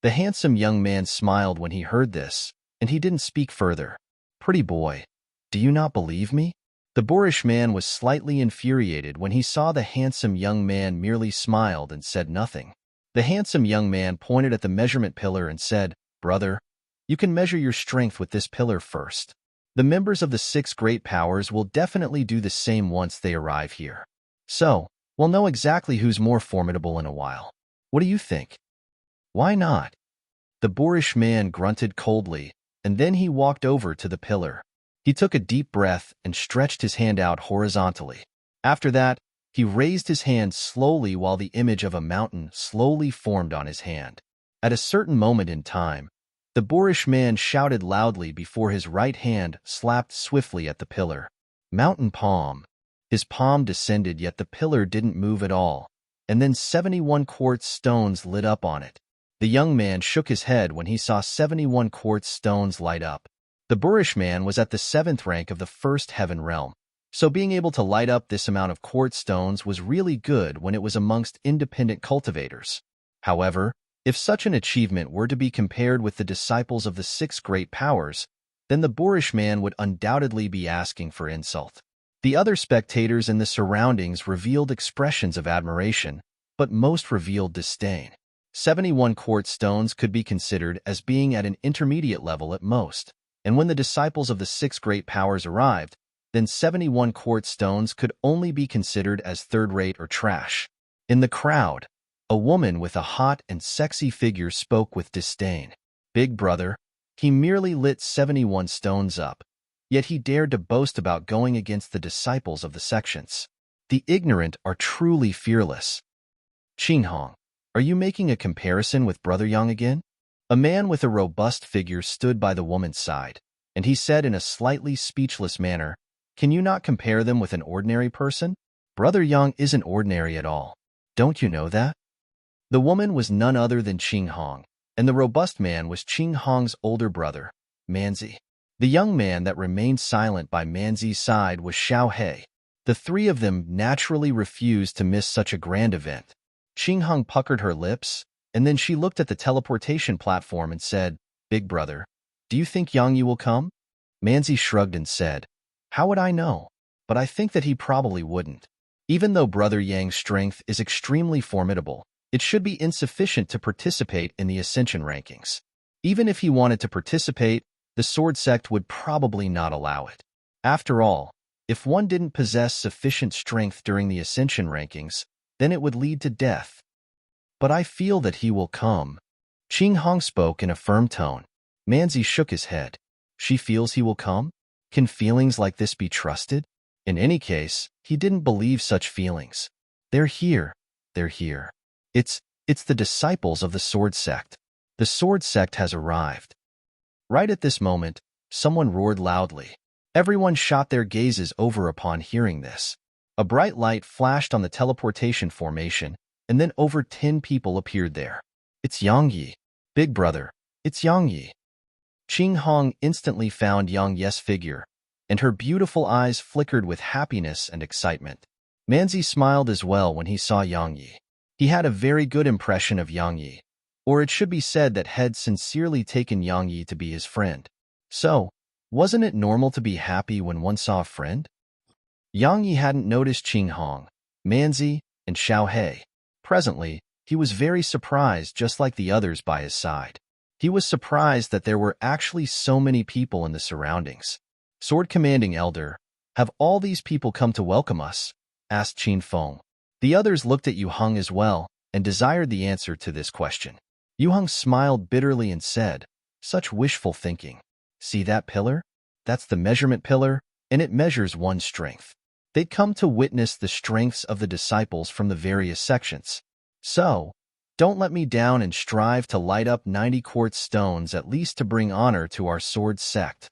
The handsome young man smiled when he heard this, and he didn't speak further. "Pretty boy, do you not believe me?" The boorish man was slightly infuriated when he saw the handsome young man merely smiled and said nothing. The handsome young man pointed at the measurement pillar and said, "Brother, you can measure your strength with this pillar first. The members of the 6 great powers will definitely do the same once they arrive here. So, we'll know exactly who's more formidable in a while. What do you think?" "Why not?" The boorish man grunted coldly, and then he walked over to the pillar. He took a deep breath and stretched his hand out horizontally. After that, he raised his hand slowly while the image of a mountain slowly formed on his hand. At a certain moment in time, the boorish man shouted loudly before his right hand slapped swiftly at the pillar. "Mountain palm." His palm descended, yet the pillar didn't move at all, and then 71 quartz stones lit up on it. The young man shook his head when he saw 71 quartz stones light up. The boorish man was at the 7th rank of the first heaven realm, so being able to light up this amount of quartz stones was really good when it was amongst independent cultivators. However, if such an achievement were to be compared with the disciples of the 6 great powers, then the boorish man would undoubtedly be asking for insult. The other spectators in the surroundings revealed expressions of admiration, but most revealed disdain. 71 quartz stones could be considered as being at an intermediate level at most, and when the disciples of the 6 great powers arrived, then 71 quartz stones could only be considered as third-rate or trash. In the crowd, a woman with a hot and sexy figure spoke with disdain. "Big brother, he merely lit 71 stones up, yet he dared to boast about going against the disciples of the sections. The ignorant are truly fearless." "Qinghong, are you making a comparison with Brother Yang again?" A man with a robust figure stood by the woman's side, and he said in a slightly speechless manner, "Can you not compare them with an ordinary person? Brother Yang isn't ordinary at all. Don't you know that?" The woman was none other than Qinghong, and the robust man was Qinghong's older brother, Manzi. The young man that remained silent by Manzi's side was Xiao He. The 3 of them naturally refused to miss such a grand event. Qinghong puckered her lips, and then she looked at the teleportation platform and said, "Big brother, do you think Yang Yi will come?" Manzi shrugged and said, "How would I know? But I think that he probably wouldn't. Even though Brother Yang's strength is extremely formidable, it should be insufficient to participate in the Ascension rankings. Even if he wanted to participate, the Sword Sect would probably not allow it. After all, if one didn't possess sufficient strength during the Ascension rankings, then it would lead to death." "But I feel that he will come." Qinghong spoke in a firm tone. Manzi shook his head. "She feels he will come? Can feelings like this be trusted?" In any case, he didn't believe such feelings. "They're here. They're here. It's the disciples of the Sword Sect. The Sword Sect has arrived." Right at this moment, someone roared loudly. Everyone shot their gazes over upon hearing this. A bright light flashed on the teleportation formation, and then over 10 people appeared there. "It's Yang Yi. Big brother, it's Yang Yi." Qinghong instantly found Yang Yi's figure, and her beautiful eyes flickered with happiness and excitement. Manzi smiled as well when he saw Yang Yi. He had a very good impression of Yang Yi, or it should be said that had sincerely taken Yang Yi to be his friend. So, wasn't it normal to be happy when one saw a friend? Yang Yi hadn't noticed Qinghong, Manzi, and Xiao He. Presently, he was very surprised, just like the others by his side. He was surprised that there were actually so many people in the surroundings. "Sword Commanding Elder, have all these people come to welcome us?" asked Qin Feng. The others looked at Yu Heng as well and desired the answer to this question. Yu Heng smiled bitterly and said, "Such wishful thinking. See that pillar? That's the measurement pillar, and it measures one's strength. They'd come to witness the strengths of the disciples from the various sections. So, don't let me down and strive to light up 90 quartz stones at least to bring honor to our sword sect."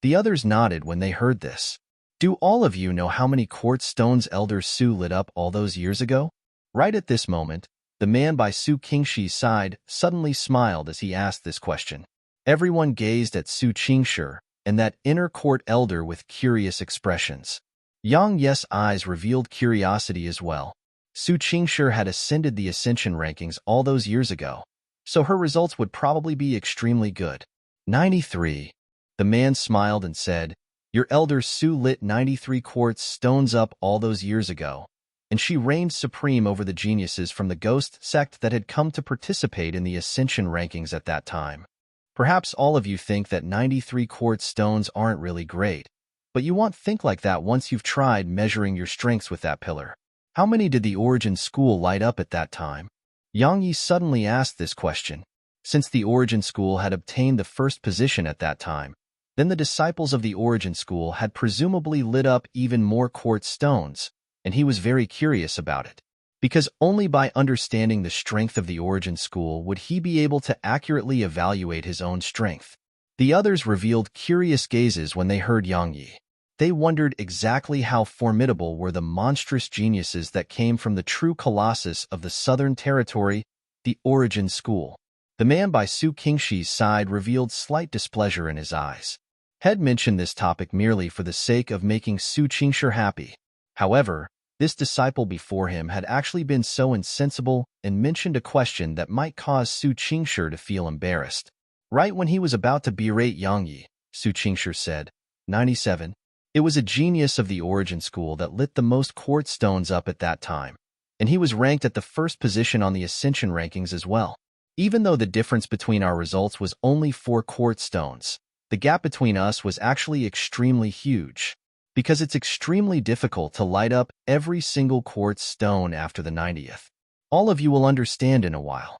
The others nodded when they heard this. "Do all of you know how many quartz stones Elder Su lit up all those years ago?" Right at this moment, the man by Su Qingshi's side suddenly smiled as he asked this question. Everyone gazed at Su Qingshi and that inner court elder with curious expressions. Yang Yi's eyes revealed curiosity as well. Su Qingshi had ascended the Ascension rankings all those years ago, so her results would probably be extremely good. 93. The man smiled and said, Your elder Su lit 93 quartz stones up all those years ago, and she reigned supreme over the geniuses from the ghost sect that had come to participate in the ascension rankings at that time. Perhaps all of you think that 93 quartz stones aren't really great, but you won't think like that once you've tried measuring your strengths with that pillar. How many did the origin school light up at that time? Yang Yi suddenly asked this question. Since the origin school had obtained the first position at that time, then the disciples of the origin school had presumably lit up even more quartz stones, and he was very curious about it. Because only by understanding the strength of the origin school would he be able to accurately evaluate his own strength. The others revealed curious gazes when they heard Yang Yi. They wondered exactly how formidable were the monstrous geniuses that came from the true colossus of the Southern Territory, the origin school. The man by Su Qingshi's side revealed slight displeasure in his eyes. Had mentioned this topic merely for the sake of making Su Qingshi happy. However, this disciple before him had actually been so insensible and mentioned a question that might cause Su Qingshi to feel embarrassed. Right when he was about to berate Yang Yi, Su Qingshi said, 97. It was a genius of the origin school that lit the most quartz stones up at that time, and he was ranked at the first position on the ascension rankings as well. Even though the difference between our results was only 4 quartz stones, the gap between us was actually extremely huge, because it's extremely difficult to light up every single quartz stone after the 90th. All of you will understand in a while.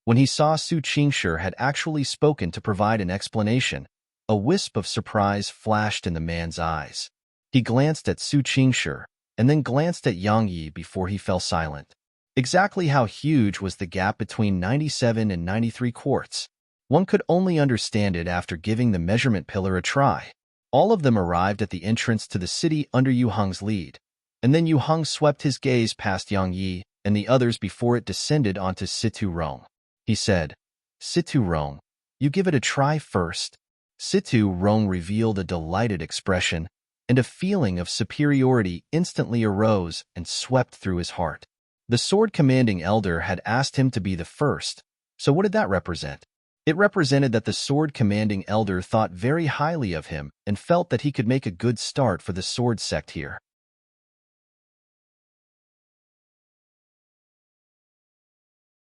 When he saw Su Qingshi had actually spoken to provide an explanation, a wisp of surprise flashed in the man's eyes. He glanced at Su Qingshi, and then glanced at Yang Yi before he fell silent. Exactly how huge was the gap between 97 and 93 quartz? One could only understand it after giving the measurement pillar a try. All of them arrived at the entrance to the city under Yu Heng's lead, and then Yu Heng swept his gaze past Yang Yi and the others before it descended onto Situ Rong. He said, Situ Rong, you give it a try first. Situ Rong revealed a delighted expression, and a feeling of superiority instantly arose and swept through his heart. The sword-commanding elder had asked him to be the first, so what did that represent? It represented that the sword-commanding elder thought very highly of him and felt that he could make a good start for the sword sect here.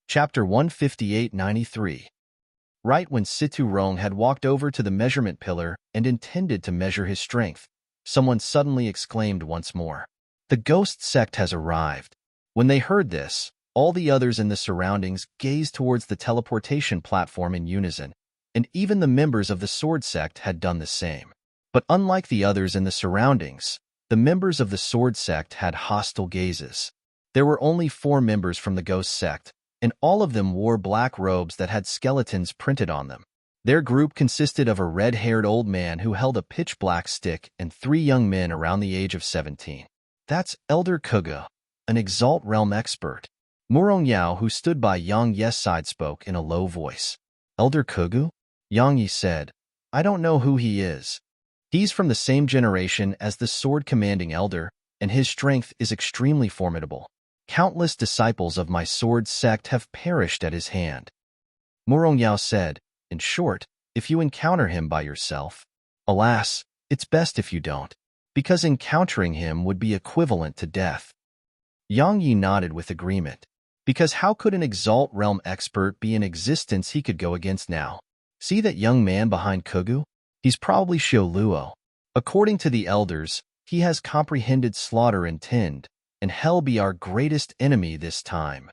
Chapter 158-93. Right when Situ Rong had walked over to the measurement pillar and intended to measure his strength, someone suddenly exclaimed once more, "The ghost sect has arrived." When they heard this, all the others in the surroundings gazed towards the teleportation platform in unison, and even the members of the sword sect had done the same. But unlike the others in the surroundings, the members of the sword sect had hostile gazes. There were only 4 members from the ghost sect, and all of them wore black robes that had skeletons printed on them. Their group consisted of a red-haired old man who held a pitch-black stick and 3 young men around the age of 17. That's Elder Kuga, an Exalt Realm expert. Murong Yao, who stood by Yang Yi's side, spoke in a low voice. Elder Kugu? Yang Yi said, I don't know who he is. He's from the same generation as the sword-commanding elder, and his strength is extremely formidable. Countless disciples of my sword sect have perished at his hand. Murong Yao said, in short, if you encounter him by yourself, alas, it's best if you don't, because encountering him would be equivalent to death. Yang Yi nodded with agreement, because how could an Exalt Realm expert be in existence he could go against now? See that young man behind Kugu? He's probably Xiao Luo. According to the elders, he has comprehended slaughter intent, and hell be our greatest enemy this time.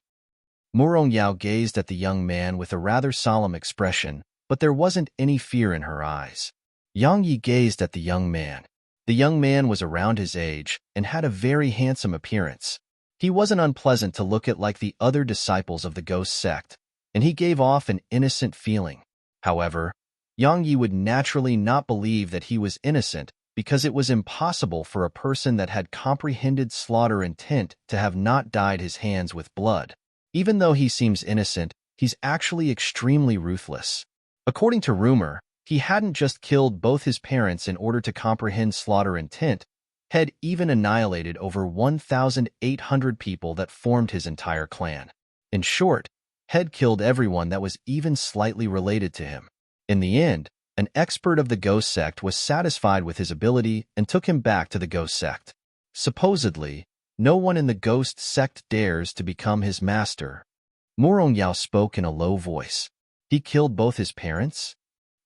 Murong Yao gazed at the young man with a rather solemn expression, but there wasn't any fear in her eyes. Yang Yi gazed at the young man. The young man was around his age and had a very handsome appearance. He wasn't unpleasant to look at like the other disciples of the ghost sect, and he gave off an innocent feeling. However, Yang Yi would naturally not believe that he was innocent because it was impossible for a person that had comprehended slaughter intent to have not dyed his hands with blood. Even though he seems innocent, he's actually extremely ruthless. According to rumor, he hadn't just killed both his parents in order to comprehend slaughter intent, had even annihilated over 1,800 people that formed his entire clan. In short, had killed everyone that was even slightly related to him. In the end, An expert of the ghost sect was satisfied with his ability and took him back to the ghost sect. Supposedly, no one in the ghost sect dares to become his master. Murong Yao spoke in a low voice. He killed both his parents?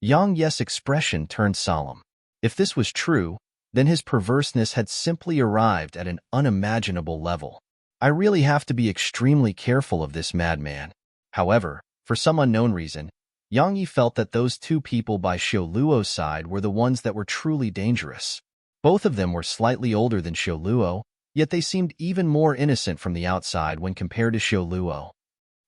Yang Ye's expression turned solemn. If this was true, then his perverseness had simply arrived at an unimaginable level. I really have to be extremely careful of this madman. However, for some unknown reason, Yang Yi felt that those two people by Xiao Luo's side were the ones that were truly dangerous. Both of them were slightly older than Xiao Luo, yet they seemed even more innocent from the outside when compared to Xiao Luo.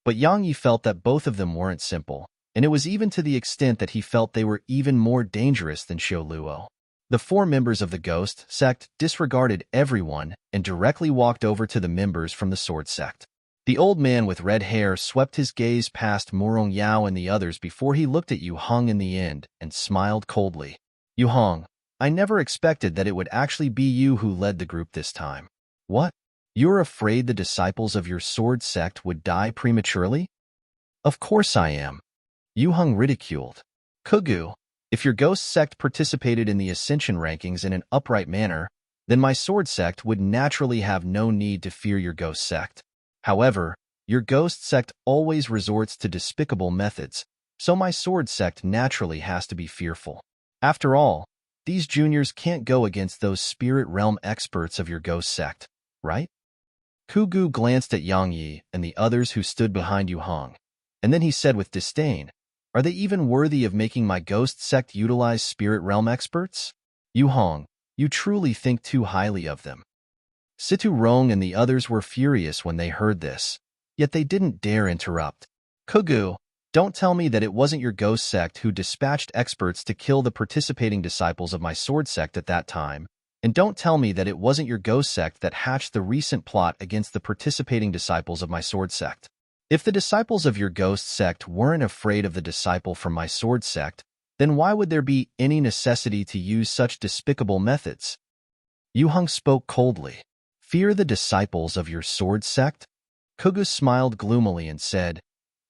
But Yang Yi felt that both of them weren't simple, and it was even to the extent that he felt they were even more dangerous than Xiao Luo. The four members of the ghost sect disregarded everyone and directly walked over to the members from the sword sect. The old man with red hair swept his gaze past Murong Yao and the others before he looked at Yu Hong in the end and smiled coldly. Yu Hong, I never expected that it would actually be you who led the group this time. What? You're afraid the disciples of your sword sect would die prematurely? Of course I am. Yu Hong ridiculed. Kugu, if your ghost sect participated in the ascension rankings in an upright manner, then my sword sect would naturally have no need to fear your ghost sect. However, your ghost sect always resorts to despicable methods, so my sword sect naturally has to be fearful. After all, these juniors can't go against those spirit realm experts of your ghost sect, right? Kugu glanced at Yang Yi and the others who stood behind Yu Hong, and then he said with disdain, are they even worthy of making my ghost sect utilize spirit realm experts? Yu Hong, you truly think too highly of them. Situ Rong and the others were furious when they heard this, yet they didn't dare interrupt. Kugu, don't tell me that it wasn't your ghost sect who dispatched experts to kill the participating disciples of my sword sect at that time, and don't tell me that it wasn't your ghost sect that hatched the recent plot against the participating disciples of my sword sect. If the disciples of your ghost sect weren't afraid of the disciple from my sword sect, then why would there be any necessity to use such despicable methods? Yu Hong spoke coldly. Fear the disciples of your sword sect? Kugu smiled gloomily and said,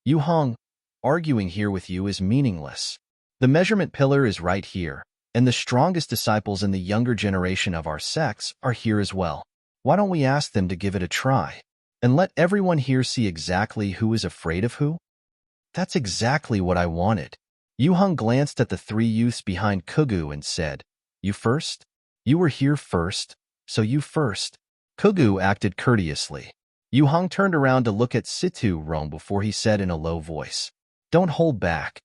Yu Hong, arguing here with you is meaningless. The measurement pillar is right here, and the strongest disciples in the younger generation of our sects are here as well. Why don't we ask them to give it a try? And let everyone here see exactly who is afraid of who? That's exactly what I wanted. Yu Hong glanced at the three youths behind Kugu and said, You first? You were here first, so you first. Kugu acted courteously. Yu Hong turned around to look at Situ Rong before he said in a low voice, Don't hold back.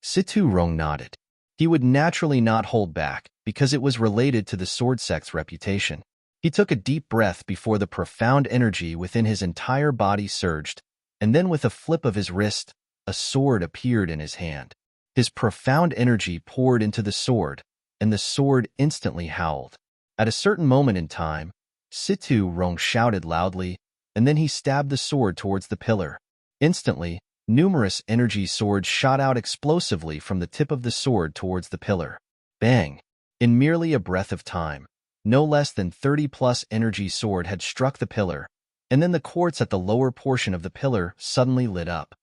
Situ Rong nodded. He would naturally not hold back because it was related to the sword sect's reputation. He took a deep breath before the profound energy within his entire body surged, and then with a flip of his wrist, a sword appeared in his hand. His profound energy poured into the sword, and the sword instantly howled. At a certain moment in time, Situ Rong shouted loudly, and then he stabbed the sword towards the pillar. Instantly, numerous energy swords shot out explosively from the tip of the sword towards the pillar. Bang! In merely a breath of time, no less than 30+ energy sword had struck the pillar, and then the quartz at the lower portion of the pillar suddenly lit up.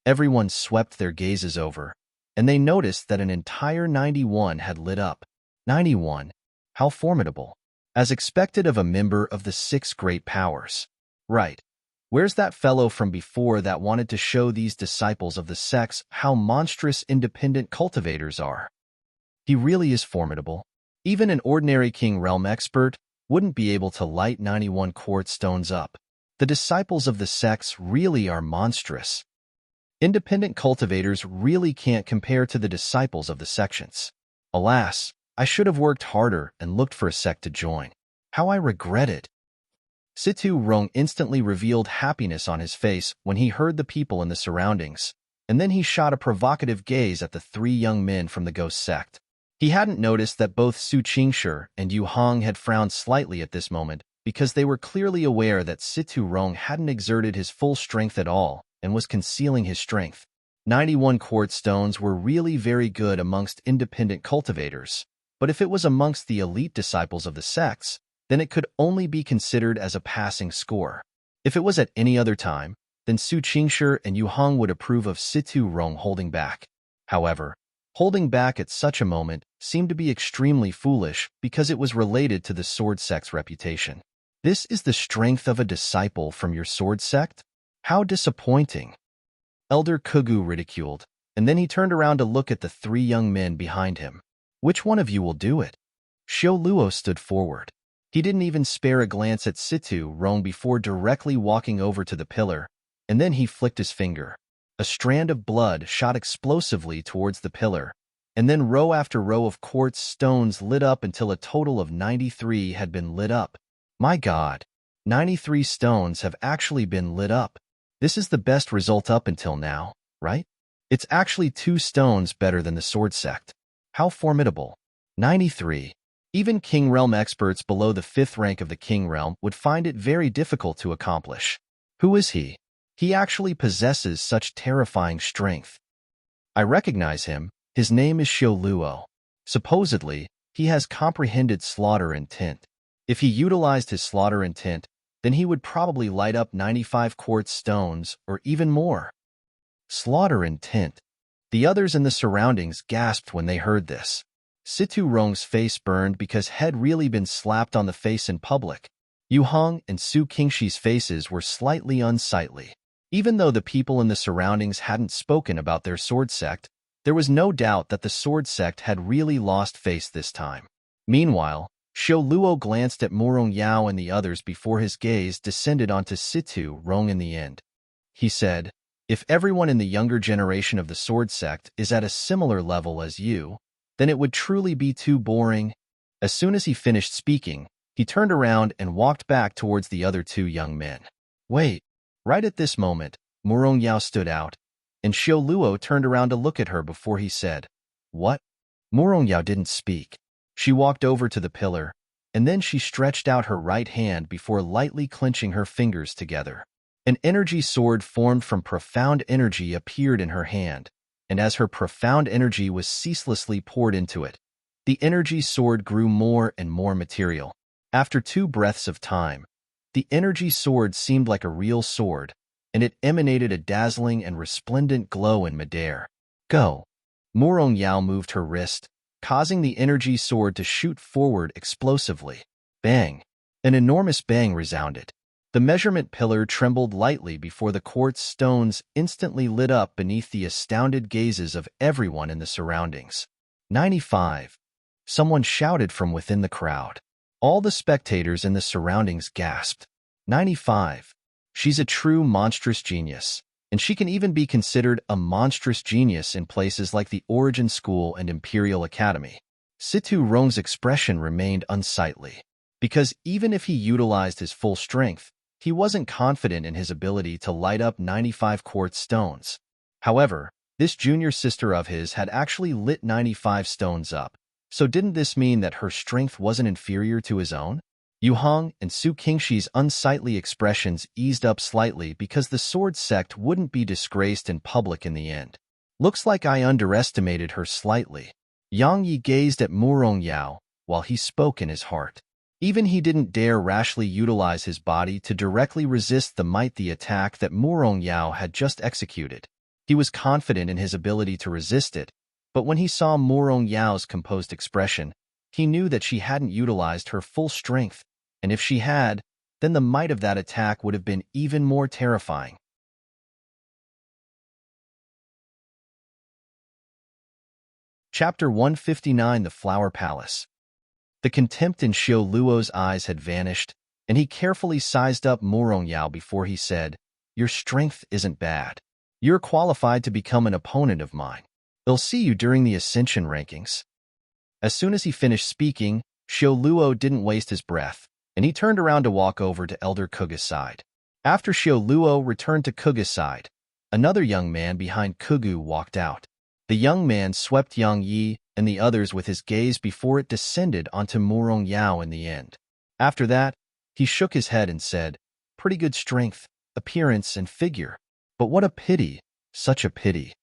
Everyone swept their gazes over, and they noticed that an entire 91 had lit up. 91? How formidable. As expected of a member of the 6 great powers. Right. Where's that fellow from before that wanted to show these disciples of the sects how monstrous independent cultivators are? He really is formidable. Even an ordinary King Realm expert wouldn't be able to light 91 quartz stones up. The disciples of the sects really are monstrous. Independent cultivators really can't compare to the disciples of the sections. Alas, I should have worked harder and looked for a sect to join. How I regret it. Situ Rong instantly revealed happiness on his face when he heard the people in the surroundings, and then he shot a provocative gaze at the 3 young men from the ghost sect. He hadn't noticed that both Su Qingshi and Yu Hong had frowned slightly at this moment because they were clearly aware that Situ Rong hadn't exerted his full strength at all and was concealing his strength. 91 quartz stones were really very good amongst independent cultivators, but if it was amongst the elite disciples of the sects, then it could only be considered as a passing score. If it was at any other time, then Su Qingshi and Yu Hong would approve of Situ Rong holding back. However, Holding back at such a moment seemed to be extremely foolish because it was related to the sword sect's reputation. This is the strength of a disciple from your sword sect? How disappointing. Elder Kugu ridiculed, and then he turned around to look at the three young men behind him. Which one of you will do it? Xiao Luo stood forward. He didn't even spare a glance at Situ Rong before directly walking over to the pillar, and then he flicked his finger. A strand of blood shot explosively towards the pillar, and then row after row of quartz stones lit up until a total of 93 had been lit up. My God, 93 stones have actually been lit up. This is the best result up until now, right? It's actually 2 stones better than the sword sect. How formidable. 93. Even King Realm experts below the 5th rank of the King Realm would find it very difficult to accomplish. Who is he? He actually possesses such terrifying strength. I recognize him. His name is Xiao Luo. Supposedly, he has comprehended slaughter intent. If he utilized his slaughter intent, then he would probably light up 95 quartz stones or even more. Slaughter intent. The others in the surroundings gasped when they heard this. Situ Rong's face burned because had really been slapped on the face in public. Yu Hong and Su Qingshi's faces were slightly unsightly. Even though the people in the surroundings hadn't spoken about their sword sect, there was no doubt that the sword sect had really lost face this time. Meanwhile, Xiao Luo glanced at Murong Yao and the others before his gaze descended onto Situ Rong in the end. He said, if everyone in the younger generation of the sword sect is at a similar level as you, then it would truly be too boring. As soon as he finished speaking, he turned around and walked back towards the other 2 young men. Wait. Right at this moment, Murong Yao stood out, and Xiao Luo turned around to look at her before he said, What? Murong Yao didn't speak. She walked over to the pillar, and then she stretched out her right hand before lightly clenching her fingers together. An energy sword formed from profound energy appeared in her hand, and as her profound energy was ceaselessly poured into it, the energy sword grew more and more material. After 2 breaths of time, the energy sword seemed like a real sword, and it emanated a dazzling and resplendent glow in midair. Go! Murong Yao moved her wrist, causing the energy sword to shoot forward explosively. Bang! An enormous bang resounded. The measurement pillar trembled lightly before the quartz stones instantly lit up beneath the astounded gazes of everyone in the surroundings. 95. Someone shouted from within the crowd. All the spectators in the surroundings gasped. 95. She's a true monstrous genius, and she can even be considered a monstrous genius in places like the Origin School and Imperial Academy. Situ Rong's expression remained unsightly, because even if he utilized his full strength, he wasn't confident in his ability to light up 95 quartz stones. However, this junior sister of his had actually lit 95 stones up, so didn't this mean that her strength wasn't inferior to his own? Yu Hong and Su Qingshi's unsightly expressions eased up slightly because the sword sect wouldn't be disgraced in public in the end. Looks like I underestimated her slightly. Yang Yi gazed at Murong Yao while he spoke in his heart. Even he didn't dare rashly utilize his body to directly resist the mighty attack that Murong Yao had just executed. He was confident in his ability to resist it, but when he saw Murong Yao's composed expression, he knew that she hadn't utilized her full strength, and if she had, then the might of that attack would have been even more terrifying. Chapter 159 The Flower Palace. The contempt in Xiao Luo's eyes had vanished, and he carefully sized up Murong Yao before he said, Your strength isn't bad. You're qualified to become an opponent of mine. They'll see you during the Ascension rankings. As soon as he finished speaking, Xiao Luo didn't waste his breath, and he turned around to walk over to Elder Kuga's side. After Xiao Luo returned to Kuga's side, another young man behind Kugu walked out. The young man swept Yang Yi and the others with his gaze before it descended onto Murong Yao in the end. After that, he shook his head and said, Pretty good strength, appearance, and figure. But what a pity, such a pity.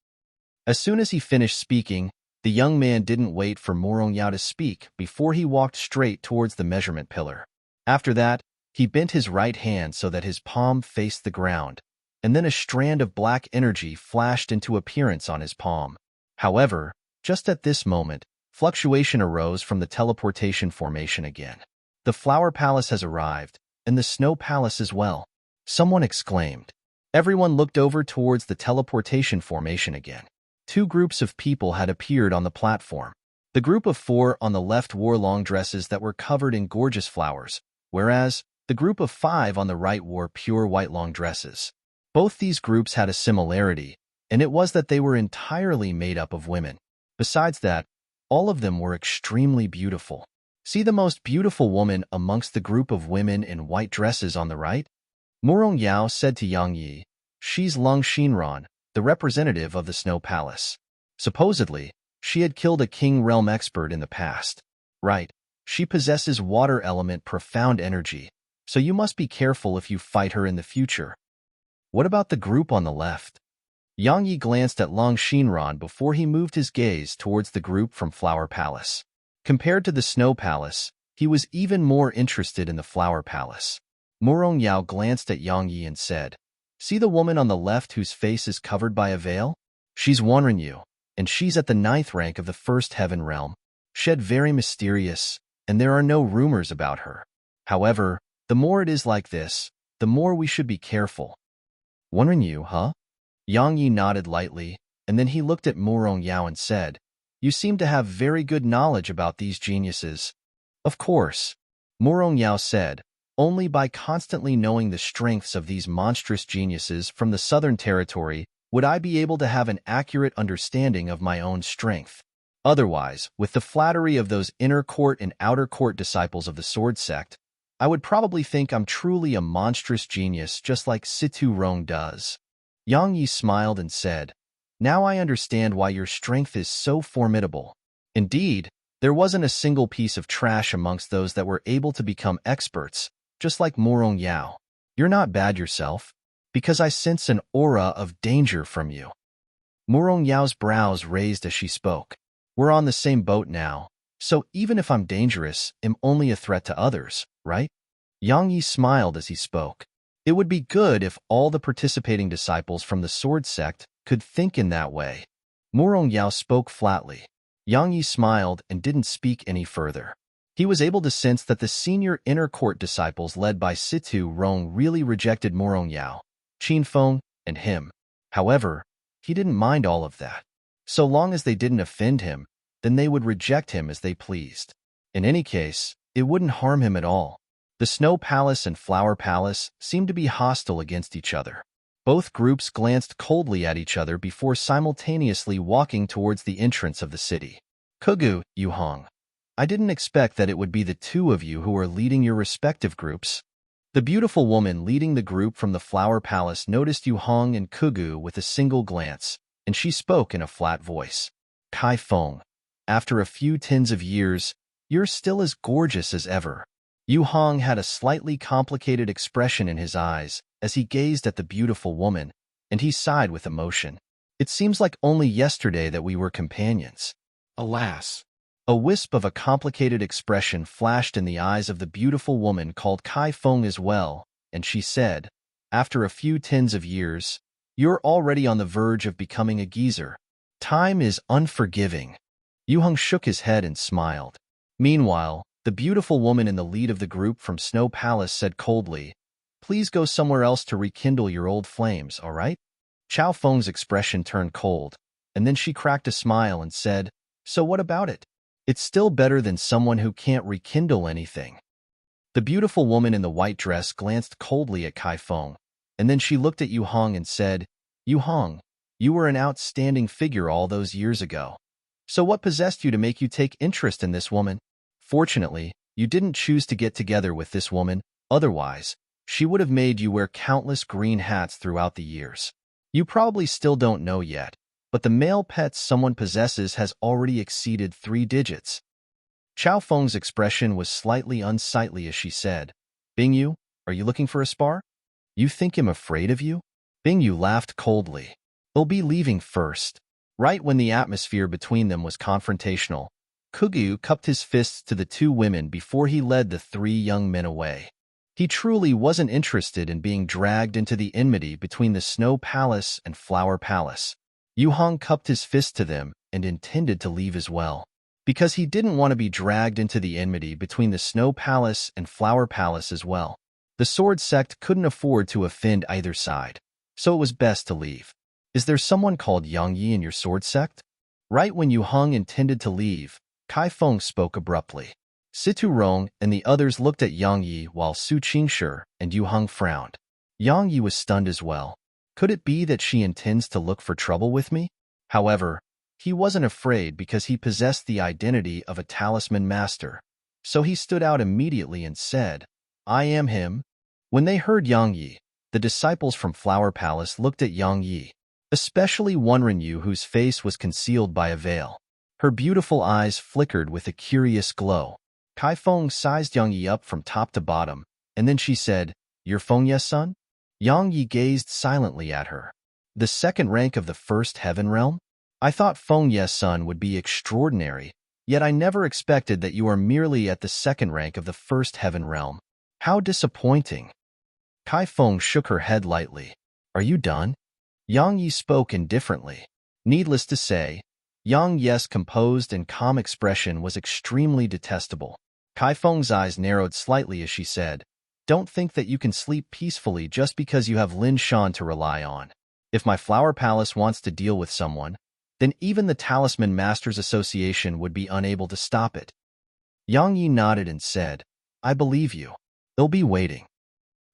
As soon as he finished speaking, the young man didn't wait for Murong Yao to speak before he walked straight towards the measurement pillar. After that, he bent his right hand so that his palm faced the ground, and then a strand of black energy flashed into appearance on his palm. However, Just at this moment, fluctuation arose from the teleportation formation again. The Flower Palace has arrived, and the Snow Palace as well, someone exclaimed. Everyone looked over towards the teleportation formation again. Two groups of people had appeared on the platform. The group of 4 on the left wore long dresses that were covered in gorgeous flowers, whereas the group of 5 on the right wore pure white long dresses. Both these groups had a similarity, and it was that they were entirely made up of women. Besides that, all of them were extremely beautiful. See the most beautiful woman amongst the group of women in white dresses on the right? Murong Yao said to Yang Yi. She's Lung Xinran, the representative of the Snow Palace. Supposedly, she had killed a King Realm expert in the past. Right, she possesses water element profound energy, so you must be careful if you fight her in the future. What about the group on the left? Yang Yi glanced at Lung Xinran before he moved his gaze towards the group from Flower Palace. Compared to the Snow Palace, he was even more interested in the Flower Palace. Murong Yao glanced at Yang Yi and said, See the woman on the left whose face is covered by a veil? She's Wanren, and she's at the 9th rank of the 1st Heaven Realm. Shed very mysterious, and there are no rumors about her. However, the more it is like this, the more we should be careful. Wanren, huh? Yang Yi nodded lightly, and then he looked at Murong Yao and said, You seem to have very good knowledge about these geniuses. Of course, Murong Yao said, only by constantly knowing the strengths of these monstrous geniuses from the Southern Territory would I be able to have an accurate understanding of my own strength. Otherwise, with the flattery of those inner court and outer court disciples of the Sword Sect, I would probably think I'm truly a monstrous genius just like Situ Rong does. Yang Yi smiled and said, Now I understand why your strength is so formidable. Indeed, there wasn't a single piece of trash amongst those that were able to become experts, just like Murong Yao. You're not bad yourself, because I sense an aura of danger from you. Murong Yao's brows raised as she spoke. We're on the same boat now, so even if I'm dangerous, I'm only a threat to others, right? Yang Yi smiled as he spoke. It would be good if all the participating disciples from the Sword Sect could think in that way. Murong Yao spoke flatly. Yang Yi smiled and didn't speak any further. He was able to sense that the senior inner court disciples led by Situ Rong really rejected Murong Yao, Qin Feng, and him. However, he didn't mind all of that. So long as they didn't offend him, then they would reject him as they pleased. In any case, it wouldn't harm him at all. The Snow Palace and Flower Palace seemed to be hostile against each other. Both groups glanced coldly at each other before simultaneously walking towards the entrance of the city. Kugu, Yu Hong. I didn't expect that it would be the two of you who are leading your respective groups. The beautiful woman leading the group from the Flower Palace noticed Yu Hong and Kugu with a single glance, and she spoke in a flat voice. Kai Feng, after a few tens of years, you're still as gorgeous as ever. Yu Hong had a slightly complicated expression in his eyes as he gazed at the beautiful woman, and he sighed with emotion. It seems like only yesterday that we were companions. Alas. A wisp of a complicated expression flashed in the eyes of the beautiful woman called Kai Feng as well, and she said, After a few tens of years, you're already on the verge of becoming a geezer. Time is unforgiving. Yu Hong shook his head and smiled. Meanwhile, the beautiful woman in the lead of the group from Snow Palace said coldly, Please go somewhere else to rekindle your old flames, all right? Chao Feng's expression turned cold, and then she cracked a smile and said, So what about it? It's still better than someone who can't rekindle anything. The beautiful woman in the white dress glanced coldly at Kai Feng, and then she looked at Yu Hong and said, Yu Hong, you were an outstanding figure all those years ago. So what possessed you to make you take interest in this woman? Fortunately, you didn't choose to get together with this woman, otherwise, she would have made you wear countless green hats throughout the years. You probably still don't know yet, but the male pets someone possesses has already exceeded 3 digits. Chao Feng's expression was slightly unsightly as she said, Bingyu, are you looking for a spar? You think I'm afraid of you? Bingyu laughed coldly. He'll be leaving first. Right when the atmosphere between them was confrontational, Kugu cupped his fists to the 2 women before he led the 3 young men away. He truly wasn't interested in being dragged into the enmity between the Snow Palace and Flower Palace. Yu Hong cupped his fist to them, and intended to leave as well, because he didn't want to be dragged into the enmity between the Snow Palace and Flower Palace as well. The sword sect couldn't afford to offend either side, so it was best to leave. Is there someone called Yang Yi in your sword sect? Right when Yu Heng intended to leave, Kai Feng spoke abruptly. Situ Rong and the others looked at Yang Yi while Su Qingshi and Yu Heng frowned. Yang Yi was stunned as well. Could it be that she intends to look for trouble with me? However, he wasn't afraid because he possessed the identity of a talisman master. So he stood out immediately and said, I am him. When they heard Yang Yi, the disciples from Flower Palace looked at Yang Yi, especially Wenren, whose face was concealed by a veil. Her beautiful eyes flickered with a curious glow. Kai Feng sized Yang Yi up from top to bottom, and then she said, You're Feng Ye's son? Yang Yi gazed silently at her. The second rank of the first heaven realm? I thought Feng Ye's son would be extraordinary, yet I never expected that you are merely at the second rank of the first heaven realm. How disappointing. Kai Feng shook her head lightly. Are you done? Yang Yi spoke indifferently. Needless to say, Yang Yi's composed and calm expression was extremely detestable. Kai Feng's eyes narrowed slightly as she said, Don't think that you can sleep peacefully just because you have Lin Shan to rely on. If my Flower Palace wants to deal with someone, then even the Talisman Masters Association would be unable to stop it. Yang Yi nodded and said, I believe you. They'll be waiting.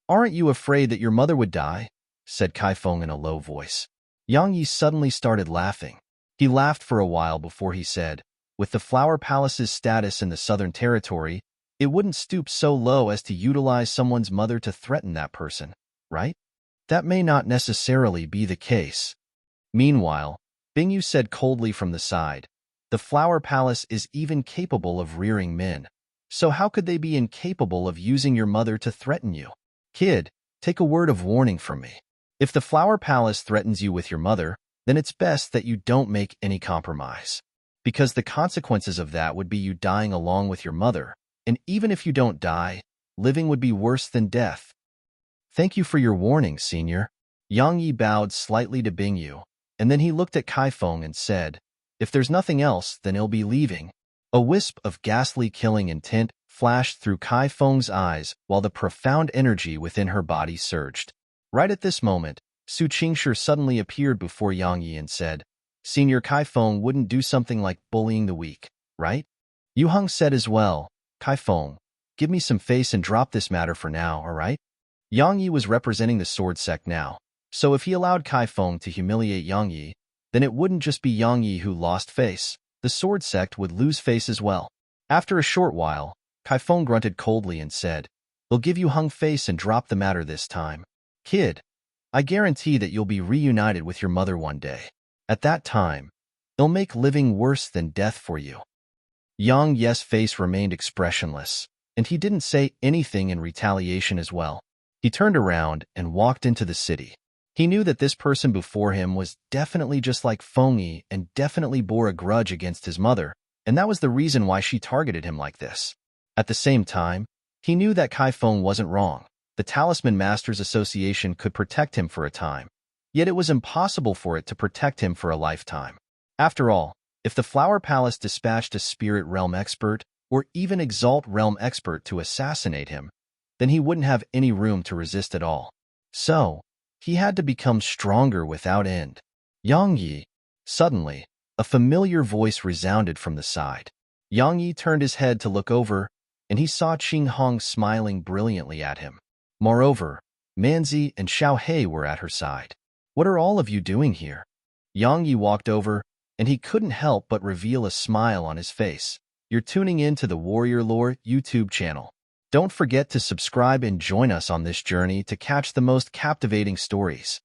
Aren't you afraid that your mother would die? Said Kai Feng in a low voice. Yang Yi suddenly started laughing. He laughed for a while before he said, With the Flower Palace's status in the Southern Territory, it wouldn't stoop so low as to utilize someone's mother to threaten that person, right? That may not necessarily be the case. Meanwhile, Bingyu said coldly from the side, The Flower Palace is even capable of rearing men. So how could they be incapable of using your mother to threaten you? Kid, take a word of warning from me. If the Flower Palace threatens you with your mother, then it's best that you don't make any compromise. Because the consequences of that would be you dying along with your mother, and even if you don't die, living would be worse than death. Thank you for your warning, senior. Yang Yi bowed slightly to Bingyu, and then he looked at Kai Feng and said, If there's nothing else, then he'll be leaving. A wisp of ghastly killing intent flashed through Kai Feng's eyes while the profound energy within her body surged. Right at this moment, Su Qingshi suddenly appeared before Yang Yi and said, Senior Kai Feng wouldn't do something like bullying the weak, right? Yu Heng said as well, Kai Feng, give me some face and drop this matter for now, alright? Yang Yi was representing the sword sect now, so if he allowed Kai Feng to humiliate Yang Yi, then it wouldn't just be Yang Yi who lost face, the sword sect would lose face as well. After a short while, Kai Feng grunted coldly and said, They'll give you Hung face and drop the matter this time. Kid, I guarantee that you'll be reunited with your mother one day. At that time, they'll make living worse than death for you. Yang Yi's face remained expressionless, and he didn't say anything in retaliation as well. He turned around and walked into the city. He knew that this person before him was definitely just like Feng Yi and definitely bore a grudge against his mother, and that was the reason why she targeted him like this. At the same time, he knew that Kai Feng wasn't wrong. The Talisman Masters Association could protect him for a time, yet it was impossible for it to protect him for a lifetime. After all, if the Flower Palace dispatched a Spirit Realm expert, or even Exalt Realm expert to assassinate him, then he wouldn't have any room to resist at all. So, he had to become stronger without end. Yang Yi. Suddenly, a familiar voice resounded from the side. Yang Yi turned his head to look over, and he saw Qing Hong smiling brilliantly at him. Moreover, Manzi and Xiao He were at her side. What are all of you doing here? Yang Yi walked over, and he couldn't help but reveal a smile on his face. You're tuning in to the Warrior Lore YouTube channel. Don't forget to subscribe and join us on this journey to catch the most captivating stories.